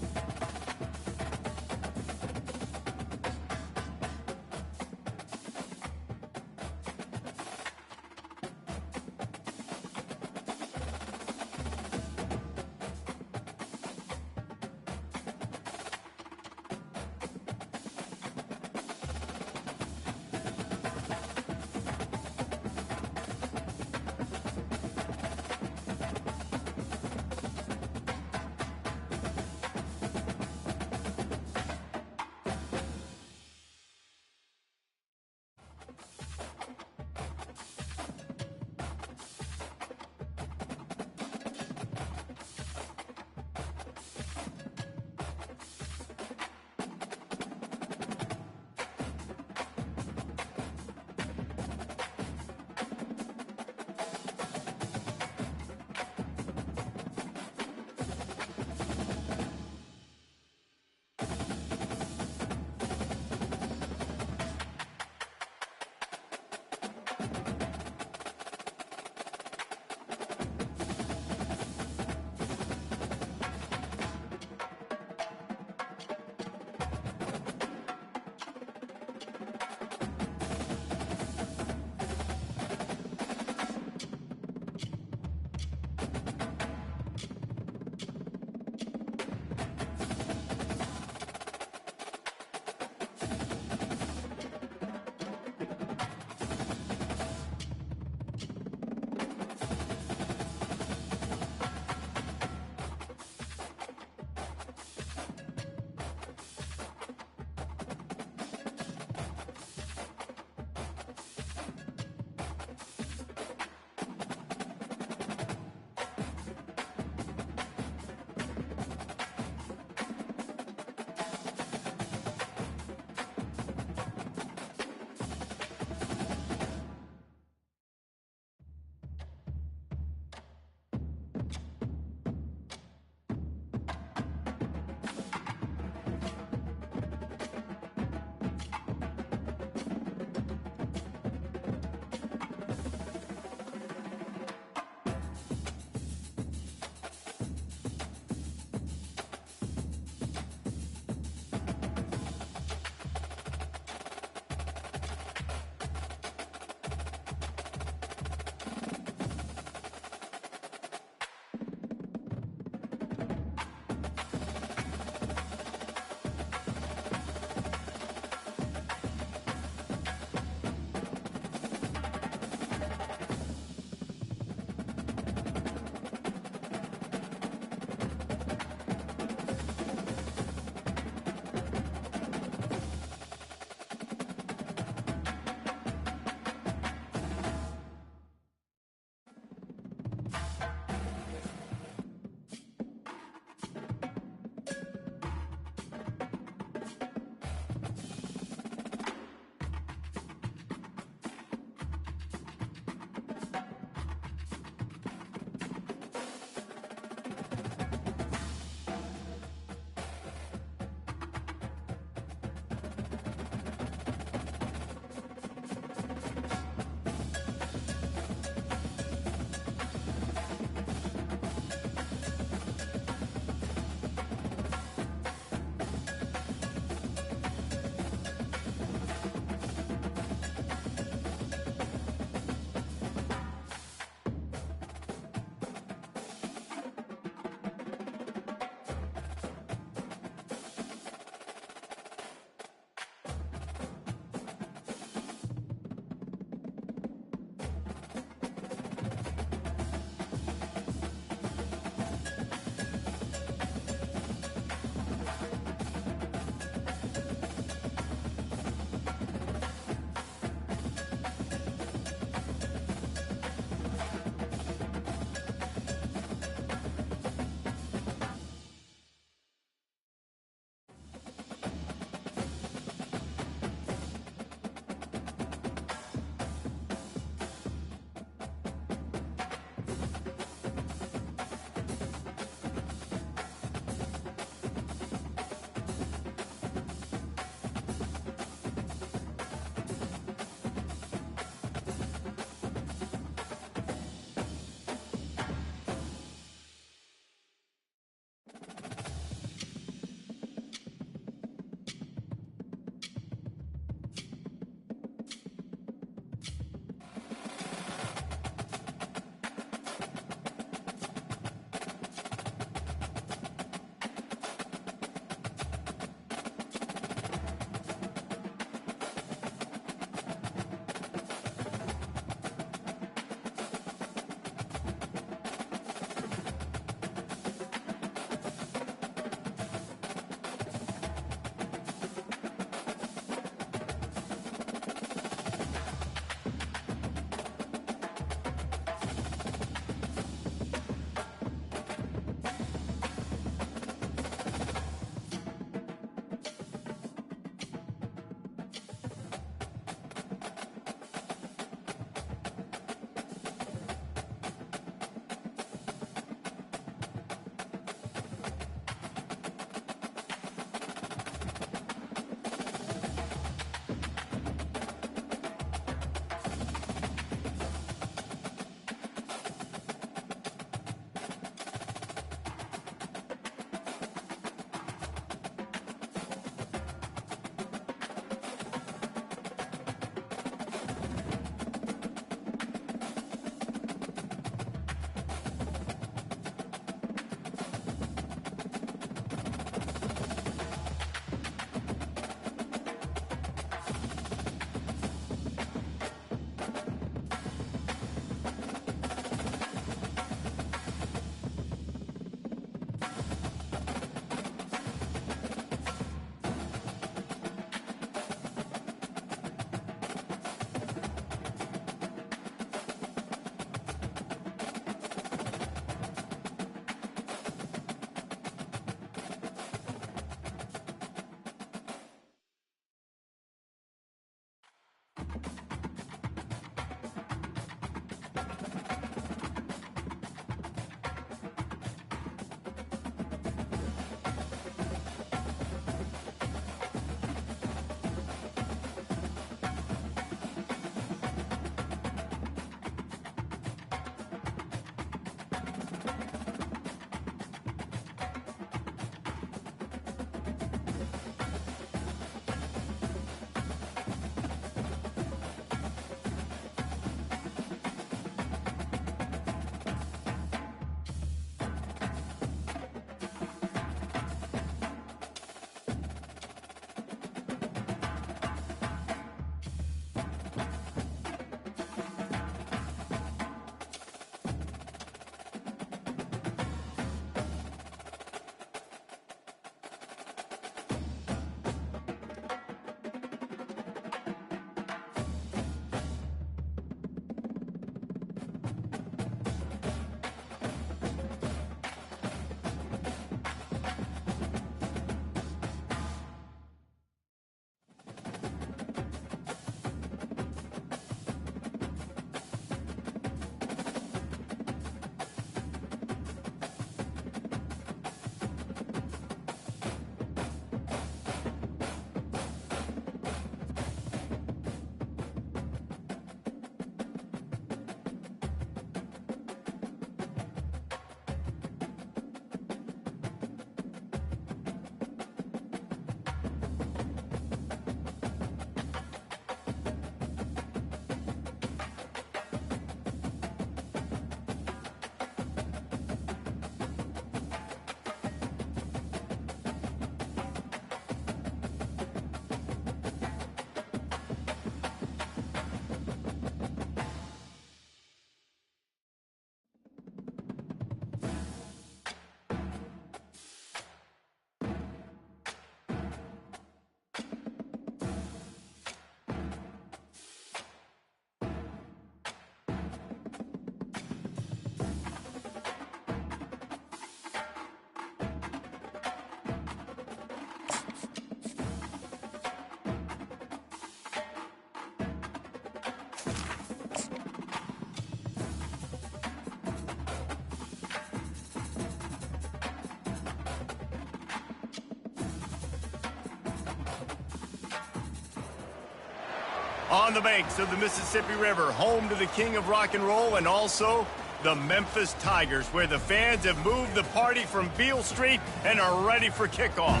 On the banks of the Mississippi River, home to the king of rock and roll and also the Memphis Tigers, where the fans have moved the party from Beale Street and are ready for kickoff.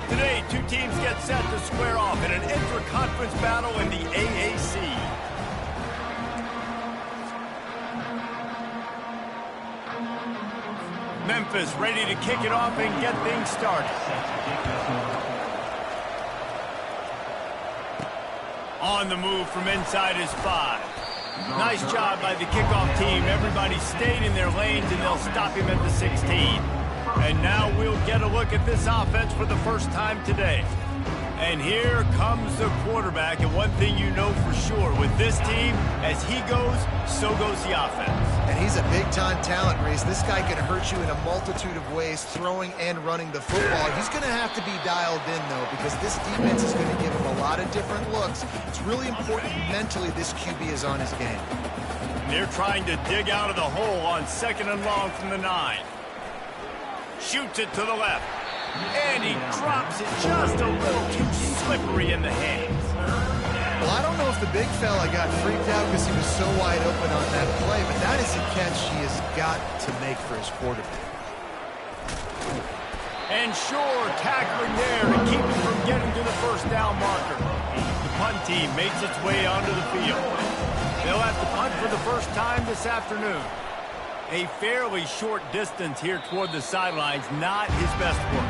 Today, two teams get set to square off in an intra-conference battle in the AAC. Memphis ready to kick it off and get things started. On the move from inside his 5. Nice job by the kickoff team. Everybody stayed in their lanes, and they'll stop him at the 16. And now we'll get a look at this offense for the first time today. And here comes the quarterback. And one thing you know for sure, with this team, as he goes, so goes the offense. And he's a big-time talent, Reese. This guy can hurt you in a multitude of ways, throwing and running the football. He's going to have to be dialed in, though, because this defense is going to give him a lot of different looks. It's really important mentally this QB is on his game. They're trying to dig out of the hole on 2nd and long from the 9. Shoots it to the left. And he drops it just a little too slippery in the hands. Well, I don't know if the big fella got freaked out because he was so wide open on that play, but that is a catch he has got to make for his quarterback. And sure, tackling there to keep him from getting to the first down marker. The punt team makes its way onto the field. They'll have to punt for the first time this afternoon. A fairly short distance here toward the sidelines, not his best work.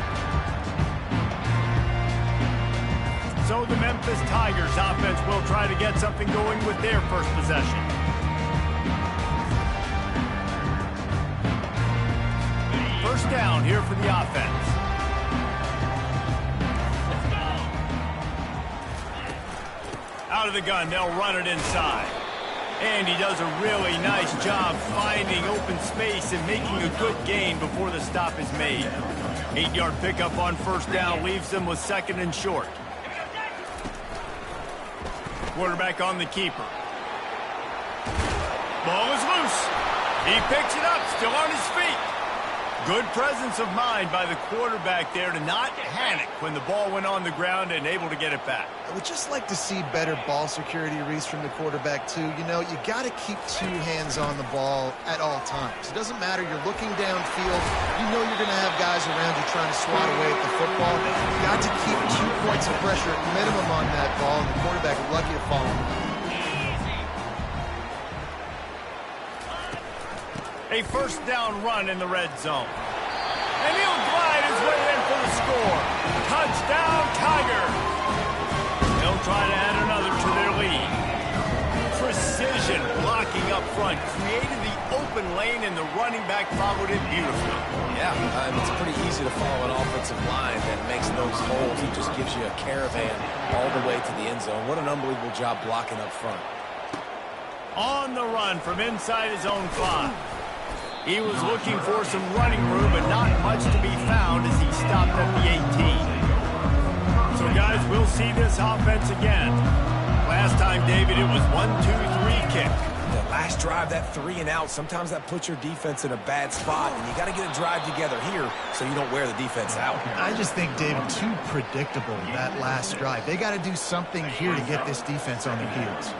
So the Memphis Tigers offense will try to get something going with their first possession. First down here for the offense. Out of the gun, they'll run it inside. And he does a really nice job finding open space and making a good gain before the stop is made. 8-yard pickup on first down leaves them with 2nd and short. Quarterback on the keeper. Ball is loose. He picks it up, still on his feet. Good presence of mind by the quarterback there to not panic when the ball went on the ground and able to get it back. I would just like to see better ball security, Reese, from the quarterback, too. You know, you got to keep two hands on the ball at all times. It doesn't matter. You're looking downfield. You know you're going to have guys around you trying to swat away at the football. You got to keep 2 points of pressure at minimum on that ball, and the quarterback is lucky to follow him. A first down run in the red zone. And he'll glide his way in for the score. Touchdown, Tigers. They'll try to add another to their lead. Precision blocking up front created the open lane, and the running back followed it beautifully. Yeah, it's pretty easy to follow an offensive line that makes those holes. He just gives you a caravan all the way to the end zone. What an unbelievable job blocking up front. On the run from inside his own 5. He was looking for some running room, but not much to be found as he stopped at the 18. So, guys, we'll see this offense again. Last time, David, it was 1-2-3 kick. The last drive, that 3 and out, sometimes that puts your defense in a bad spot, and you got to get a drive together here so you don't wear the defense out. I just think, David, too predictable, that last drive. They got to do something here to get this defense on their heels.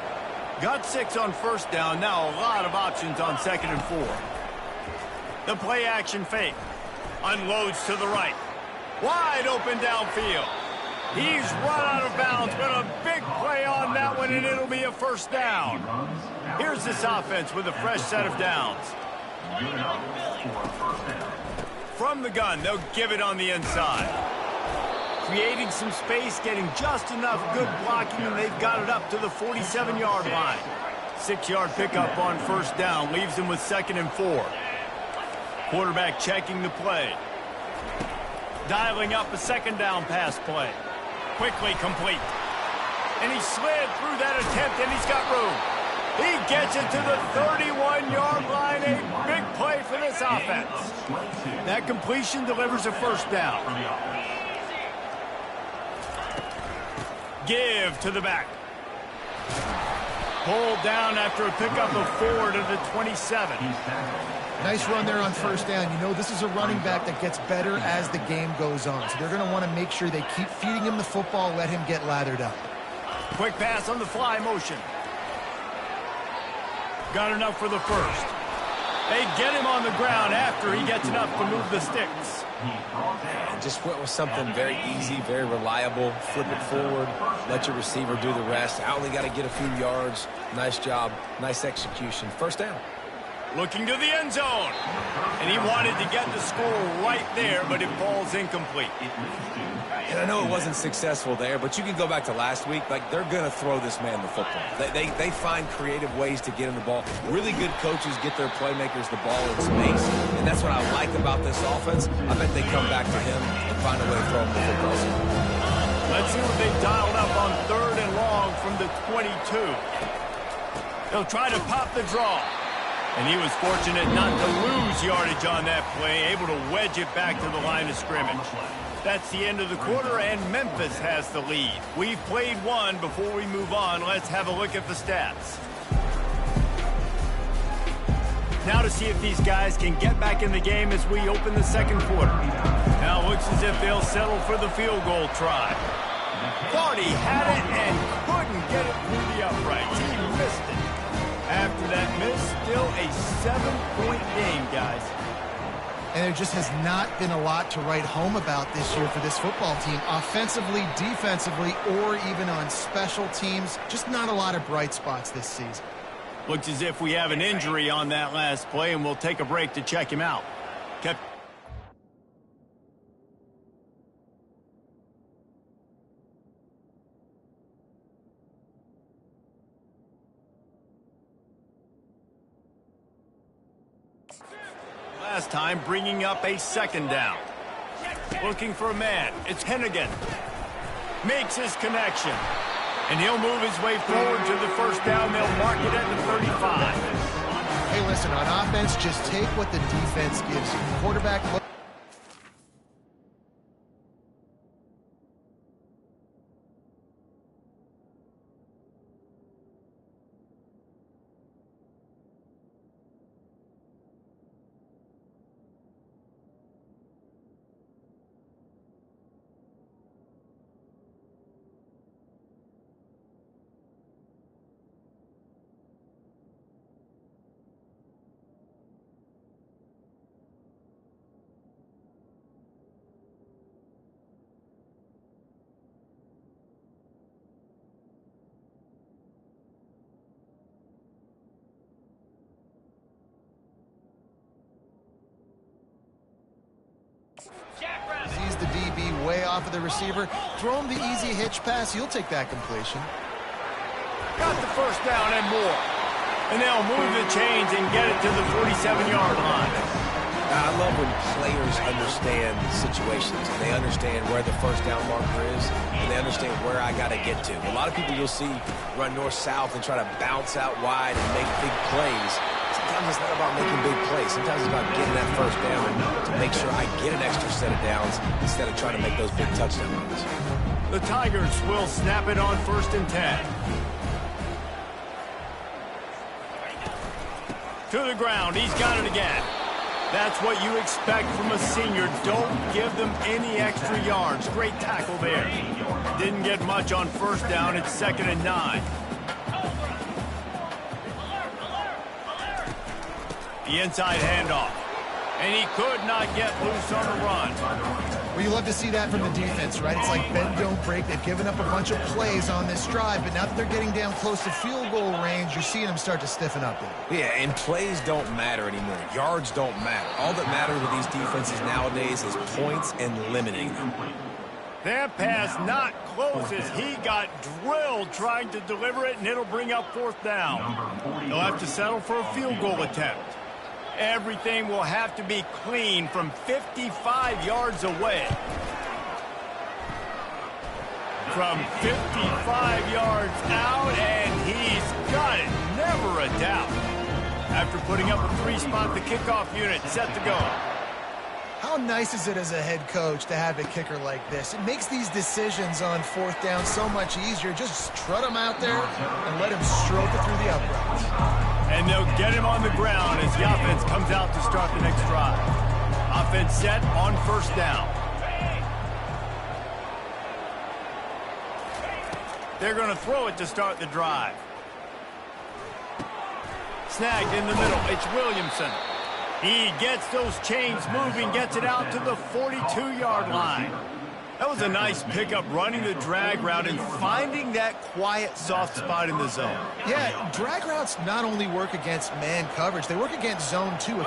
Got 6 on first down. Now a lot of options on 2nd and 4. The play action fake. Unloads to the right. Wide open downfield. He's run out of bounds, but a big play on that one, and it'll be a first down. Here's this offense with a fresh set of downs. From the gun, they'll give it on the inside. Creating some space, getting just enough good blocking, and they've got it up to the 47-yard line. 6-yard pickup on first down leaves them with 2nd and 4. Quarterback checking the play. Dialing up a 2nd down pass play. Quickly complete. And he slid through that attempt, and he's got room. He gets it to the 31-yard line. A big play for this offense. That completion delivers a first down. Give to the back. Pulled down after a pickup of 4 to the 27. Nice run there on first down. You know, this is a running back that gets better as the game goes on. So they're going to want to make sure they keep feeding him the football, let him get lathered up. Quick pass on the fly motion. Got enough for the first. They get him on the ground after he gets enough to move the sticks. And just went with something very easy, very reliable. Flip it forward, let your receiver do the rest. I only got to get a few yards. Nice job, nice execution. First down. Looking to the end zone. And he wanted to get the score right there, but it falls incomplete. And I know it wasn't successful there, but you can go back to last week. Like, they're going to throw this man the football. They find creative ways to get him the ball. Really good coaches get their playmakers the ball in space, and that's what I like about this offense. I bet they come back to him and find a way to throw him the football. Let's see what they dialed up on 3rd and long from the 22. They'll try to pop the draw. And he was fortunate not to lose yardage on that play, able to wedge it back to the line of scrimmage. That's the end of the quarter, and Memphis has the lead. We've played one. Before we move on, let's have a look at the stats. Now to see if these guys can get back in the game as we open the 2nd quarter. Now it looks as if they'll settle for the field goal try. Thought he had it and couldn't get it through the uprights. He missed it. After that miss, still a 7-point game, guys. And there just has not been a lot to write home about this year for this football team. Offensively, defensively, or even on special teams. Just not a lot of bright spots this season. Looks as if we have an injury on that last play, and we'll take a break to check him out. Last time, bringing up a 2nd down. Looking for a man. It's Hennigan. Makes his connection. And he'll move his way forward to the first down. They'll mark it at the 35. Hey, listen, on offense, just take what the defense gives you. Quarterback... way off of the receiver. Throw him the easy hitch pass. He'll take that completion. Got the first down and more. And they'll move the chains and get it to the 47-yard line. I love when players understand situations. They understand where the first down marker is, and they understand where I got to get to. A lot of people you'll see run north-south and try to bounce out wide and make big plays. Sometimes it's not about making big plays. Sometimes it's about getting that first down to make sure I get an extra set of downs instead of trying to make those big touchdown runs. The Tigers will snap it on 1st and 10. To the ground. He's got it again. That's what you expect from a senior. Don't give them any extra yards. Great tackle there. Didn't get much on 1st down. It's 2nd and 9. The inside handoff. And he could not get loose on the run. Well, you love to see that from the defense, right? It's like bend, don't break. They've given up a bunch of plays on this drive, but now that they're getting down close to field goal range, you're seeing them start to stiffen up there. Yeah, and plays don't matter anymore. Yards don't matter. All that matters with these defenses nowadays is points and limiting them. That pass not close as he got drilled trying to deliver it, and it'll bring up 4th down. They'll have to settle for a field goal attempt. Everything will have to be clean from 55 yards away. From 55 yards out, and he's got it. Never a doubt. After putting up a 3-spot, the kickoff unit set to go. How nice is it as a head coach to have a kicker like this? It makes these decisions on 4th down so much easier. Just strut him out there and let him stroke it through the uprights. And they'll get him on the ground as the offense comes out to start the next drive. Offense set on 1st down. They're going to throw it to start the drive. Snagged in the middle. It's Williamson. He gets those chains moving, gets it out to the 42-yard line. That was a nice pickup, running the drag route and finding that quiet, soft spot in the zone. Yeah, drag routes not only work against man coverage, they work against zone too.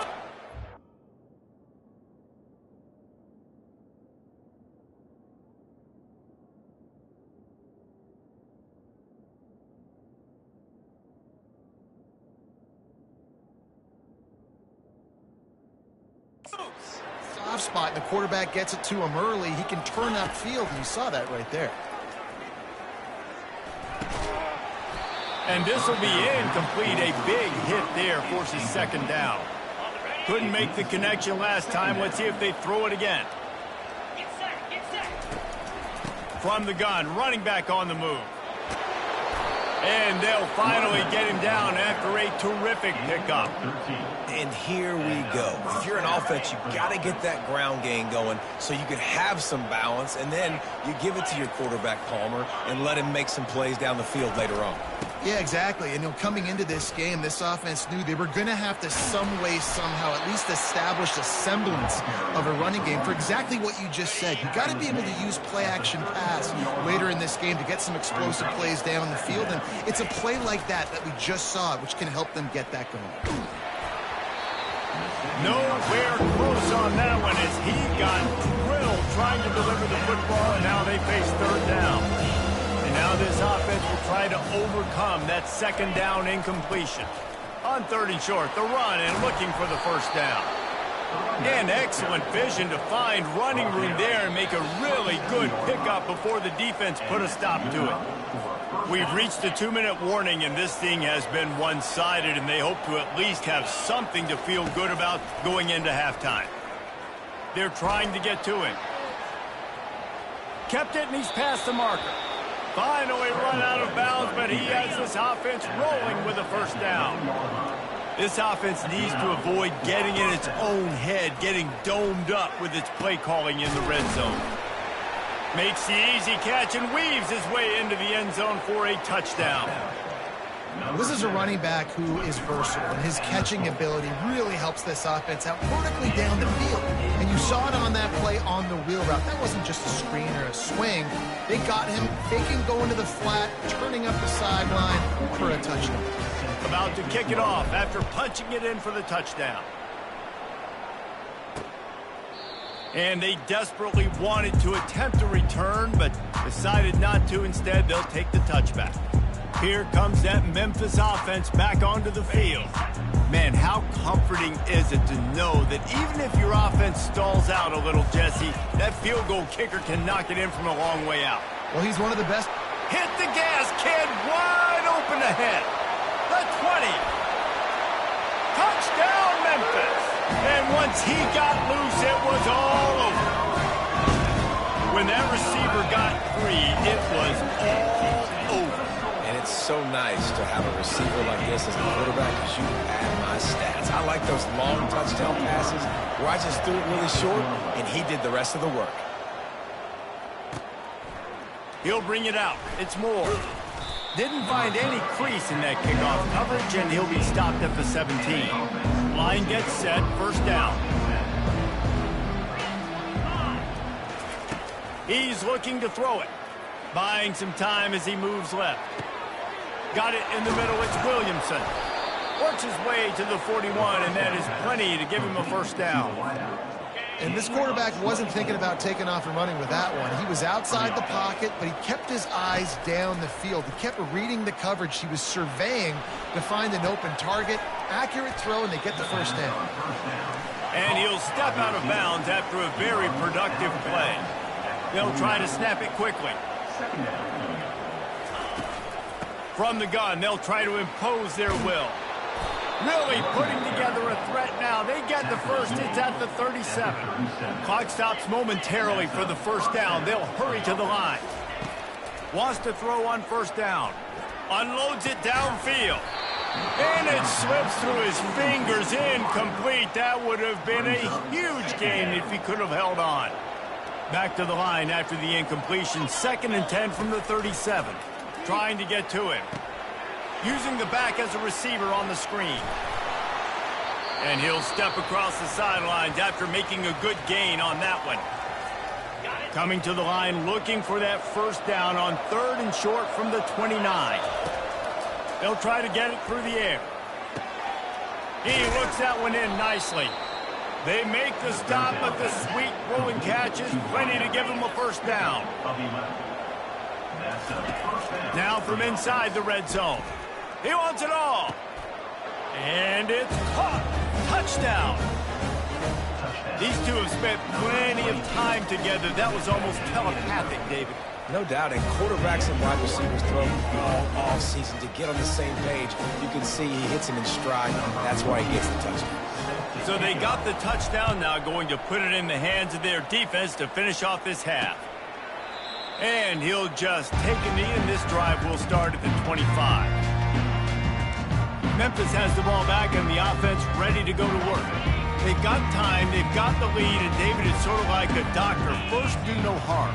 Soft spot, and the quarterback gets it to him early. He can turn upfield, and you saw that right there. And this will be incomplete. A big hit there forces 2nd down. Couldn't make the connection last time. Let's see if they throw it again. From the gun, running back on the move. And they'll finally get him down after a terrific pickup. And here we go. If you're an offense, you've got to get that ground game going so you can have some balance, and then you give it to your quarterback, Palmer, and let him make some plays down the field later on. Yeah, exactly. And coming into this game, this offense knew they were going to have to some way, somehow, at least establish a semblance of a running game for exactly what you just said. You got to be able to use play-action pass later in this game to get some explosive plays down the field. And it's a play like that we just saw, which can help them get that going. Nowhere close on that one as he got drilled trying to deliver the football, and now they face 3rd down. And now this offense will try to overcome that 2nd down incompletion. On 3rd and short, the run and looking for the 1st down. And excellent vision to find running room there and make a really good pickup before the defense put a stop to it. We've reached the 2-minute warning, and this thing has been one-sided, and they hope to at least have something to feel good about going into halftime. They're trying to get to him. Kept it, and he's past the marker. Finally run out of bounds, but he has this offense rolling with a 1st down. This offense needs to avoid getting in its own head, getting domed up with its play calling in the red zone. Makes the easy catch and weaves his way into the end zone for a touchdown. This is a running back who is versatile, and his catching ability really helps this offense out vertically down the field. And you saw it on that play on the wheel route. That wasn't just a screen or a swing. They got him faking going to the flat, turning up the sideline for a touchdown. About to kick it off after punching it in for the touchdown. And they desperately wanted to attempt a return, but decided not to. Instead, they'll take the touchback. Here comes that Memphis offense back onto the field. Man, how comforting is it to know that even if your offense stalls out a little, Jesse, that field goal kicker can knock it in from a long way out. Well, he's one of the best. Hit the gas, kid. Wide open ahead. The 20. Touchdown, Memphis. And once he got loose, it was all over. When that receiver got free, it was all over. And it's so nice to have a receiver like this as a quarterback because you add my stats. I like those long touchdown passes where I just threw it really short and he did the rest of the work. He'll bring it out. It's Moore. Didn't find any crease in that kickoff coverage, and he'll be stopped at the 17. Line gets set, first down. He's looking to throw it. Buying some time as he moves left. Got it in the middle, it's Williamson. Works his way to the 41, and that is plenty to give him a first down. And this quarterback wasn't thinking about taking off and running with that one. He was outside the pocket, but he kept his eyes down the field. He kept reading the coverage. He was surveying to find an open target. Accurate throw, and they get the first down. And he'll step out of bounds after a very productive play. They'll try to snap it quickly. From the gun, they'll try to impose their will. Really putting together a threat now. They get the first. It's at the 37. Clock stops momentarily for the first down. They'll hurry to the line. Wants to throw on first down. Unloads it downfield. And it slips through his fingers. Incomplete. That would have been a huge gain if he could have held on. Back to the line after the incompletion. 2nd and 10 from the 37. Trying to get to him. Using the back as a receiver on the screen. And he'll step across the sidelines after making a good gain on that one. Coming to the line, looking for that first down on 3rd and short from the 29. They'll try to get it through the air. He looks that one in nicely. They make the stop, but the sweet rolling catch is plenty to give him a first down. Now from inside the red zone. He wants it all. And it's caught. Touchdown. These two have spent plenty of time together. That was almost telepathic, David. No doubt, and quarterbacks and wide receivers throw all off season to get on the same page. You can see he hits him in stride. That's why he gets the touchdown. So they got the touchdown now, going to put it in the hands of their defense to finish off this half. And he'll just take a knee, and this drive will start at the 25. Memphis has the ball back, and the offense ready to go to work. They've got time, they've got the lead, and David is sort of like a doctor. First, do no harm.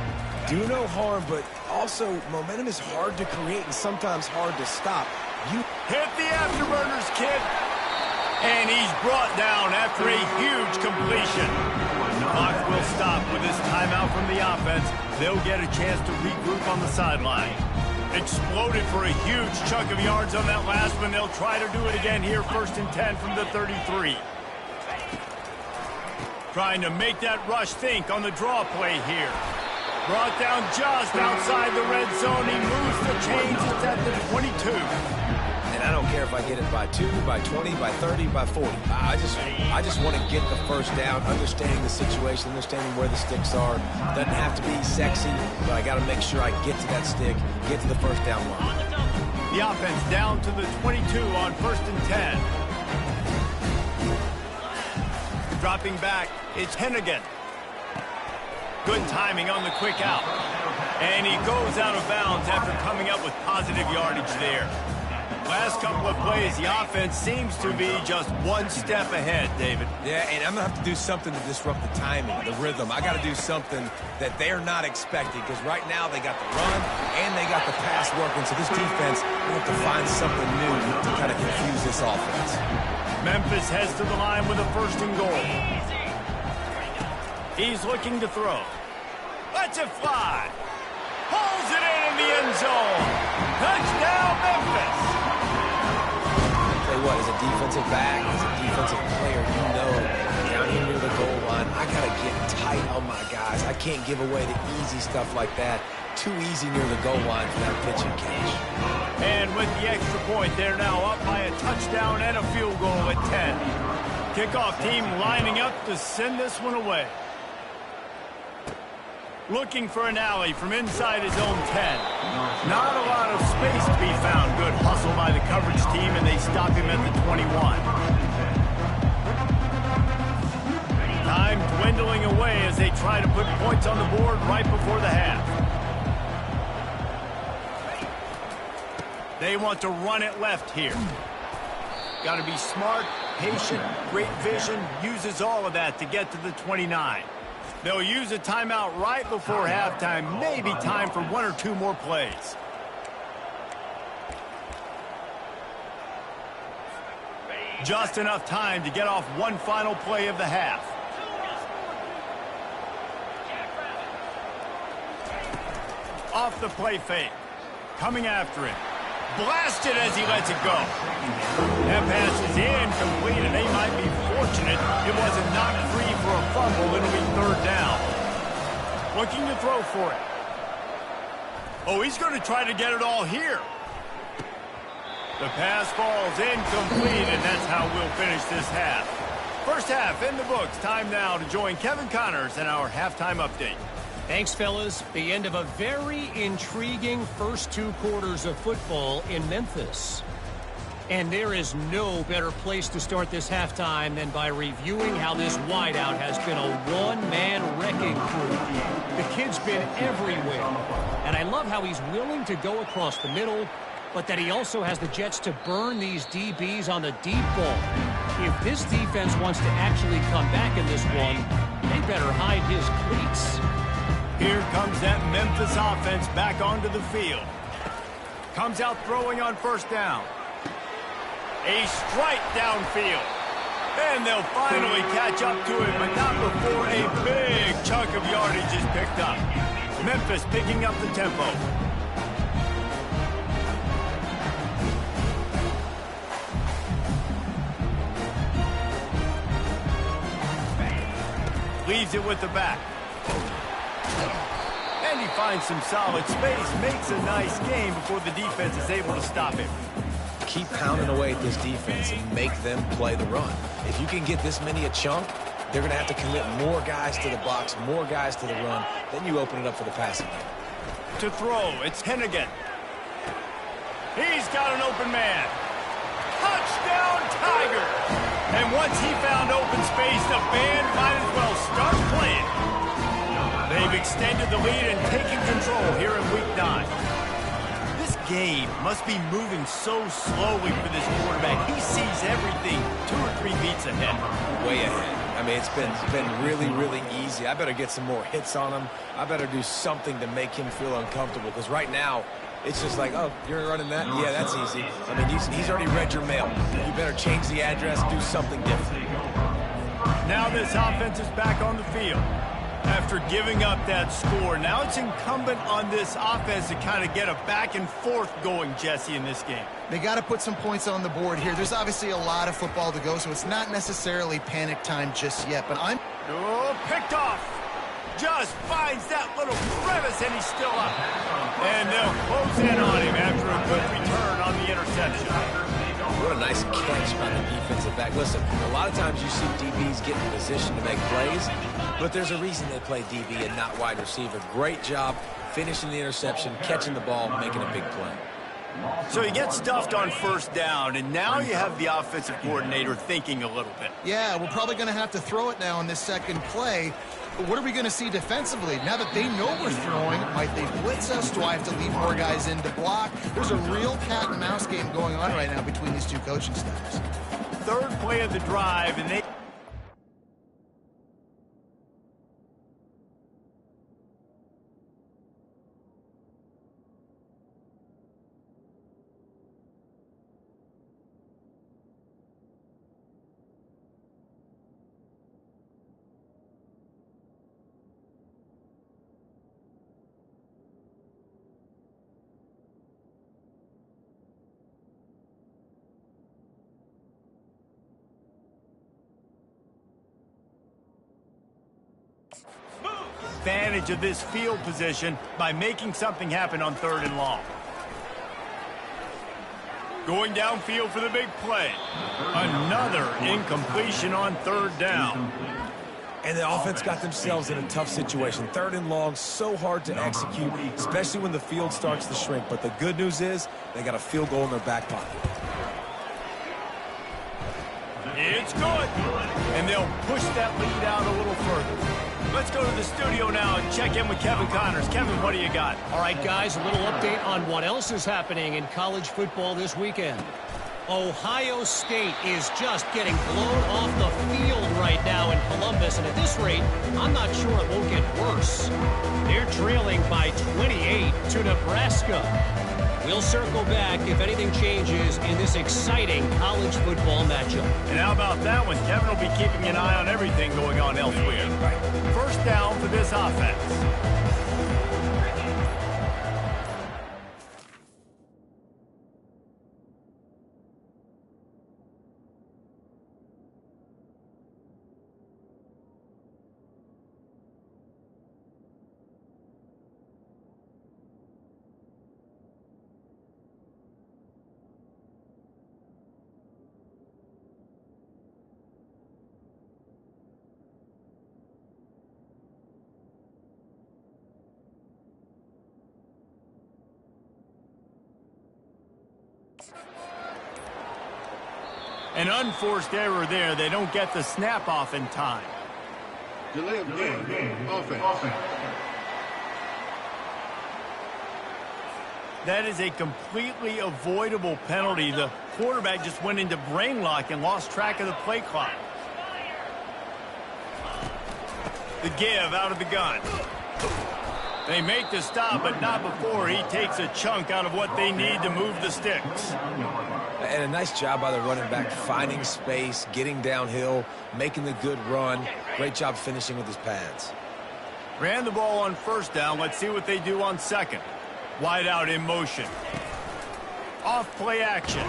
Do no harm, but also momentum is hard to create and sometimes hard to stop. You hit the afterburners, kid. And he's brought down after a huge completion. Clock will stop with this timeout from the offense. They'll get a chance to regroup on the sideline. Exploded for a huge chunk of yards on that last one. They'll try to do it again here, 1st and 10 from the 33. Trying to make that rush think on the draw play here. Brought down just outside the red zone. He moves the chains. It's at the 22. And I don't care if I get it by 2, by 20, by 30, by 40. I just want to get the first down, understanding the situation, understanding where the sticks are. Doesn't have to be sexy, but I got to make sure I get to that stick, get to the first down line. The offense down to the 22 on 1st and 10. Dropping back, it's Hennigan. Good timing on the quick out. And he goes out of bounds after coming up with positive yardage there. Last couple of plays, the offense seems to be just one step ahead, David. Yeah, and I'm going to have to do something to disrupt the timing, the rhythm. I got to do something that they're not expecting because right now they got the run and they got the pass working. So this defense will have to find something new to kind of confuse this offense. Memphis heads to the line with a 1st and goal. He's looking to throw. Lets it fly. Pulls it in the end zone. Touchdown, Memphis. Tell you what, as a defensive back, as a defensive player, you know down in near the goal line, I got to get tight on my guys. I can't give away the easy stuff like that. Too easy near the goal line for that pitch and catch. And with the extra point, they're now up by a touchdown and a field goal at 10. Kickoff team lining up to send this one away. Looking for an alley from inside his own 10. Not a lot of space to be found. Good hustle by the coverage team, and they stop him at the 21. Time dwindling away as they try to put points on the board right before the half. They want to run it left here. Got to be smart, patient, great vision, uses all of that to get to the 29. They'll use a timeout right before halftime, maybe time for one or two more plays. Just enough time to get off one final play of the half. Off the play fake. Coming after it. Blasted as he lets it go. That pass is incomplete, and they might be fortunate it wasn't knocked free for a fumble. It'll be third down. Looking to throw for it. Oh, he's going to try to get it all here. The pass falls incomplete, and that's how we'll finish this half. First half in the books. Time now to join Kevin Connors in our halftime update. Thanks, fellas. The end of a very intriguing first two quarters of football in Memphis. And there is no better place to start this halftime than by reviewing how this wideout has been a one-man wrecking crew. The kid's been everywhere. And I love how he's willing to go across the middle, but that he also has the jets to burn these DBs on the deep ball. If this defense wants to actually come back in this one, they better hide his cleats. Here comes that Memphis offense back onto the field. Comes out throwing on first down. A strike downfield. And they'll finally catch up to him, but not before a big chunk of yardage is picked up. Memphis picking up the tempo. Leaves it with the back. And he finds some solid space, makes a nice gain before the defense is able to stop him. Keep pounding away at this defense and make them play the run. If you can get this many a chunk, they're going to have to commit more guys to the box, more guys to the run. Then you open it up for the passing game. To throw, it's Hennigan. He's got an open man. Touchdown, Tigers! And once he found open space, the band might as well start playing. They've extended the lead and taken control here in Week 9. This game must be moving so slowly for this quarterback. He sees everything 2 or 3 beats ahead. Way ahead. I mean, it's been really, really easy. I better get some more hits on him. I better do something to make him feel uncomfortable, because right now, it's just like, oh, you're running that? Yeah, that's easy. I mean, he's already read your mail. You better change the address, do something different. Now this offense is back on the field. After giving up that score, now it's incumbent on this offense to kind of get a back and forth going, Jesse, in this game. They got to put some points on the board here. There's obviously a lot of football to go, so it's not necessarily panic time just yet. But picked off. Just finds that little crevice, and he's still up. And they'll close in on him after a good return on the interception. What a nice catch by the defensive back. Listen, a lot of times you see DBs get in position to make plays, but there's a reason they play DB and not wide receiver. Great job finishing the interception, catching the ball, making a big play. So he gets stuffed on first down, and now you have the offensive coordinator thinking a little bit. yeah, we're probably going to have to throw it now in this second play. But what are we going to see defensively? Now that they know we're throwing, might they blitz us? Do I have to leave more guys in to block? There's a real cat and mouse game going on right now between these two coaching staffs. Third play of the drive, and they... Advantage of this field position by making something happen on 3rd and long. Going downfield for the big play. Another incompletion on 3rd down. And the offense got themselves in a tough situation. 3rd and long, so hard to execute, especially when the field starts to shrink. But the good news is they got a field goal in their back pocket. It's good. And they'll push that lead out a little further. Let's go to the studio now and check in with Kevin Connors. Kevin, what do you got? All right, guys, a little update on what else is happening in college football this weekend. Ohio State is just getting blown off the field right now in Columbus, and at this rate, I'm not sure it won't get worse. They're trailing by 28 to Nebraska. We'll circle back if anything changes in this exciting college football matchup. And how about that one? Kevin will be keeping an eye on everything going on elsewhere. 1st down for this offense. An unforced error there. They don't get the snap off in time. Delay of game. Offense. That is a completely avoidable penalty. The quarterback just went into brain lock and lost track of the play clock. The give out of the gun. They make the stop, but not before he takes a chunk out of what they need to move the sticks. And a nice job by the running back, finding space, getting downhill, making the good run. Great job finishing with his pads. Ran the ball on 1st down. Let's see what they do on 2nd. Wide out in motion. Off play action.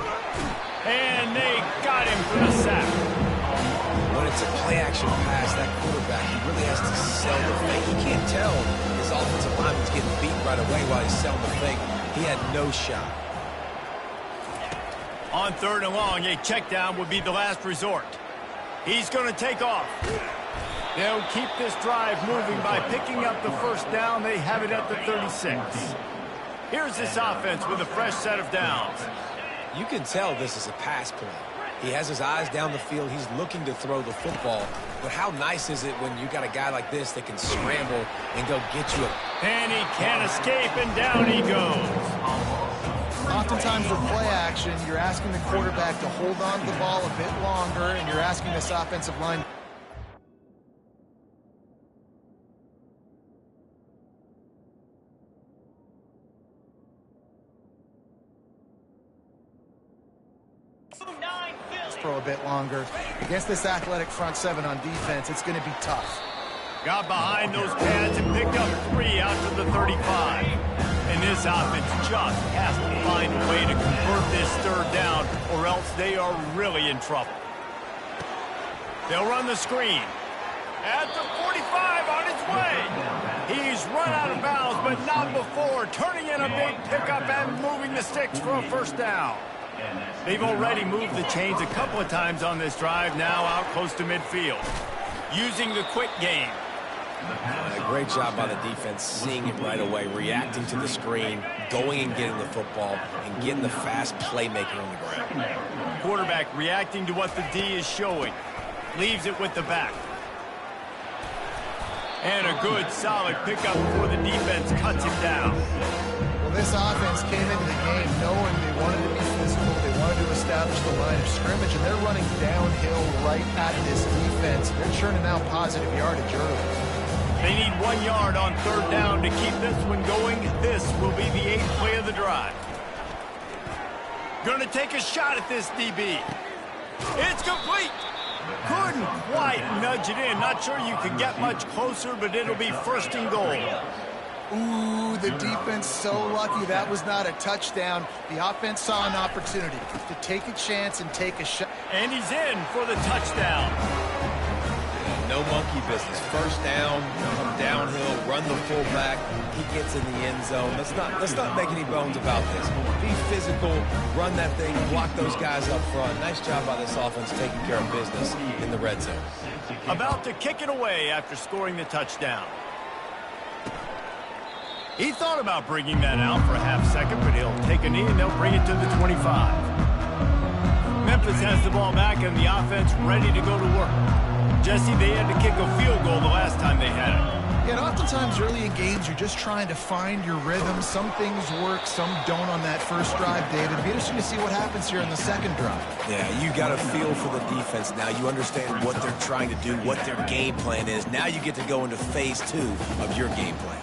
And they got him for the sack. When it's a play-action pass, that quarterback, he really has to sell the fake. He can't tell his offensive lineman's getting beat right away while he's selling the fake. He had no shot. On 3rd and long, a check down would be the last resort. He's going to take off. They'll keep this drive moving by picking up the 1st down. They have it at the 36. Here's this offense with a fresh set of downs. You can tell this is a pass play. He has his eyes down the field. He's looking to throw the football. But how nice is it when you got a guy like this that can scramble and go get you a... And he can't escape, and down he goes. Oftentimes with play action, you're asking the quarterback to hold on to the ball a bit longer, and you're asking this offensive line... throw a bit longer. Against this athletic front 7 on defense, it's going to be tough. Got behind those pads and picked up 3 out to the 35. And this offense just has to find a way to convert this 3rd down, or else they are really in trouble. They'll run the screen. At the 45 on its way. He's run out of bounds, but not before. Turning in a big pickup and moving the sticks for a 1st down. They've already moved the chains a couple of times on this drive, now out close to midfield. Using the quick game. A great job by the defense, seeing it right away, reacting to the screen, going and getting the football, and getting the fast playmaker on the ground. Quarterback reacting to what the D is showing. Leaves it with the back. And a good, solid pickup before the defense cuts him down. Well, this offense came into the game knowing they wanted to be physical, they wanted to establish the line of scrimmage, and they're running downhill right at this defense. They're churning out positive yardage early. They need 1 yard on 3rd down to keep this one going. This will be the 8th play of the drive. Going to take a shot at this DB. It's complete. Couldn't quite nudge it in. Not sure you could get much closer, but it'll be 1st and goal. Ooh, the defense so lucky that was not a touchdown. The offense saw an opportunity to take a chance and take a shot. And he's in for the touchdown. no monkey business. First down, come downhill, run the fullback. He gets in the end zone. Let's not make any bones about this. Be physical, run that thing, block those guys up front. Nice job by this offense taking care of business in the red zone. About to kick it away after scoring the touchdown. He thought about bringing that out for a half second, but he'll take a knee and they'll bring it to the 25. Memphis has the ball back and the offense ready to go to work. Jesse, they had to kick a field goal the last time they had it. Yeah, and oftentimes early in games, you're just trying to find your rhythm. Some things work, some don't on that first drive, David. It'll be interesting to see what happens here in the second drive. Yeah, you got a feel for the defense now. You understand what they're trying to do, what their game plan is. Now you get to go into phase 2 of your game plan.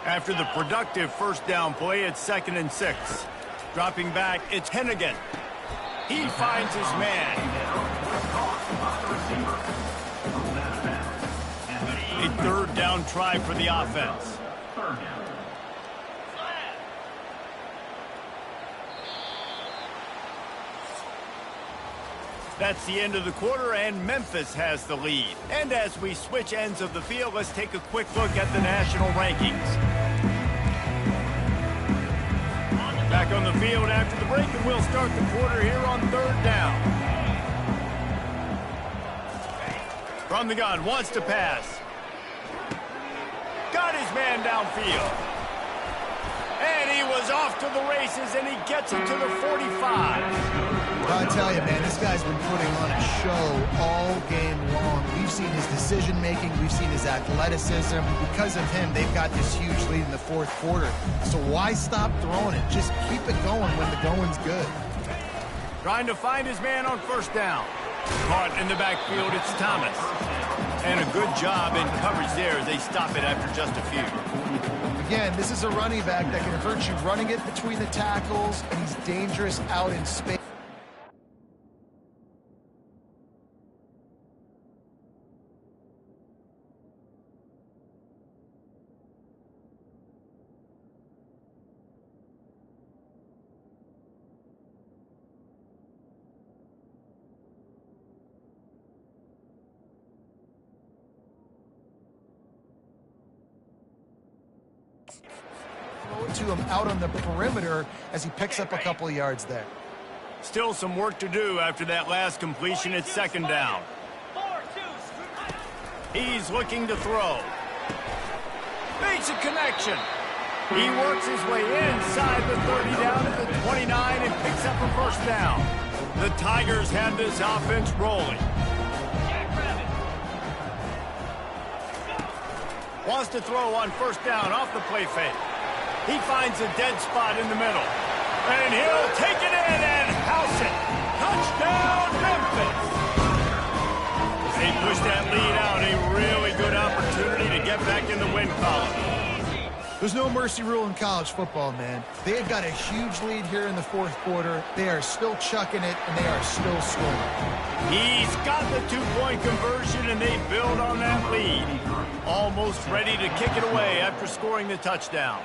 After the productive first down play, it's 2nd and 6. Dropping back, it's Hennigan. He finds his man. A third down try for the offense. That's the end of the quarter, and Memphis has the lead. And as we switch ends of the field, let's take a quick look at the national rankings. Back on the field after the break, and we'll start the quarter here on 3rd down. From the gun, wants to pass. Got his man downfield. And he was off to the races, and he gets it to the 45. I tell you, man, this guy's been putting on a show all game long. We've seen his decision-making. We've seen his athleticism. Because of him, they've got this huge lead in the 4th quarter. So why stop throwing it? Just keep it going when the going's good. Trying to find his man on 1st down. Caught in the backfield, it's Thomas. And a good job in coverage there as they stop it after just a few. Again, this is a running back that can hurt you running it between the tackles, and he's dangerous out in space. To him out on the perimeter as he picks up a couple of yards there. Still some work to do after that last completion. It's 2nd down. He's looking to throw. Makes a connection. He works his way inside the 30 down to the 29 and picks up a 1st down. The Tigers have this offense rolling. Wants to throw on 1st down off the play fake. He finds a dead spot in the middle. And he'll take it in and house it. Touchdown, Memphis. They push that lead out. A really good opportunity to get back in the win column. There's no mercy rule in college football, man. They have got a huge lead here in the 4th quarter. They are still chucking it, and they are still scoring. He's got the 2-point conversion, and they build on that lead. Almost ready to kick it away after scoring the touchdown.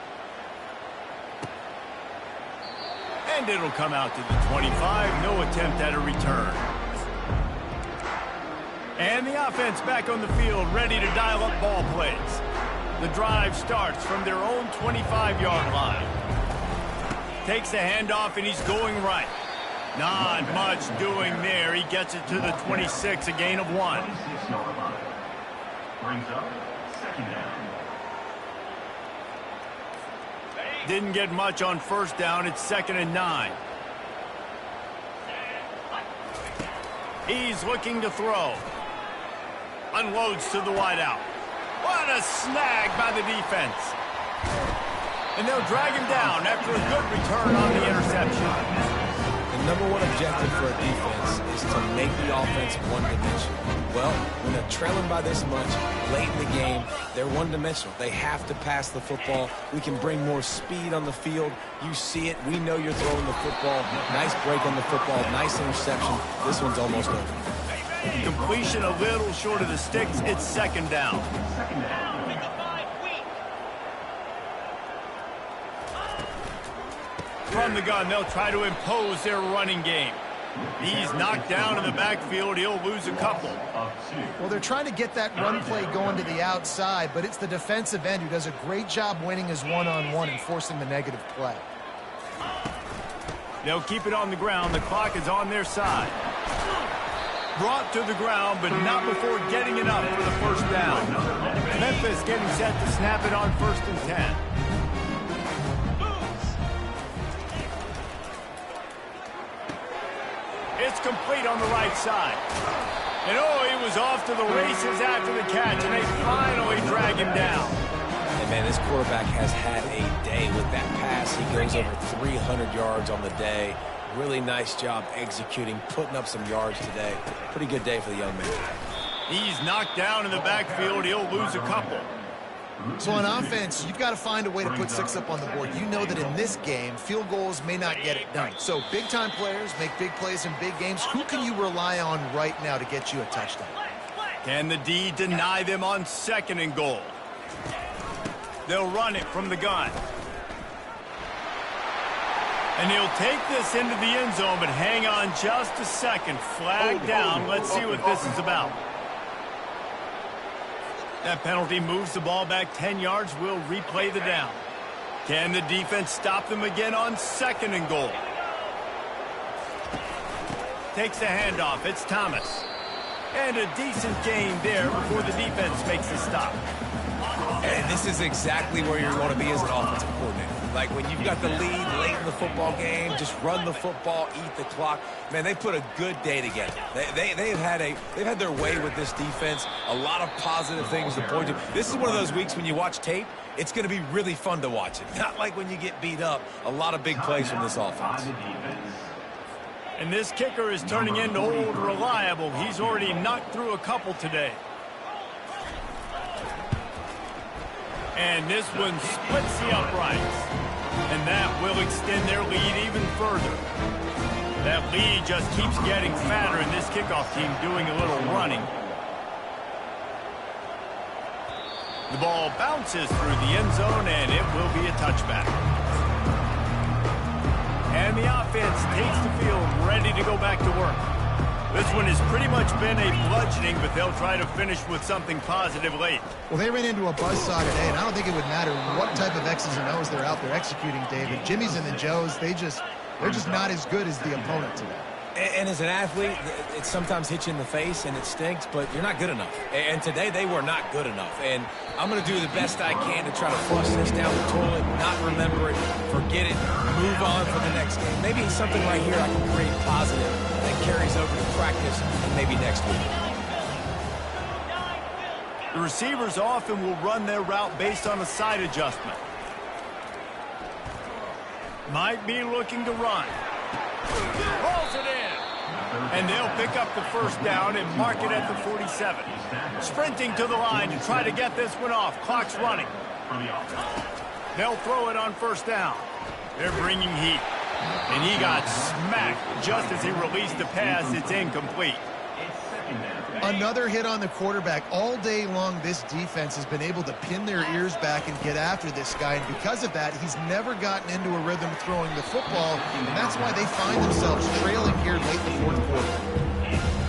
And it'll come out to the 25. No attempt at a return. And the offense back on the field, ready to dial up ball plays. The drive starts from their own 25-yard line. Takes the handoff, and he's going right. Not much doing there. He gets it to the 26, a gain of 1. Brings up 2nd down. Didn't get much on 1st down. It's 2nd and 9. He's looking to throw. Unloads to the wideout. What a snag by the defense. And they'll drag him down after a good return on the interception. The number one objective for a defense is to make the offense one-dimensional. Well, when they're trailing by this much late in the game, they're one-dimensional. They have to pass the football. We can bring more speed on the field. You see it. We know you're throwing the football. Nice break on the football. Nice interception. This one's almost over. Completion a little short of the sticks. It's 2nd down. From the gun, they'll try to impose their running game. He's knocked down in the backfield. He'll lose a couple. Well, they're trying to get that run play going to the outside, but it's the defensive end who does a great job winning his one-on-one and forcing the negative play. They'll keep it on the ground. The clock is on their side. Brought to the ground, but not before getting it up for the first down. Memphis getting set to snap it on 1st and 10. It's complete on the right side. And oh, he was off to the races after the catch, and they finally drag him down. And man, this quarterback has had a day with that pass. He goes over 300 yards on the day. Really nice job executing, putting up some yards today. Pretty good day for the young man. He's knocked down in the backfield. He'll lose a couple. So on offense, you've got to find a way to put 6 up on the board. You know that in this game, field goals may not get it done. So big-time players make big plays in big games. Who can you rely on right now to get you a touchdown? Can the D deny them on 2nd and goal? They'll run it from the gun. And he'll take this into the end zone, but hang on just a second. Flag down. Let's see what this is about. That penalty moves the ball back 10 yards. We'll replay the down. Can the defense stop them again on 2nd and goal? Takes the handoff. It's Thomas. And a decent gain there before the defense makes the stop. And this is exactly where you're going to be as an offensive coordinator. Like when you've got the lead late in the football game, just run the football, eat the clock. Man, they put a good day together. They've had their way with this defense. A lot of positive things to point to. This is one of those weeks when you watch tape, it's going to be really fun to watch it. Not like when you get beat up. A lot of big plays from this offense. And this kicker is turning into old reliable. He's already knocked through a couple today. And this one splits the uprights. And that will extend their lead even further. That lead just keeps getting fatter, and this kickoff team doing a little running. The ball bounces through the end zone, and it will be a touchback. And the offense takes the field, ready to go back to work. This one has pretty much been a bludgeoning, but they'll try to finish with something positive late. Well, they ran into a buzzsaw today, and I don't think it would matter what type of X's and O's they're out there executing, David. Jimmy's and the Joes, they're just not as good as the opponent today. And as an athlete, it sometimes hits you in the face and it stinks, but you're not good enough. And today they were not good enough. And I'm going to do the best I can to try to flush this down the toilet, not remember it, forget it, move on for the next game. Maybe it's something right here I can create positive that carries over to practice and maybe next week. The receivers often will run their route based on a side adjustment. Might be looking to run. Rolls it in. And they'll pick up the first down and mark it at the 47. Sprinting to the line to try to get this one off. Clock's running. They'll throw it on 1st down. They're bringing heat. And he got smacked just as he released the pass. It's incomplete. Another hit on the quarterback. All day long, this defense has been able to pin their ears back and get after this guy. And because of that, he's never gotten into a rhythm throwing the football. And that's why they find themselves trailing here late in the 4th quarter.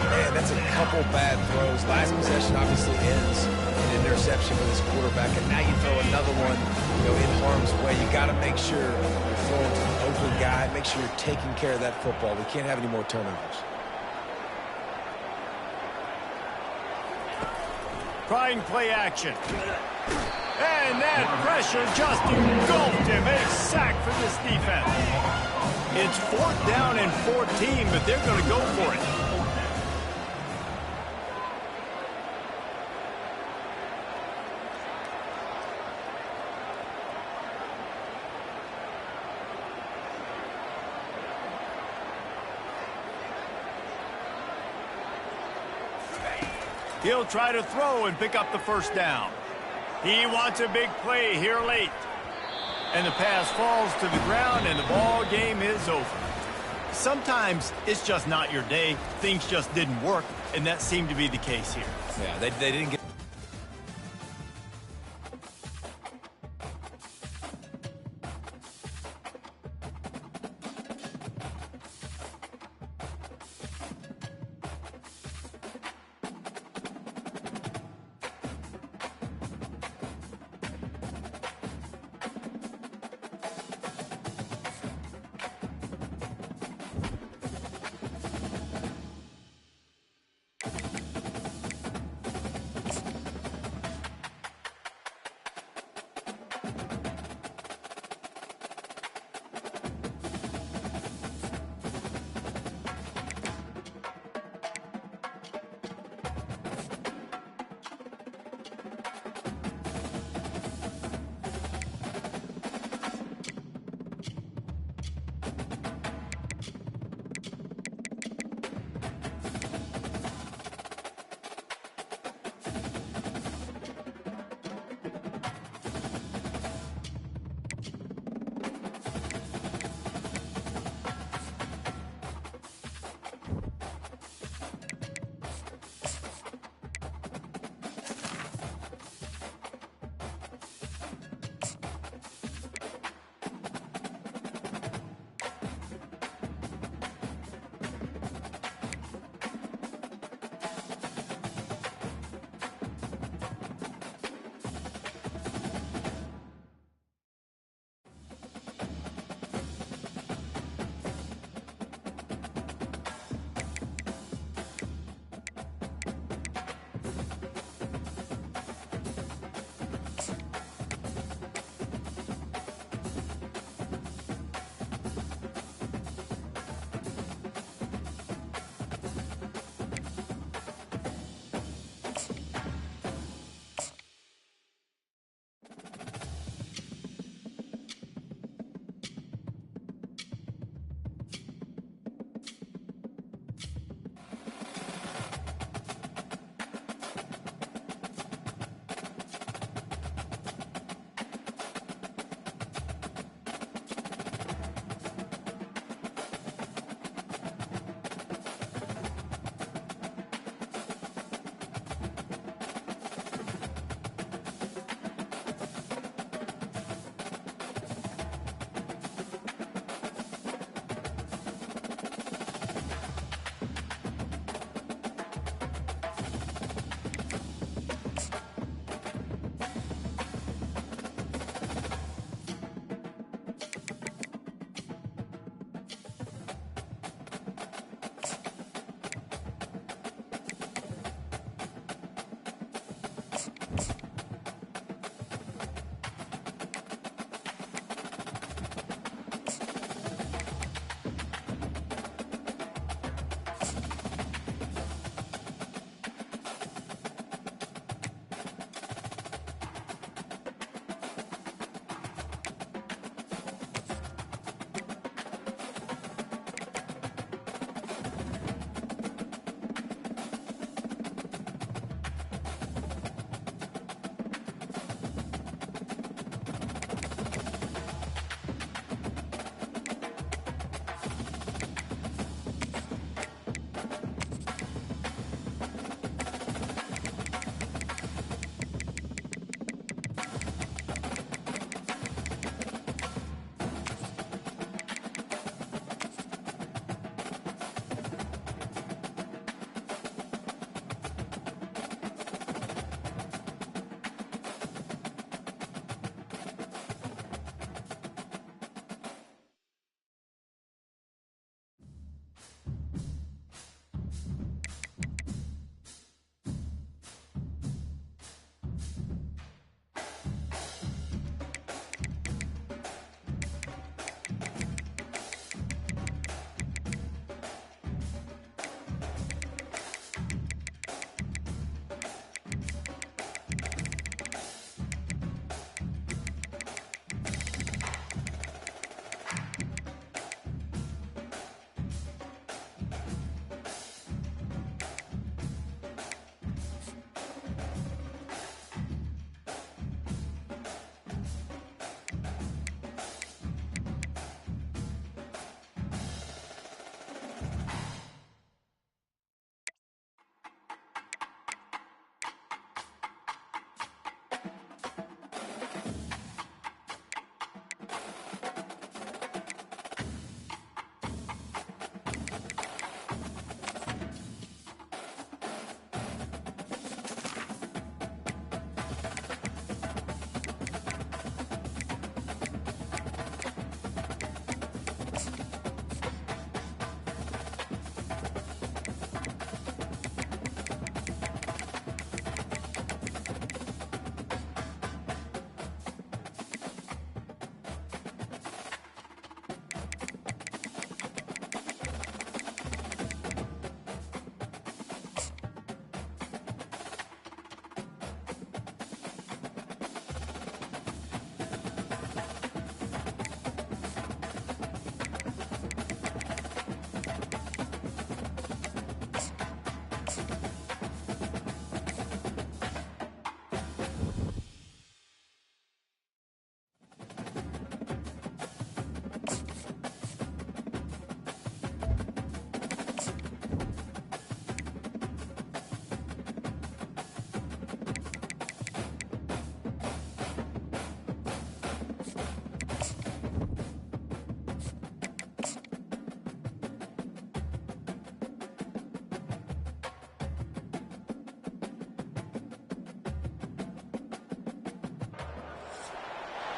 Man, that's a couple bad throws. Last possession obviously ends in an interception for this quarterback. And now you throw another one, in harm's way. You got to make sure you're throwing to an open guy. Make sure you're taking care of that football. We can't have any more turnovers. Trying play action. And that pressure just engulfed him. A sack for this defense. It's 4th down and 14, but they're going to go for it. He'll try to throw and pick up the 1st down. He wants a big play here late. And the pass falls to the ground, and the ball game is over. Sometimes it's just not your day. Things just didn't work, and that seemed to be the case here. Yeah, they didn't get...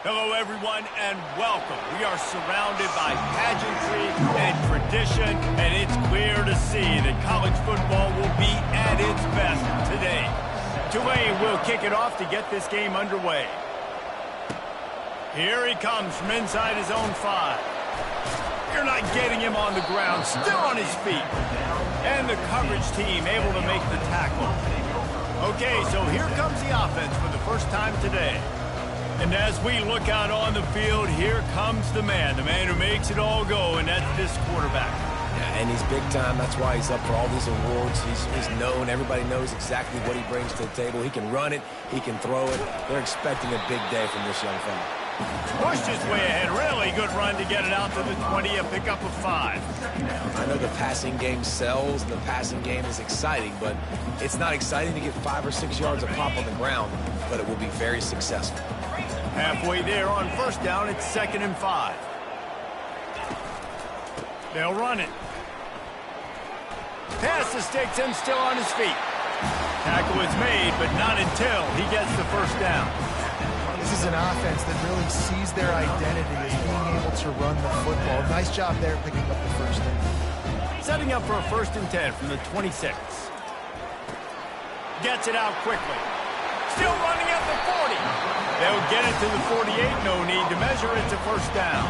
Hello, everyone, and welcome. We are surrounded by pageantry and tradition, and it's clear to see that college football will be at its best today. Tulane will kick it off to get this game underway. Here he comes from inside his own 5. You're not getting him on the ground, still on his feet. And the coverage team able to make the tackle. Okay, so here comes the offense for the first time today. And as we look out on the field, here comes the man who makes it all go, and that's this quarterback. Yeah, and he's big time. That's why he's up for all these awards. He's known. Everybody knows exactly what he brings to the table. He can run it. He can throw it. They're expecting a big day from this young fella. Pushed his way ahead. Really good run to get it out to the 20, a pickup of 5. I know the passing game sells, and the passing game is exciting, but it's not exciting to get 5 or 6 yards a pop on the ground, but it will be very successful. Halfway there on first down, it's 2nd and 5. They'll run it. Pass the sticks and still on his feet. Tackle is made, but not until he gets the first down. This is an offense that really sees their identity as being able to run the football. Nice job there picking up the first down. Setting up for a 1st and 10 from the 26. Gets it out quickly. Still running at the 40. They'll get it to the 48. No need to measure it to first down.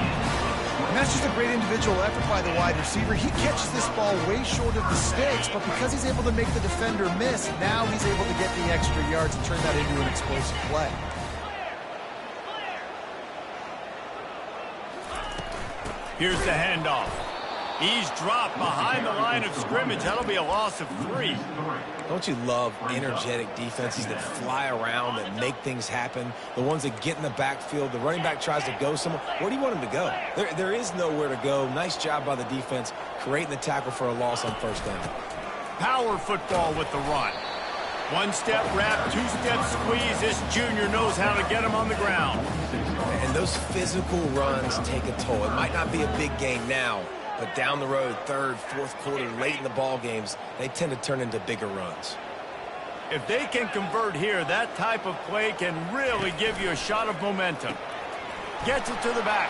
And that's just a great individual effort by the wide receiver. He catches this ball way short of the stakes, but because he's able to make the defender miss, now he's able to get the extra yards and turn that into an explosive play. Here's the handoff. He's dropped behind the line of scrimmage. That'll be a loss of 3. Don't you love energetic defenses that fly around, that make things happen? The ones that get in the backfield, the running back tries to go somewhere. Where do you want him to go? There is nowhere to go. Nice job by the defense, creating the tackle for a loss on first down. Power football with the run. 1-step wrap, 2-step squeeze. This junior knows how to get him on the ground. And those physical runs take a toll. It might not be a big game now, but down the road, 3rd, 4th quarter, late in the ball games, they tend to turn into bigger runs. If they can convert here, that type of play can really give you a shot of momentum. Gets it to the back.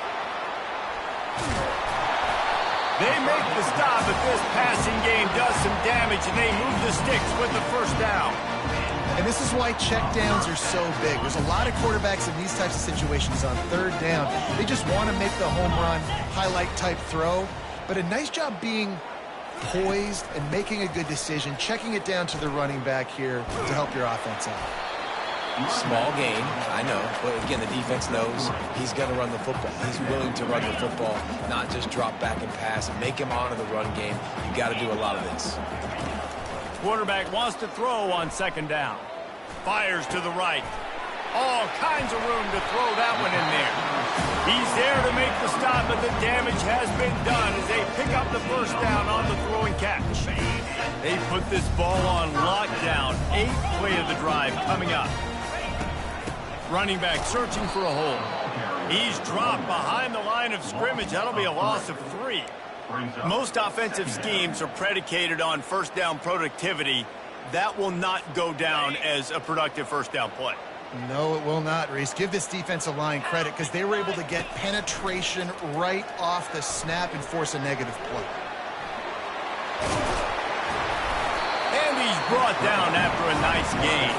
They make the stop, but this passing game does some damage, and they move the sticks with the first down. And this is why checkdowns are so big. There's a lot of quarterbacks in these types of situations on 3rd down. They just want to make the home run, highlight-type throw. But a nice job being poised and making a good decision, checking it down to the running back here to help your offense out. Small game, I know, but again, the defense knows he's going to run the football. He's willing to run the football, not just drop back and pass and make him honor the run game. You got to do a lot of this. Quarterback wants to throw on 2nd down. Fires to the right. All kinds of room to throw that one in there. He's there to make the stop, but the damage has been done as they pick up the first down on the throw and catch. They put this ball on lockdown. 8th play of the drive coming up. Running back searching for a hole. He's dropped behind the line of scrimmage. That'll be a loss of 3. Most offensive schemes are predicated on first down productivity. That will not go down as a productive first down play. No, it will not, Reese. Give this defensive line credit because they were able to get penetration right off the snap and force a negative play. And he's brought down after a nice gain.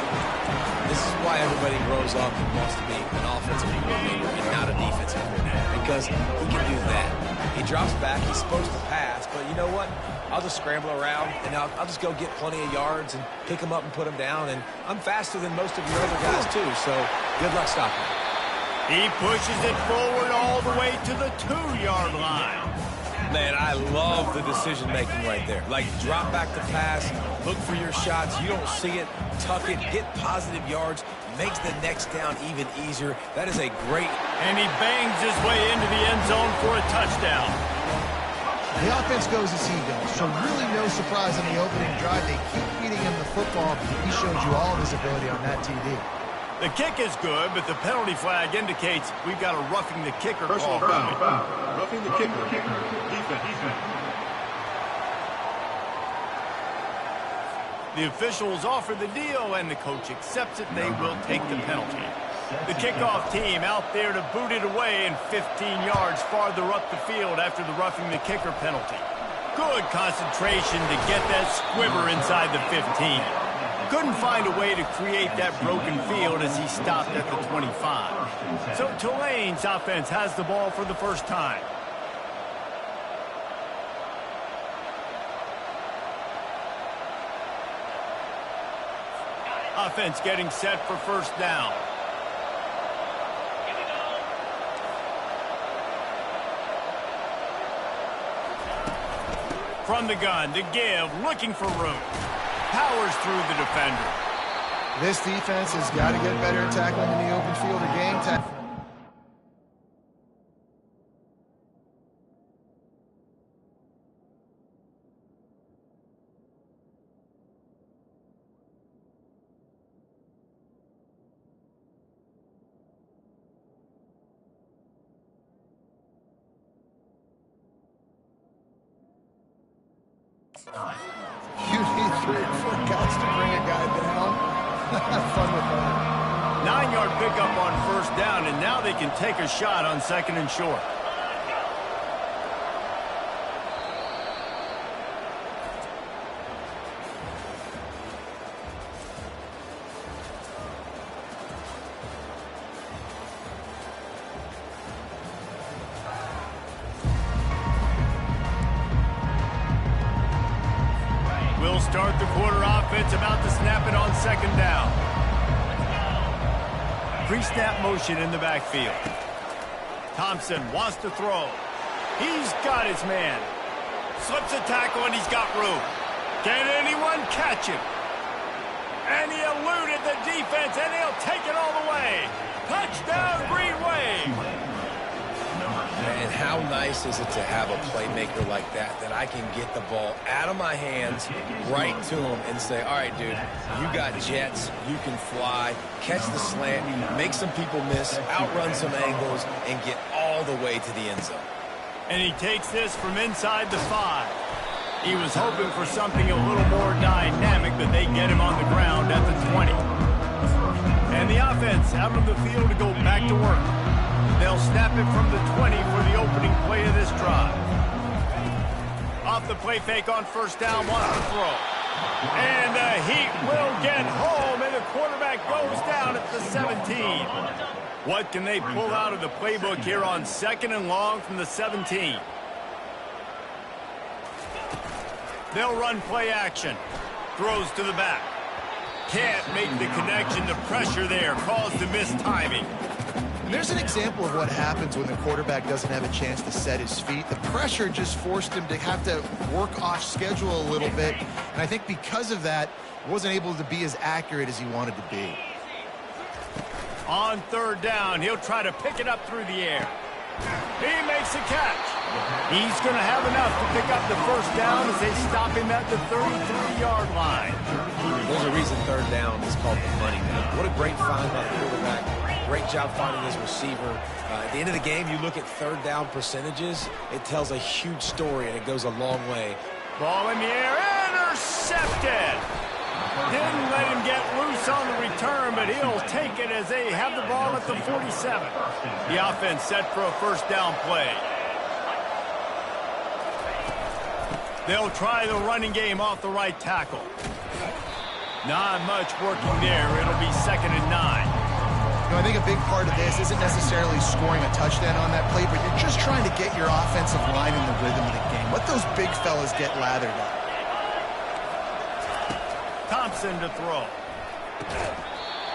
This is why everybody grows up and wants to be an offensive coordinator and not a defensive coordinator, because he can do that. He drops back, he's supposed to pass, but you know what? I'll just scramble around, and I'll just go get plenty of yards and pick them up and put them down, and I'm faster than most of your other guys, too, so good luck stopping. He pushes it forward all the way to the 2-yard line. Man, I love the decision-making right there. Like, drop back the pass, look for your shots. You don't see it, tuck it, get positive yards, makes the next down even easier. That is a great... And he bangs his way into the end zone for a touchdown. The offense goes as he goes, so really no surprise in the opening drive. They keep feeding him the football. He showed you all of his ability on that TD. The kick is good, but the penalty flag indicates we've got a roughing the kicker Personal call. foul. Roughing the kicker. Defense. The officials offer the deal, and the coach accepts it. They will take the penalty. The kickoff team out there to boot it away and 15 yards farther up the field after the roughing the kicker penalty. Good concentration to get that squiver inside the 15. Couldn't find a way to create that broken field as he stopped at the 25. So Tulane's offense has the ball for the first time. Offense getting set for first down. From the gun to give, looking for room. Powers through the defender. This defense has got to get better at tackling in the open field or game. You need 3 or 4 guys to bring a guy down. Have fun with that. 9-yard pickup on first down, and now they can take a shot on second and short. We'll start the quarter offense, about to snap it on second down. Pre-snap motion in the backfield. Thompson wants to throw. He's got his man. Slips a tackle and he's got room. Can anyone catch him? And he eluded the defense and he'll take it all the way. Touchdown, Green Wave. And how nice is it to have a playmaker like that I can get the ball out of my hands right to him and say, all right, dude, you got jets, you can fly, catch the slant, make some people miss, outrun some angles, and get all the way to the end zone. And he takes this from inside the 5. He was hoping for something a little more dynamic, but they get him on the ground at the 20. And the offense out on the field to go back to work. They'll snap it from the 20 for the opening play of this drive. Off the play fake on first down, wants to throw. And the Heat will get home, and the quarterback goes down at the 17. What can they pull out of the playbook here on second and long from the 17? They'll run play action. Throws to the back. Can't make the connection. The pressure there caused the missed timing. There's an example of what happens when the quarterback doesn't have a chance to set his feet. The pressure just forced him to have to work off schedule a little bit. And I think because of that, wasn't able to be as accurate as he wanted to be. On third down, he'll try to pick it up through the air. He makes a catch. He's going to have enough to pick up the first down as they stop him at the 33-yard line. There's a reason third down is called the money down. What a great find by the quarterback. Great job finding his receiver. At the end of the game, you look at third down percentages, it tells a huge story, and it goes a long way. Ball in the air, intercepted. Didn't let him get loose on the return, but he'll take it as they have the ball at the 47. The offense set for a first down play. They'll try the running game off the right tackle. Not much working there. It'll be second and 9. You know, I think a big part of this isn't necessarily scoring a touchdown on that play, but you're just trying to get your offensive line in the rhythm of the game. Let those big fellas get lathered up. Thompson to throw.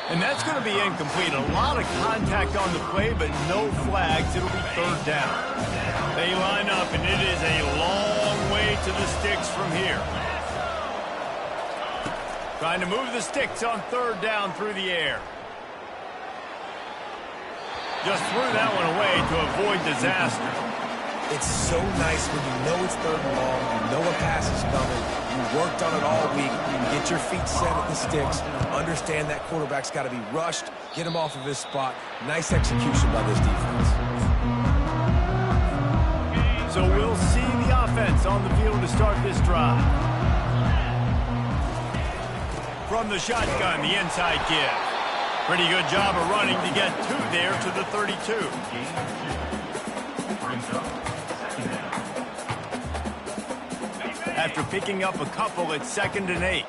And that's going to be incomplete. A lot of contact on the play, but no flags. It'll be third down. They line up, and it is a long way to the sticks from here. Trying to move the sticks on third down through the air. Just threw that one away to avoid disaster. It's so nice when you know it's third and long, you know a pass is coming, you worked on it all week, you get your feet set at the sticks, understand that quarterback's got to be rushed, get him off of his spot. Nice execution by this defense. So we'll see the offense on the field to start this drive. From the shotgun, the inside give. Pretty good job of running to get 2 there to the 32. After picking up a couple, it's 2nd and 8.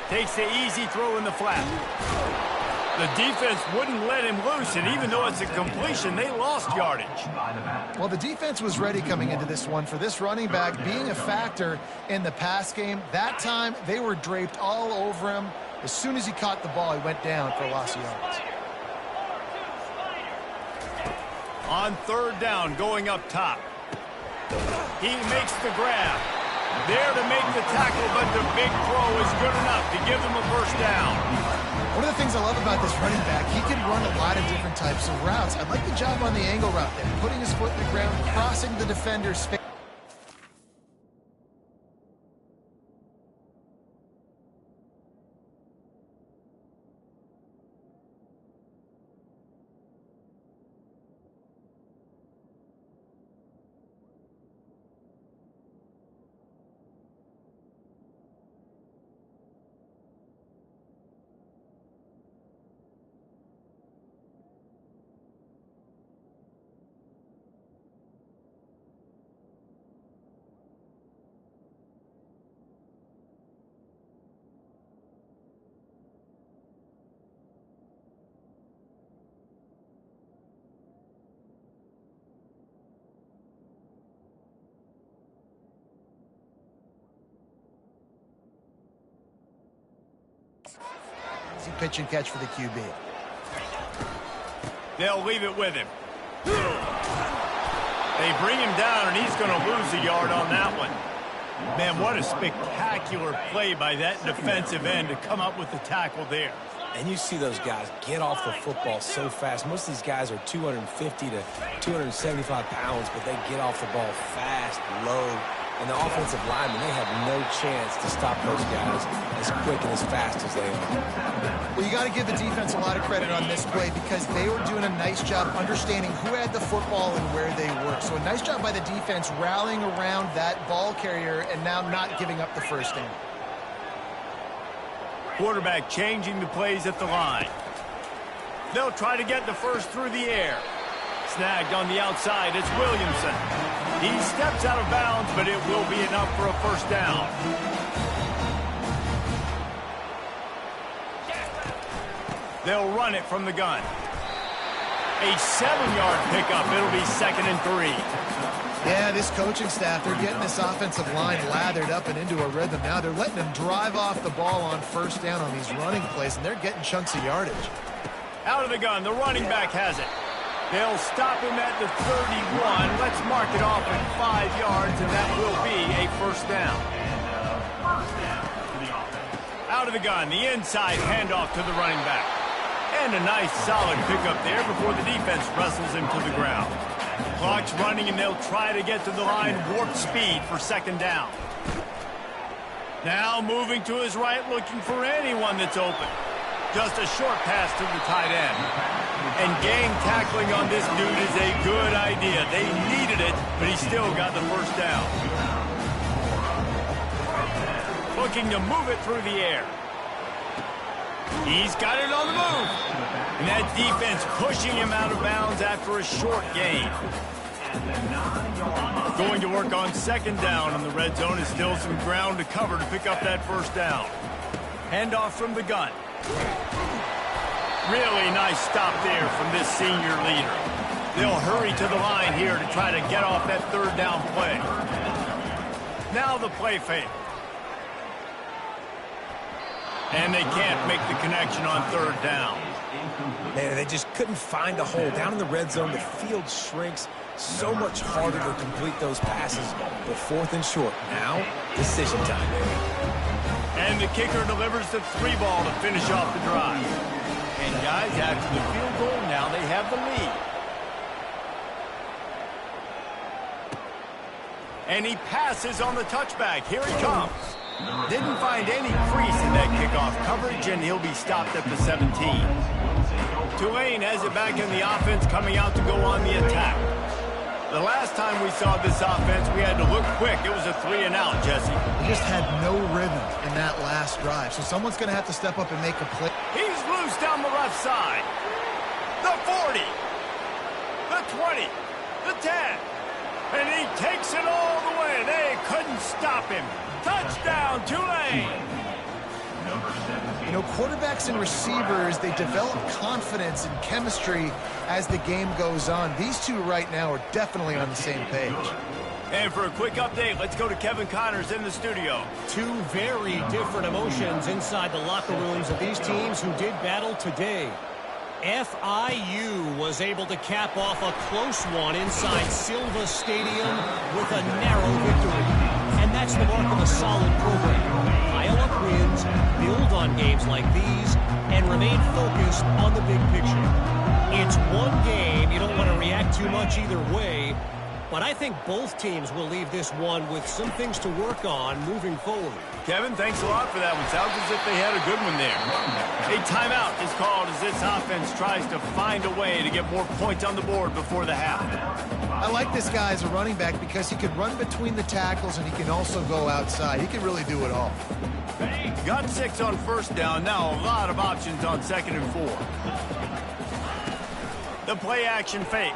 Takes the easy throw in the flat. The defense wouldn't let him loose, and even though it's a completion, they lost yardage. Well, the defense was ready coming into this one for this running back being a factor in the pass game. That time, they were draped all over him. As soon as he caught the ball, he went down for a loss of yards. On 3rd down, going up top. He makes the grab. There to make the tackle, but the big throw is good enough to give them a 1st down. One of the things I love about this running back, he can run a lot of different types of routes. I like the job on the angle route there, putting his foot in the ground, crossing the defender's face. Pitch and catch for the QB. They'll leave it with him. They bring him down, and he's going to lose a yard on that one. Man, what a spectacular play by that defensive end to come up with the tackle there. And you see those guys get off the football so fast. Most of these guys are 250 to 275 pounds, but they get off the ball fast, low. And the offensive linemen, they have no chance to stop those guys as quick and as fast as they are. Well, you got to give the defense a lot of credit on this play because they were doing a nice job understanding who had the football and where they were. So a nice job by the defense rallying around that ball carrier and now not giving up the 1st down. Quarterback changing the plays at the line. They'll try to get the 1st through the air. Snagged on the outside, it's Williamson. He steps out of bounds, but it will be enough for a 1st down. They'll run it from the gun. A 7-yard pickup. It'll be 2nd and 3. Yeah, this coaching staff, they're getting this offensive line lathered up and into a rhythm now. They're letting them drive off the ball on 1st down on these running plays, and they're getting chunks of yardage. Out of the gun, the running back has it. They'll stop him at the 31. Let's mark it off at 5 yards, and that will be a 1st down. Out of the gun, the inside handoff to the running back. And a nice solid pickup there before the defense wrestles him to the ground. Clock's running, and they'll try to get to the line warp speed for 2nd down. Now moving to his right, looking for anyone that's open. Just a short pass to the tight end. And gang tackling on this dude is a good idea. They needed it, but he still got the 1st down. Looking to move it through the air. He's got it on the move. And that defense pushing him out of bounds after a short gain. Going to work on 2nd down, and the red zone is still some ground to cover to pick up that 1st down. Handoff from the gun. Really nice stop there from this senior leader. They'll hurry to the line here to try to get off that 3rd down play. Now the play fake. And they can't make the connection on 3rd down. Man, they just couldn't find a hole. Down in the red zone, the field shrinks. So much harder to complete those passes. But 4th and short. Now, decision time, baby. And the kicker delivers the 3 ball to finish off the drive. And guys, after the field goal, now they have the lead. And he passes on the touchback. Here he comes. Didn't find any crease in that kickoff coverage, and he'll be stopped at the 17. Tulane has it back in the offense, coming out to go on the attack. The last time we saw this offense, we had to look quick. It was a 3-and-out, Jesse. They just had no rhythm in that last drive, so someone's going to have to step up and make a play. He's loose down the left side. The 40. The 20. The 10. And he takes it all the way. They couldn't stop him. Touchdown, Tulane. You know, quarterbacks and receivers, they develop confidence and chemistry as the game goes on. These two right now are definitely on the same page. And for a quick update, let's go to Kevin Connors in the studio. Two very different emotions inside the locker rooms of these teams who did battle today. FIU was able to cap off a close one inside Silva Stadium with a narrow victory. And that's the mark of a solid program. Pile up wins, build on games like these, and remain focused on the big picture. It's one game. You don't want to react too much either way. But I think both teams will leave this one with some things to work on moving forward. Kevin, thanks a lot for that one. Sounds as if they had a good one there. A timeout is called as this offense tries to find a way to get more points on the board before the half. I like this guy as a running back because he can run between the tackles and he can also go outside. He can really do it all. Got 6 on first down. Now a lot of options on 2nd and 4. The play action fake.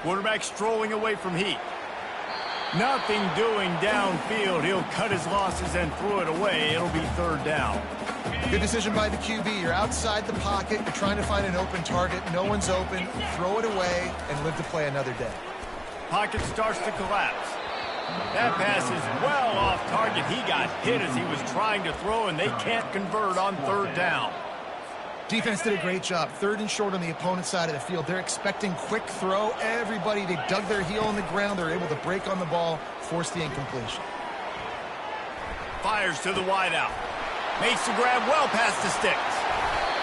Quarterback strolling away from heat. Nothing doing downfield. He'll cut his losses and throw it away. It'll be 3rd down. Good decision by the QB. You're outside the pocket. You're trying to find an open target. No one's open. Throw it away and live to play another day. Pocket starts to collapse. That pass is well off target. He got hit as he was trying to throw, and they can't convert on 3rd down. Defense did a great job. 3rd and short on the opponent's side of the field. They're expecting quick throw. Everybody, they dug their heel in the ground. They're able to break on the ball, force the incompletion. Fires to the wideout. Makes the grab well past the sticks.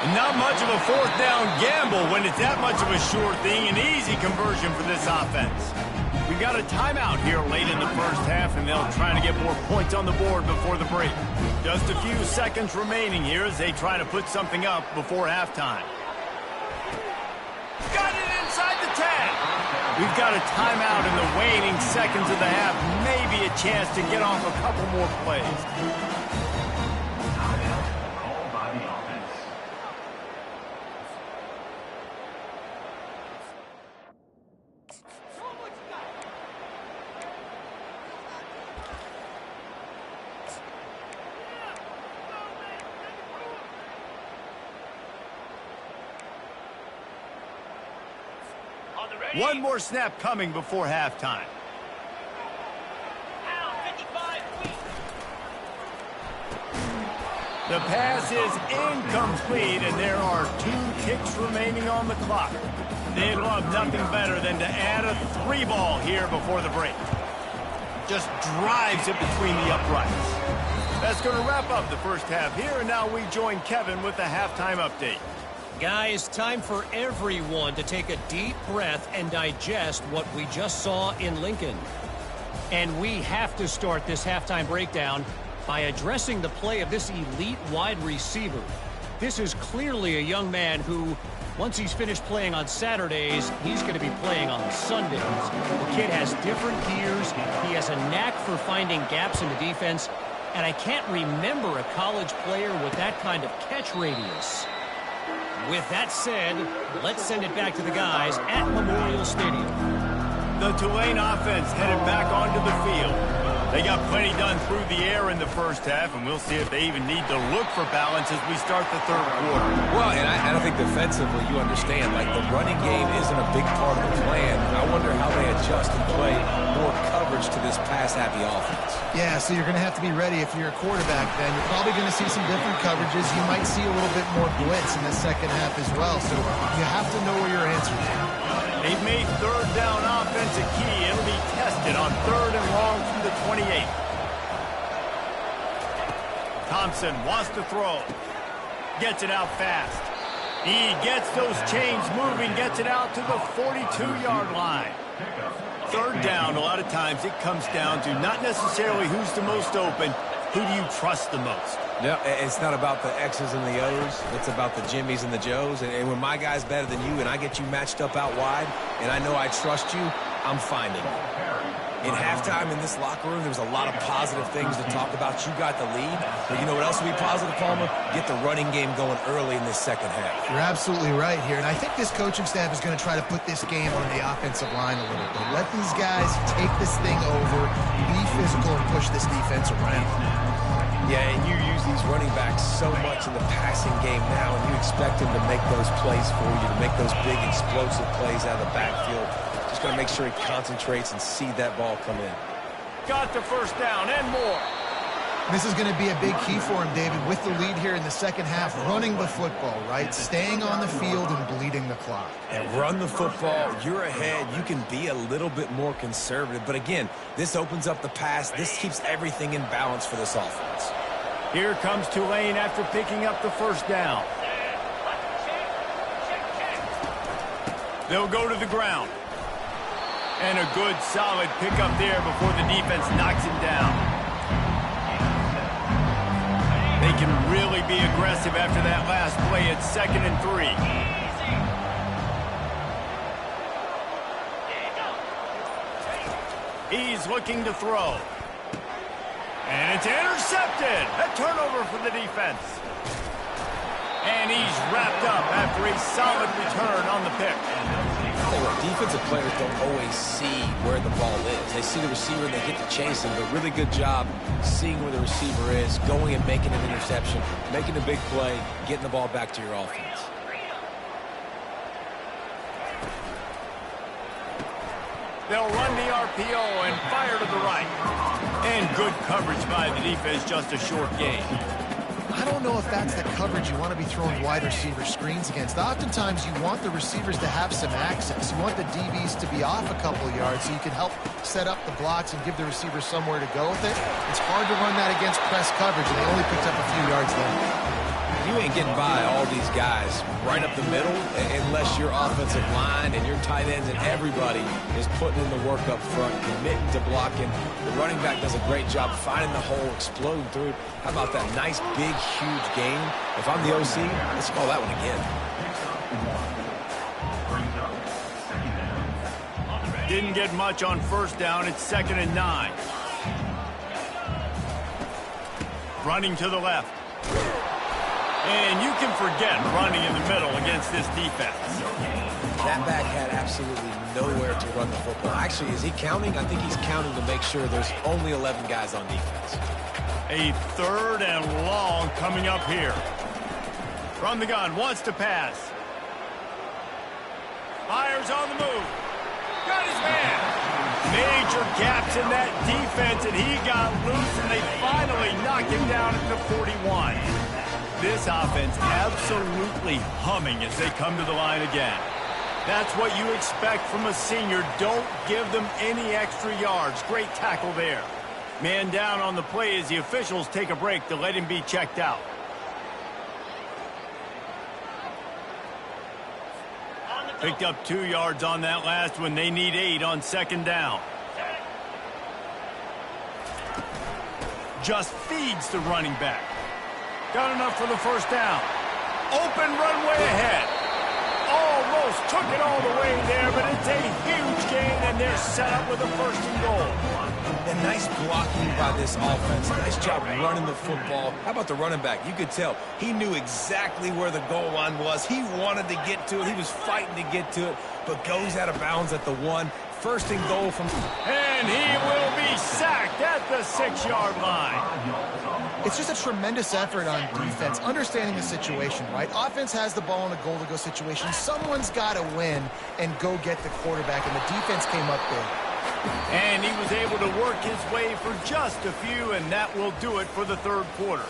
And not much of a 4th down gamble when it's that much of a sure thing. An easy conversion for this offense. We've got a timeout here late in the first half, and they'll try to get more points on the board before the break. Just a few seconds remaining here as they try to put something up before halftime. Got it inside the 10. We've got a timeout in the waning seconds of the half. Maybe a chance to get off a couple more plays. Called by the offense. One more snap coming before halftime. The pass is incomplete, and there are 2 ticks remaining on the clock. They'd love nothing better than to add a 3 ball here before the break. Just drives it between the uprights. That's going to wrap up the first half here, and now we join Kevin with the halftime update. Guys, time for everyone to take a deep breath and digest what we just saw in Lincoln. And we have to start this halftime breakdown by addressing the play of this elite wide receiver. This is clearly a young man who, once he's finished playing on Saturdays, he's going to be playing on Sundays. The kid has different gears. He has a knack for finding gaps in the defense. And I can't remember a college player with that kind of catch radius. With that said, let's send it back to the guys at Memorial Stadium. The Tulane offense headed back onto the field. They got plenty done through the air in the first half, and we'll see if they even need to look for balance as we start the 3rd quarter. Well, and I don't think defensively you understand, like the running game isn't a big part of the plan. I wonder how they adjust and play more coverage to this pass-happy offense. Yeah, so you're going to have to be ready if you're a quarterback then. You're probably going to see some different coverages. You might see a little bit more blitz in the second half as well, so you have to know where your answers are. They've made 3rd down offense a key. It'll be tested on 3rd and long from the 28. Thompson wants to throw. Gets it out fast. He gets those chains moving, gets it out to the 42-yard line. 3rd down, a lot of times it comes down to not necessarily who's the most open, who do you trust the most? No, it's not about the X's and the O's. It's about the Jimmys and the Joes. And when my guy's better than you and I get you matched up out wide and I know I trust you, I'm finding. In halftime in this locker room, there was a lot of positive things to talk about. You got the lead. But you know what else would be positive, Palmer? Get the running game going early in this second half. You're absolutely right here. And I think this coaching staff is going to try to put this game on the offensive line a little bit. Let these guys take this thing over, be physical, and push this defense around. Yeah, and you use these running backs so much in the passing game now, and you expect them to make those plays for you, to make those big explosive plays out of the backfield. Just got to make sure he concentrates and see that ball come in. Got the first down and more. This is going to be a big key for him, David, with the lead here in the second half, running the football, right? Staying on the field and bleeding the clock. And run the football, you're ahead. You can be a little bit more conservative. But again, this opens up the pass. This keeps everything in balance for this offense. Here comes Tulane after picking up the first down. They'll go to the ground. And a good, solid pickup there before the defense knocks him down. They can really be aggressive after that last play. It's 2nd and 3. He's looking to throw. And it's intercepted. A turnover for the defense. And he's wrapped up after a solid return on the pick. Defensive players don't always see where the ball is. They see the receiver and they get to chase him, but really good job seeing where the receiver is, going and making an interception, making a big play, getting the ball back to your offense. They'll run the RPO and fire to the right. And good coverage by the defense, just a short gain. I don't know if that's the coverage you want to be throwing wide receiver screens against. Oftentimes, you want the receivers to have some access. You want the DBs to be off a couple of yards so you can help set up the blocks and give the receivers somewhere to go with it. It's hard to run that against press coverage, and they only picked up a few yards there. You ain't getting by all these guys right up the middle unless your offensive line and your tight ends and everybody is putting in the work up front, committing to blocking. The running back does a great job finding the hole, exploding through it. How about that nice, big, huge gain? If I'm the OC, let's call that one again. Didn't get much on first down. It's 2nd and 9. Running to the left. And you can forget running in the middle against this defense. That back had absolutely nowhere to run the football. Actually, is he counting? I think he's counting to make sure there's only 11 guys on defense. A 3rd and long coming up here. From the gun, wants to pass. Fires on the move. Got his man. Major gaps in that defense, and he got loose, and they finally knocked him down at the 41. This offense absolutely humming as they come to the line again. That's what you expect from a senior. Don't give them any extra yards. Great tackle there. Man down on the play as the officials take a break to let him be checked out. Picked up 2 yards on that last one. They need 8 on 2nd down. Just feeds the running back. Got enough for the first down. Open runway ahead. Almost took it all the way there, but it's a huge gain, and they're set up with a 1st and goal. And nice blocking by this offense. Nice job running the football. How about the running back? You could tell he knew exactly where the goal line was. He wanted to get to it. He was fighting to get to it, but goes out of bounds at the 1. 1st and goal from... And he will be sacked at the 6-yard line. It's just a tremendous effort on defense, understanding the situation, right? Offense has the ball in a goal-to-go situation. Someone's got to win and go get the quarterback, and the defense came up big. And he was able to work his way for just a few, and that will do it for the 3rd quarter.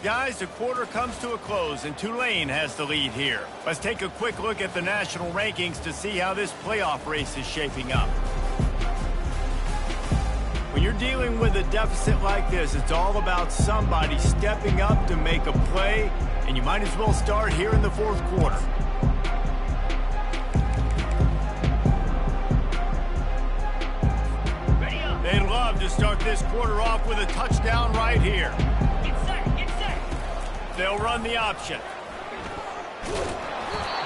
Guys, the quarter comes to a close, and Tulane has the lead here. Let's take a quick look at the national rankings to see how this playoff race is shaping up. When you're dealing with a deficit like this, it's all about somebody stepping up to make a play, and you might as well start here in the 4th quarter. They'd love to start this quarter off with a touchdown right here. Get set, get set. They'll run the option.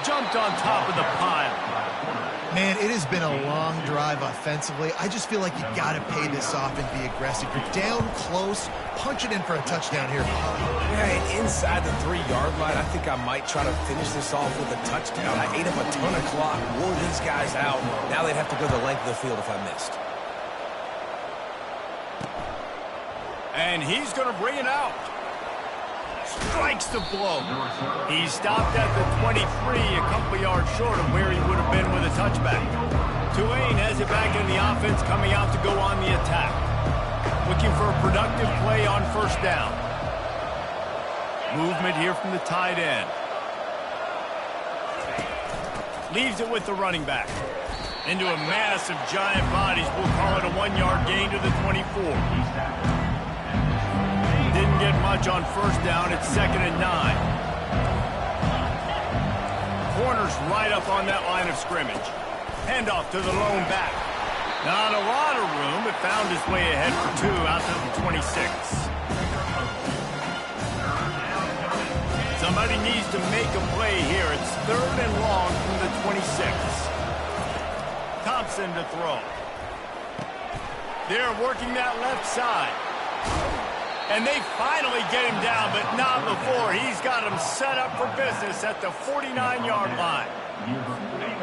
Jumped on top of the pile. Man, it has been a long drive offensively. I just feel like you got to pay this off and be aggressive. You're down close. Punch it in for a touchdown here. Yeah, and inside the 3-yard line, I think I might try to finish this off with a touchdown. I ate up a ton of clock, wore these guys out. Now they'd have to go the length of the field if I missed. And he's going to bring it out. Strikes the blow. He stopped at the 23, a couple yards short of where he would have been with a touchback. Tulane has it back in the offense, coming out to go on the attack. Looking for a productive play on first down. Movement here from the tight end. Leaves it with the running back. Into a mass of giant bodies. We'll call it a 1-yard gain to the 24. Didn't get much on first down. It's 2nd and 9. Corner's right up on that line of scrimmage. Handoff to the lone back. Not a lot of room, but found his way ahead for 2 out to the 26. Somebody needs to make a play here. It's 3rd and long from the 26. Thompson to throw. They're working that left side. And they finally get him down, but not before. He's got him set up for business at the 49-yard line.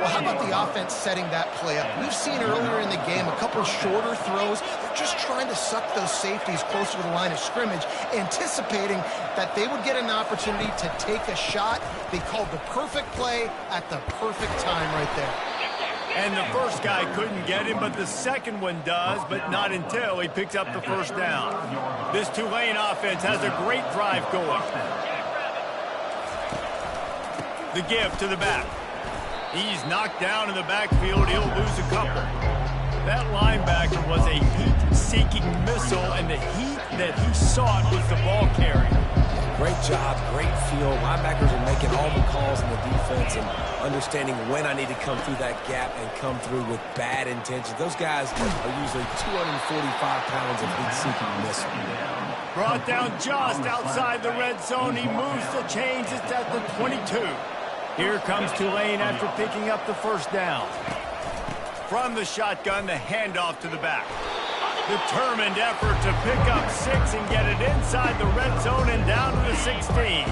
Well, how about the offense setting that play up? We've seen earlier in the game a couple shorter throws. They're just trying to suck those safeties closer to the line of scrimmage, anticipating that they would get an opportunity to take a shot. They called the perfect play at the perfect time right there. And the first guy couldn't get him, but the second one does, but not until he picks up the first down. This Tulane offense has a great drive going. The give to the back. He's knocked down in the backfield. He'll lose a couple. That linebacker was a heat-seeking missile, and the heat that he sought was the ball carrier. Great job, great feel. Linebackers are making all the calls in the defense and understanding when I need to come through that gap and come through with bad intentions. Those guys are usually 245 pounds of heat-seeking missile. Brought down just outside the red zone. He moves the chains. It's at the 22. Here comes Tulane after picking up the first down. From the shotgun, the handoff to the back. Determined effort to pick up 6 and get it inside the red zone and down to the 16.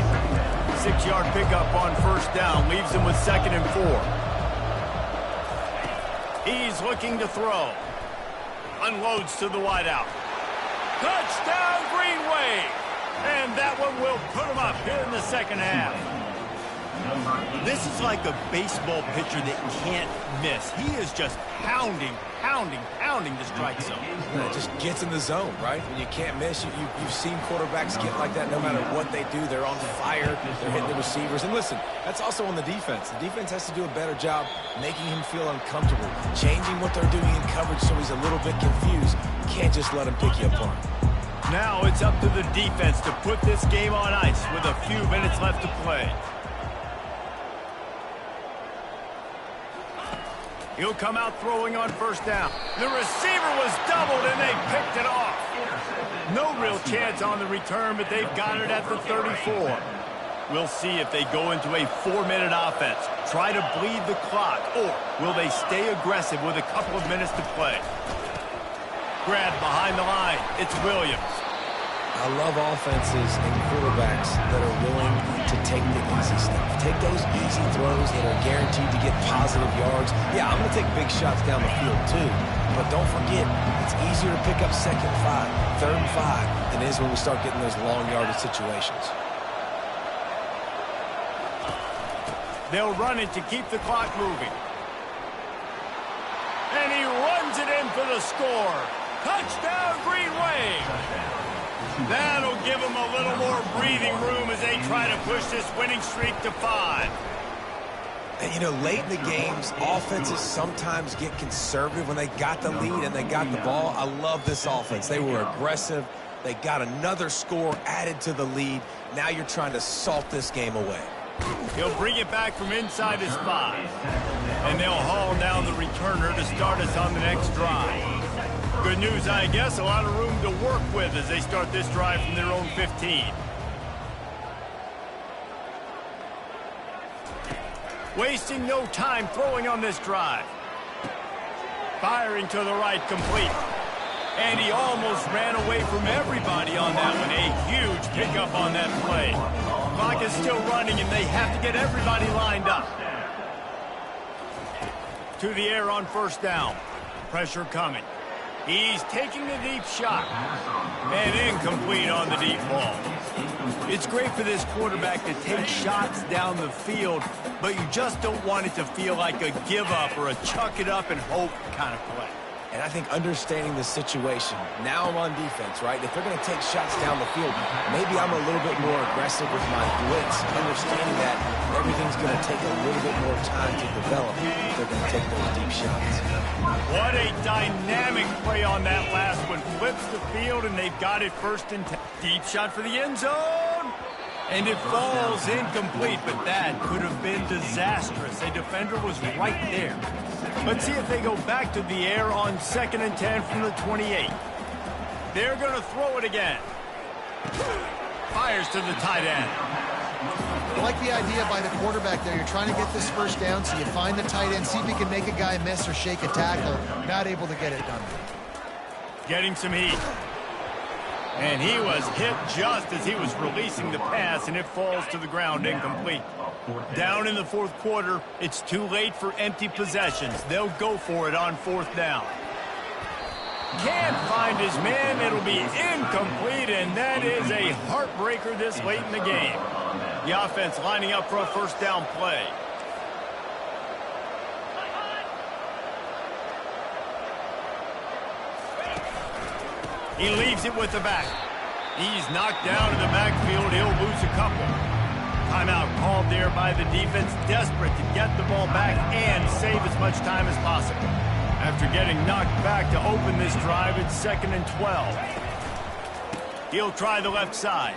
6-yard pickup on first down leaves him with 2nd and 4. He's looking to throw. Unloads to the wideout. Touchdown, Green Wave! And that one will put him up here in the second half. This is like a baseball pitcher that can't miss. He is just pounding the strike zone. Yeah, it just gets in the zone, right? When you can't miss, you've seen quarterbacks get like that no matter what they do. They're on fire. They're hitting the receivers. And listen, that's also on the defense. The defense has to do a better job making him feel uncomfortable, changing what they're doing in coverage so he's a little bit confused. You can't just let him pick you apart. Now it's up to the defense to put this game on ice with a few minutes left to play. He'll come out throwing on first down. The receiver was doubled, and they picked it off. No real chance on the return, but they've got it at the 34. We'll see if they go into a 4-minute offense, try to bleed the clock, or will they stay aggressive with a couple of minutes to play. Grab behind the line. It's Williams. I love offenses and quarterbacks that are willing to take the easy stuff. Take those easy throws that are guaranteed to get positive yards. Yeah, I'm going to take big shots down the field too. But don't forget, it's easier to pick up 2nd and 5, 3rd and 5 than it is when we start getting those long yardage situations. They'll run it to keep the clock moving. And he runs it in for the score. Touchdown, Green Wave. That'll give them a little more breathing room as they try to push this winning streak to 5. And, you know, late in the games, offenses sometimes get conservative when they got the lead and they got the ball. I love this offense. They were aggressive. They got another score added to the lead. Now you're trying to salt this game away. He'll bring it back from inside his 5. And they'll haul down the returner to start us on the next drive. Good news, I guess, a lot of room to work with as they start this drive from their own 15. Wasting no time throwing on this drive. Firing to the right, complete. And he almost ran away from everybody on that one. A huge pickup on that play. Clock is still running, and they have to get everybody lined up. To the air on first down. Pressure coming. He's taking the deep shot. And incomplete on the deep ball. It's great for this quarterback to take shots down the field, but you just don't want it to feel like a give-up or a chuck-it-up and hope kind of play. And I think understanding the situation, now I'm on defense, right? If they're going to take shots down the field, maybe I'm a little bit more aggressive with my blitz, understanding that everything's going to take a little bit more time to develop if they're going to take those deep shots. What a dynamic play on that last one. Flips the field, and they've got it first and 10. Deep shot for the end zone. And it falls incomplete, but that could have been disastrous. A defender was right there. Let's see if they go back to the air on 2nd and 10 from the 28. They're going to throw it again. Fires to the tight end. I like the idea by the quarterback there. You're trying to get this first down, so you find the tight end, see if he can make a guy miss or shake a tackle. Not able to get it done. Getting some heat. And he was hit just as he was releasing the pass, and it falls to the ground incomplete. Down in the fourth quarter, it's too late for empty possessions. They'll go for it on 4th down. Can't find his man. It'll be incomplete, and that is a heartbreaker this late in the game. The offense lining up for a first down play. He leaves it with the back. He's knocked down in the backfield. He'll lose a couple. Timeout called there by the defense, desperate to get the ball back and save as much time as possible. After getting knocked back to open this drive, it's 2nd and 12. He'll try the left side.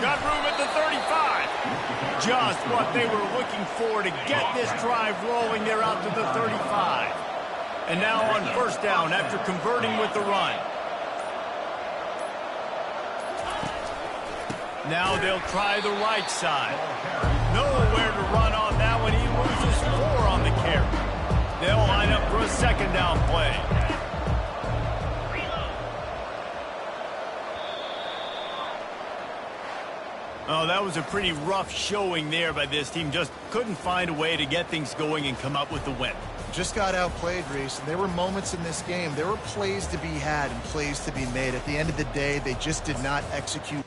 Got room at the 35. Just what they were looking for to get this drive rolling. They're out to the 35. And now on first down after converting with the run. Now they'll try the right side. Nowhere to run on that one. He loses 4 on the carry. They'll line up for a second down play. Oh, that was a pretty rough showing there by this team. Just couldn't find a way to get things going and come up with the win. Just got outplayed, Reese. And there were moments in this game. There were plays to be had and plays to be made. At the end of the day, they just did not execute.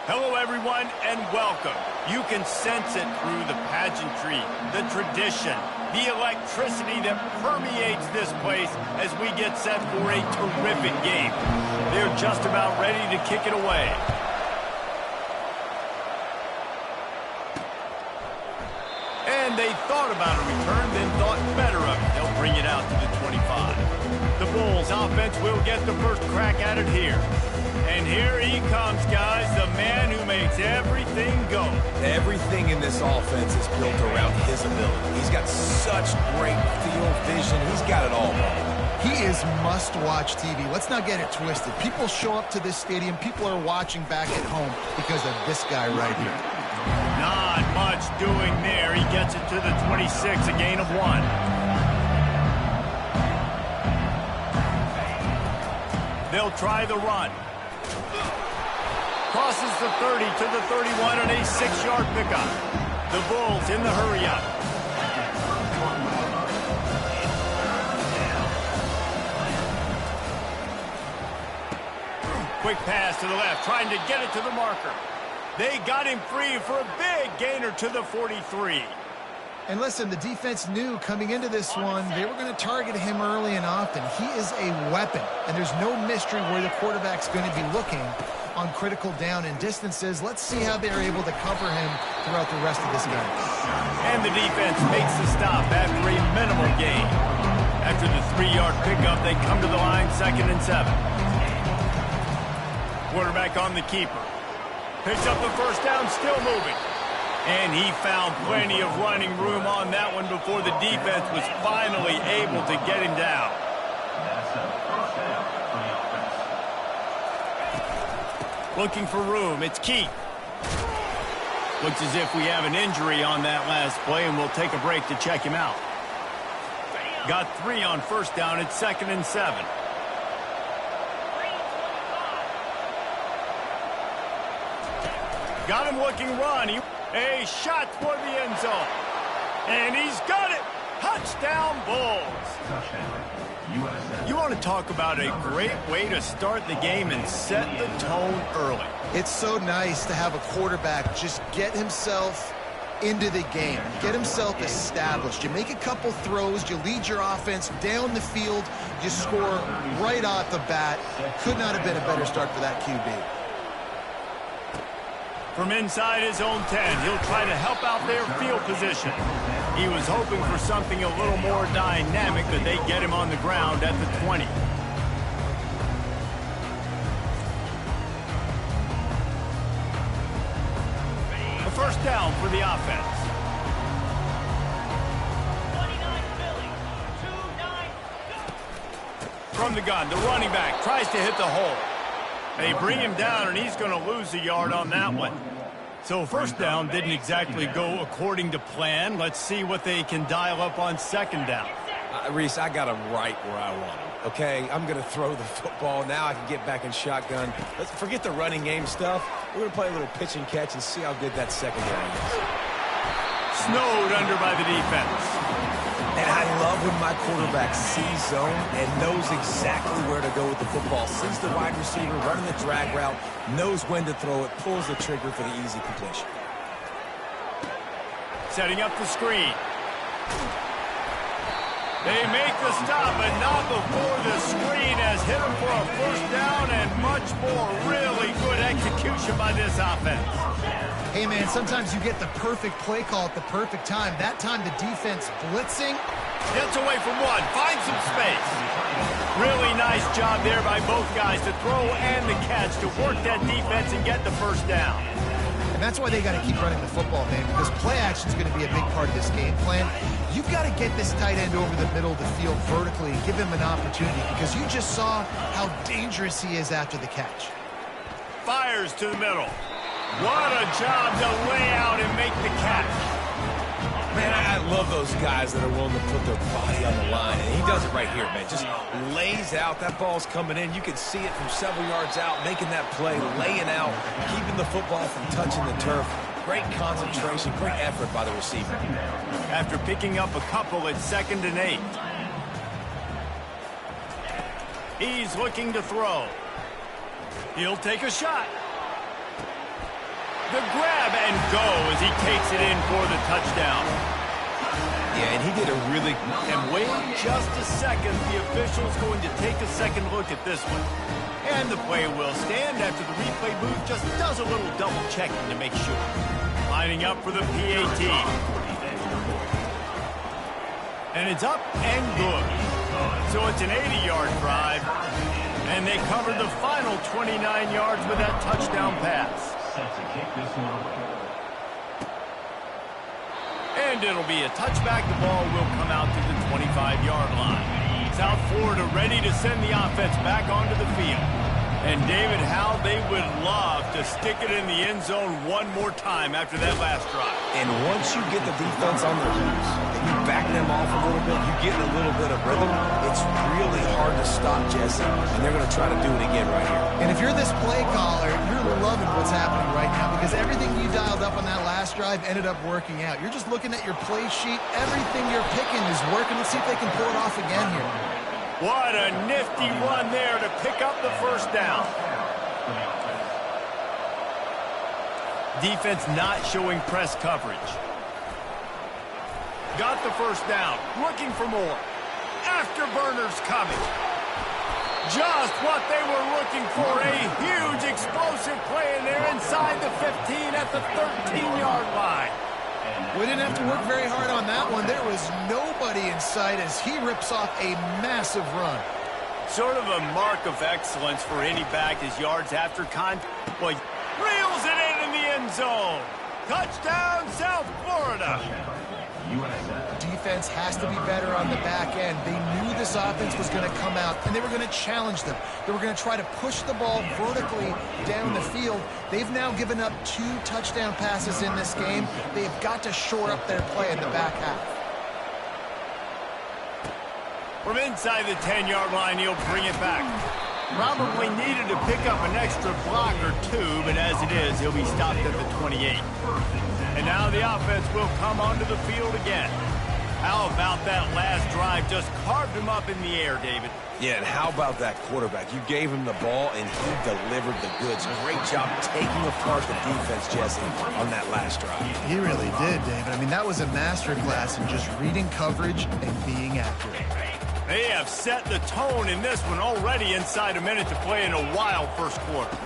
Hello, everyone, and welcome. You can sense it through the pageantry, the tradition, the electricity that permeates this place as we get set for a terrific game. They're just about ready to kick it away. And they thought about a return, then thought better of it. They'll bring it out to the 25. The Bulls offense will get the first crack at it here. And here he comes, guys, the man who makes everything go. Everything in this offense is built around his ability. He's got such great field vision. He's got it all. He is must-watch TV. Let's not get it twisted. People show up to this stadium. People are watching back at home because of this guy right here. Not much doing there. He gets it to the 26, a gain of 1. They'll try the run. Crosses the 30 to the 31 on a 6-yard pickup. The Bulls in the hurry-up. Quick pass to the left, trying to get it to the marker. They got him free for a big gainer to the 43. And listen, the defense knew coming into this one, they were going to target him early and often. He is a weapon, and there's no mystery where the quarterback's going to be looking on critical down and distances. Let's see how they're able to cover him throughout the rest of this game. And the defense makes the stop after a minimal gain. After the 3-yard pickup, they come to the line 2nd and 7. Quarterback on the keeper. Picks up the first down, still moving. And he found plenty of running room on that one before the defense was finally able to get him down. Looking for room, it's Keith. Looks as if we have an injury on that last play, and we'll take a break to check him out. Got 3 on first down, it's 2nd and 7. Got him looking run. A shot for the end zone. And he's got it. Touchdown, Bulls. You want to talk about a great way to start the game and set the tone early. It's so nice to have a quarterback just get himself into the game, get himself established. You make a couple throws, you lead your offense down the field, you score right off the bat. Could not have been a better start for that QB. From inside his own 10, he'll try to help out their field position. He was hoping for something a little more dynamic, but they get him on the ground at the 20. A first down for the offense. 29 Philly, 2-9, From the gun, the running back tries to hit the hole. They bring him down, and he's going to lose a yard on that one. So first down didn't exactly go according to plan. Let's see what they can dial up on 2nd down. Reese, I got him right where I want him. Okay, I'm going to throw the football. Now I can get back in shotgun. Let's forget the running game stuff. We're going to play a little pitch and catch and see how good that secondary is. Snowed under by the defense. And I love when my quarterback sees zone and knows exactly where to go with the football. Sees the wide receiver running the drag route, knows when to throw it, pulls the trigger for the easy completion. Setting up the screen. They make the stop, but not before the screen has hit him for a first down and much more. Really good execution by this offense. Hey, man, sometimes you get the perfect play call at the perfect time. That time the defense blitzing. Gets away from one, finds some space. Really nice job there by both guys to throw and the catch to work that defense and get the first down. And that's why they got to keep running the football, man, because play action is going to be a big part of this game plan. You've got to get this tight end over the middle of the field vertically and give him an opportunity, because you just saw how dangerous he is after the catch. Fires to the middle. What a job to lay out and make the catch. Man, I love those guys that are willing to put their body on the line, and he does it right here, man. Just lays out. That ball's coming in. You can see it from several yards out, making that play, laying out, keeping the football from touching the turf. Great concentration, great effort by the receiver. After picking up a couple, it's 2nd and 8. He's looking to throw. He'll take a shot. The grab and go as he takes it in for the touchdown. Yeah, and he did a really... And wait just a second. The official's going to take a second look at this one. And the play will stand after the replay booth just does a little double checking to make sure. Lining up for the PAT. And it's up and good. So it's an 80-yard drive. And they covered the final 29 yards with that touchdown pass. Set to kick this one away. And it'll be a touchback. The ball will come out to the 25-yard line. South Florida ready to send the offense back onto the field. And David, how they would love to stick it in the end zone one more time after that last drive. And once you get the defense on their heels and you back them off a little bit, you get a little bit of rhythm, it's really hard to stop Jesse, and they're going to try to do it again right here. And if you're this play caller, you're loving what's happening right now because everything you dialed up on that last drive ended up working out. You're just looking at your play sheet. Everything you're picking is working. Let's see if they can pull it off again here. What a nifty run there to pick up the first down. Defense not showing press coverage. Got the first down. Looking for more. Afterburners coming. Just what they were looking for. A huge explosive play in there inside the 15 at the 13-yard line. We didn't have to work very hard on that one. There was nobody in sight as he rips off a massive run. Sort of a mark of excellence for any back as yards after well, reels it in the end zone. Touchdown, South Florida. Defense has to be better on the back end. They knew this offense was going to come out, and they were going to challenge them. They were going to try to push the ball vertically down the field. They've now given up 2 touchdown passes in this game. They've got to shore up their play in the back half. From inside the 10-yard line, he'll bring it back. Probably needed to pick up an extra block or 2, but as it is, he'll be stopped at the 28. And now the offense will come onto the field again. How about that last drive? Just carved him up in the air, David. Yeah, and how about that quarterback? You gave him the ball, and he delivered the goods. Great job taking apart the defense, Jesse, on that last drive. He really did, David. I mean, that was a masterclass in just reading coverage and being accurate. They have set the tone in this one already inside a minute to play in a wild first quarter.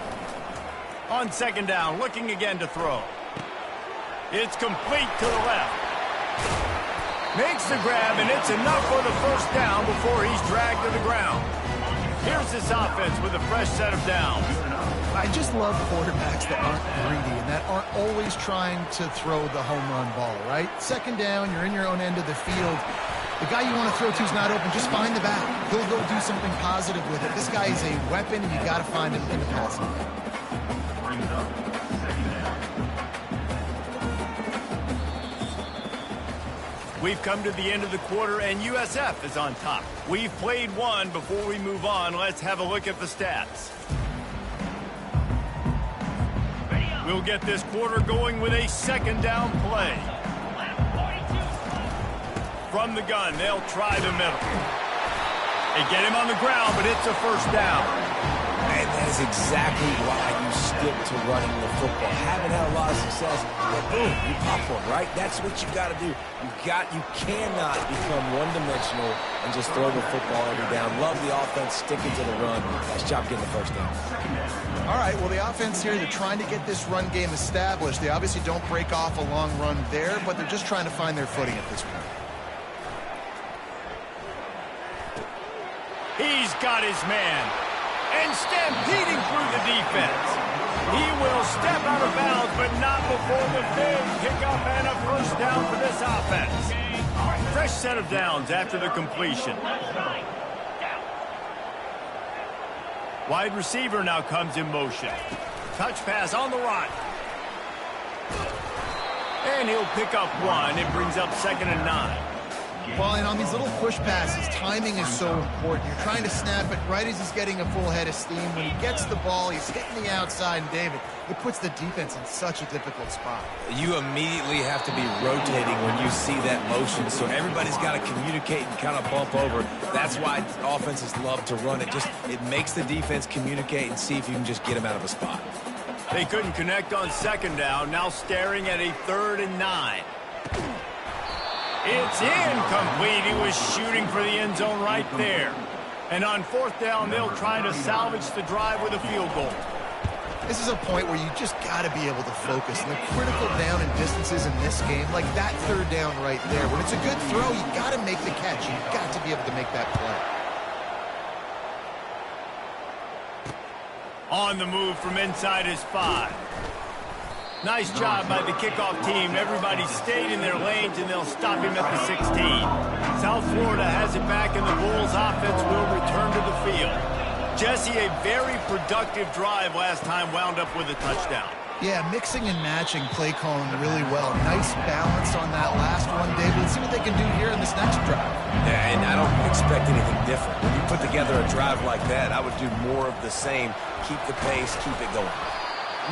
On second down, looking again to throw. It's complete to the left. Makes the grab, and it's enough for the first down before he's dragged to the ground. Here's this offense with a fresh set of downs. I just love quarterbacks that aren't greedy and that aren't always trying to throw the home run ball, right? Second down, you're in your own end of the field. The guy you want to throw to is not open. Just find the back. He'll go do something positive with it. This guy is a weapon, and you got to find him in the passing game. We've come to the end of the quarter, and USF is on top. We've played one. Before we move on, let's have a look at the stats. We'll get this quarter going with a second down play. From the gun, they'll try the middle. They get him on the ground, but it's a first down. And that is exactly why you stick to running the football. Haven't had a lot of success, but boom, you pop one, right? That's what you got to do. You cannot become one-dimensional and just throw the football every down. Love the offense, sticking to the run. Nice job getting the first down. All right, well, the offense here, they're trying to get this run game established. They obviously don't break off a long run there, but they're just trying to find their footing at this point. He's got his man. And stampeding through the defense. He will step out of bounds, but not before the big pickup and a first down for this offense. Fresh set of downs after the completion. Wide receiver now comes in motion. Touch pass on the run. And he'll pick up 1. It brings up 2nd and 9. Well, and on these little push passes, timing is so important. You're trying to snap it right as he's getting a full head of steam. When he gets the ball, he's hitting the outside, and David, it puts the defense in such a difficult spot. You immediately have to be rotating when you see that motion, so everybody's got to communicate and kind of bump over. That's why offenses love to run it. It makes the defense communicate and see if you can just get him out of a spot. They couldn't connect on second down, now staring at a 3rd and 9. It's incomplete. He was shooting for the end zone right there. And on 4th down, they'll try to salvage the drive with a field goal. This is a point where you just got to be able to focus. And the critical down and distances in this game, like that 3rd down right there, when it's a good throw, you got to make the catch. You've got to be able to make that play. On the move from inside his 5. Nice job by the kickoff team. Everybody stayed in their lanes, and they'll stop him at the 16. South Florida has it back, and the Bulls offense will return to the field. Jesse, a very productive drive last time, wound up with a touchdown. Yeah, mixing and matching play calling really well. Nice balance on that last one, David. Let's see what they can do here in this next drive. Yeah, and I don't expect anything different. When you put together a drive like that, I would do more of the same. Keep the pace, keep it going.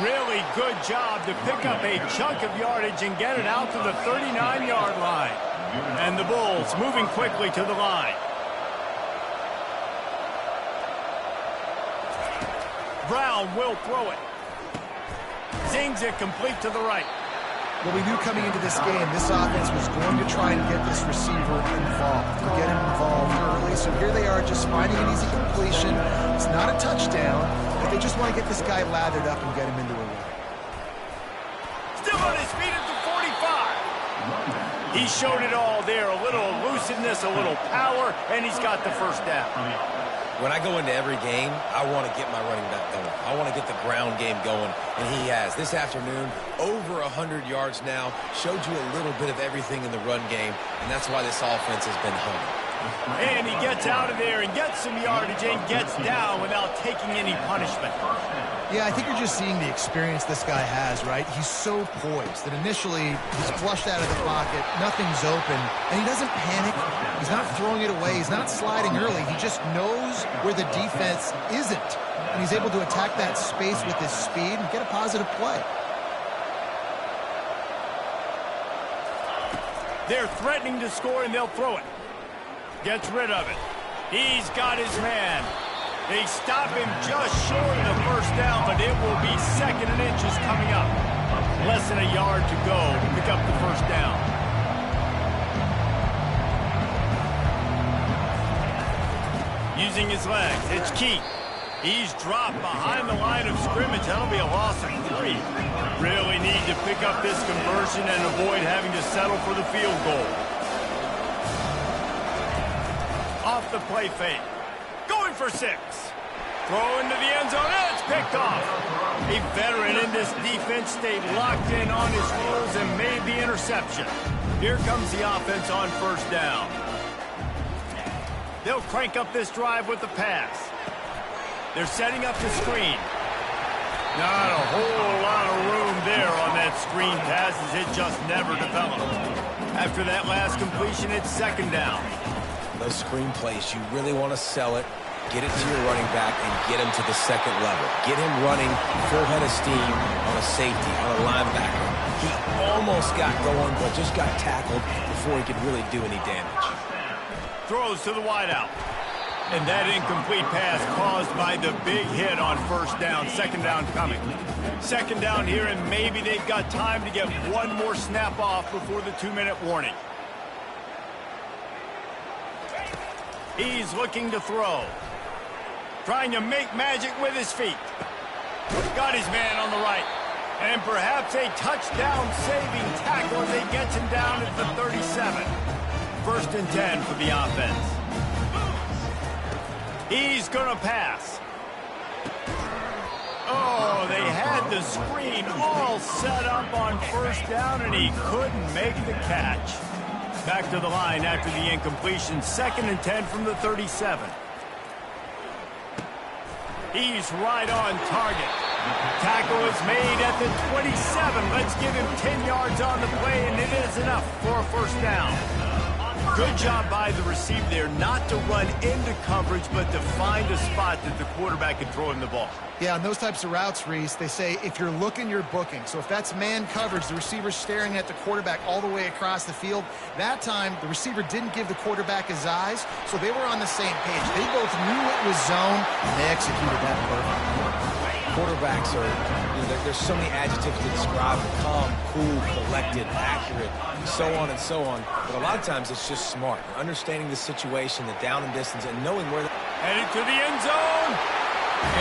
Really good job to pick up a chunk of yardage and get it out to the 39-yard line. And the Bulls moving quickly to the line. Brown will throw it. Zings it complete to the right. Well, we knew coming into this game, this offense was going to try and get this receiver involved, to get him involved early. So here they are just finding an easy completion. It's not a touchdown, but they just want to get this guy lathered up and get him into a run. Still on his feet at the 45. He showed it all there. A little elusiveness, a little power, and he's got the first down. When I go into every game, I want to get my running back going. I want to get the ground game going, and he has. This afternoon, over 100 yards now, showed you a little bit of everything in the run game, and that's why this offense has been hungry. And he gets out of there and gets some yardage and gets down without taking any punishment. Yeah, I think you're just seeing the experience this guy has, right? He's so poised that initially he's flushed out of the pocket, nothing's open, and he doesn't panic. He's not throwing it away. He's not sliding early. He just knows where the defense isn't, and he's able to attack that space with his speed and get a positive play. They're threatening to score, and they'll throw it. Gets rid of it. He's got his man. They stop him just short of the first down, but it will be 2nd and inches coming up. Less than a yard to go to pick up the first down. Using his legs, it's Keith. He's dropped behind the line of scrimmage. That'll be a loss of 3. Really need to pick up this conversion and avoid having to settle for the field goal. Off the play fake. Going for 6. Throw into the end zone. And it's picked off. A veteran in this defense stayed locked in on his heels and made the interception. Here comes the offense on first down. They'll crank up this drive with the pass. They're setting up the screen. Not a whole lot of room there on that screen pass as it just never developed. After that last completion, it's 2nd down. Those screen plays, you really want to sell it, get it to your running back, and get him to the 2nd level. Get him running full head of steam on a safety, on a linebacker. He almost got going, but just got tackled before he could really do any damage. Throws to the wideout. And that incomplete pass caused by the big hit on first down. 2nd down coming. 2nd down here, and maybe they've got time to get one more snap off before the 2-minute warning. He's looking to throw. Trying to make magic with his feet. Got his man on the right. And perhaps a touchdown-saving tackle as he gets him down at the 37. 1st and 10 for the offense. He's going to pass. Oh, they had the screen all set up on first down, and he couldn't make the catch. Back to the line after the incompletion. 2nd and 10 from the 37. He's right on target. Tackle is made at the 27. Let's give him 10 yards on the play, and it is enough for a first down. Good job by the receiver there not to run into coverage, but to find a spot that the quarterback can throw him the ball. Yeah, on those types of routes, Reese, they say if you're looking, you're booking. So if that's man coverage, the receiver's staring at the quarterback all the way across the field. That time, the receiver didn't give the quarterback his eyes, so they were on the same page. They both knew it was zone, and they executed that perfectly. Quarterbacks are, there's so many adjectives to describe them. Calm, cool, collected, accurate, so on and so on. But a lot of times it's just smart. Understanding the situation, the down and distance, and knowing where they're Headed to the end zone.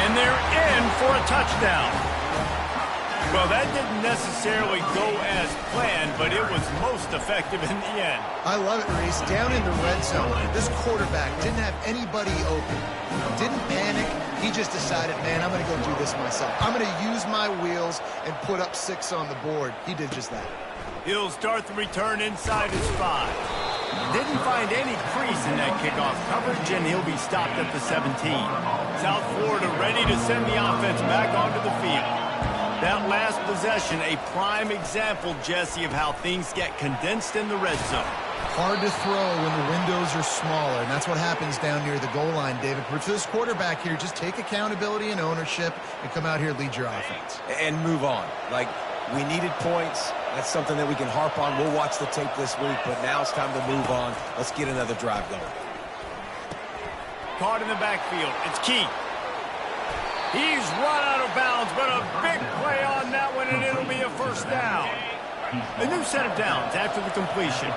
And they're in for a touchdown. Well, that didn't necessarily go as planned, but it was most effective in the end. I love it, Reese. Down in the red zone, this quarterback didn't have anybody open. Didn't panic. He just decided, man, I'm going to go do this myself. I'm going to use my wheels and put up 6 on the board. He did just that. He'll start the return inside his 5. Didn't find any crease in that kickoff coverage, and he'll be stopped at the 17. South Florida ready to send the offense back onto the field. That last possession, a prime example, Jesse, of how things get condensed in the red zone. Hard to throw when the windows are smaller, and that's what happens down near the goal line, David. But for this quarterback here, just take accountability and ownership and come out here and lead your offense. and move on. Like, we needed points. That's something that we can harp on. We'll watch the tape this week, but now it's time to move on. Let's get another drive going. Caught in the backfield. It's Key. He's run out of bounds, but a big play on that one, and it'll be a first down. A new set of downs after the completion.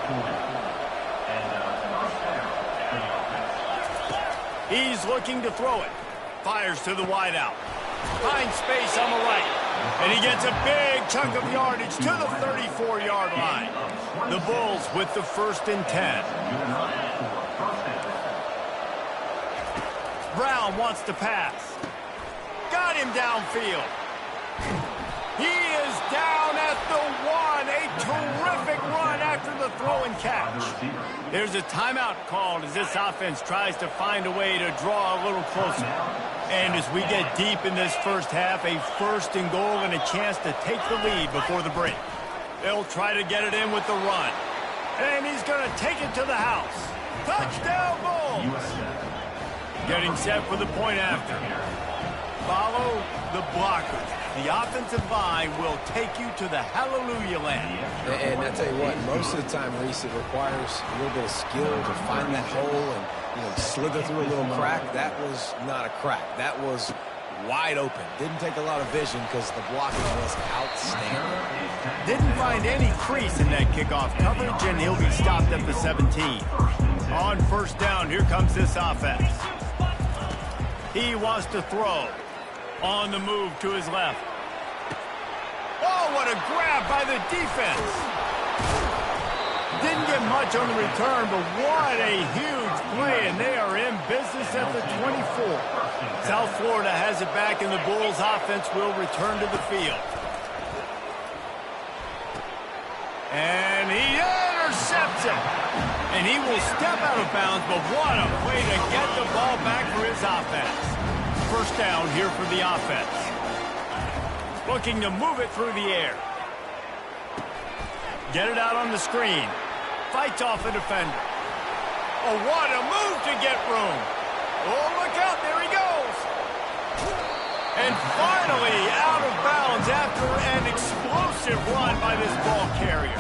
He's looking to throw it. Fires to the wideout. Finds space on the right. And he gets a big chunk of yardage to the 34-yard line. The Bulls with the 1st and 10. Brown wants to pass. Got him downfield. He is down at the 1. A terrific run after the throw and catch. There's a timeout called as this offense tries to find a way to draw a little closer. And as we get deep in this first half, a 1st and goal and a chance to take the lead before the break. They'll try to get it in with the run. And he's going to take it to the house. Touchdown, Bulls! Getting set for the point after. Follow the blockers. The offensive line will take you to the hallelujah land. And I tell you what, most of the time, Reese, it requires a little bit of skill to find that hole and slither through a little crack. That was not a crack. That was wide open. Didn't take a lot of vision because the blocking was outstanding. Didn't find any crease in that kickoff coverage, and he'll be stopped at the 17. On 1st down, here comes this offense. He wants to throw. On the move to his left. Oh, what a grab by the defense. Didn't get much on the return, but what a huge play, and they are in business at the 24. South Florida has it back, and the Bulls offense will return to the field. And he intercepts it. And he will step out of bounds, but what a play to get the ball back for his offense. 1st down here for the offense. Looking to move it through the air. Get it out on the screen. Fights off a defender. Oh, what a move to get room. Oh, look out. There he goes. And finally out of bounds after an explosive run by this ball carrier.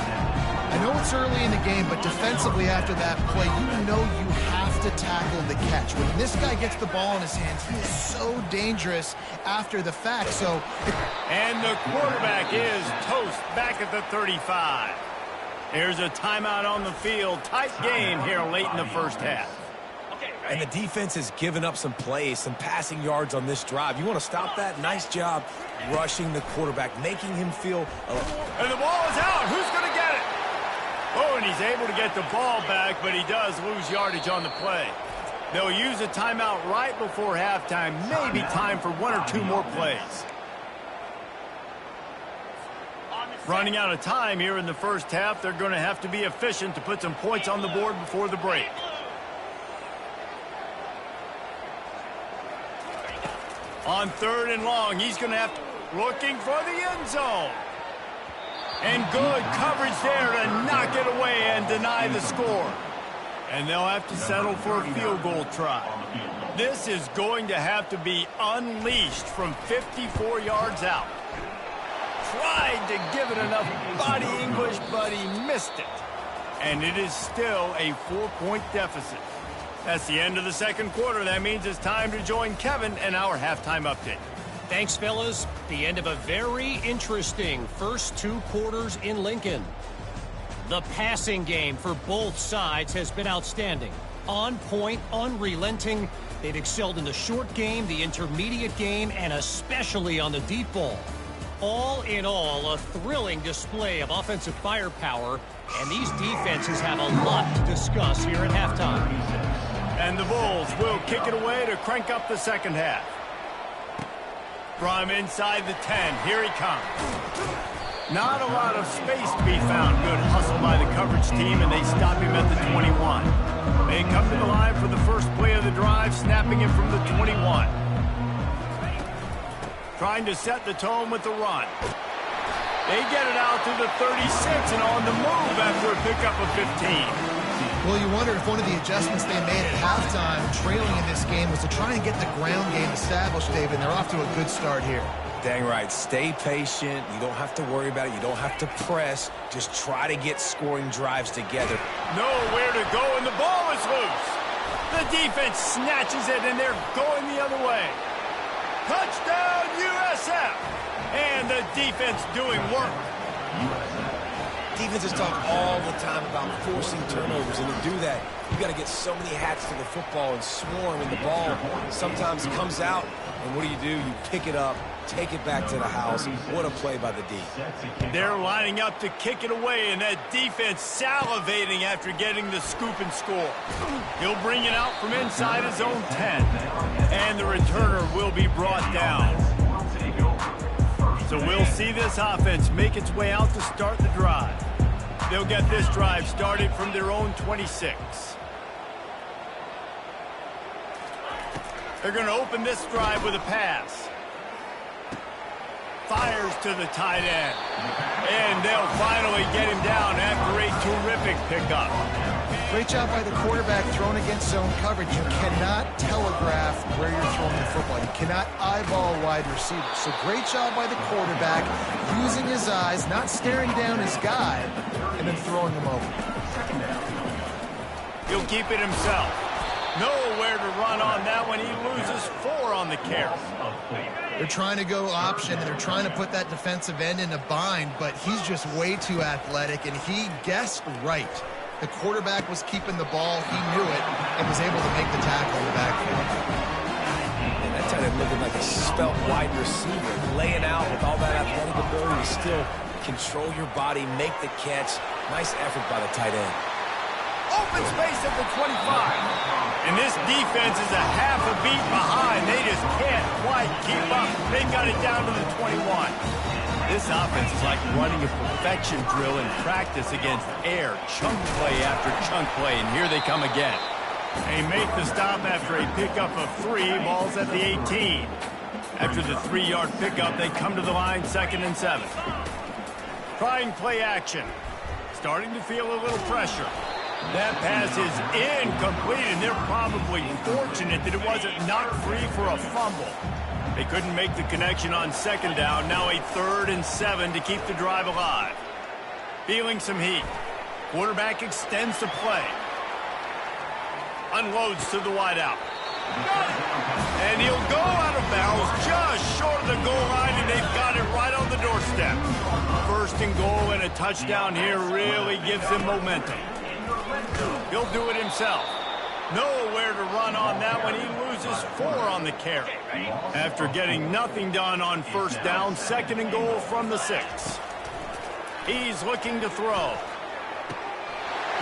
I know it's early in the game, but defensively after that play, you know you have to tackle the catch. When this guy gets the ball in his hands, he is so dangerous after the fact. And the quarterback is toast back at the 35. There's a timeout on the field. Tight game here late in the first half. And the defense has given up some plays, some passing yards on this drive. You want to stop that? Nice job rushing the quarterback, making him feel... And the ball is out. Who's going to get it? Oh, and he's able to get the ball back, but he does lose yardage on the play. They'll use a timeout right before halftime. Maybe time for 1 or 2 more plays. Running out of time here in the first half. They're going to have to be efficient to put some points on the board before the break. On 3rd and long, he's going to have to... Looking for the end zone. And good coverage there to knock it away and deny the score. And they'll have to settle for a field goal try. This is going to have to be unleashed from 54 yards out. Tried to give it enough body English, but he missed it. And it is still a 4-point deficit. That's the end of the 2nd quarter. That means it's time to join Kevin in our halftime update. Thanks, fellas. The end of a very interesting first 2 quarters in Lincoln. The passing game for both sides has been outstanding. On point, unrelenting. They've excelled in the short game, the intermediate game, and especially on the deep ball. All in all, a thrilling display of offensive firepower, and these defenses have a lot to discuss here at halftime. And the Bulls will kick it away to crank up the second half. From inside the 10, here he comes. Not a lot of space to be found. Good hustle by the coverage team, and they stop him at the 21. They come to the line for the first play of the drive, snapping it from the 21. Trying to set the tone with the run. They get it out to the 36 and on the move after a pickup of 15. Well, you wonder if one of the adjustments they made at halftime, trailing in this game, was to try and get the ground game established, David, and they're off to a good start here. Dang right. Stay patient. You don't have to worry about it. You don't have to press. Just try to get scoring drives together. Nowhere to go, and the ball is loose. The defense snatches it, and they're going the other way. Touchdown, USF! And the defense doing work. Defenses talk all the time about forcing turnovers, and to do that, you got to get so many hats to the football and swarm, and the ball sometimes comes out, and what do? You pick it up, take it back to the house. What a play by the D. They're lining up to kick it away, and that defense salivating after getting the scoop and score. He'll bring it out from inside his own 10, and the returner will be brought down. So we'll see this offense make its way out to start the drive. They'll get this drive started from their own 26. They're going to open this drive with a pass. Fires to the tight end. And they'll finally get him down after a terrific pickup. Great job by the quarterback throwing against zone coverage. You cannot telegraph where you're throwing the football. You cannot eyeball a wide receiver. So great job by the quarterback using his eyes, not staring down his guy, and then throwing him over. He'll keep it himself. Nowhere to run on that one. He loses 4 on the carry. They're trying to go option, and they're trying to put that defensive end in a bind, but he's just way too athletic, and he guessed right. The quarterback was keeping the ball. He knew it and was able to make the tackle in the backfield. And that tight end looking like a spelt wide receiver, laying out with all that athletic ability to still control your body, make the catch. Nice effort by the tight end. Open space at the 25. And this defense is a half a beat behind. They just can't quite keep up. They've got it down to the 21. This offense is like running a perfection drill in practice against air. Chunk play after chunk play, and here they come again. They make the stop after a pickup of 3. Ball's at the 18. After the 3-yard pickup, they come to the line 2nd and 7. Trying play action. Starting to feel a little pressure. That pass is incomplete, and they're probably fortunate that it wasn't knocked free for a fumble. They couldn't make the connection on 2nd down. Now a 3rd and 7 to keep the drive alive. Feeling some heat. Quarterback extends the play. Unloads to the wideout. And he'll go out of bounds just short of the goal line, and they've got it right on the doorstep. 1st and goal and a touchdown here really gives them momentum. He'll do it himself. Nowhere to run on that one. He loses 4 on the carry. After getting nothing done on 1st down, 2nd and goal from the 6. He's looking to throw.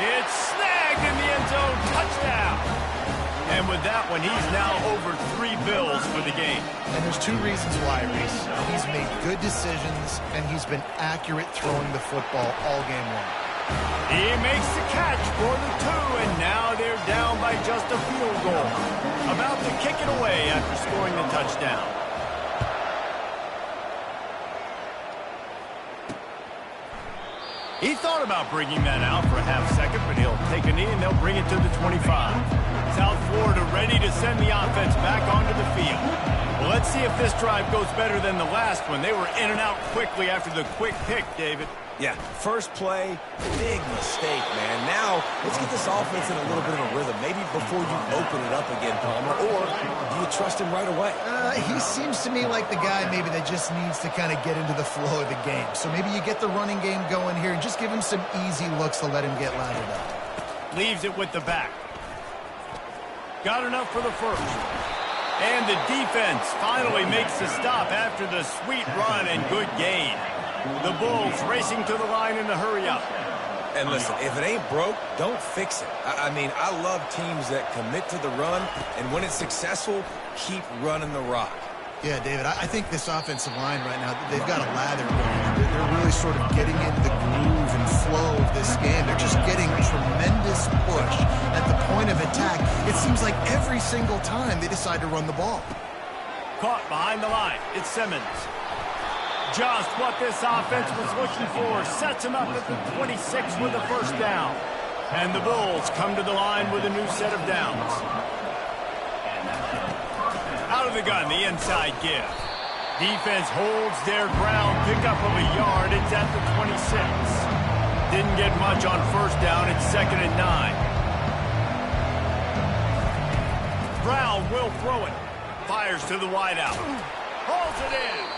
It's snagged in the end zone. Touchdown. And with that one, he's now over 3 bills for the game. And there's 2 reasons why, Reese. He's made good decisions, and he's been accurate throwing the football all game long. He makes the catch for the 2, and now they're down by just a field goal. About to kick it away after scoring the touchdown. He thought about bringing that out for a half second, but he'll take a knee and they'll bring it to the 25. South Florida ready to send the offense back onto the field. Well, let's see if this drive goes better than the last one. They were in and out quickly after the quick pick, David. Yeah, first play, big mistake, man. Now, let's get this offense in a little bit of a rhythm. Maybe before you open it up again, Palmer, or do you trust him right away? He seems to me like the guy maybe that just needs to kind of get into the flow of the game. So maybe you get the running game going here and just give him some easy looks to let him get lathered up. Leaves it with the back. Got enough for the first. And the defense finally makes the stop after the sweet run and good gain. The Bulls racing to the line in the hurry-up. And listen, if it ain't broke, don't fix it. I mean, I love teams that commit to the run, and when it's successful, keep running the rock. Yeah, David, I think this offensive line right now, they've got a lather going. They're really sort of getting into the groove and flow of this game. They're just getting tremendous push at the point of attack. It seems like every single time they decide to run the ball. Caught behind the line. It's Simmons. Just what this offense was looking for. Sets him up at the 26 with a first down. And the Bulls come to the line with a new set of downs. Out of the gun, the inside give. Defense holds their ground. Pickup of a yard. It's at the 26. Didn't get much on first down. It's 2nd and 9. Brown will throw it. Fires to the wideout. Hauls it in.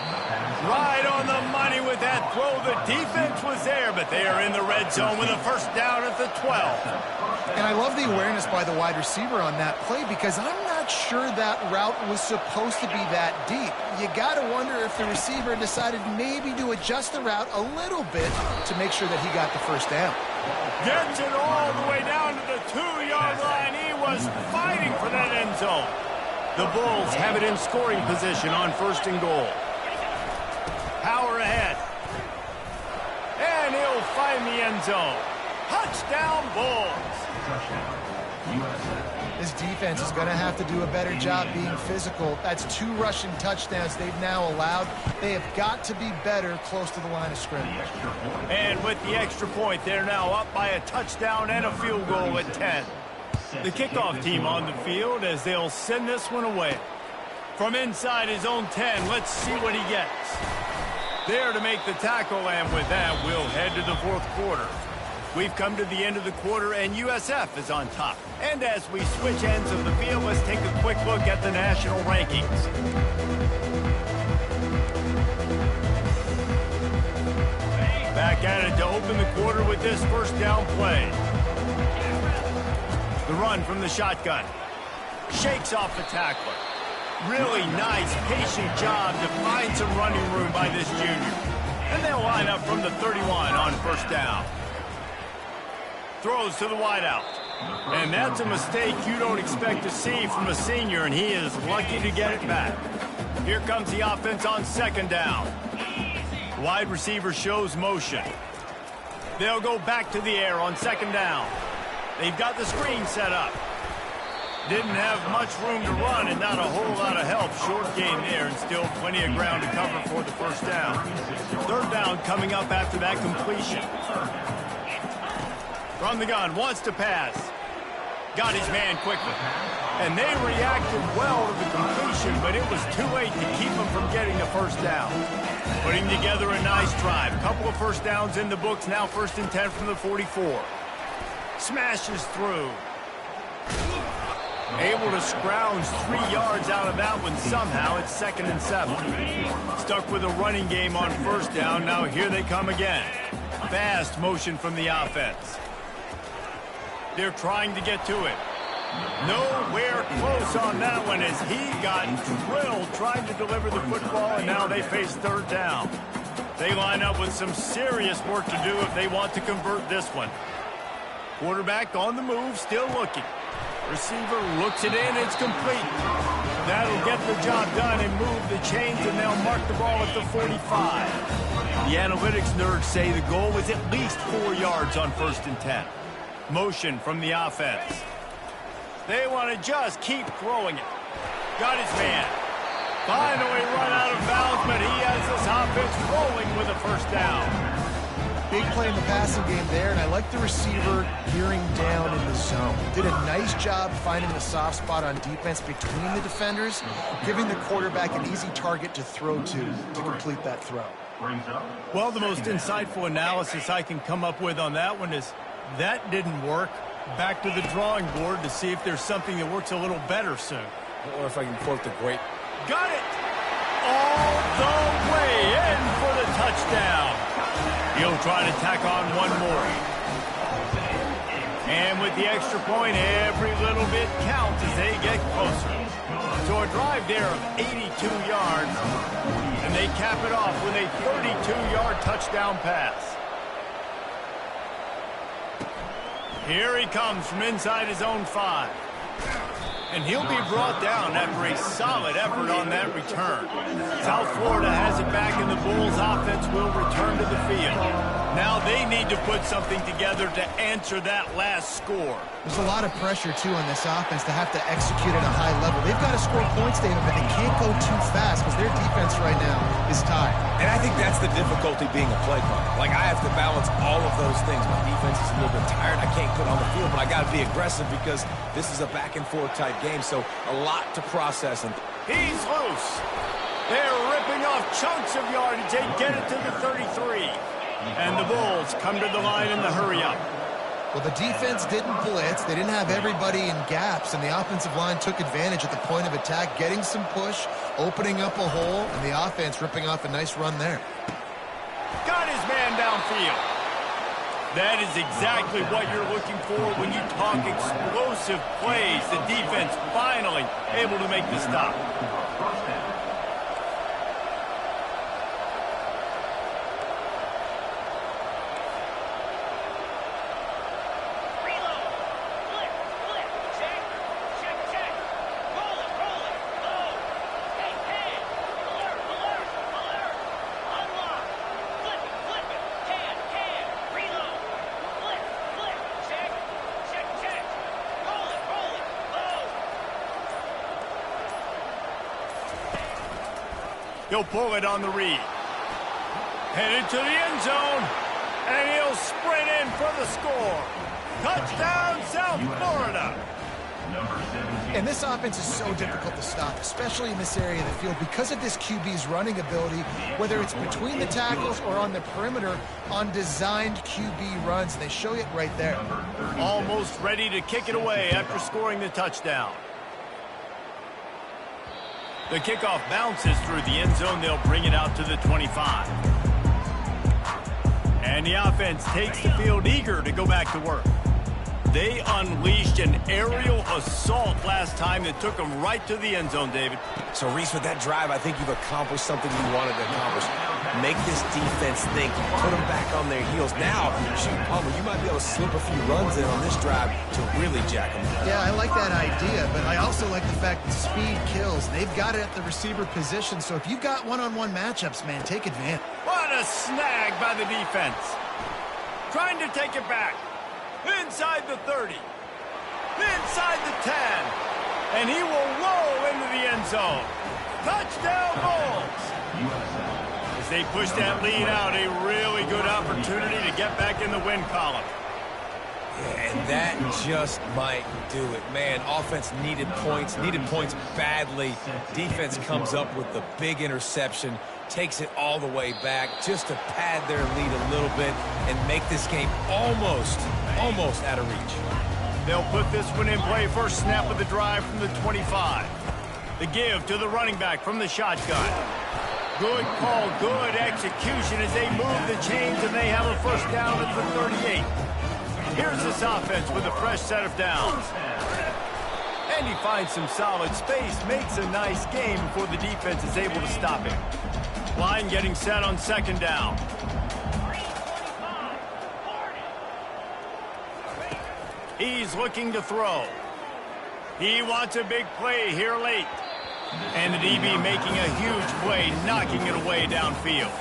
Right on the money with that throw. The defense was there, but they are in the red zone with a first down at the 12. And I love the awareness by the wide receiver on that play because I'm not sure that route was supposed to be that deep. You got to wonder if the receiver decided maybe to adjust the route a little bit to make sure that he got the first down. Gets it all the way down to the 2-yard line. He was fighting for that end zone. The Bulls have it in scoring position on 1st and goal. Power ahead. And he'll find the end zone. Touchdown, Bulls. This defense is going to have to do a better job being physical. That's 2 rushing touchdowns they've now allowed. They have got to be better close to the line of scrimmage. And with the extra point, they're now up by a touchdown and a field goal at 10. The kickoff team on the field as they'll send this one away. From inside his own 10, let's see what he gets. There to make the tackle, and with that, we'll head to the 4th quarter. We've come to the end of the quarter, and USF is on top. And as we switch ends of the field, let's take a quick look at the national rankings. Back at it to open the quarter with this first down play. The run from the shotgun. Shakes off the tackler. Really nice, patient job to find some running room by this junior. And they'll line up from the 31 on first down. Throws to the wideout. And that's a mistake you don't expect to see from a senior, and he is lucky to get it back. Here comes the offense on 2nd down. Wide receiver shows motion. They'll go back to the air on 2nd down. They've got the screen set up. Didn't have much room to run and not a whole lot of help. Short game there and still plenty of ground to cover for the first down. 3rd down coming up after that completion. From the gun, wants to pass. Got his man quickly. And they reacted well to the completion, but it was too late to keep him from getting the first down. Putting together a nice drive. Couple of first downs in the books. Now 1st and 10 from the 44. Smashes through. Able to scrounge 3 yards out of that one somehow. It's 2nd and 7. Stuck with a running game on first down. Now here they come again. Fast motion from the offense. They're trying to get to it. Nowhere close on that one as he got drilled trying to deliver the football, and now they face 3rd down. They line up with some serious work to do if they want to convert this one. Quarterback on the move, still looking. Receiver looks it in, it's complete. That'll get the job done and move the chains, and they'll mark the ball at the 45. The analytics nerds say the goal was at least 4 yards on 1st and 10. Motion from the offense. They want to just keep throwing it. Got his man. Finally run out of bounds, but he has this offense rolling with a first down. Big play in the passing game there, and I like the receiver gearing down in the zone. Did a nice job finding the soft spot on defense between the defenders, giving the quarterback an easy target to throw to complete that throw. Well, the most insightful analysis I can come up with on that one is that didn't work. Back to the drawing board to see if there's something that works a little better soon. Or if I can quote the great. Got it! All the way in for the touchdown. He'll try to tack on one more. And with the extra point, every little bit counts as they get closer. So a drive there of 82 yards, and they cap it off with a 32-yard touchdown pass. Here he comes from inside his own 5. And he'll be brought down after a solid effort on that return. South Florida has it back, and the Bulls offense will return to the field. Now they need to put something together to answer that last score. There's a lot of pressure, too, on this offense to have to execute at a high level. They've got to score points, David, but they can't go too fast because their defense right now is tired. And I think that's the difficulty being a play caller. Like, I have to balance all of those things. My defense is a little bit tired. I can't put on the field, but I got to be aggressive because this is a back-and-forth type game, so a lot to process. And he's loose. They're ripping off chunks of yardage. They get it to the 33. And the Bulls come to the line in the hurry-up. Well, the defense didn't blitz. They didn't have everybody in gaps, and the offensive line took advantage at the point of attack, getting some push, opening up a hole, and the offense ripping off a nice run there. Got his man downfield. That is exactly what you're looking for when you talk explosive plays. The defense finally able to make the stop. He'll pull it on the read. Headed to the end zone. And he'll sprint in for the score. Touchdown, South Florida. And this offense is so difficult to stop, especially in this area of the field, because of this QB's running ability, whether it's between the tackles or on the perimeter on designed QB runs. They show it right there. Almost ready to kick it away after scoring the touchdown. The kickoff bounces through the end zone. They'll bring it out to the 25. And the offense takes the field eager to go back to work. They unleashed an aerial assault last time that took them right to the end zone, David. so, Reese, with that drive, I think you've accomplished something you wanted to accomplish. Make this defense think. Put them back on their heels. Now, shoot, Palmer, you might be able to slip a few runs in on this drive to really jack them up. Yeah, I like that idea, but I also like the fact that speed kills. They've got it at the receiver position, so if you've got one-on-one matchups, man, take advantage. What a snag by the defense. Trying to take it back. Inside the 30. Inside the 10. And he will roll into the end zone. Touchdown, Bulls. As they push that lead out, a really good opportunity to get back in the win column. Yeah, and that just might do it. Man, offense needed points badly. Defense comes up with the big interception, takes it all the way back just to pad their lead a little bit and make this game almost out of reach. They'll put this one in play. First snap of the drive from the 25. The give to the running back from the shotgun. Good call, good execution as they move the chains, and they have a first down at the 38. Here's this offense with a fresh set of downs. And he finds some solid space, makes a nice game before the defense is able to stop him. Line getting set on second down. He's looking to throw. He wants a big play here late. And the DB making a huge play, knocking it away downfield.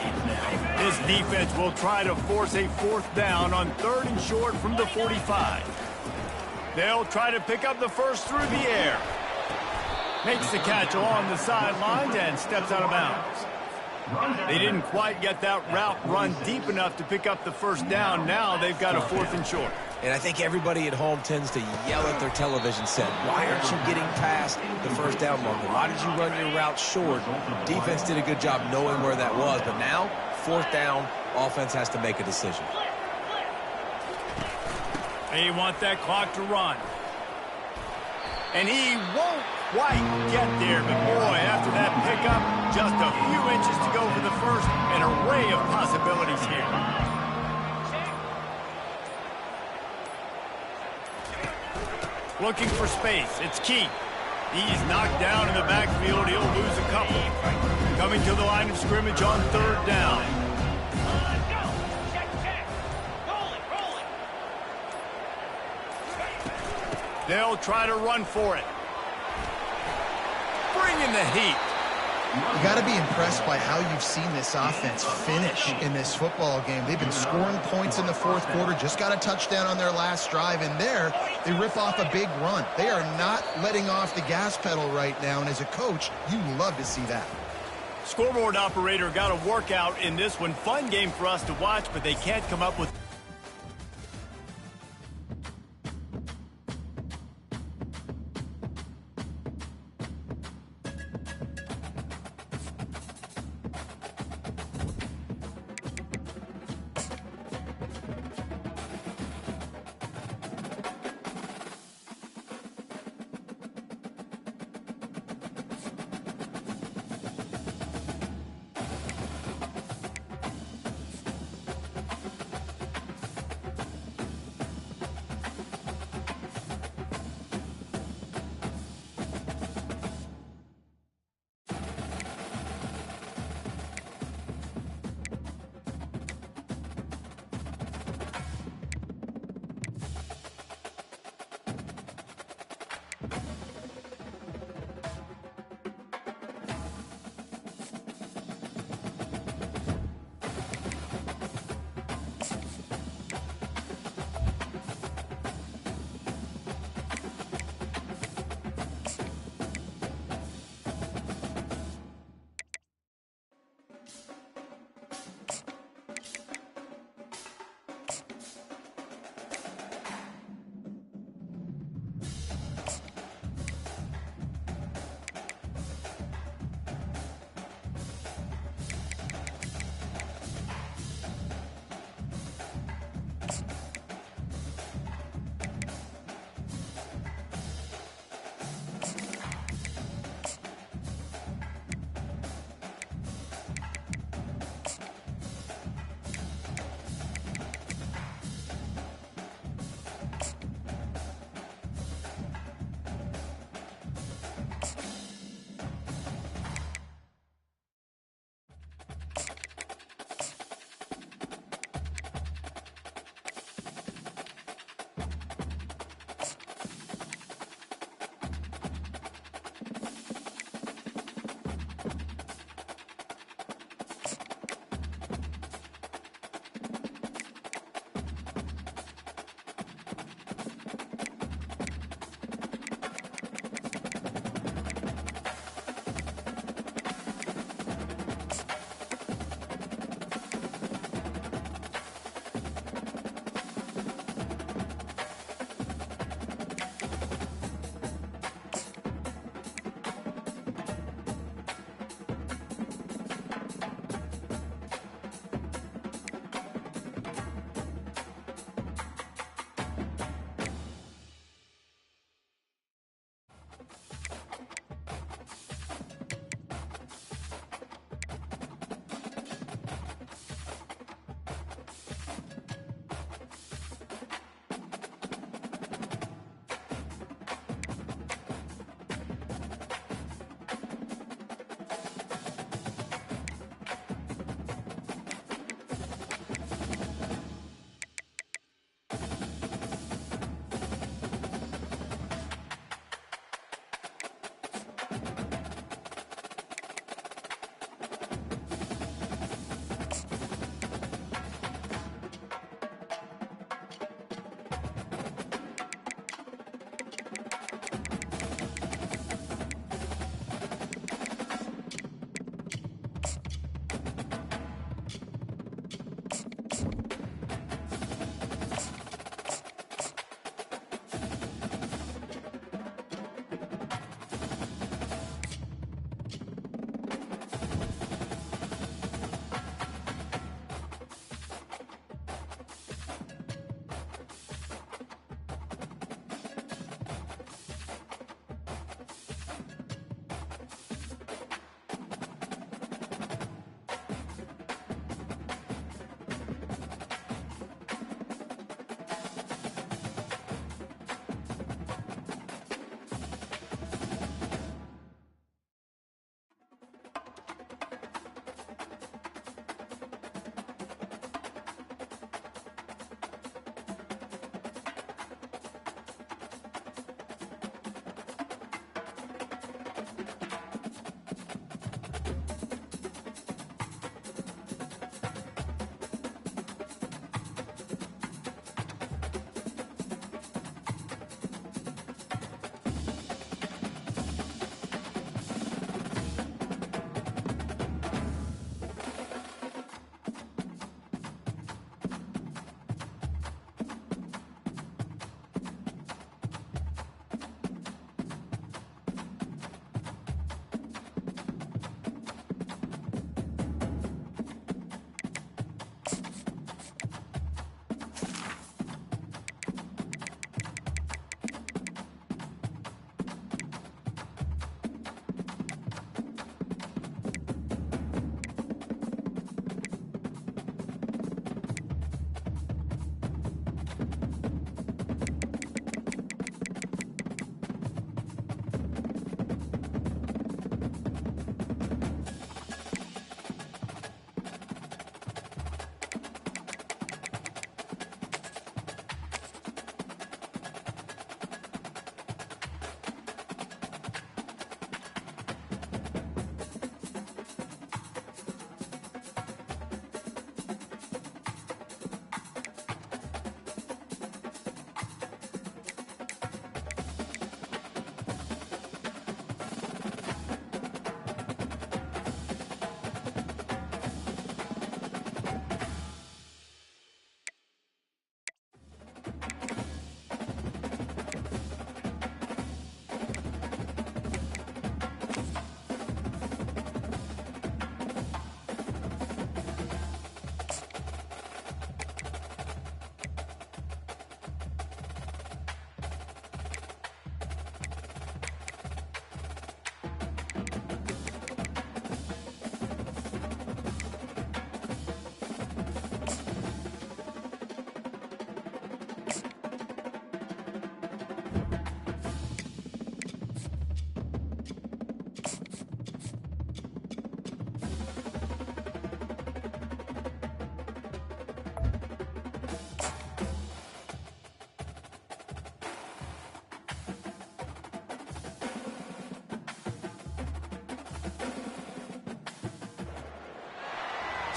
This defense will try to force a fourth down on 3rd and short from the 45. They'll try to pick up the first through the air. Makes the catch along the sidelines and steps out of bounds. They didn't quite get that route run deep enough to pick up the first down. Now they've got a 4th and short. And I think everybody at home tends to yell at their television set. Why aren't you getting past the first down marker? Why did you run your route short? Defense did a good job knowing where that was. But now, 4th down, offense has to make a decision. They want that clock to run. And he won't quite get there, but boy, after that pickup, just a few inches to go for the first. An array of possibilities here. Looking for space. It's Key. He's knocked down in the backfield. He'll lose a couple. Coming to the line of scrimmage on 3rd down. They'll try to run for it. Bring in the heat. You got to be impressed by how you've seen this offense finish in this football game. They've been scoring points in the 4th quarter, just got a touchdown on their last drive, and there they rip off a big run. They are not letting off the gas pedal right now, and as a coach, you love to see that. Scoreboard operator got a workout in this one. Fun game for us to watch, but they can't come up with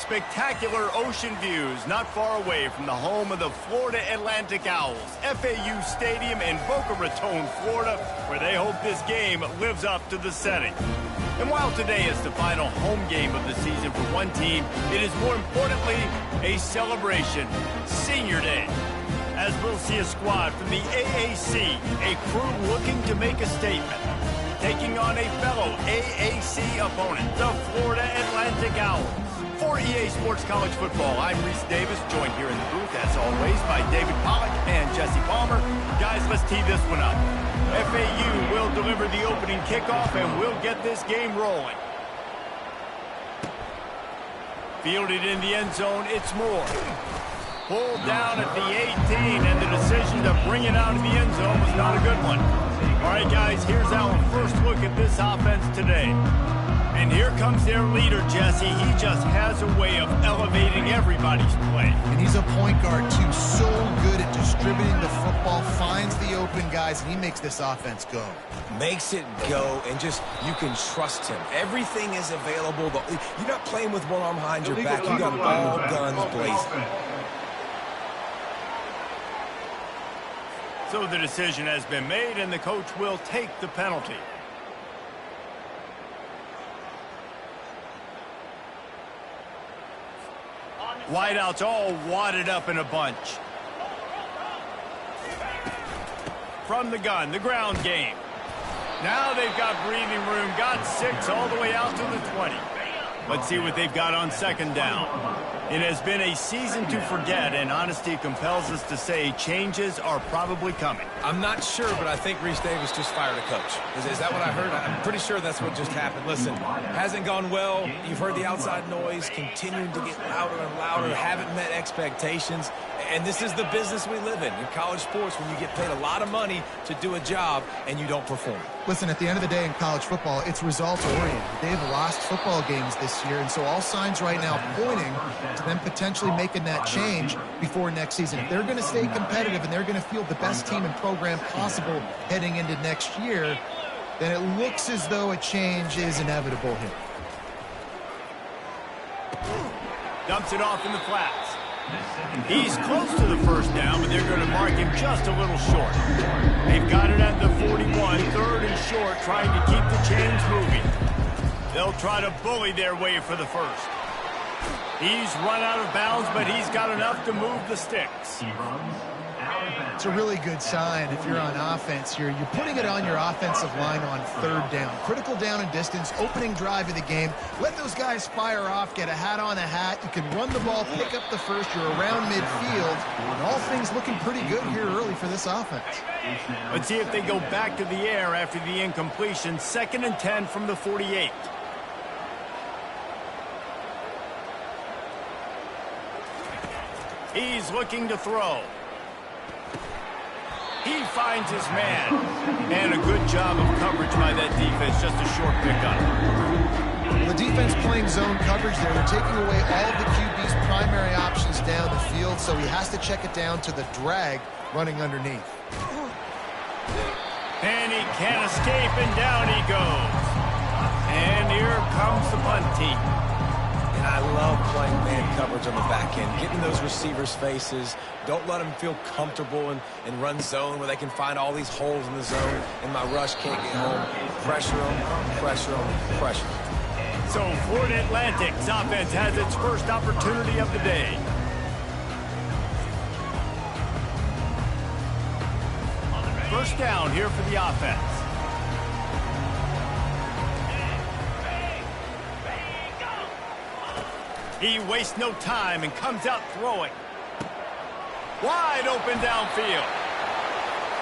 spectacular ocean views not far away from the home of the Florida Atlantic Owls, FAU Stadium in Boca Raton, Florida, where they hope this game lives up to the setting. And while today is the final home game of the season for one team, it is more importantly a celebration, Senior Day. As we'll see a squad from the AAC, a crew looking to make a statement, taking on a fellow AAC opponent, the Florida Atlantic Owls. For EA Sports College Football, I'm Reese Davis, joined here in the booth, as always, by David Pollack and Jesse Palmer. Guys, let's tee this one up. FAU will deliver the opening kickoff, and we'll get this game rolling. Fielded in the end zone, it's Moore. Pulled down at the 18, and the decision to bring it out of the end zone was not a good one. All right, guys, here's our first look at this offense today. And here comes their leader, Jesse. He just has a way of elevating everybody's play. And he's a point guard, too. So good at distributing the football, finds the open guys, and he makes this offense go. Makes it go, and just, you can trust him. Everything is available. You're not playing with one arm behind your back. You got all guns blazing. So the decision has been made, and the coach will take the penalty. Wideouts all wadded up in a bunch. From the gun, the ground game. Now they've got breathing room, got 6 all the way out to the 20. Let's see what they've got on second down. It has been a season to forget, and honesty compels us to say changes are probably coming. I'm not sure, but I think Reese Davis just fired a coach. Is that what I heard? I'm pretty sure that's what just happened. Listen, hasn't gone well. You've heard the outside noise, continuing to get louder and louder, haven't met expectations. And this is the business we live in college sports, when you get paid a lot of money to do a job and you don't perform. Listen, at the end of the day in college football, it's results-oriented. They've lost football games this year, and so all signs right now pointing to them potentially making that change before next season. If they're going to stay competitive and they're going to field the best team and program possible heading into next year, then it looks as though a change is inevitable here. Dumps it off in the flats. He's close to the first down, but they're going to mark him just a little short. They've got it at the 41, third and short, trying to keep the chains moving. They'll try to bully their way for the first. He's run out of bounds, but he's got enough to move the sticks. It's a really good sign if you're on offense here. You're putting it on your offensive line on third down. Critical down and distance, opening drive of the game. Let those guys fire off, get a hat on a hat. You can run the ball, pick up the first. You're around midfield. And all things looking pretty good here early for this offense. Let's see if they go back to the air after the incompletion. 2nd and 10 from the 48. He's looking to throw. He finds his man. And a good job of coverage by that defense. Just a short pickup. Well, the defense playing zone coverage there. They're taking away all of the QB's primary options down the field, so he has to check it down to the drag running underneath. And he can't escape, and down he goes. And here comes the punt team. And I love playing man coverage on the back end, getting those receivers' faces. Don't let them feel comfortable and run zone where they can find all these holes in the zone, and my rush can't get home. Pressure them, pressure them, pressure them. So Florida Atlantic's offense has its first opportunity of the day. First down here for the offense. He wastes no time and comes out throwing. Wide open downfield.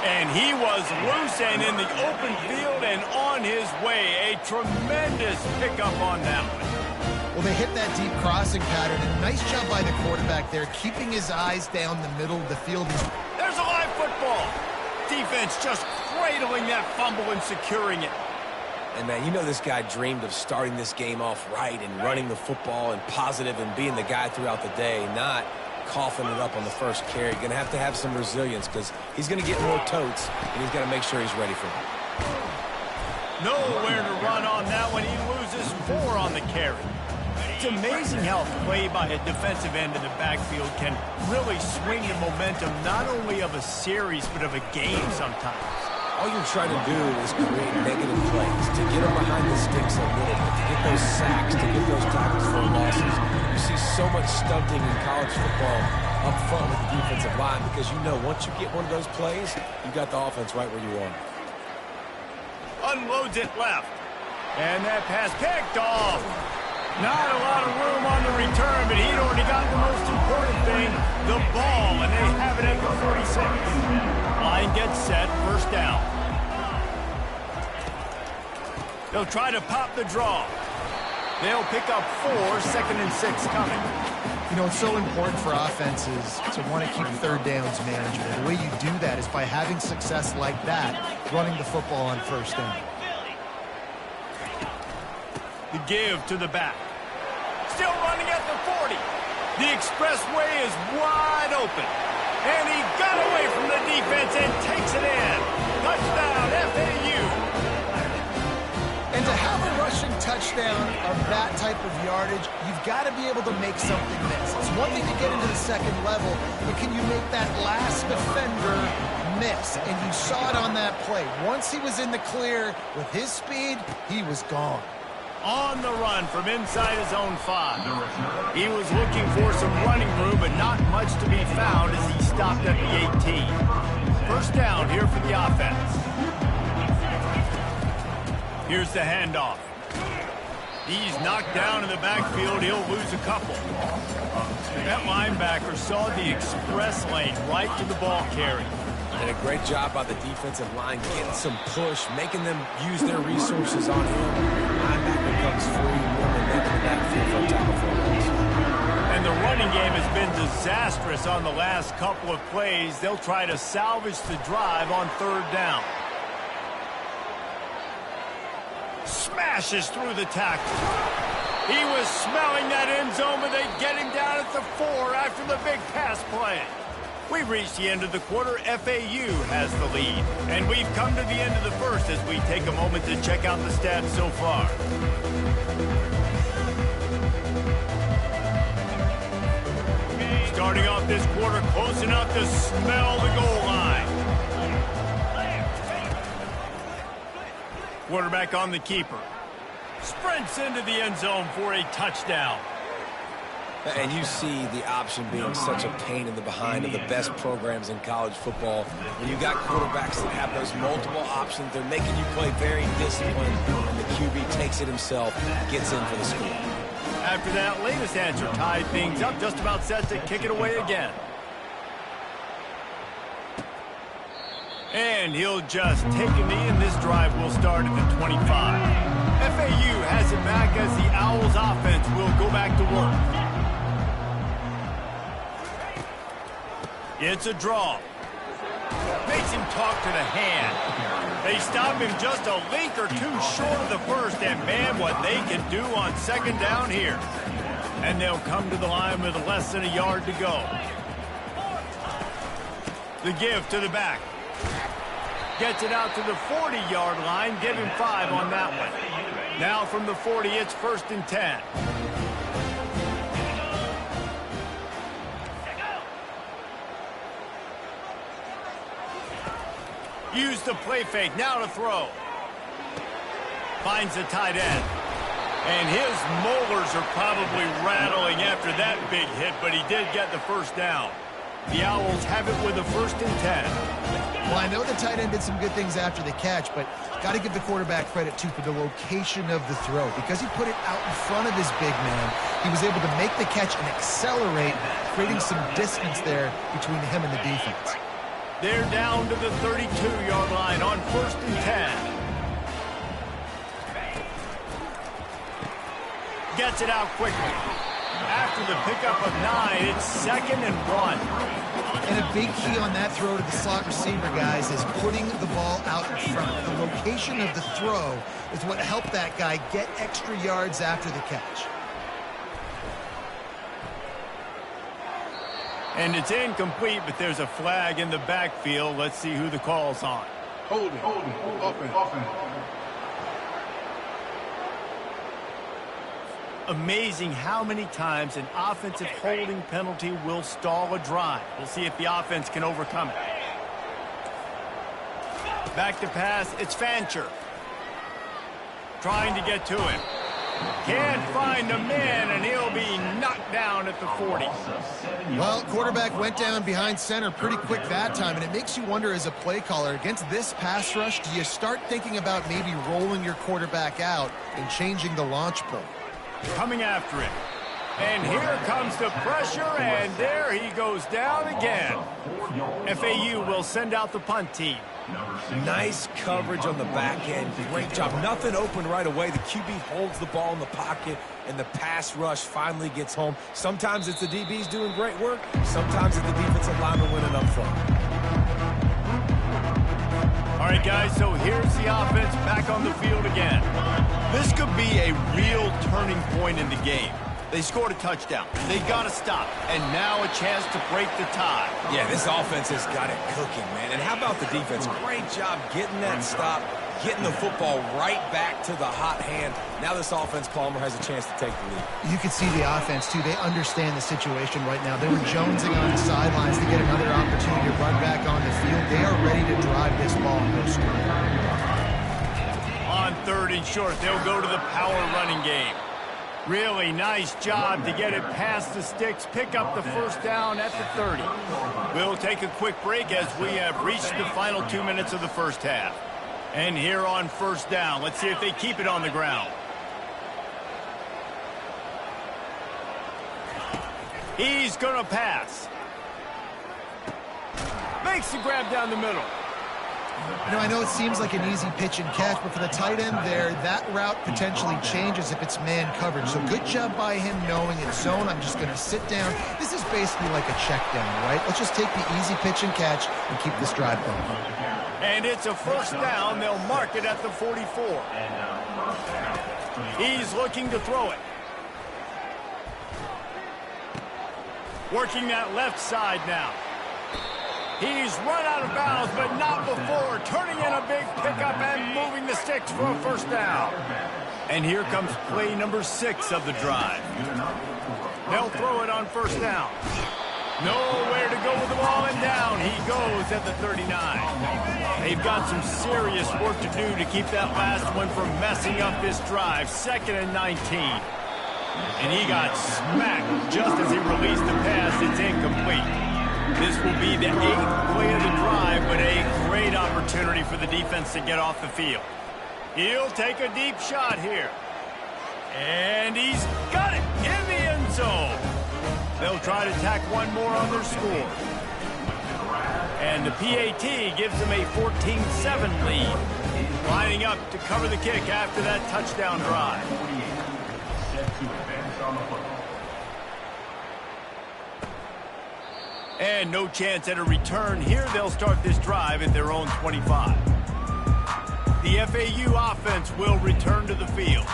And he was loose and in the open field and on his way. A tremendous pickup on that one. Well, they hit that deep crossing pattern, and nice job by the quarterback there, keeping his eyes down the middle of the field. There's a live football. Defense just cradling that fumble and securing it. And, man, you know this guy dreamed of starting this game off right and running the football and positive and being the guy throughout the day, not coughing it up on the first carry. Going to have some resilience because he's going to get more totes, and he's got to make sure he's ready for it. Nowhere to run on that one. He loses 4 on the carry. It's amazing how play by a defensive end in the backfield can really swing the momentum not only of a series but of a game sometimes. All you're trying to do is create negative plays, to get them behind the sticks a little bit, to get those sacks, to get those tackles for losses. You see so much stunting in college football up front with the defensive line because you know once you get one of those plays, you got the offense right where you want it. Unloads it left. And that pass picked off. Not a lot of room on the return, but he'd already got the most important thing, the ball, and they have it at the 46. Line gets set, first down. They'll try to pop the draw. They'll pick up 4, 2nd and 6 coming. You know, it's so important for offenses to want to keep third downs manageable. The way you do that is by having success like that, running the football on first down. The give to the back. Still running at the 40. The expressway is wide open. And he got away from the defense and takes it in. Touchdown, FAU. And to have a rushing touchdown of that type of yardage, you've got to be able to make something miss. It's one thing to get into the second level, but can you make that last defender miss? And you saw it on that play. Once he was in the clear with his speed, he was gone. On the run from inside his own 5. He was looking for some running room, but not much to be found as he stopped at the 18. First down here for the offense. Here's the handoff. He's knocked down in the backfield. He'll lose a couple. That linebacker saw the express lane right to the ball carrier. And a great job by the defensive line getting some push, making them use their resources on him. Linebacker comes free, more momentum in that field for a tackle for a loss. And the running game has been disastrous on the last couple of plays. They'll try to salvage the drive on third down. Smashes through the tackle. He was smelling that end zone, but they get him down at the 4 after the big pass play. We've reached the end of the quarter. FAU has the lead. And we've come to the end of the first as we take a moment to check out the stats so far. Starting off this quarter close enough to smell the goal line. Quarterback on the keeper. Sprints into the end zone for a touchdown. And you see the option being such a pain in the behind of the best programs in college football. When you got quarterbacks that have those multiple options, they're making you play very disciplined, and the QB takes it himself, gets in for the score. After that latest answer tied things up, just about set to kick it away again. And he'll just take a knee, and this drive will start at the 25. FAU has it back as the Owls offense will go back to work. It's a draw. Makes him talk to the hand. They stop him just a link or two short of the first, and man, what they can do on second down here. And they'll come to the line with less than a yard to go. The give to the back. Gets it out to the 40-yard line. Give him 5 on that one. Now from the 40, it's 1st and 10. Use the play fake. Now to throw. Finds the tight end. And his molars are probably rattling after that big hit, but he did get the first down. The Owls have it with a 1st and 10. Well, I know the tight end did some good things after the catch, but got to give the quarterback credit, too, for the location of the throw. Because he put it out in front of his big man, he was able to make the catch and accelerate, creating some distance there between him and the defense. They're down to the 32-yard line on 1st and 10. Gets it out quickly. After the pickup of 9, it's 2nd and 1. And a big key on that throw to the slot receiver, guys, is putting the ball out in front. The location of the throw is what helped that guy get extra yards after the catch. And it's incomplete, but there's a flag in the backfield. Let's see who the call's on. Holding. Offense. Amazing how many times an offensive holding penalty will stall a drive. We'll see if the offense can overcome it. Back to pass, it's Fancher. Trying to get to him. Can't find a man, and he'll be knocked down at the 40. Well, quarterback went down behind center pretty quick that time, and it makes you wonder as a play caller, against this pass rush, do you start thinking about maybe rolling your quarterback out and changing the launch point? Coming after him. And here comes the pressure, and there he goes down again. FAU will send out the punt team. Nice coverage on the back end. Great job. Nothing open right away. The QB holds the ball in the pocket, and the pass rush finally gets home. Sometimes it's the DBs doing great work. Sometimes it's the defensive lineman winning up front. All right, guys, so here's the offense back on the field again. This could be a real turning point in the game. They scored a touchdown. They got to stop. And now a chance to break the tie. Yeah, this offense has got it cooking, man. And how about the defense? Great job getting that stop, getting the football right back to the hot hand. Now this offense, Palmer, has a chance to take the lead. You can see the offense, too. They understand the situation right now. They were jonesing on the sidelines to get another opportunity to run back on the field. They are ready to drive this ball and go score. On 3rd and short, they'll go to the power running game. Really nice job to get it past the sticks, pick up the first down at the 30. We'll take a quick break as we have reached the final 2 minutes of the first half. And here on 1st down, let's see if they keep it on the ground. He's going to pass. Makes the grab down the middle. You know, I know it seems like an easy pitch and catch, but for the tight end there, that route potentially changes if it's man coverage. So good job by him knowing it's zone. I'm just going to sit down. This is basically like a check down, right? Let's just take the easy pitch and catch and keep this drive going. And it's a 1st down. They'll mark it at the 44. He's looking to throw it. Working that left side now. He's run out of bounds, but not before. Turning in a big pickup and moving the sticks for a 1st down. And here comes play number 6 of the drive. They'll throw it on 1st down. Nowhere to go with the ball, and down he goes at the 39. They've got some serious work to do to keep that last one from messing up this drive. 2nd and 19. And he got smacked just as he released the pass. It's incomplete. This will be the 8th play of the drive, but a great opportunity for the defense to get off the field. He'll take a deep shot here. And he's got it in the end zone. They'll try to tack one more on their score. And the PAT gives them a 14-7 lead. Lining up to cover the kick after that touchdown drive. And no chance at a return. Here they'll start this drive at their own 25. The FAU offense will return to the field.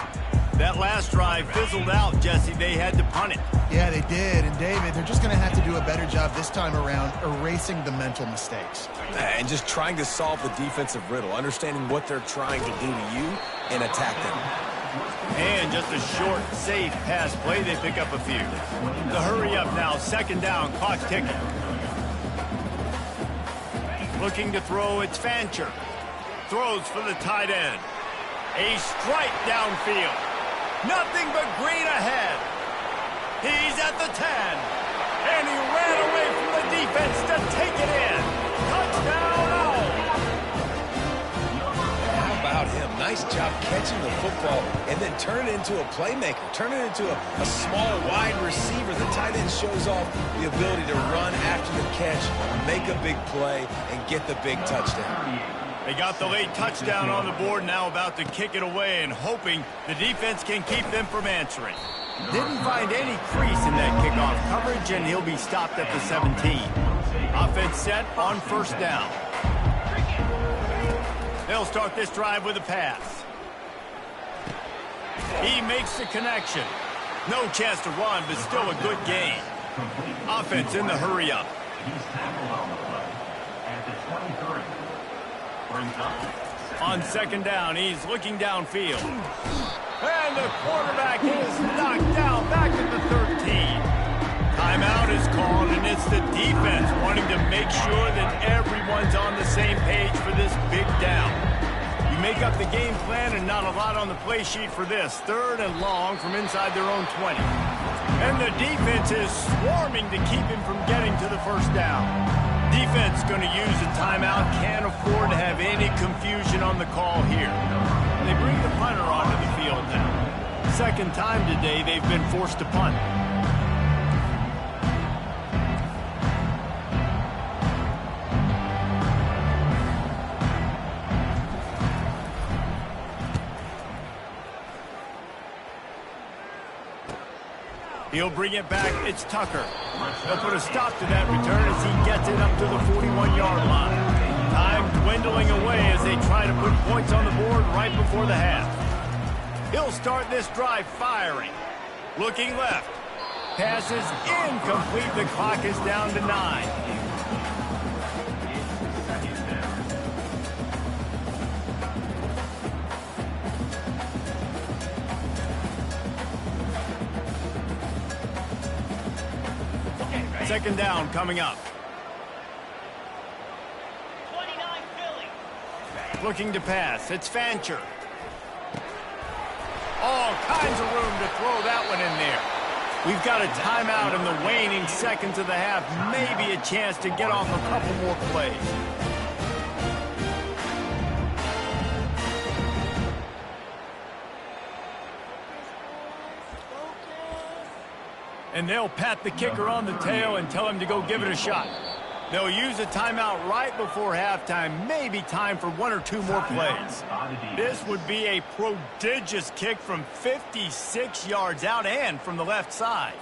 That last drive fizzled out, Jesse. They had to punt it. Yeah, they did. And, David, they're just going to have to do a better job this time around erasing the mental mistakes. And just trying to solve the defensive riddle, understanding what they're trying to do to you and attack them. And just a short, safe pass play. They pick up a few. The hurry up now. 2nd down. Clock ticking. Looking to throw. It's Fancher. Throws for the tight end. A strike downfield. Nothing but green ahead. He's at the 10. And he ran away from the defense to take it in. Touchdown, Owl. How about him? Nice job catching the football and then turn it into a playmaker. Turn it into a small, wide receiver. The tight end shows off the ability to run after the catch, make a big play, and get the big touchdown. They got the late touchdown on the board, now about to kick it away and hoping the defense can keep them from answering. Didn't find any crease in that kickoff coverage, and he'll be stopped at the 17. Offense set on 1st down. They'll start this drive with a pass. He makes the connection. No chance to run, but still a good gain. Offense in the hurry up. On 2nd down, he's looking downfield. And the quarterback is knocked down back at the 13. Timeout is called, and it's the defense wanting to make sure that everyone's on the same page for this big down. You make up the game plan and not a lot on the play sheet for this. 3rd and long from inside their own 20. And the defense is swarming to keep him from getting to the first down. Defense going to use a timeout. Can't afford to have any confusion on the call here. They bring the punter onto the field now. Second time today they've been forced to punt. He'll bring it back. It's Tucker. They'll put a stop to that return as he gets it up to the 41-yard line. Time dwindling away as they try to put points on the board right before the half. He'll start this drive firing. Looking left. Pass is incomplete. The clock is down to 9. Second down coming up. 29 Philly. Looking to pass. It's Fancher. All kinds of room to throw that one in there. We've got a timeout in the waning seconds of the half. Maybe a chance to get off a couple more plays. And they'll pat the kicker on the tail and tell him to go give it a shot. They'll use a timeout right before halftime. Maybe time for 1 or 2 more plays. This would be a prodigious kick from 56 yards out and from the left side.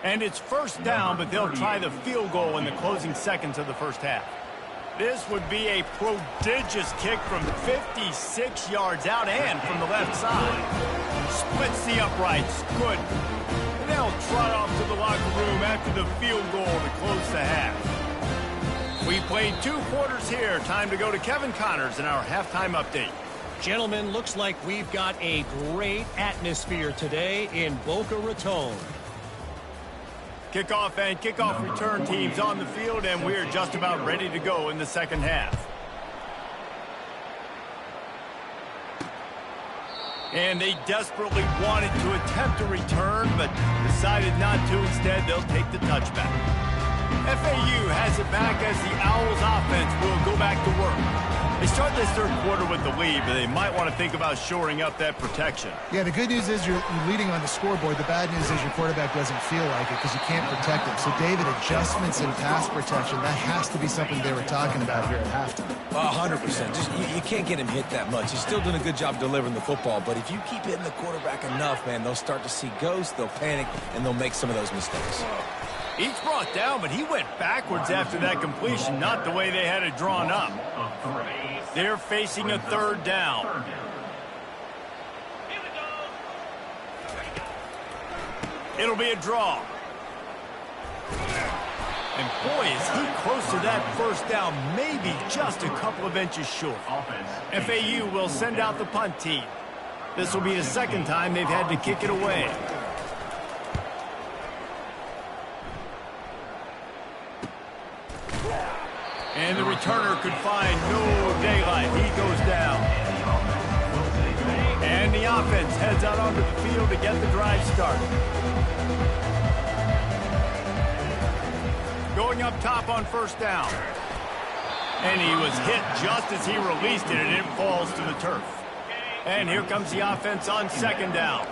And it's first down, but they'll try the field goal in the closing seconds of the first half. This would be a prodigious kick from 56 yards out and from the left side. Splits the uprights. Good. And they'll trot off to the locker room after the field goal to close the half. We played 2 quarters here. Time to go to Kevin Connors in our halftime update. Gentlemen, looks like we've got a great atmosphere today in Boca Raton. Kickoff and kickoff return teams on the field, and we're just about ready to go in the second half. And they desperately wanted to attempt a return, but decided not to. Instead, they'll take the touchback. FAU has it back as the Owls offense will go back to work. They start this third quarter with the lead, but they might want to think about shoring up that protection. Yeah, the good news is you're leading on the scoreboard. The bad news is your quarterback doesn't feel like it because you can't protect him. So, David, adjustments in pass protection, that has to be something they were talking about here at halftime. 100%. Just you can't get him hit that much. He's still doing a good job delivering the football, but if you keep hitting the quarterback enough, man, they'll start to see ghosts, they'll panic, and they'll make some of those mistakes. Each brought down, but he went backwards after that completion, not the way they had it drawn up. They're facing a third down. Here we go. It'll be a draw. And boy, is he close to that first down, maybe just a couple of inches short. FAU will send out the punt team. This will be the second time they've had to kick it away. And the returner could find no daylight. He goes down. And the offense heads out onto the field to get the drive started. Going up top on first down. And he was hit just as he released it, and it falls to the turf. And here comes the offense on second down.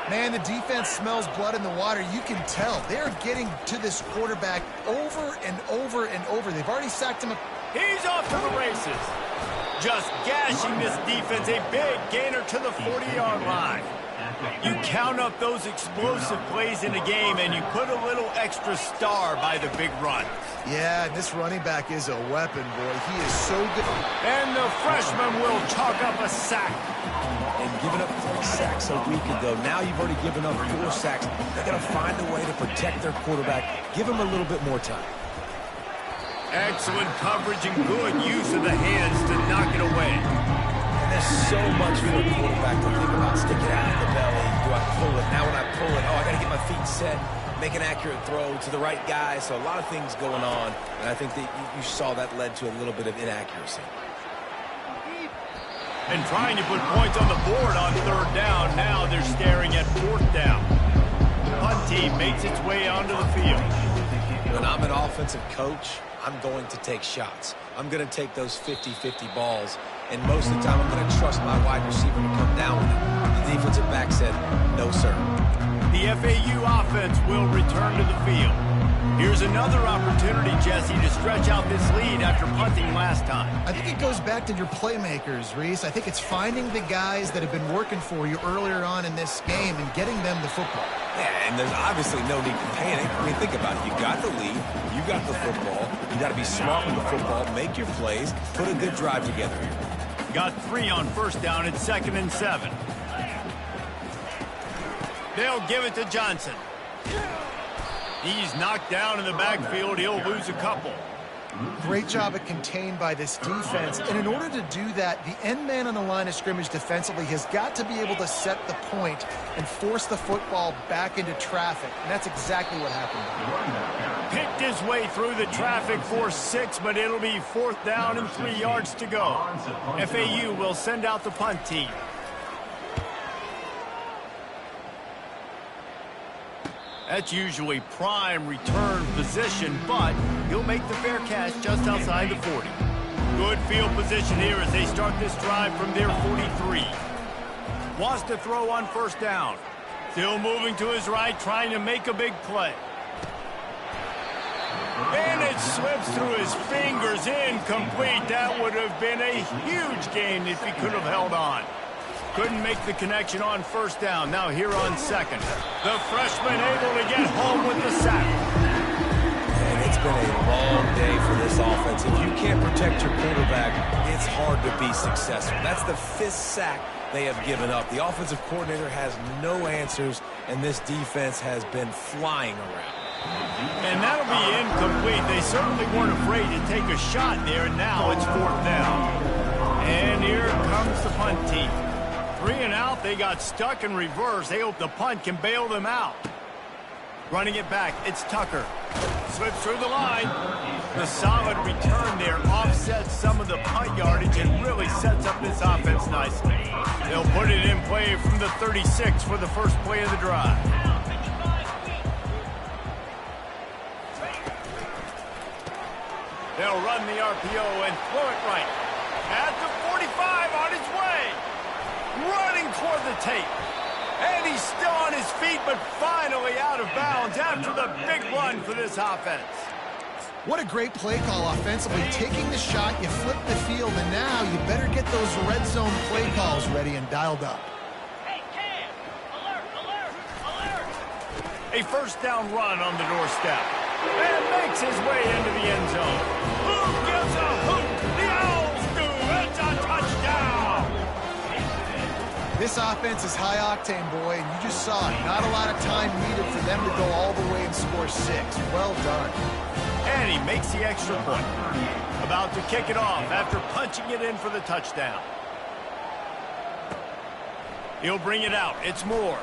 Man, the defense smells blood in the water. You can tell. They're getting to this quarterback over and over and over. They've already sacked him. He's off to the races. Just gashing this defense. A big gainer to the 40-yard line. You count up those explosive plays in a game, and you put a little extra star by the big run. Yeah, this running back is a weapon, boy. He is so good. And the freshman will chalk up a sack. And giving up 3 sacks a week ago. Now you've already given up 4 sacks. They're going to find a way to protect their quarterback. Give him a little bit more time. Excellent coverage and good use of the hands to knock it away. And there's so much for a quarterback to think about sticking out. feet set, make an accurate throw to the right guy. So a lot of things going on, and I think that you saw that led to a little bit of inaccuracy. And trying to put points on the board on third down. Now they're staring at fourth down. The punt team makes its way onto the field. When I'm an offensive coach, I'm going to take shots. I'm going to take those 50-50 balls, and most of the time I'm going to trust my wide receiver to come down with it. The defensive back said, no, sir. The FAU offense will return to the field. Here's another opportunity, Jesse, to stretch out this lead after punting last time. I think it goes back to your playmakers, Reese. I think it's finding the guys that have been working for you earlier on in this game and getting them the football. Yeah, and there's obviously no need to panic. I mean, think about it. You got the lead. You got the football. You got to be smart with the football. Make your plays. Put a good drive together here. Got 3 on first down at 2nd and 7. They'll give it to Johnson. He's knocked down in the backfield. He'll lose a couple. Great job at contained by this defense. And in order to do that, the end man on the line of scrimmage defensively has got to be able to set the point and force the football back into traffic. And that's exactly what happened. Picked his way through the traffic for 6, but it'll be 4th down and 3 yards to go. FAU will send out the punt team. That's usually prime return position, but he'll make the fair catch just outside the 40. Good field position here as they start this drive from their 43. Wants to throw on first down. Still moving to his right, trying to make a big play. And it slips through his fingers, incomplete. That would have been a huge gain if he could have held on. Couldn't make the connection on first down. Now here on 2nd. The freshman able to get home with the sack. And it's been a long day for this offense. If you can't protect your quarterback, it's hard to be successful. That's the 5th sack they have given up. The offensive coordinator has no answers, and this defense has been flying around. And that'll be incomplete. They certainly weren't afraid to take a shot there, and now it's 4th down. And here comes the punt team. 3 and out, they got stuck in reverse. They hope the punt can bail them out. Running it back, it's Tucker. Slips through the line. The solid return there offsets some of the punt yardage and really sets up this offense nicely. They'll put it in play from the 36 for the first play of the drive. They'll run the RPO and throw it right. At the 45 on his way. Running toward the tape. And he's still on his feet, but finally out of bounds after the big run for this offense. What a great play call offensively. Taking the shot, you flip the field, and now you better get those red zone play calls ready and dialed up. Hey, Cam! Alert, alert, alert! A first down run on the doorstep. And makes his way into the end zone. Who gives a hoot? The Owls do. It's a touchdown! This offense is high octane, boy, and you just saw it. Not a lot of time needed for them to go all the way and score 6. Well done. And he makes the extra point. About to kick it off after punching it in for the touchdown. He'll bring it out. It's Moore.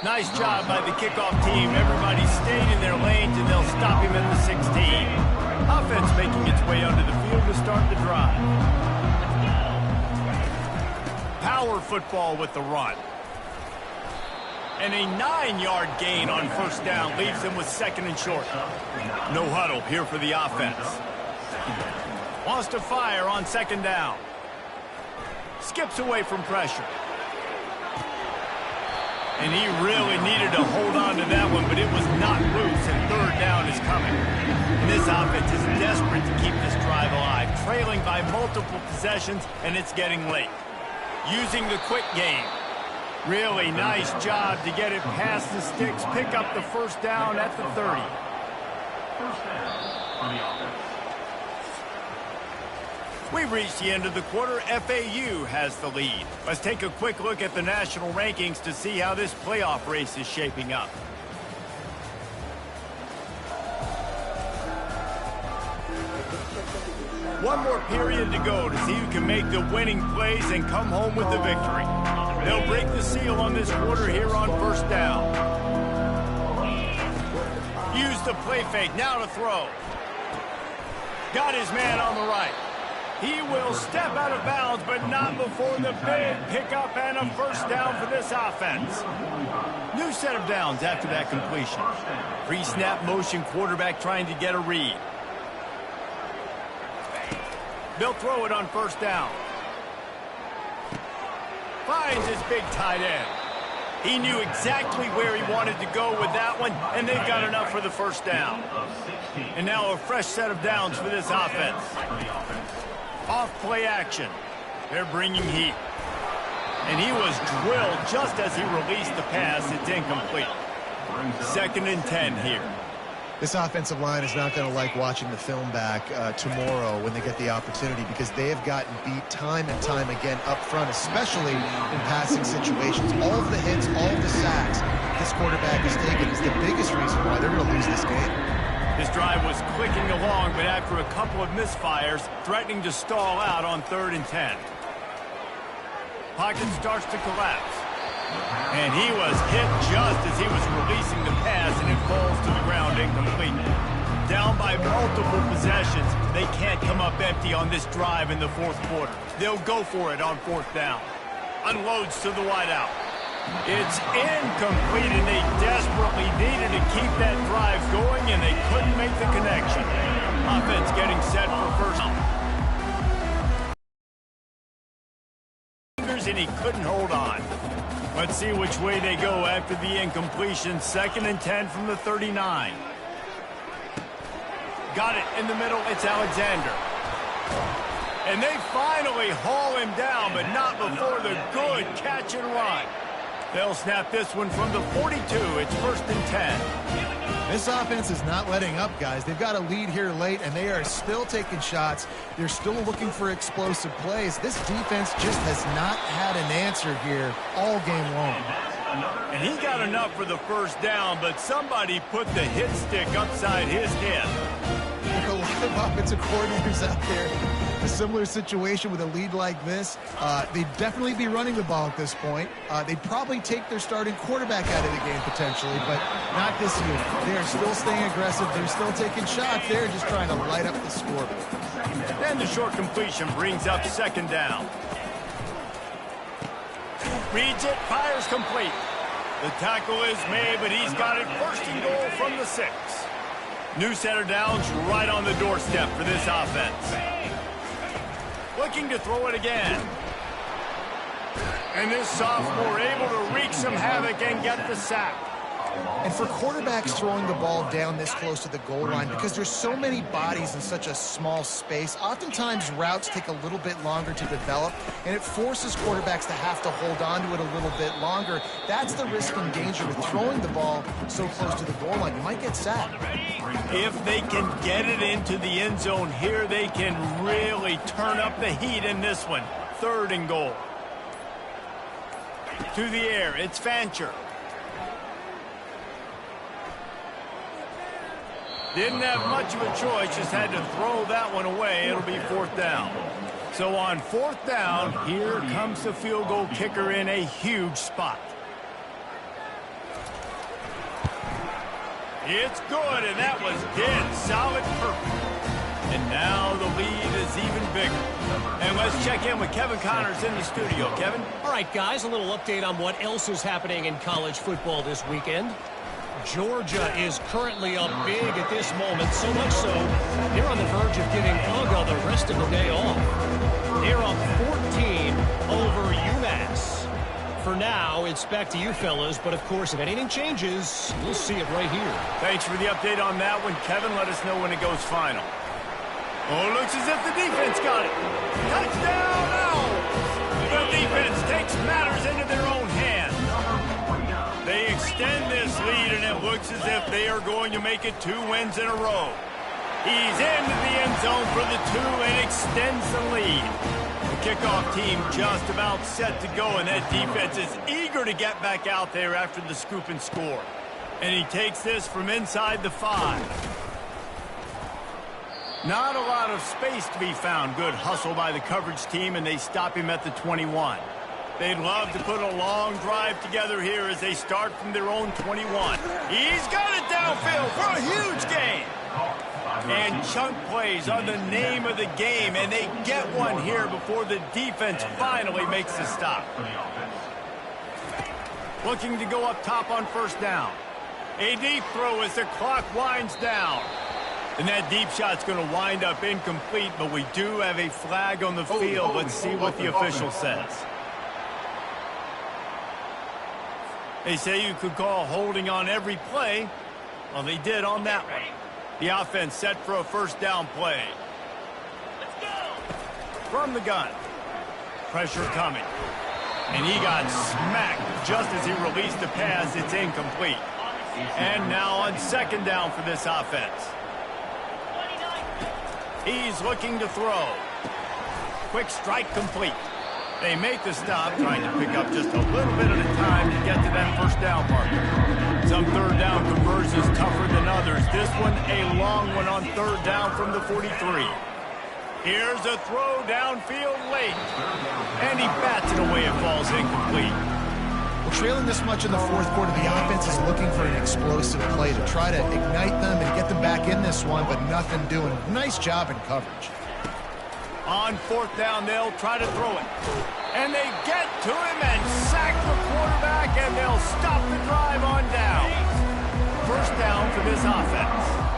Nice job by the kickoff team. Everybody stayed in their lanes, and they'll stop him at the 16. Offense making its way onto the field to start the drive. Power football with the run. And a 9-yard gain on first down leaves them with 2nd and short. No huddle here for the offense. Wants to fire on 2nd down. Skips away from pressure. And he really needed to hold on to that one, but it was not loose, and 3rd down is coming. And this offense is desperate to keep this drive alive, trailing by multiple possessions, and it's getting late. Using the quick game. Really nice job to get it past the sticks, pick up the first down at the 30. First down on the offense. We've reached the end of the quarter. FAU has the lead. Let's take a quick look at the national rankings to see how this playoff race is shaping up. One more period to go to see who can make the winning plays and come home with the victory. They'll break the seal on this quarter here on first down. the play fake. Now to throw. Got his man on the right. He will step out of bounds, but not before the big pickup and a first down for this offense. New set of downs after that completion. Pre-snap motion, quarterback trying to get a read. They'll throw it on first down. Finds his big tight end. He knew exactly where he wanted to go with that one, and they've got enough for the first down. And now a fresh set of downs for this offense. Off play action. They're bringing heat. And he was drilled just as he released the pass. It's incomplete. 2nd and 10 here. This offensive line is not going to like watching the film back tomorrow when they get the opportunity, because they have gotten beat time and time again up front, especially in passing situations. All of the hits, all of the sacks this quarterback has taken is the biggest reason why they're going to lose this game. This drive was clicking along, but after a couple of misfires, threatening to stall out on 3rd and 10. Pocket starts to collapse. And he was hit just as he was releasing the pass, and it falls to the ground incomplete. Down by multiple possessions, they can't come up empty on this drive in the 4th quarter. They'll go for it on 4th down. Unloads to the wideout. It's incomplete, and they desperately needed to keep that drive going, and they couldn't make the connection. Offense getting set for first down. And he couldn't hold on. Let's see which way they go after the incompletion. 2nd and 10 from the 39. Got it in the middle. It's Alexander. And they finally haul him down, but not before the good catch and run. They'll snap this one from the 42. It's 1st and 10. This offense is not letting up, guys. They've got a lead here late, and they are still taking shots. They're still looking for explosive plays. This defense just has not had an answer here all game long. And he got enough for the first down, but somebody put the hit stick upside his head. There are a lot of offensive coordinators out there. A similar situation with a lead like this. They'd definitely be running the ball at this point. They'd probably take their starting quarterback out of the game potentially, but not this year. They're still staying aggressive. They're still taking shots. They're just trying to light up the scoreboard. And the short completion brings up 2nd down. Reads it, fires complete. The tackle is made, but he's got it 1st and goal from the 6. New set of downs right on the doorstep for this offense. Looking to throw it again. And this sophomore able to wreak some havoc and get the sack. And for quarterbacks throwing the ball down this close to the goal line, because there's so many bodies in such a small space, oftentimes routes take a little bit longer to develop, and it forces quarterbacks to have to hold on to it a little bit longer. That's the risk and danger with throwing the ball so close to the goal line. You might get sacked. If they can get it into the end zone here, they can really turn up the heat in this one. 3rd and goal. To the air, it's Fancher. Didn't have much of a choice, just had to throw that one away. It'll be 4th down. So on 4th down, here comes the field goal kicker in a huge spot. It's good, and that was dead solid perfect. And now the lead is even bigger. And let's check in with Kevin Connors in the studio. Kevin? All right, guys, a little update on what else is happening in college football this weekend. Georgia is currently up big at this moment, so much so they're on the verge of giving Uga the rest of the day off. They're up 14 over UMass. For now, it's back to you fellas, but of course, if anything changes, we'll see it right here. Thanks for the update on that one, Kevin. Let us know when it goes final. Oh, looks as if the defense got it. Touchdown, Owls! The defense takes matters into their own hands. They extend this lead, and it looks as if they are going to make it 2 wins in a row. He's into the end zone for the 2 and extends the lead. The kickoff team just about set to go, and that defense is eager to get back out there after the scoop and score. And he takes this from inside the 5. Not a lot of space to be found. Good hustle by the coverage team, and they stop him at the 21. They'd love to put a long drive together here as they start from their own 21. He's got it downfield for a huge gain. And chunk plays are the name of the game, and they get one here before the defense finally makes the stop. Looking to go up top on first down. A deep throw as the clock winds down. And that deep shot's going to wind up incomplete, but we do have a flag on the field. Let's see what the official says. They say you could call holding on every play. Well, they did on that one. The offense set for a first down play. Let's go. From the gun. Pressure coming. And he got smacked just as he released the pass. It's incomplete. And now on second down for this offense. He's looking to throw. Quick strike complete. They make the stop, trying to pick up just a little bit at a time to get to that first down marker. Some third down conversions tougher than others. This one a long one on third down from the 43. Here's a throw downfield late. And he bats it away. It falls incomplete. Well, trailing this much in the fourth quarter, the offense is looking for an explosive play to try to ignite them and get them back in this one, but nothing doing. Nice job in coverage. On fourth down, they'll try to throw it. And they get to him and sack the quarterback, and they'll stop the drive on down. First down for this offense.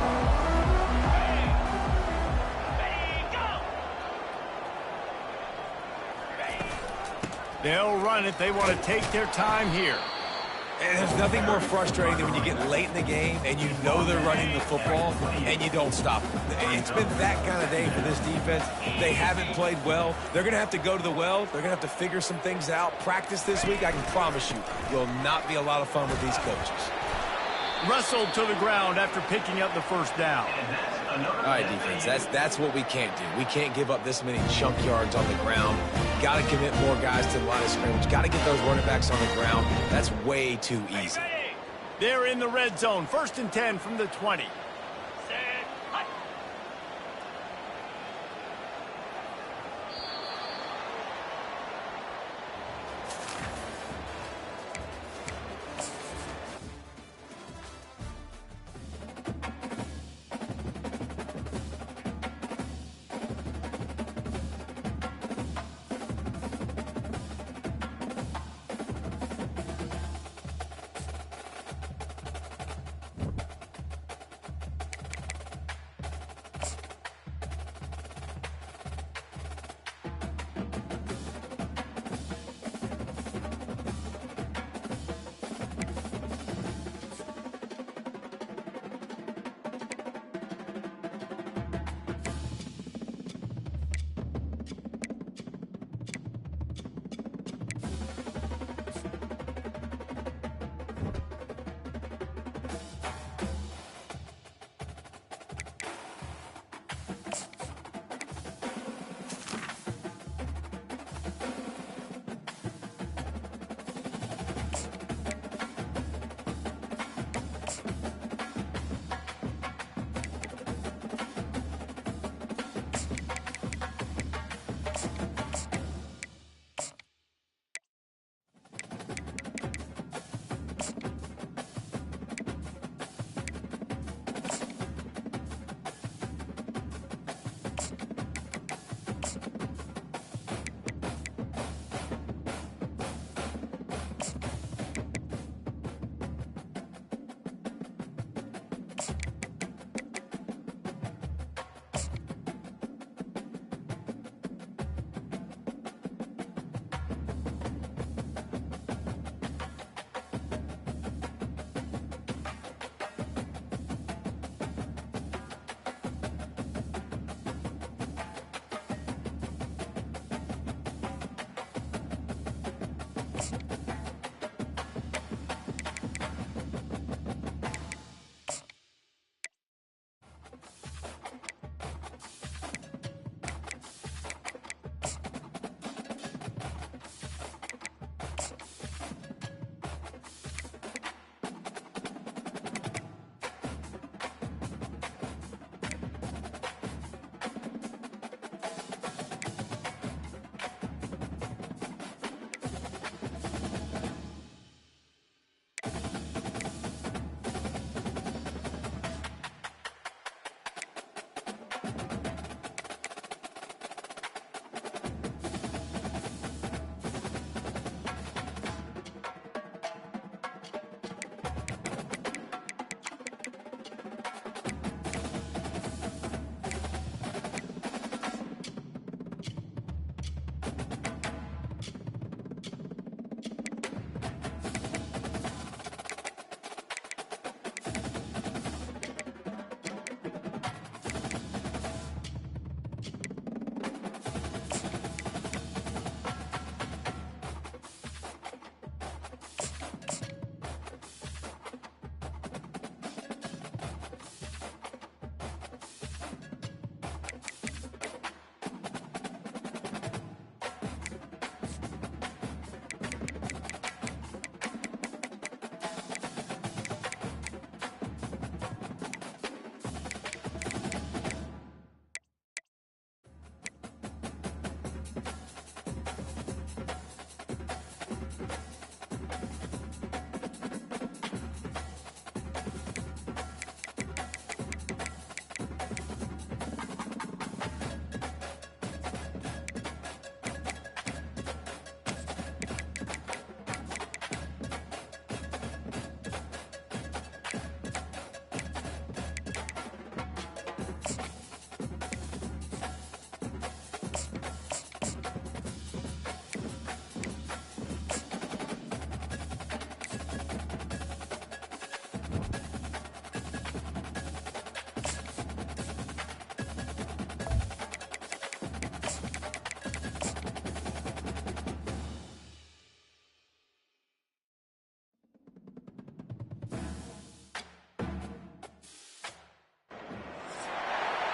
They'll run it. They want to take their time here. And there's nothing more frustrating than when you get late in the game and you know they're running the football and you don't stop them. It's been that kind of day for this defense. They haven't played well. They're going to have to go to the well. They're going to have to figure some things out. Practice this week, I can promise you, will not be a lot of fun with these coaches. Wrestled to the ground after picking up the first down. All right, defense, that's what we can't do. We can't give up this many chunk yards on the ground. Got to commit more guys to the line of scrimmage. Got to get those running backs on the ground. That's way too easy. They're in the red zone. First and 10 from the 20.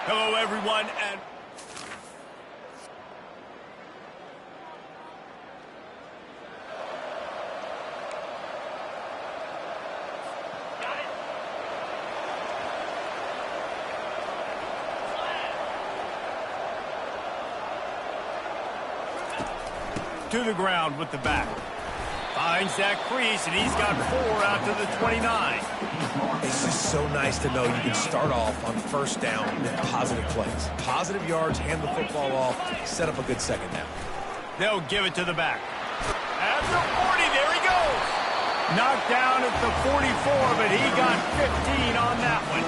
Hello, everyone, and... to the ground with the back. Finds that crease, and he's got 4 out to the 29. It's just so nice to know you can start off on first down with positive plays. Positive yards, hand the football off, set up a good second down. They'll give it to the back. At the 40, there he goes. Knocked down at the 44, but he got 15 on that one.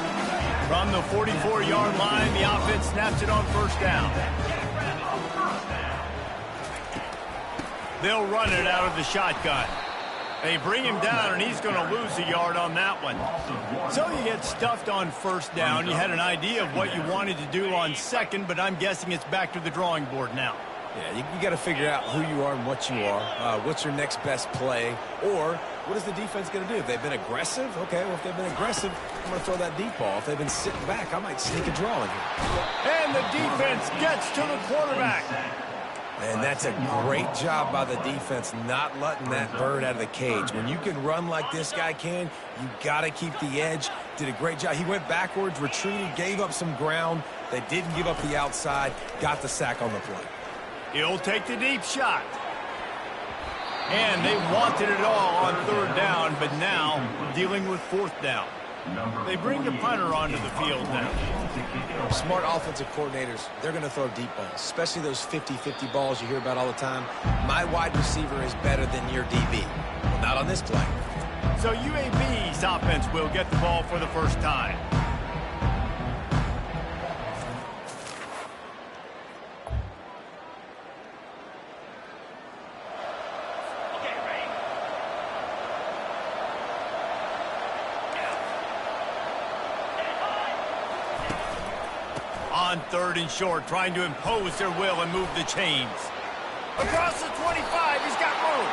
From the 44-yard line, the offense snaps it on first down. They'll run it out of the shotgun. They bring him down, and he's going to lose a yard on that one. So you get stuffed on first down. You had an idea of what you wanted to do on second, but I'm guessing it's back to the drawing board now. Yeah, you got to figure out who you are and what you are. What's your next best play? Or what is the defense going to do? If they've been aggressive, okay, well, if they've been aggressive, I'm going to throw that deep ball. If they've been sitting back, I might sneak a draw in here. And the defense gets to the quarterback. And that's a great job by the defense not letting that bird out of the cage. When you can run like this guy can, you got to keep the edge. Did a great job. He went backwards, retreated, gave up some ground. They didn't give up the outside, got the sack on the play. He'll take the deep shot. And they wanted it all on third down, but now dealing with fourth down. They bring the punter onto the field now. Smart offensive coordinators, they're going to throw deep balls, especially those 50-50 balls you hear about all the time. My wide receiver is better than your DB. Well, not on this play. So UAB's offense will get the ball for the first time. On third and short, trying to impose their will and move the chains. Across the 25, he's got room.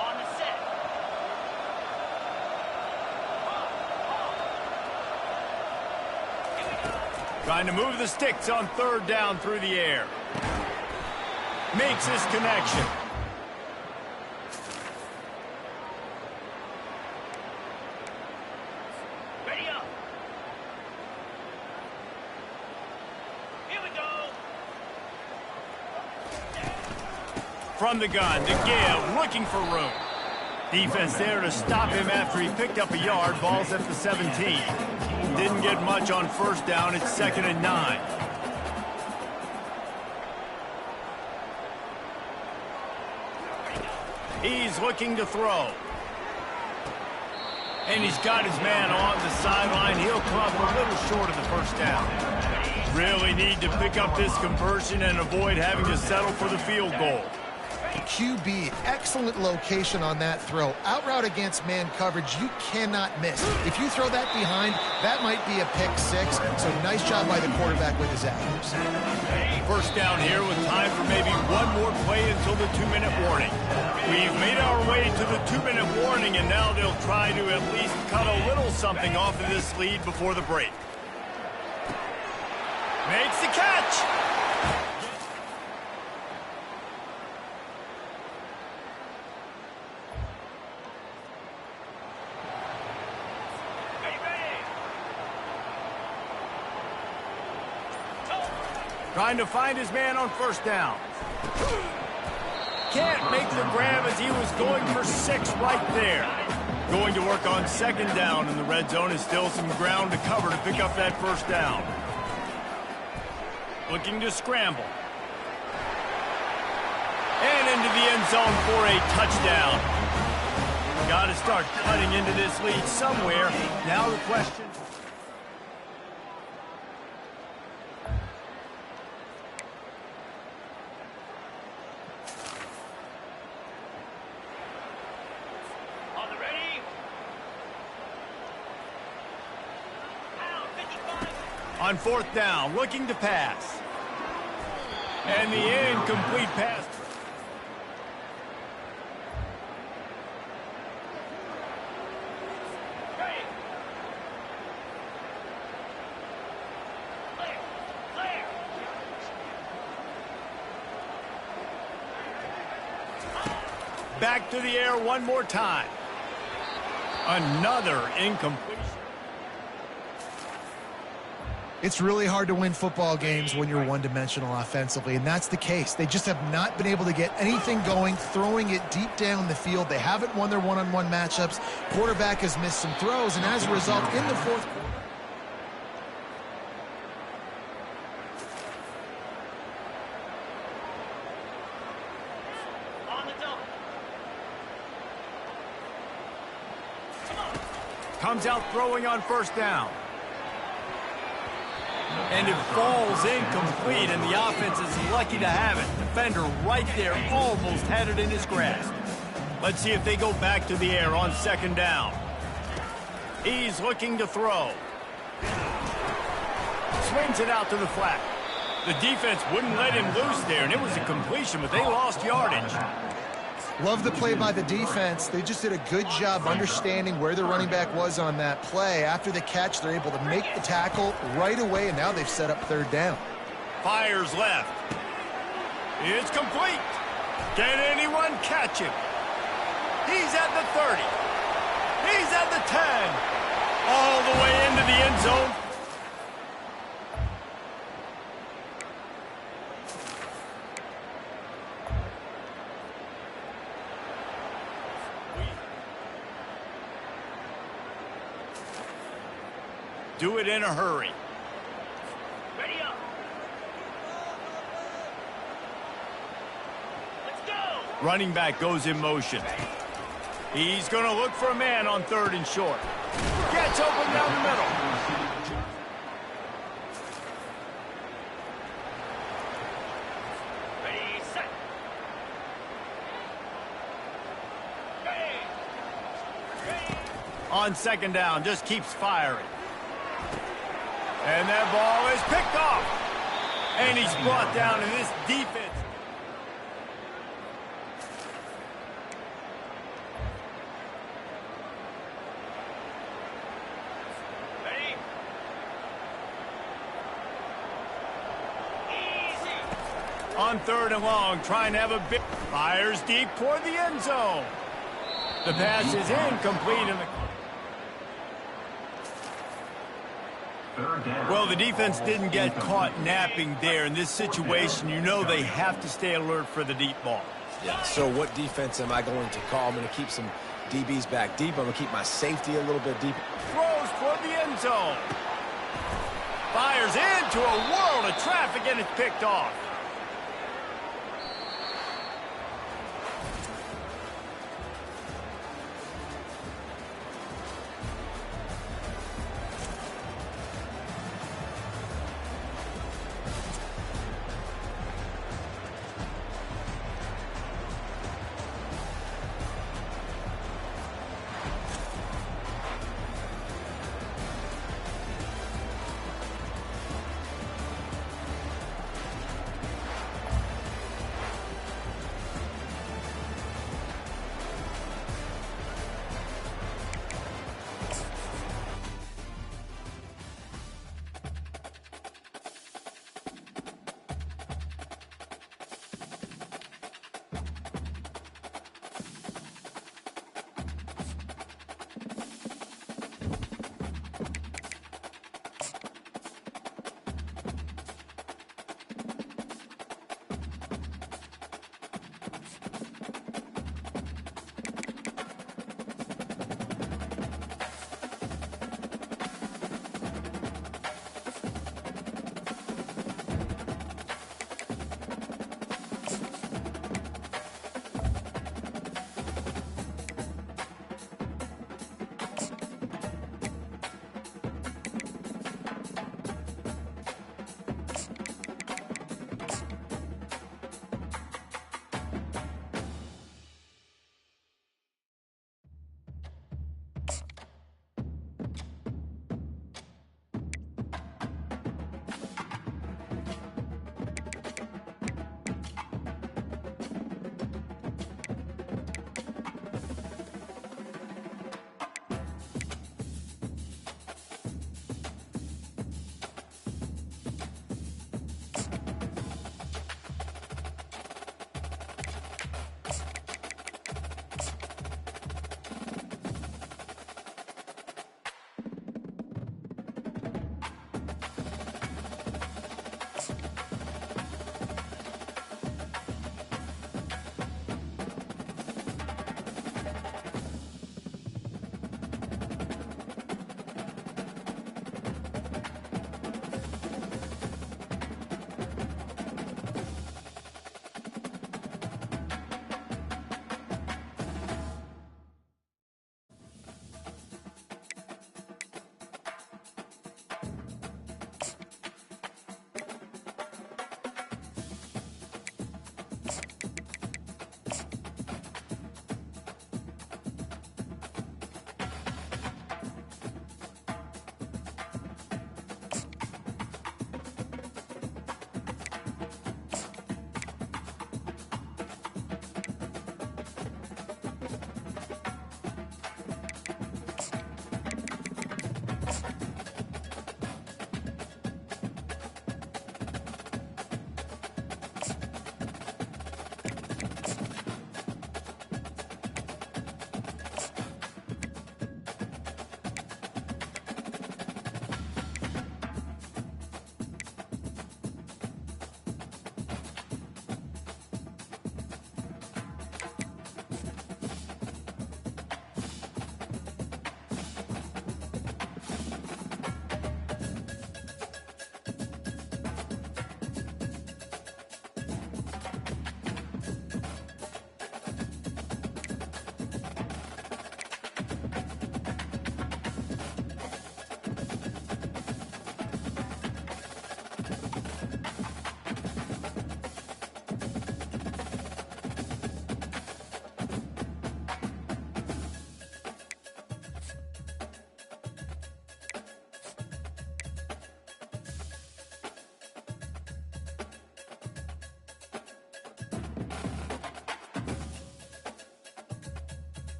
On the set. Trying to move the sticks on third down through the air. Makes his connection. Ready up. Here we go. From the gun to give, looking for room. Defense there to stop him after he picked up a yard. Ball's at the 17. Didn't get much on first down. It's 2nd and 9. He's looking to throw. And he's got his man on the sideline. He'll come up a little short of the first down. Really need to pick up this conversion and avoid having to settle for the field goal. QB, excellent location on that throw. Out route against man coverage, you cannot miss. If you throw that behind, that might be a pick six. So nice job by the quarterback with his accuracy. First down here with time for maybe one more play until the 2-minute warning. We've made our way to the 2-minute warning, and now they'll try to at least cut a little something off of this lead before the break. Makes the catch. Trying to find his man on first down. Can't make the grab as he was going for 6 right there. Going to work on second down, and the red zone is still some ground to cover to pick up that first down. Looking to scramble. And into the end zone for a touchdown. Got to start cutting into this lead somewhere. Now the question... On fourth down, looking to pass. And the incomplete pass. Back to the air one more time. Another incompletion. It's really hard to win football games when you're one-dimensional offensively, and that's the case. They just have not been able to get anything going, throwing it deep down the field. They haven't won their one-on-one matchups. Quarterback has missed some throws, and as a result, in the fourth quarter, comes out throwing on first down. And it falls incomplete, and the offense is lucky to have it. Defender right there almost had it in his grasp. Let's see if they go back to the air on second down. He's looking to throw. Swings it out to the flat. The defense wouldn't let him loose there, and it was a completion, but they lost yardage. love the play by the defense. They just did a good job understanding where the running back was on that play. After the catch, they're able to make the tackle right away, and now they've set up third down. Fires left. It's complete. Can anyone catch him? He's at the 30. He's at the 10. All the way into the end zone. Do it in a hurry. Ready up. Let's go. Running back goes in motion. He's going to look for a man on third and short. Gets open down the middle. Ready, set. Ready. On second down, just keeps firing. And that ball is picked off. And he's brought down in this defense. Ready. Easy. On third and long, trying to have a big... Fires deep toward the end zone. The pass is incomplete in the... Well, the defense didn't get caught napping there. In this situation, you know they have to stay alert for the deep ball. Yeah, so what defense am I going to call? I'm going to keep some DBs back deep. I'm going to keep my safety a little bit deep. Throws toward the end zone. Fires into a world of traffic, and it's picked off.